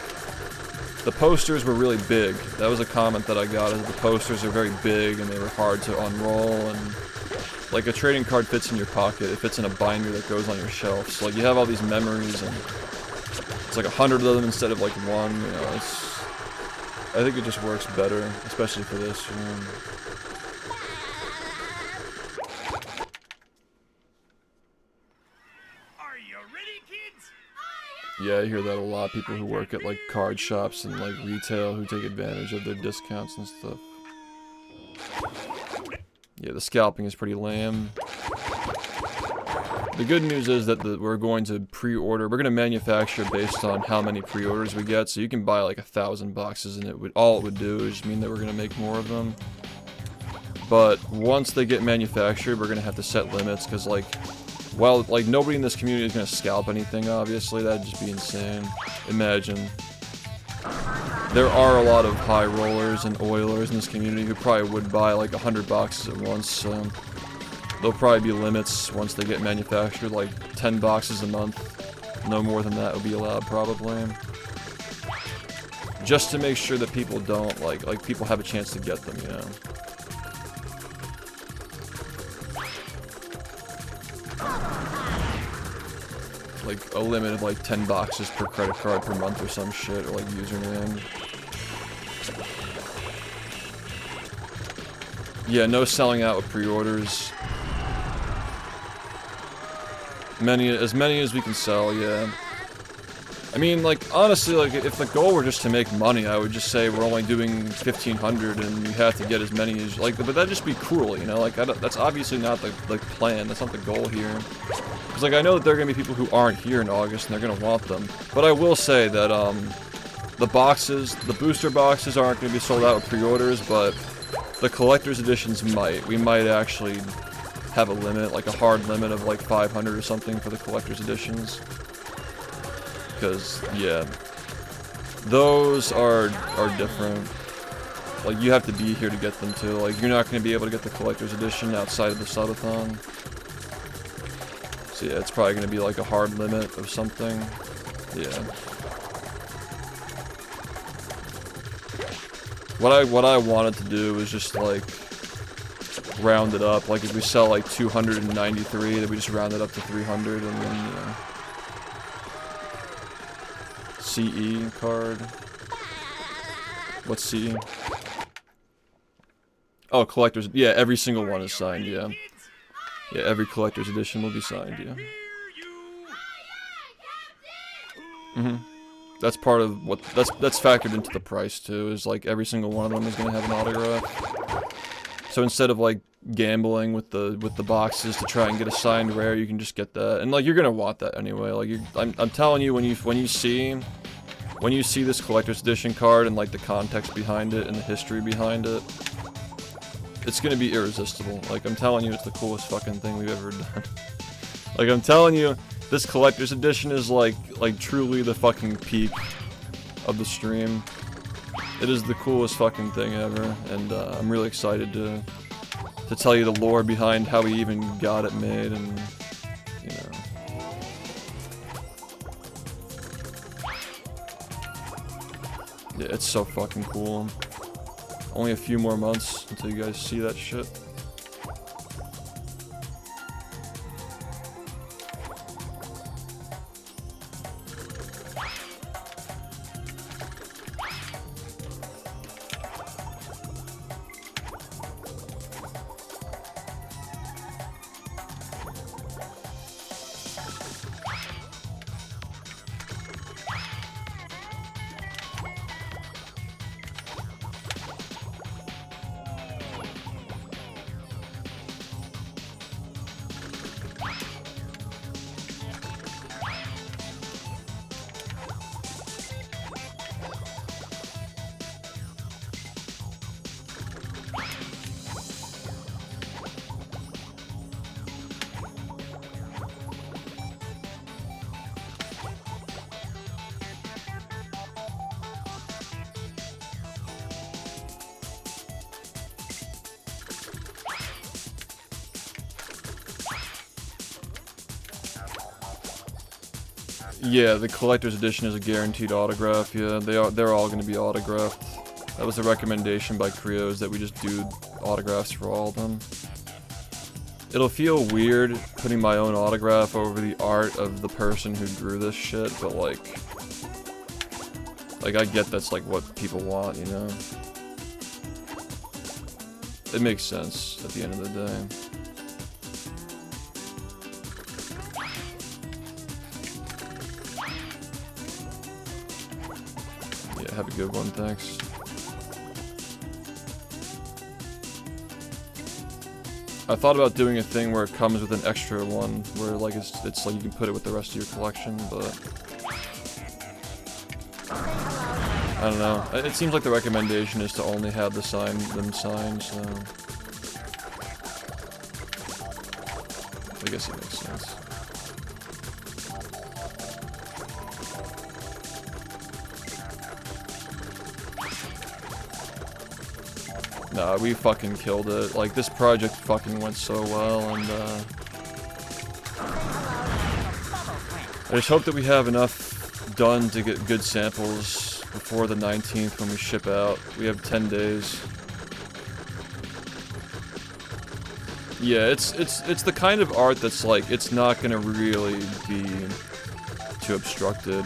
the posters were really big. That was a comment that I got, is the posters are very big and they were hard to unroll, and like, a trading card fits in your pocket, it fits in a binder that goes on your shelf. So like, you have all these memories, and it's like 100 of them instead of like one, you know. I think it just works better, especially for this, you know. Yeah, I hear that a lot. People who work at like card shops and like retail who take advantage of their discounts and stuff. Yeah, the scalping is pretty lame. The good news is that we're going to pre-order. We're going to manufacture based on how many pre-orders we get. So you can buy like 1,000 boxes, and all it would do is mean that we're going to make more of them. But once they get manufactured, we're going to have to set limits, because like, well, like, nobody in this community is going to scalp anything, obviously. That'd just be insane. Imagine. There are a lot of high rollers and oilers in this community who probably would buy like 100 boxes at once, so there'll probably be limits once they get manufactured, like 10 boxes a month. No more than that would be allowed, probably. Just to make sure that people don't, like people have a chance to get them, you know. Like, a limit of like 10 boxes per credit card per month or some shit, or like username. Yeah, no selling out with pre-orders. As many as we can sell, yeah. I mean, like, honestly, like, if the goal were just to make money, I would just say we're only doing 1,500 and you have to get as many as, like, but that'd just be cruel, you know? Like, that's obviously not the plan. That's not the goal here. Because, like, I know that there are going to be people who aren't here in August and they're going to want them. But I will say that, the boxes, the booster boxes aren't going to be sold out with pre-orders, but the collector's editions might. We might actually have a limit, like a hard limit of, like, 500 or something for the collector's editions. Because, yeah, those are different. Like, you have to be here to get them too. Like, you're not going to be able to get the collector's edition outside of the subathon. So yeah, it's probably going to be like a hard limit of something. Yeah. What I wanted to do was just like round it up. Like if we sell like 293, then we just round it up to 300, and then you know. CE card. What's CE? Oh, collector's. Yeah, every single one is signed. Yeah. Yeah, every collector's edition will be signed. Yeah. That's part of what. That's factored into the price too. Is like every single one of them is gonna have an autograph. So instead of like gambling with the boxes to try and get a signed rare, you can just get that, and like you're gonna want that anyway. Like I'm telling you, when you see this collector's edition card and like the context behind it and the history behind it, it's gonna be irresistible. Like I'm telling you, it's the coolest fucking thing we've ever done. Like I'm telling you, this collector's edition is like truly the fucking peak of the stream. It is the coolest fucking thing ever, and I'm really excited to tell you the lore behind how we even got it made, and you know. Yeah, it's so fucking cool. Only a few more months until you guys see that shit. Yeah, the collector's edition is a guaranteed autograph. Yeah, they're all going to be autographed. That was a recommendation by Creos that we just do autographs for all of them. It'll feel weird putting my own autograph over the art of the person who drew this shit, but like I get that's like what people want, you know? It makes sense at the end of the day. Have a good one, thanks. I thought about doing a thing where it comes with an extra one, where like it's like you can put it with the rest of your collection, but I don't know. It seems like the recommendation is to only have them signed, so I guess it makes sense. Nah, we fucking killed it. Like, this project fucking went so well, and, I just hope that we have enough done to get good samples before the 19th when we ship out. We have 10 days. Yeah, it's the kind of art that's like, it's not gonna really be too obstructed.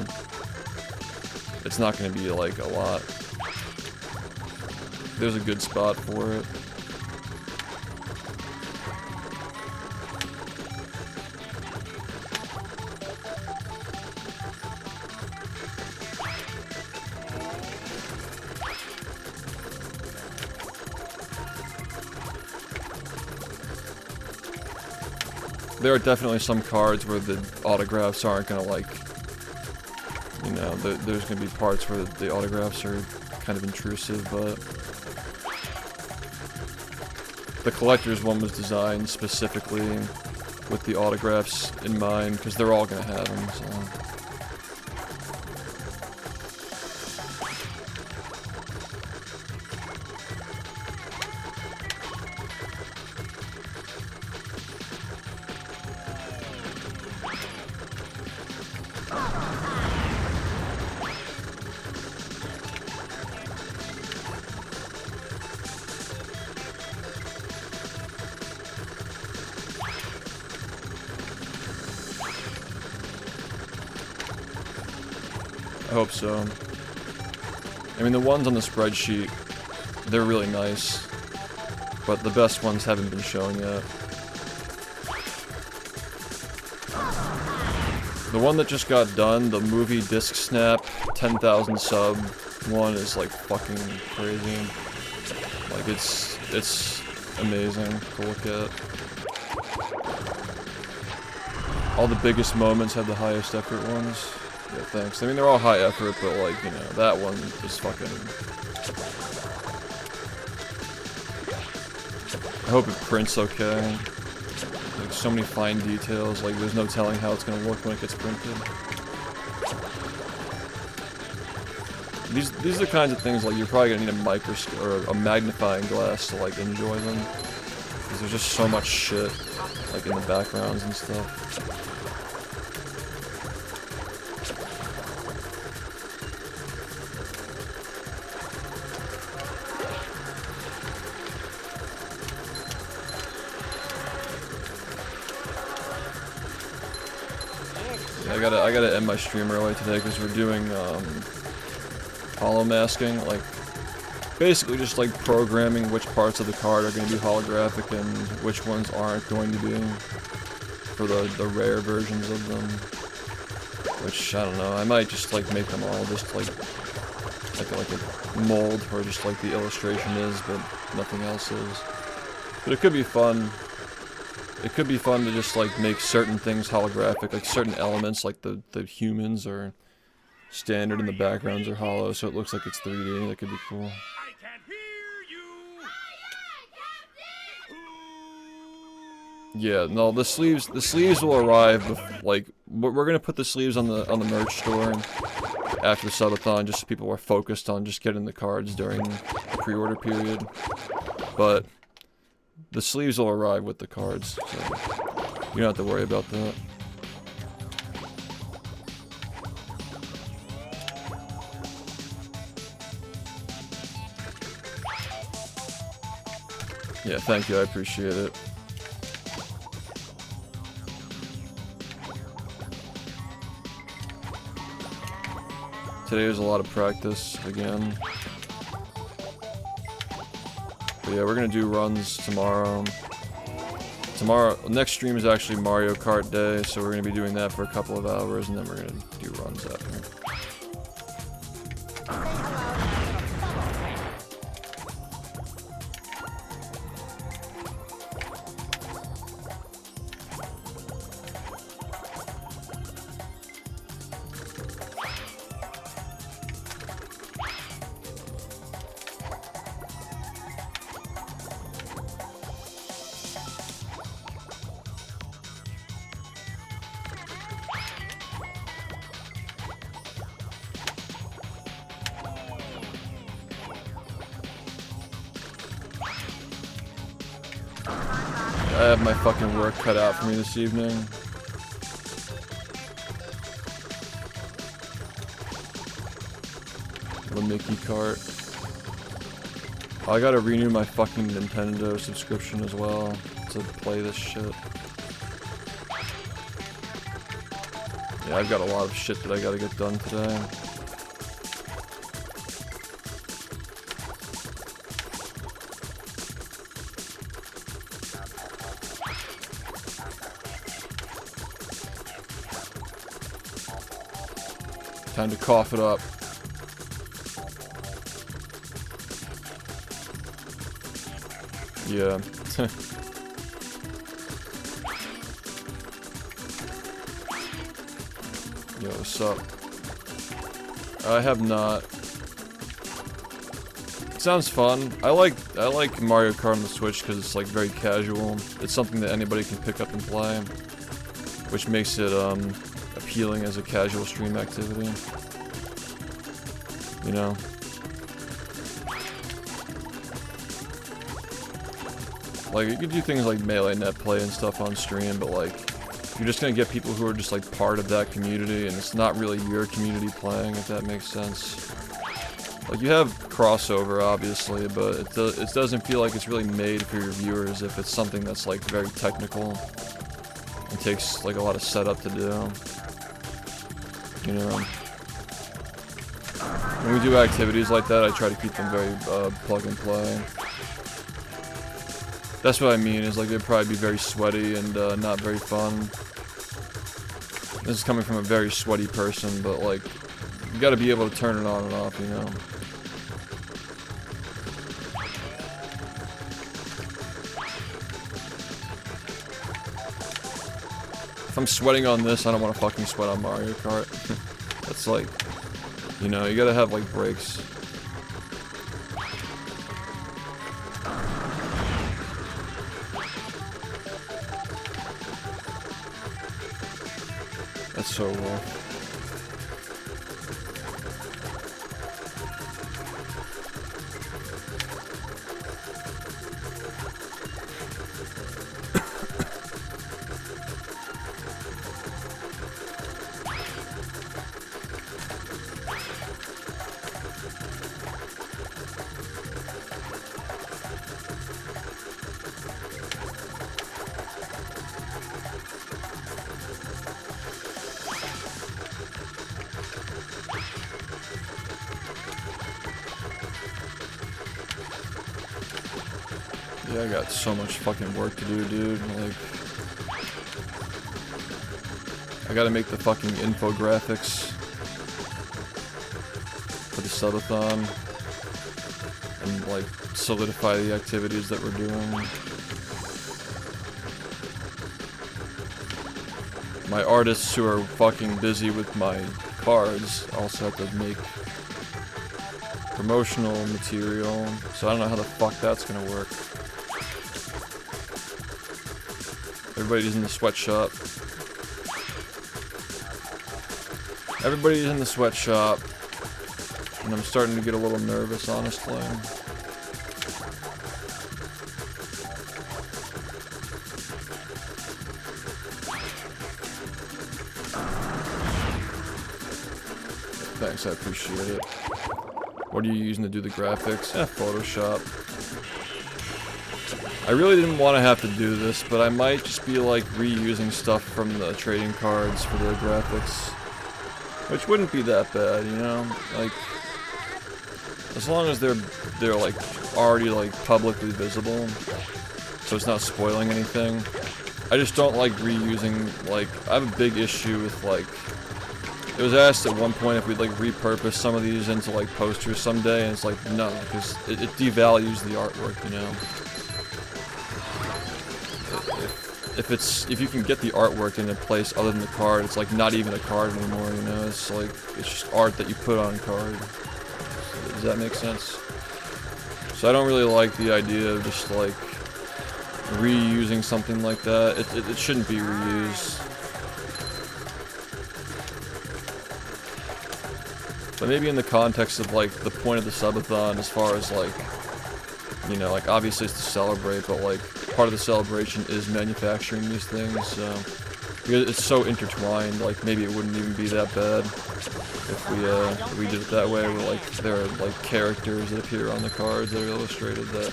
It's not gonna be, like, a lot. There's a good spot for it. there are definitely some cards where the autographs aren't gonna, like, you know, there's gonna be parts where the autographs are kind of intrusive, but the collector's one was designed specifically with the autographs in mind, because they're all gonna have them, so. I hope so. I mean, the ones on the spreadsheet, they're really nice, but the best ones haven't been shown yet. The one that just got done, the movie Disc Snap 10,000 sub one, is like fucking crazy. Like it's amazing to look at. All the biggest moments have the highest effort ones. Yeah, thanks. I mean, they're all high effort, but, like, you know, that one is fucking... I hope it prints okay. Like, so many fine details, like, there's no telling how it's gonna look when it gets printed. These are the kinds of things, like, you're probably gonna need a microscope, or a magnifying glass to, like, enjoy them. Because there's just so much shit, like, in the backgrounds and stuff. I gotta end my stream early today because we're doing holo masking, like basically just like programming which parts of the card are going to be holographic and which ones aren't going to be for the rare versions of them. Which I don't know. I might just like make them all just like a mold where just like the illustration is, but nothing else is. But it could be fun. It could be fun to just, like, make certain things holographic, like certain elements, like the humans are standard and the backgrounds are hollow, so it looks like it's 3D. That could be cool. I can hear you. Yeah, no, the sleeves will arrive, like, we're gonna put the sleeves on the merch store after the subathon, just so people are focused on just getting the cards during the pre-order period. But the sleeves will arrive with the cards, so you don't have to worry about that. Yeah, thank you, I appreciate it. Today was a lot of practice, again. But yeah, we're gonna do runs tomorrow. Next stream is actually Mario Kart Day, so we're gonna be doing that for a couple of hours, and then we're gonna do runs after. I have my fucking work cut out for me this evening. The Mickey cart. I gotta renew my fucking Nintendo subscription as well to play this shit. Yeah, I've got a lot of shit that I gotta get done today. Time to cough it up. Yeah. Yo, what's up? I have not. It sounds fun. I like Mario Kart on the Switch because it's like very casual. It's something that anybody can pick up and play, which makes it appealing as a casual stream activity. You know. Like, you could do things like melee net play and stuff on stream, but like, you're just gonna get people who are just like part of that community, and it's not really your community playing, if that makes sense. Like, you have crossover, obviously, but it doesn't feel like it's really made for your viewers if it's something that's like very technical and takes like a lot of setup to do. You know. When we do activities like that, I try to keep them very plug and play. That's what I mean, is like they'd probably be very sweaty and not very fun. This is coming from a very sweaty person, but like, you gotta be able to turn it on and off, you know? If I'm sweating on this, I don't want to fucking sweat on Mario Kart. That's like, you know, you gotta have like breaks. That's so rough. Yeah, I got so much fucking work to do, dude. Like, I gotta make the fucking infographics for the subathon and like solidify the activities that we're doing. My artists who are fucking busy with my cards also have to make promotional material, so I don't know how the fuck that's gonna work. Everybody's in the sweatshop. Everybody's in the sweatshop, and I'm starting to get a little nervous, honestly. Thanks, I appreciate it. What are you using to do the graphics? Photoshop. I really didn't want to have to do this, but I might just be like reusing stuff from the trading cards for the graphics. Which wouldn't be that bad, you know? Like, as long as they're like already like publicly visible, so it's not spoiling anything. I just don't like reusing, like, I have a big issue with like, it was asked at one point if we'd like repurpose some of these into like posters someday, and it's like, no, because it devalues the artwork, you know? If you can get the artwork in a place other than the card, it's like not even a card anymore, you know? It's like, it's just art that you put on a card. Does that make sense? So I don't really like the idea of just like reusing something like that. It shouldn't be reused. But maybe in the context of like the point of the subathon, as far as like, you know, like obviously it's to celebrate, but like part of the celebration is manufacturing these things, so because it's so intertwined, like maybe it wouldn't even be that bad if we did it that way, where like there are like characters that appear on the cards that are illustrated that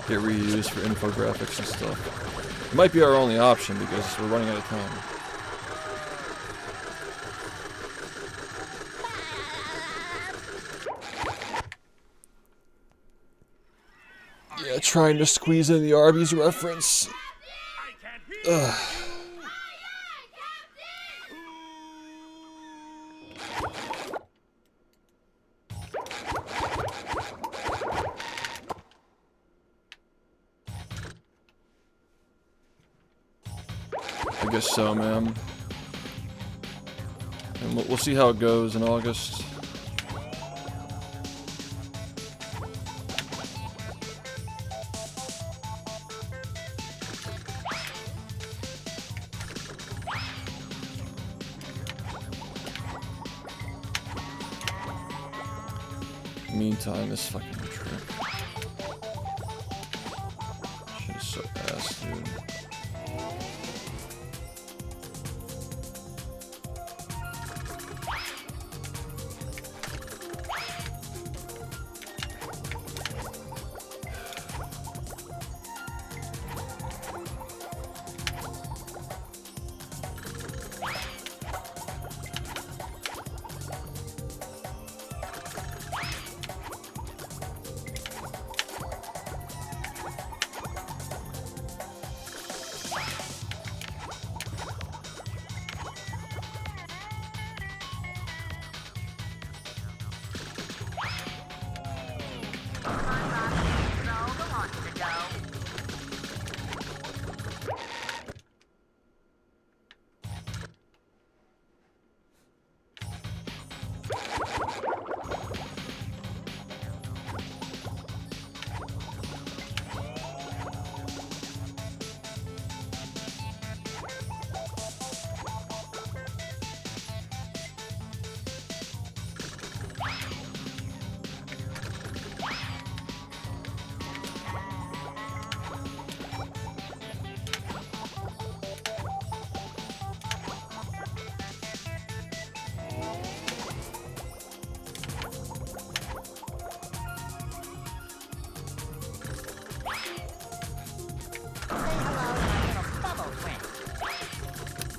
get reused for infographics and stuff. It might be our only option because we're running out of time. Yeah, trying to squeeze in the Arby's reference. Ugh. I guess so, man. And we'll see how it goes in August. Meantime, this fucking trip. Shit is so ass, dude.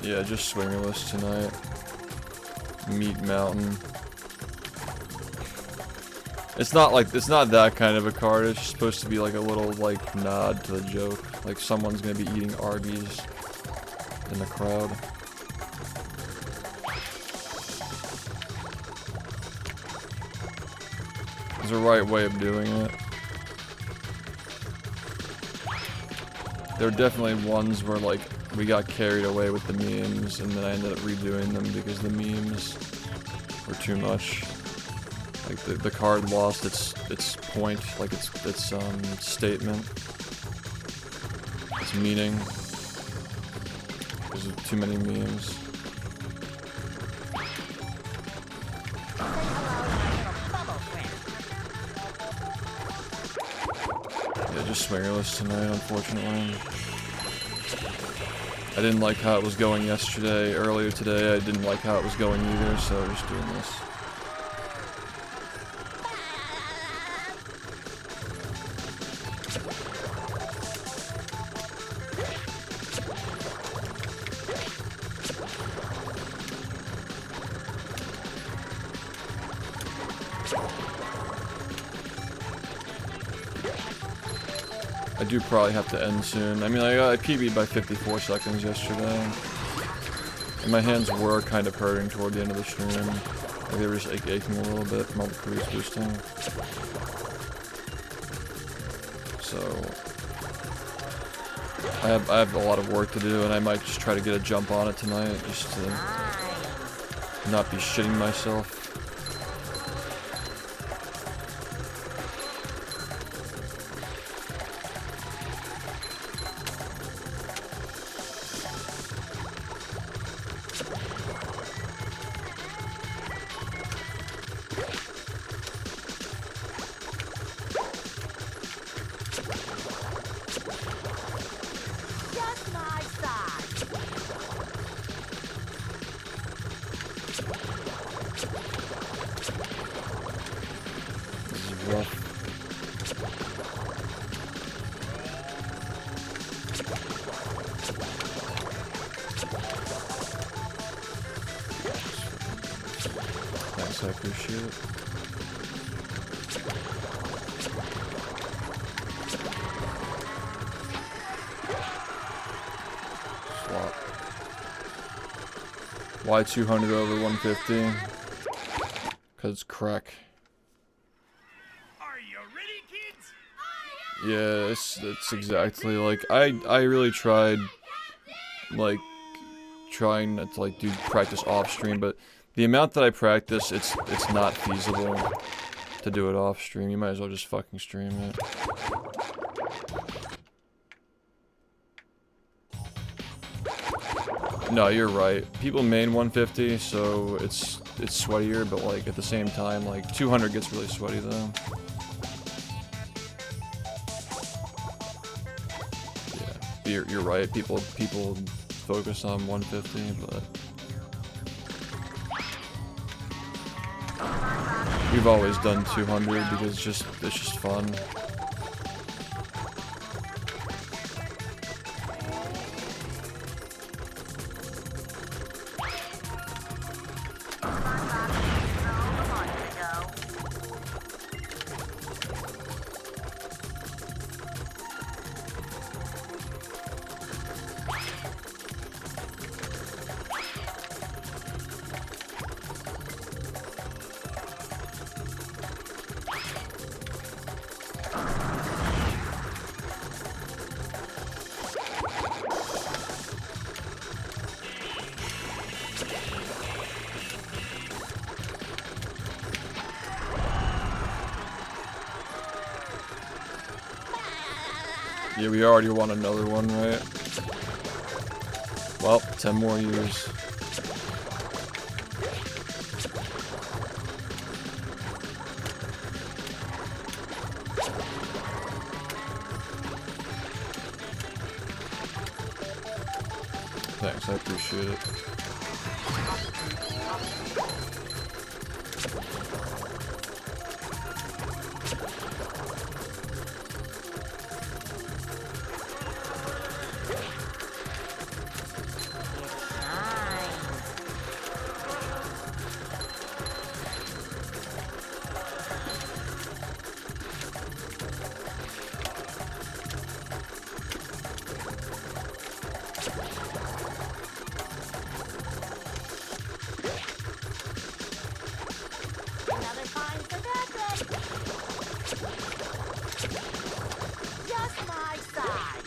Yeah, just swingerless tonight. Meat Mountain. It's not that kind of a card. It's supposed to be like a little like nod to the joke. Like someone's gonna be eating Arby's in the crowd. There's a right way of doing it. There are definitely ones where like we got carried away with the memes, and then I ended up redoing them because the memes were too much. Like the card lost its point, like its statement, its meaning. Because of too many memes. Yeah, just swingerless tonight, unfortunately. I didn't like how it was going yesterday. Earlier today, I didn't like how it was going either, so I'm just doing this. I do probably have to end soon. I mean, I PB'd by 54 seconds yesterday. And my hands were kind of hurting toward the end of the stream. Like they were just like aching a little bit from all the cruise boosting. So I have a lot of work to do, and I might just try to get a jump on it tonight just to not be shitting myself. Just my size. This is rough. Thanks, I appreciate it. Swap. Why 200 over 150? Cause it's crack. Are you ready, kids? Yeah, it's exactly like I really tried like trying not to like do practice off stream, but The amount that I practice, it's not feasible to do it off stream. You might as well just fucking stream it. No, you're right. People main 150, so it's sweatier, but like at the same time, like 200 gets really sweaty though. Yeah, you're right. People focus on 150, but we've always done 200 because it's just fun. Yeah, we already won another one, right? Well, 10 more years. Thanks, I appreciate it. Another fine for that, just my size.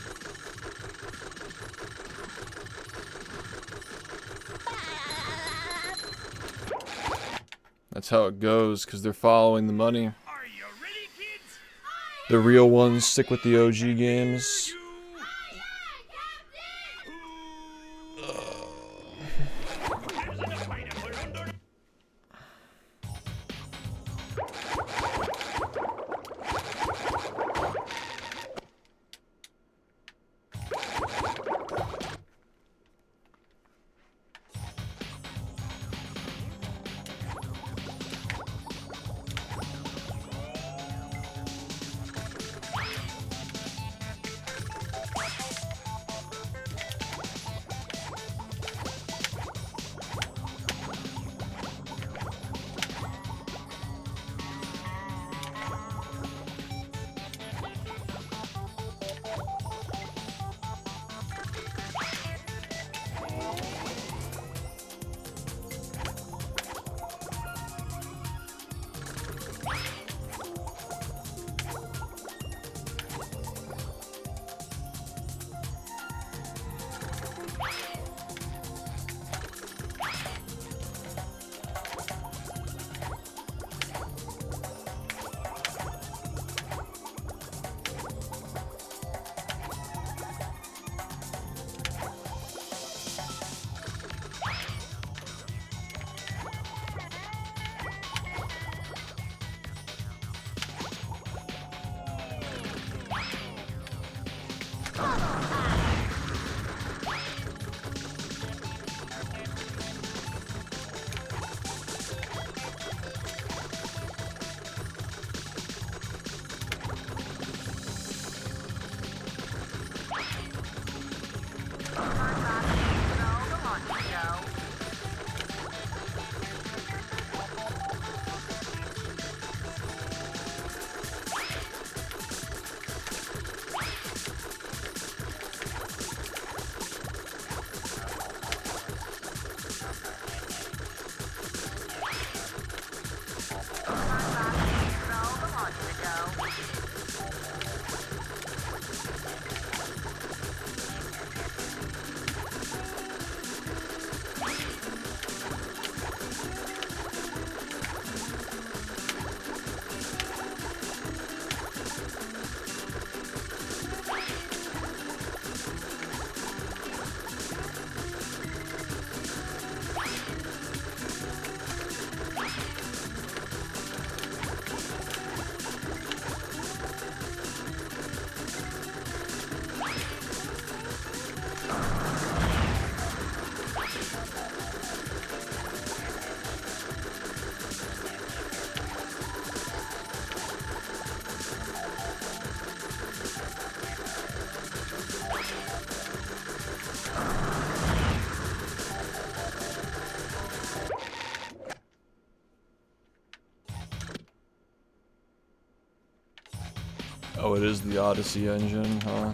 That's how it goes, because they're following the money. Are you ready, kids? The real ones stick with the OG games. There's enough pineapple under. Oh, it is the Odyssey engine, huh?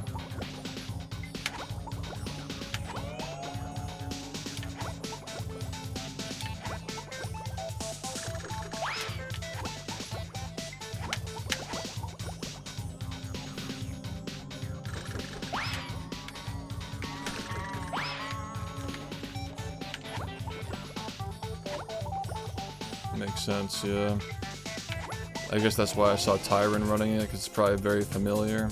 Makes sense, yeah. I guess that's why I saw Tyron running it, because it's probably very familiar.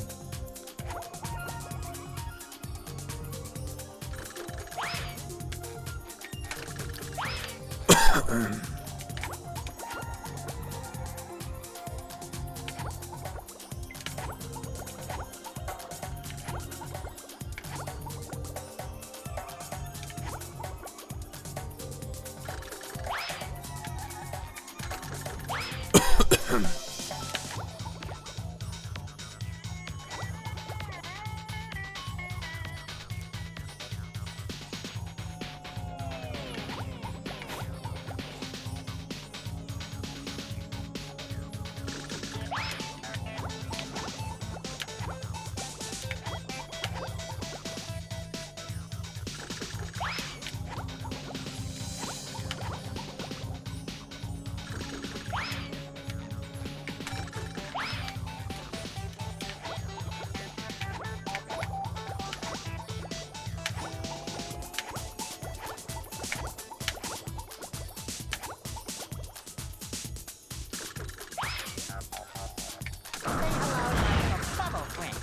Say hello to your bubble friend.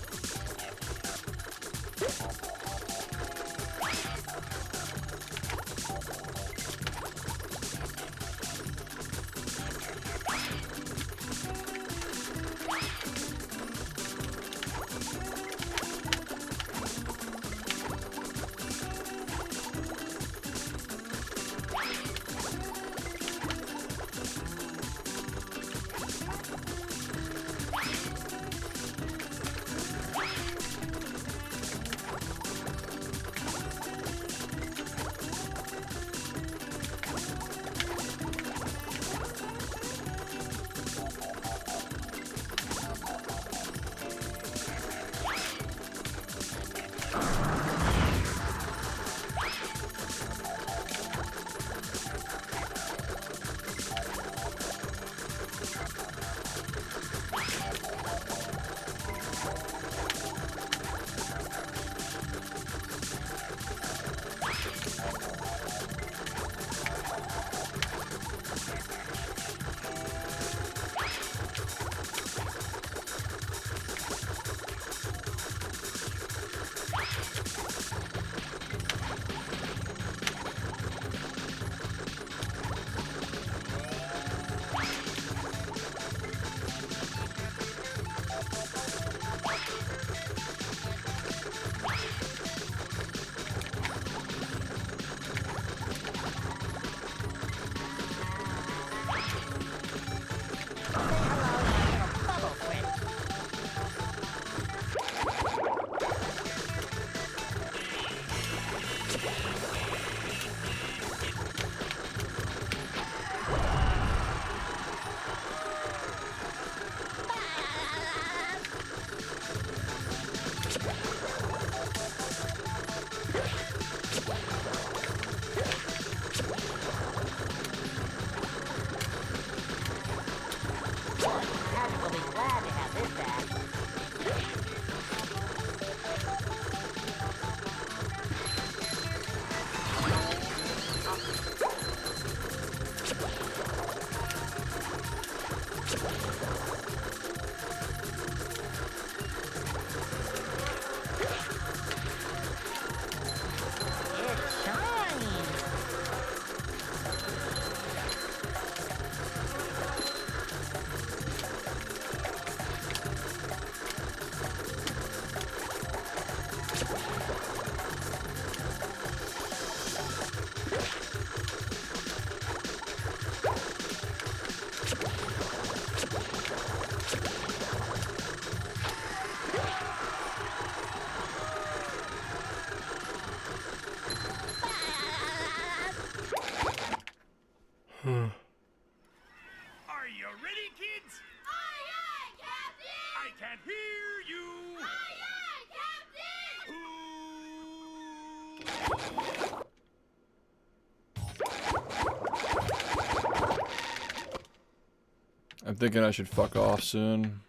I'm thinking I should fuck off soon.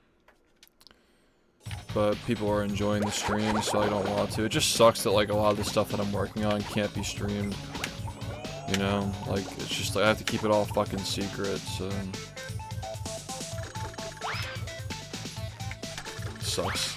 But people are enjoying the stream, so I don't want to. It just sucks that like a lot of the stuff that I'm working on can't be streamed. You know? Like, it's just like I have to keep it all fucking secret, so... Sucks.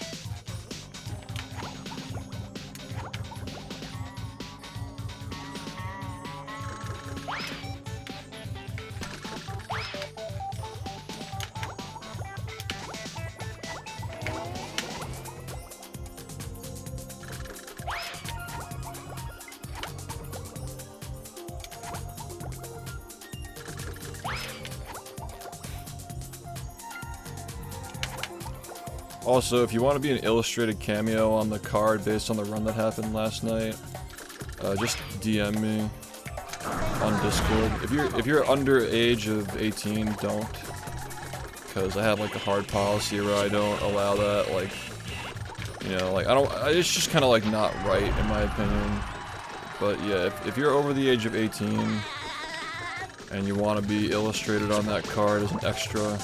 Also, if you want to be an illustrated cameo on the card based on the run that happened last night, just DM me on Discord. If you're under age of 18, don't, because I have like a hard policy where I don't allow that. Like, you know, like it's just kind of like not right in my opinion. But yeah, if you're over the age of 18 and you want to be illustrated on that card as an extra,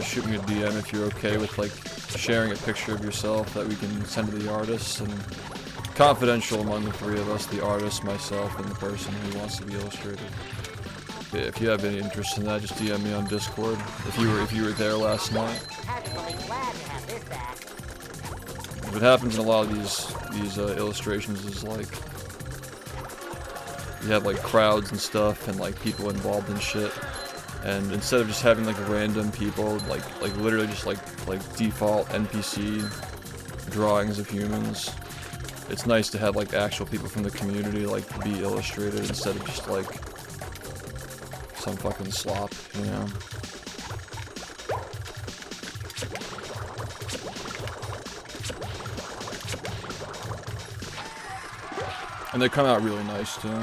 shoot me a DM if you're okay with like sharing a picture of yourself that we can send to the artist, and confidential among the three of us, the artist, myself, and the person who wants to be illustrated. Yeah, if you have any interest in that, just DM me on Discord. If you were there last night. What happens in a lot of these illustrations is like you have like crowds and stuff and like people involved in shit. And instead of just having like random people, like literally just like default NPC drawings of humans, it's nice to have like actual people from the community like be illustrated instead of just like some fucking slop, you know? And they come out really nice too.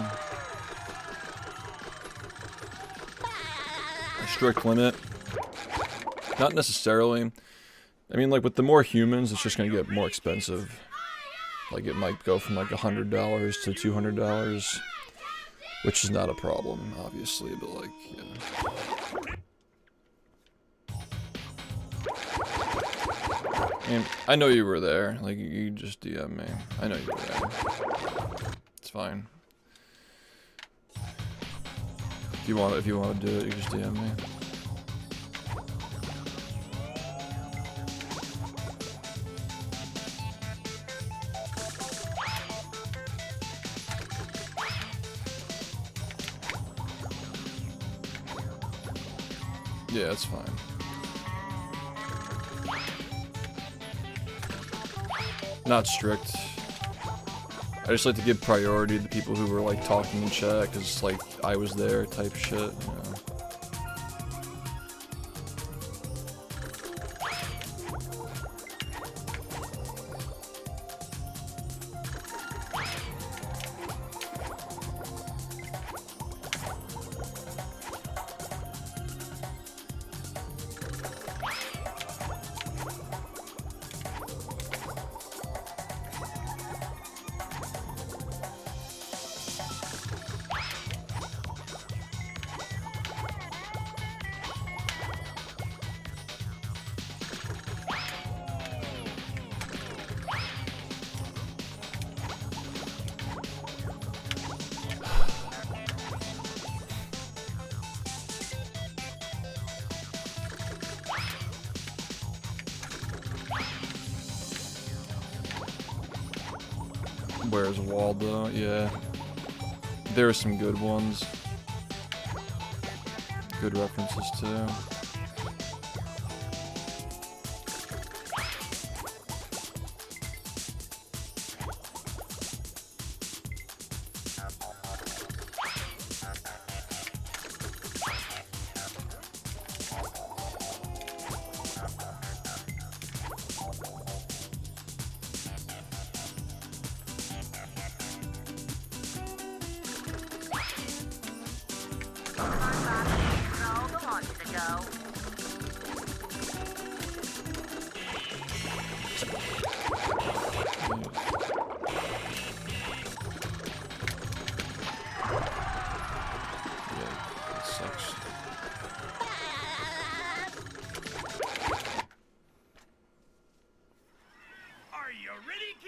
Strict limit. Not necessarily. I mean, like with the more humans, it's just gonna get more expensive. Like it might go from like $100 to $200, which is not a problem, obviously. But like, yeah. I know you were there. Like you just DM me. I know you were there. It's fine. If you want to do it, you just DM me. Yeah, it's fine. Not strict. I just like to give priority to people who were like talking in chat, because like I was there type shit, you know. Where's Waldo? Yeah. There are some good ones. Good references too.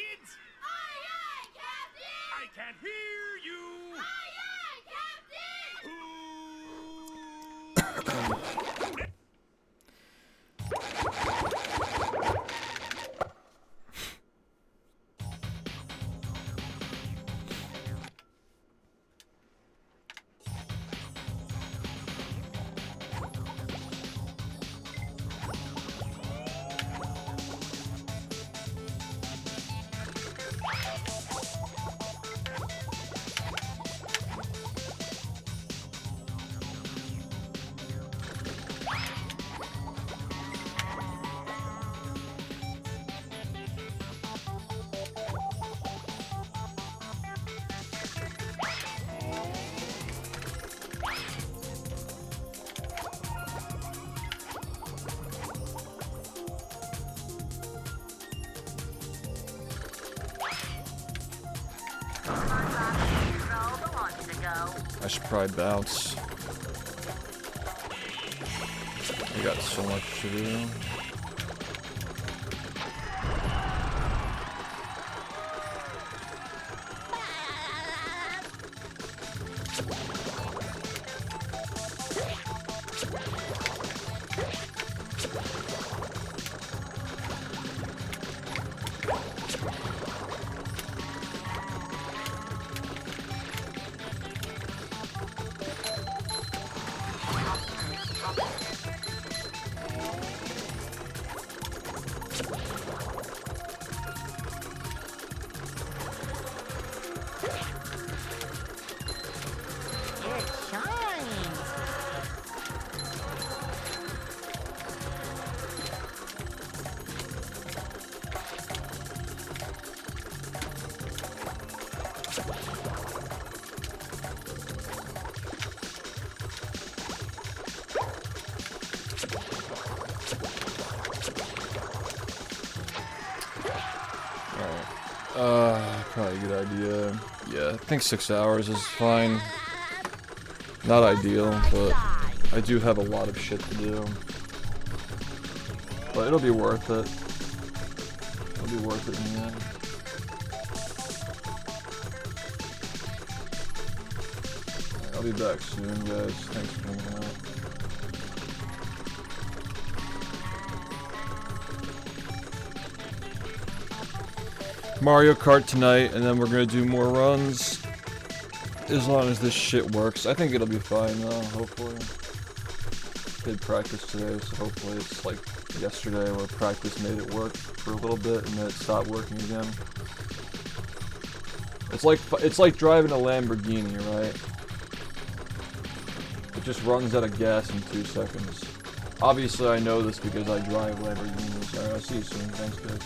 kids? Aye, aye, Captain! I can't hear you. Aye, aye, Captain! I should probably bounce. We got so much to do. It shines. Probably a good idea. Yeah, I think 6 hours is fine. Not ideal, but I do have a lot of shit to do. But it'll be worth it. It'll be worth it in the end. Alright, I'll be back soon, guys. Thanks for hanging out. Mario Kart tonight, and then we're gonna do more runs. As long as this shit works. I think it'll be fine though, hopefully. Did practice today, so hopefully it's like yesterday where practice made it work for a little bit and then it stopped working again. It's like driving a Lamborghini, right? It just runs out of gas in 2 seconds. Obviously I know this because I drive Lamborghinis. Alright, I'll see you soon. Thanks, guys.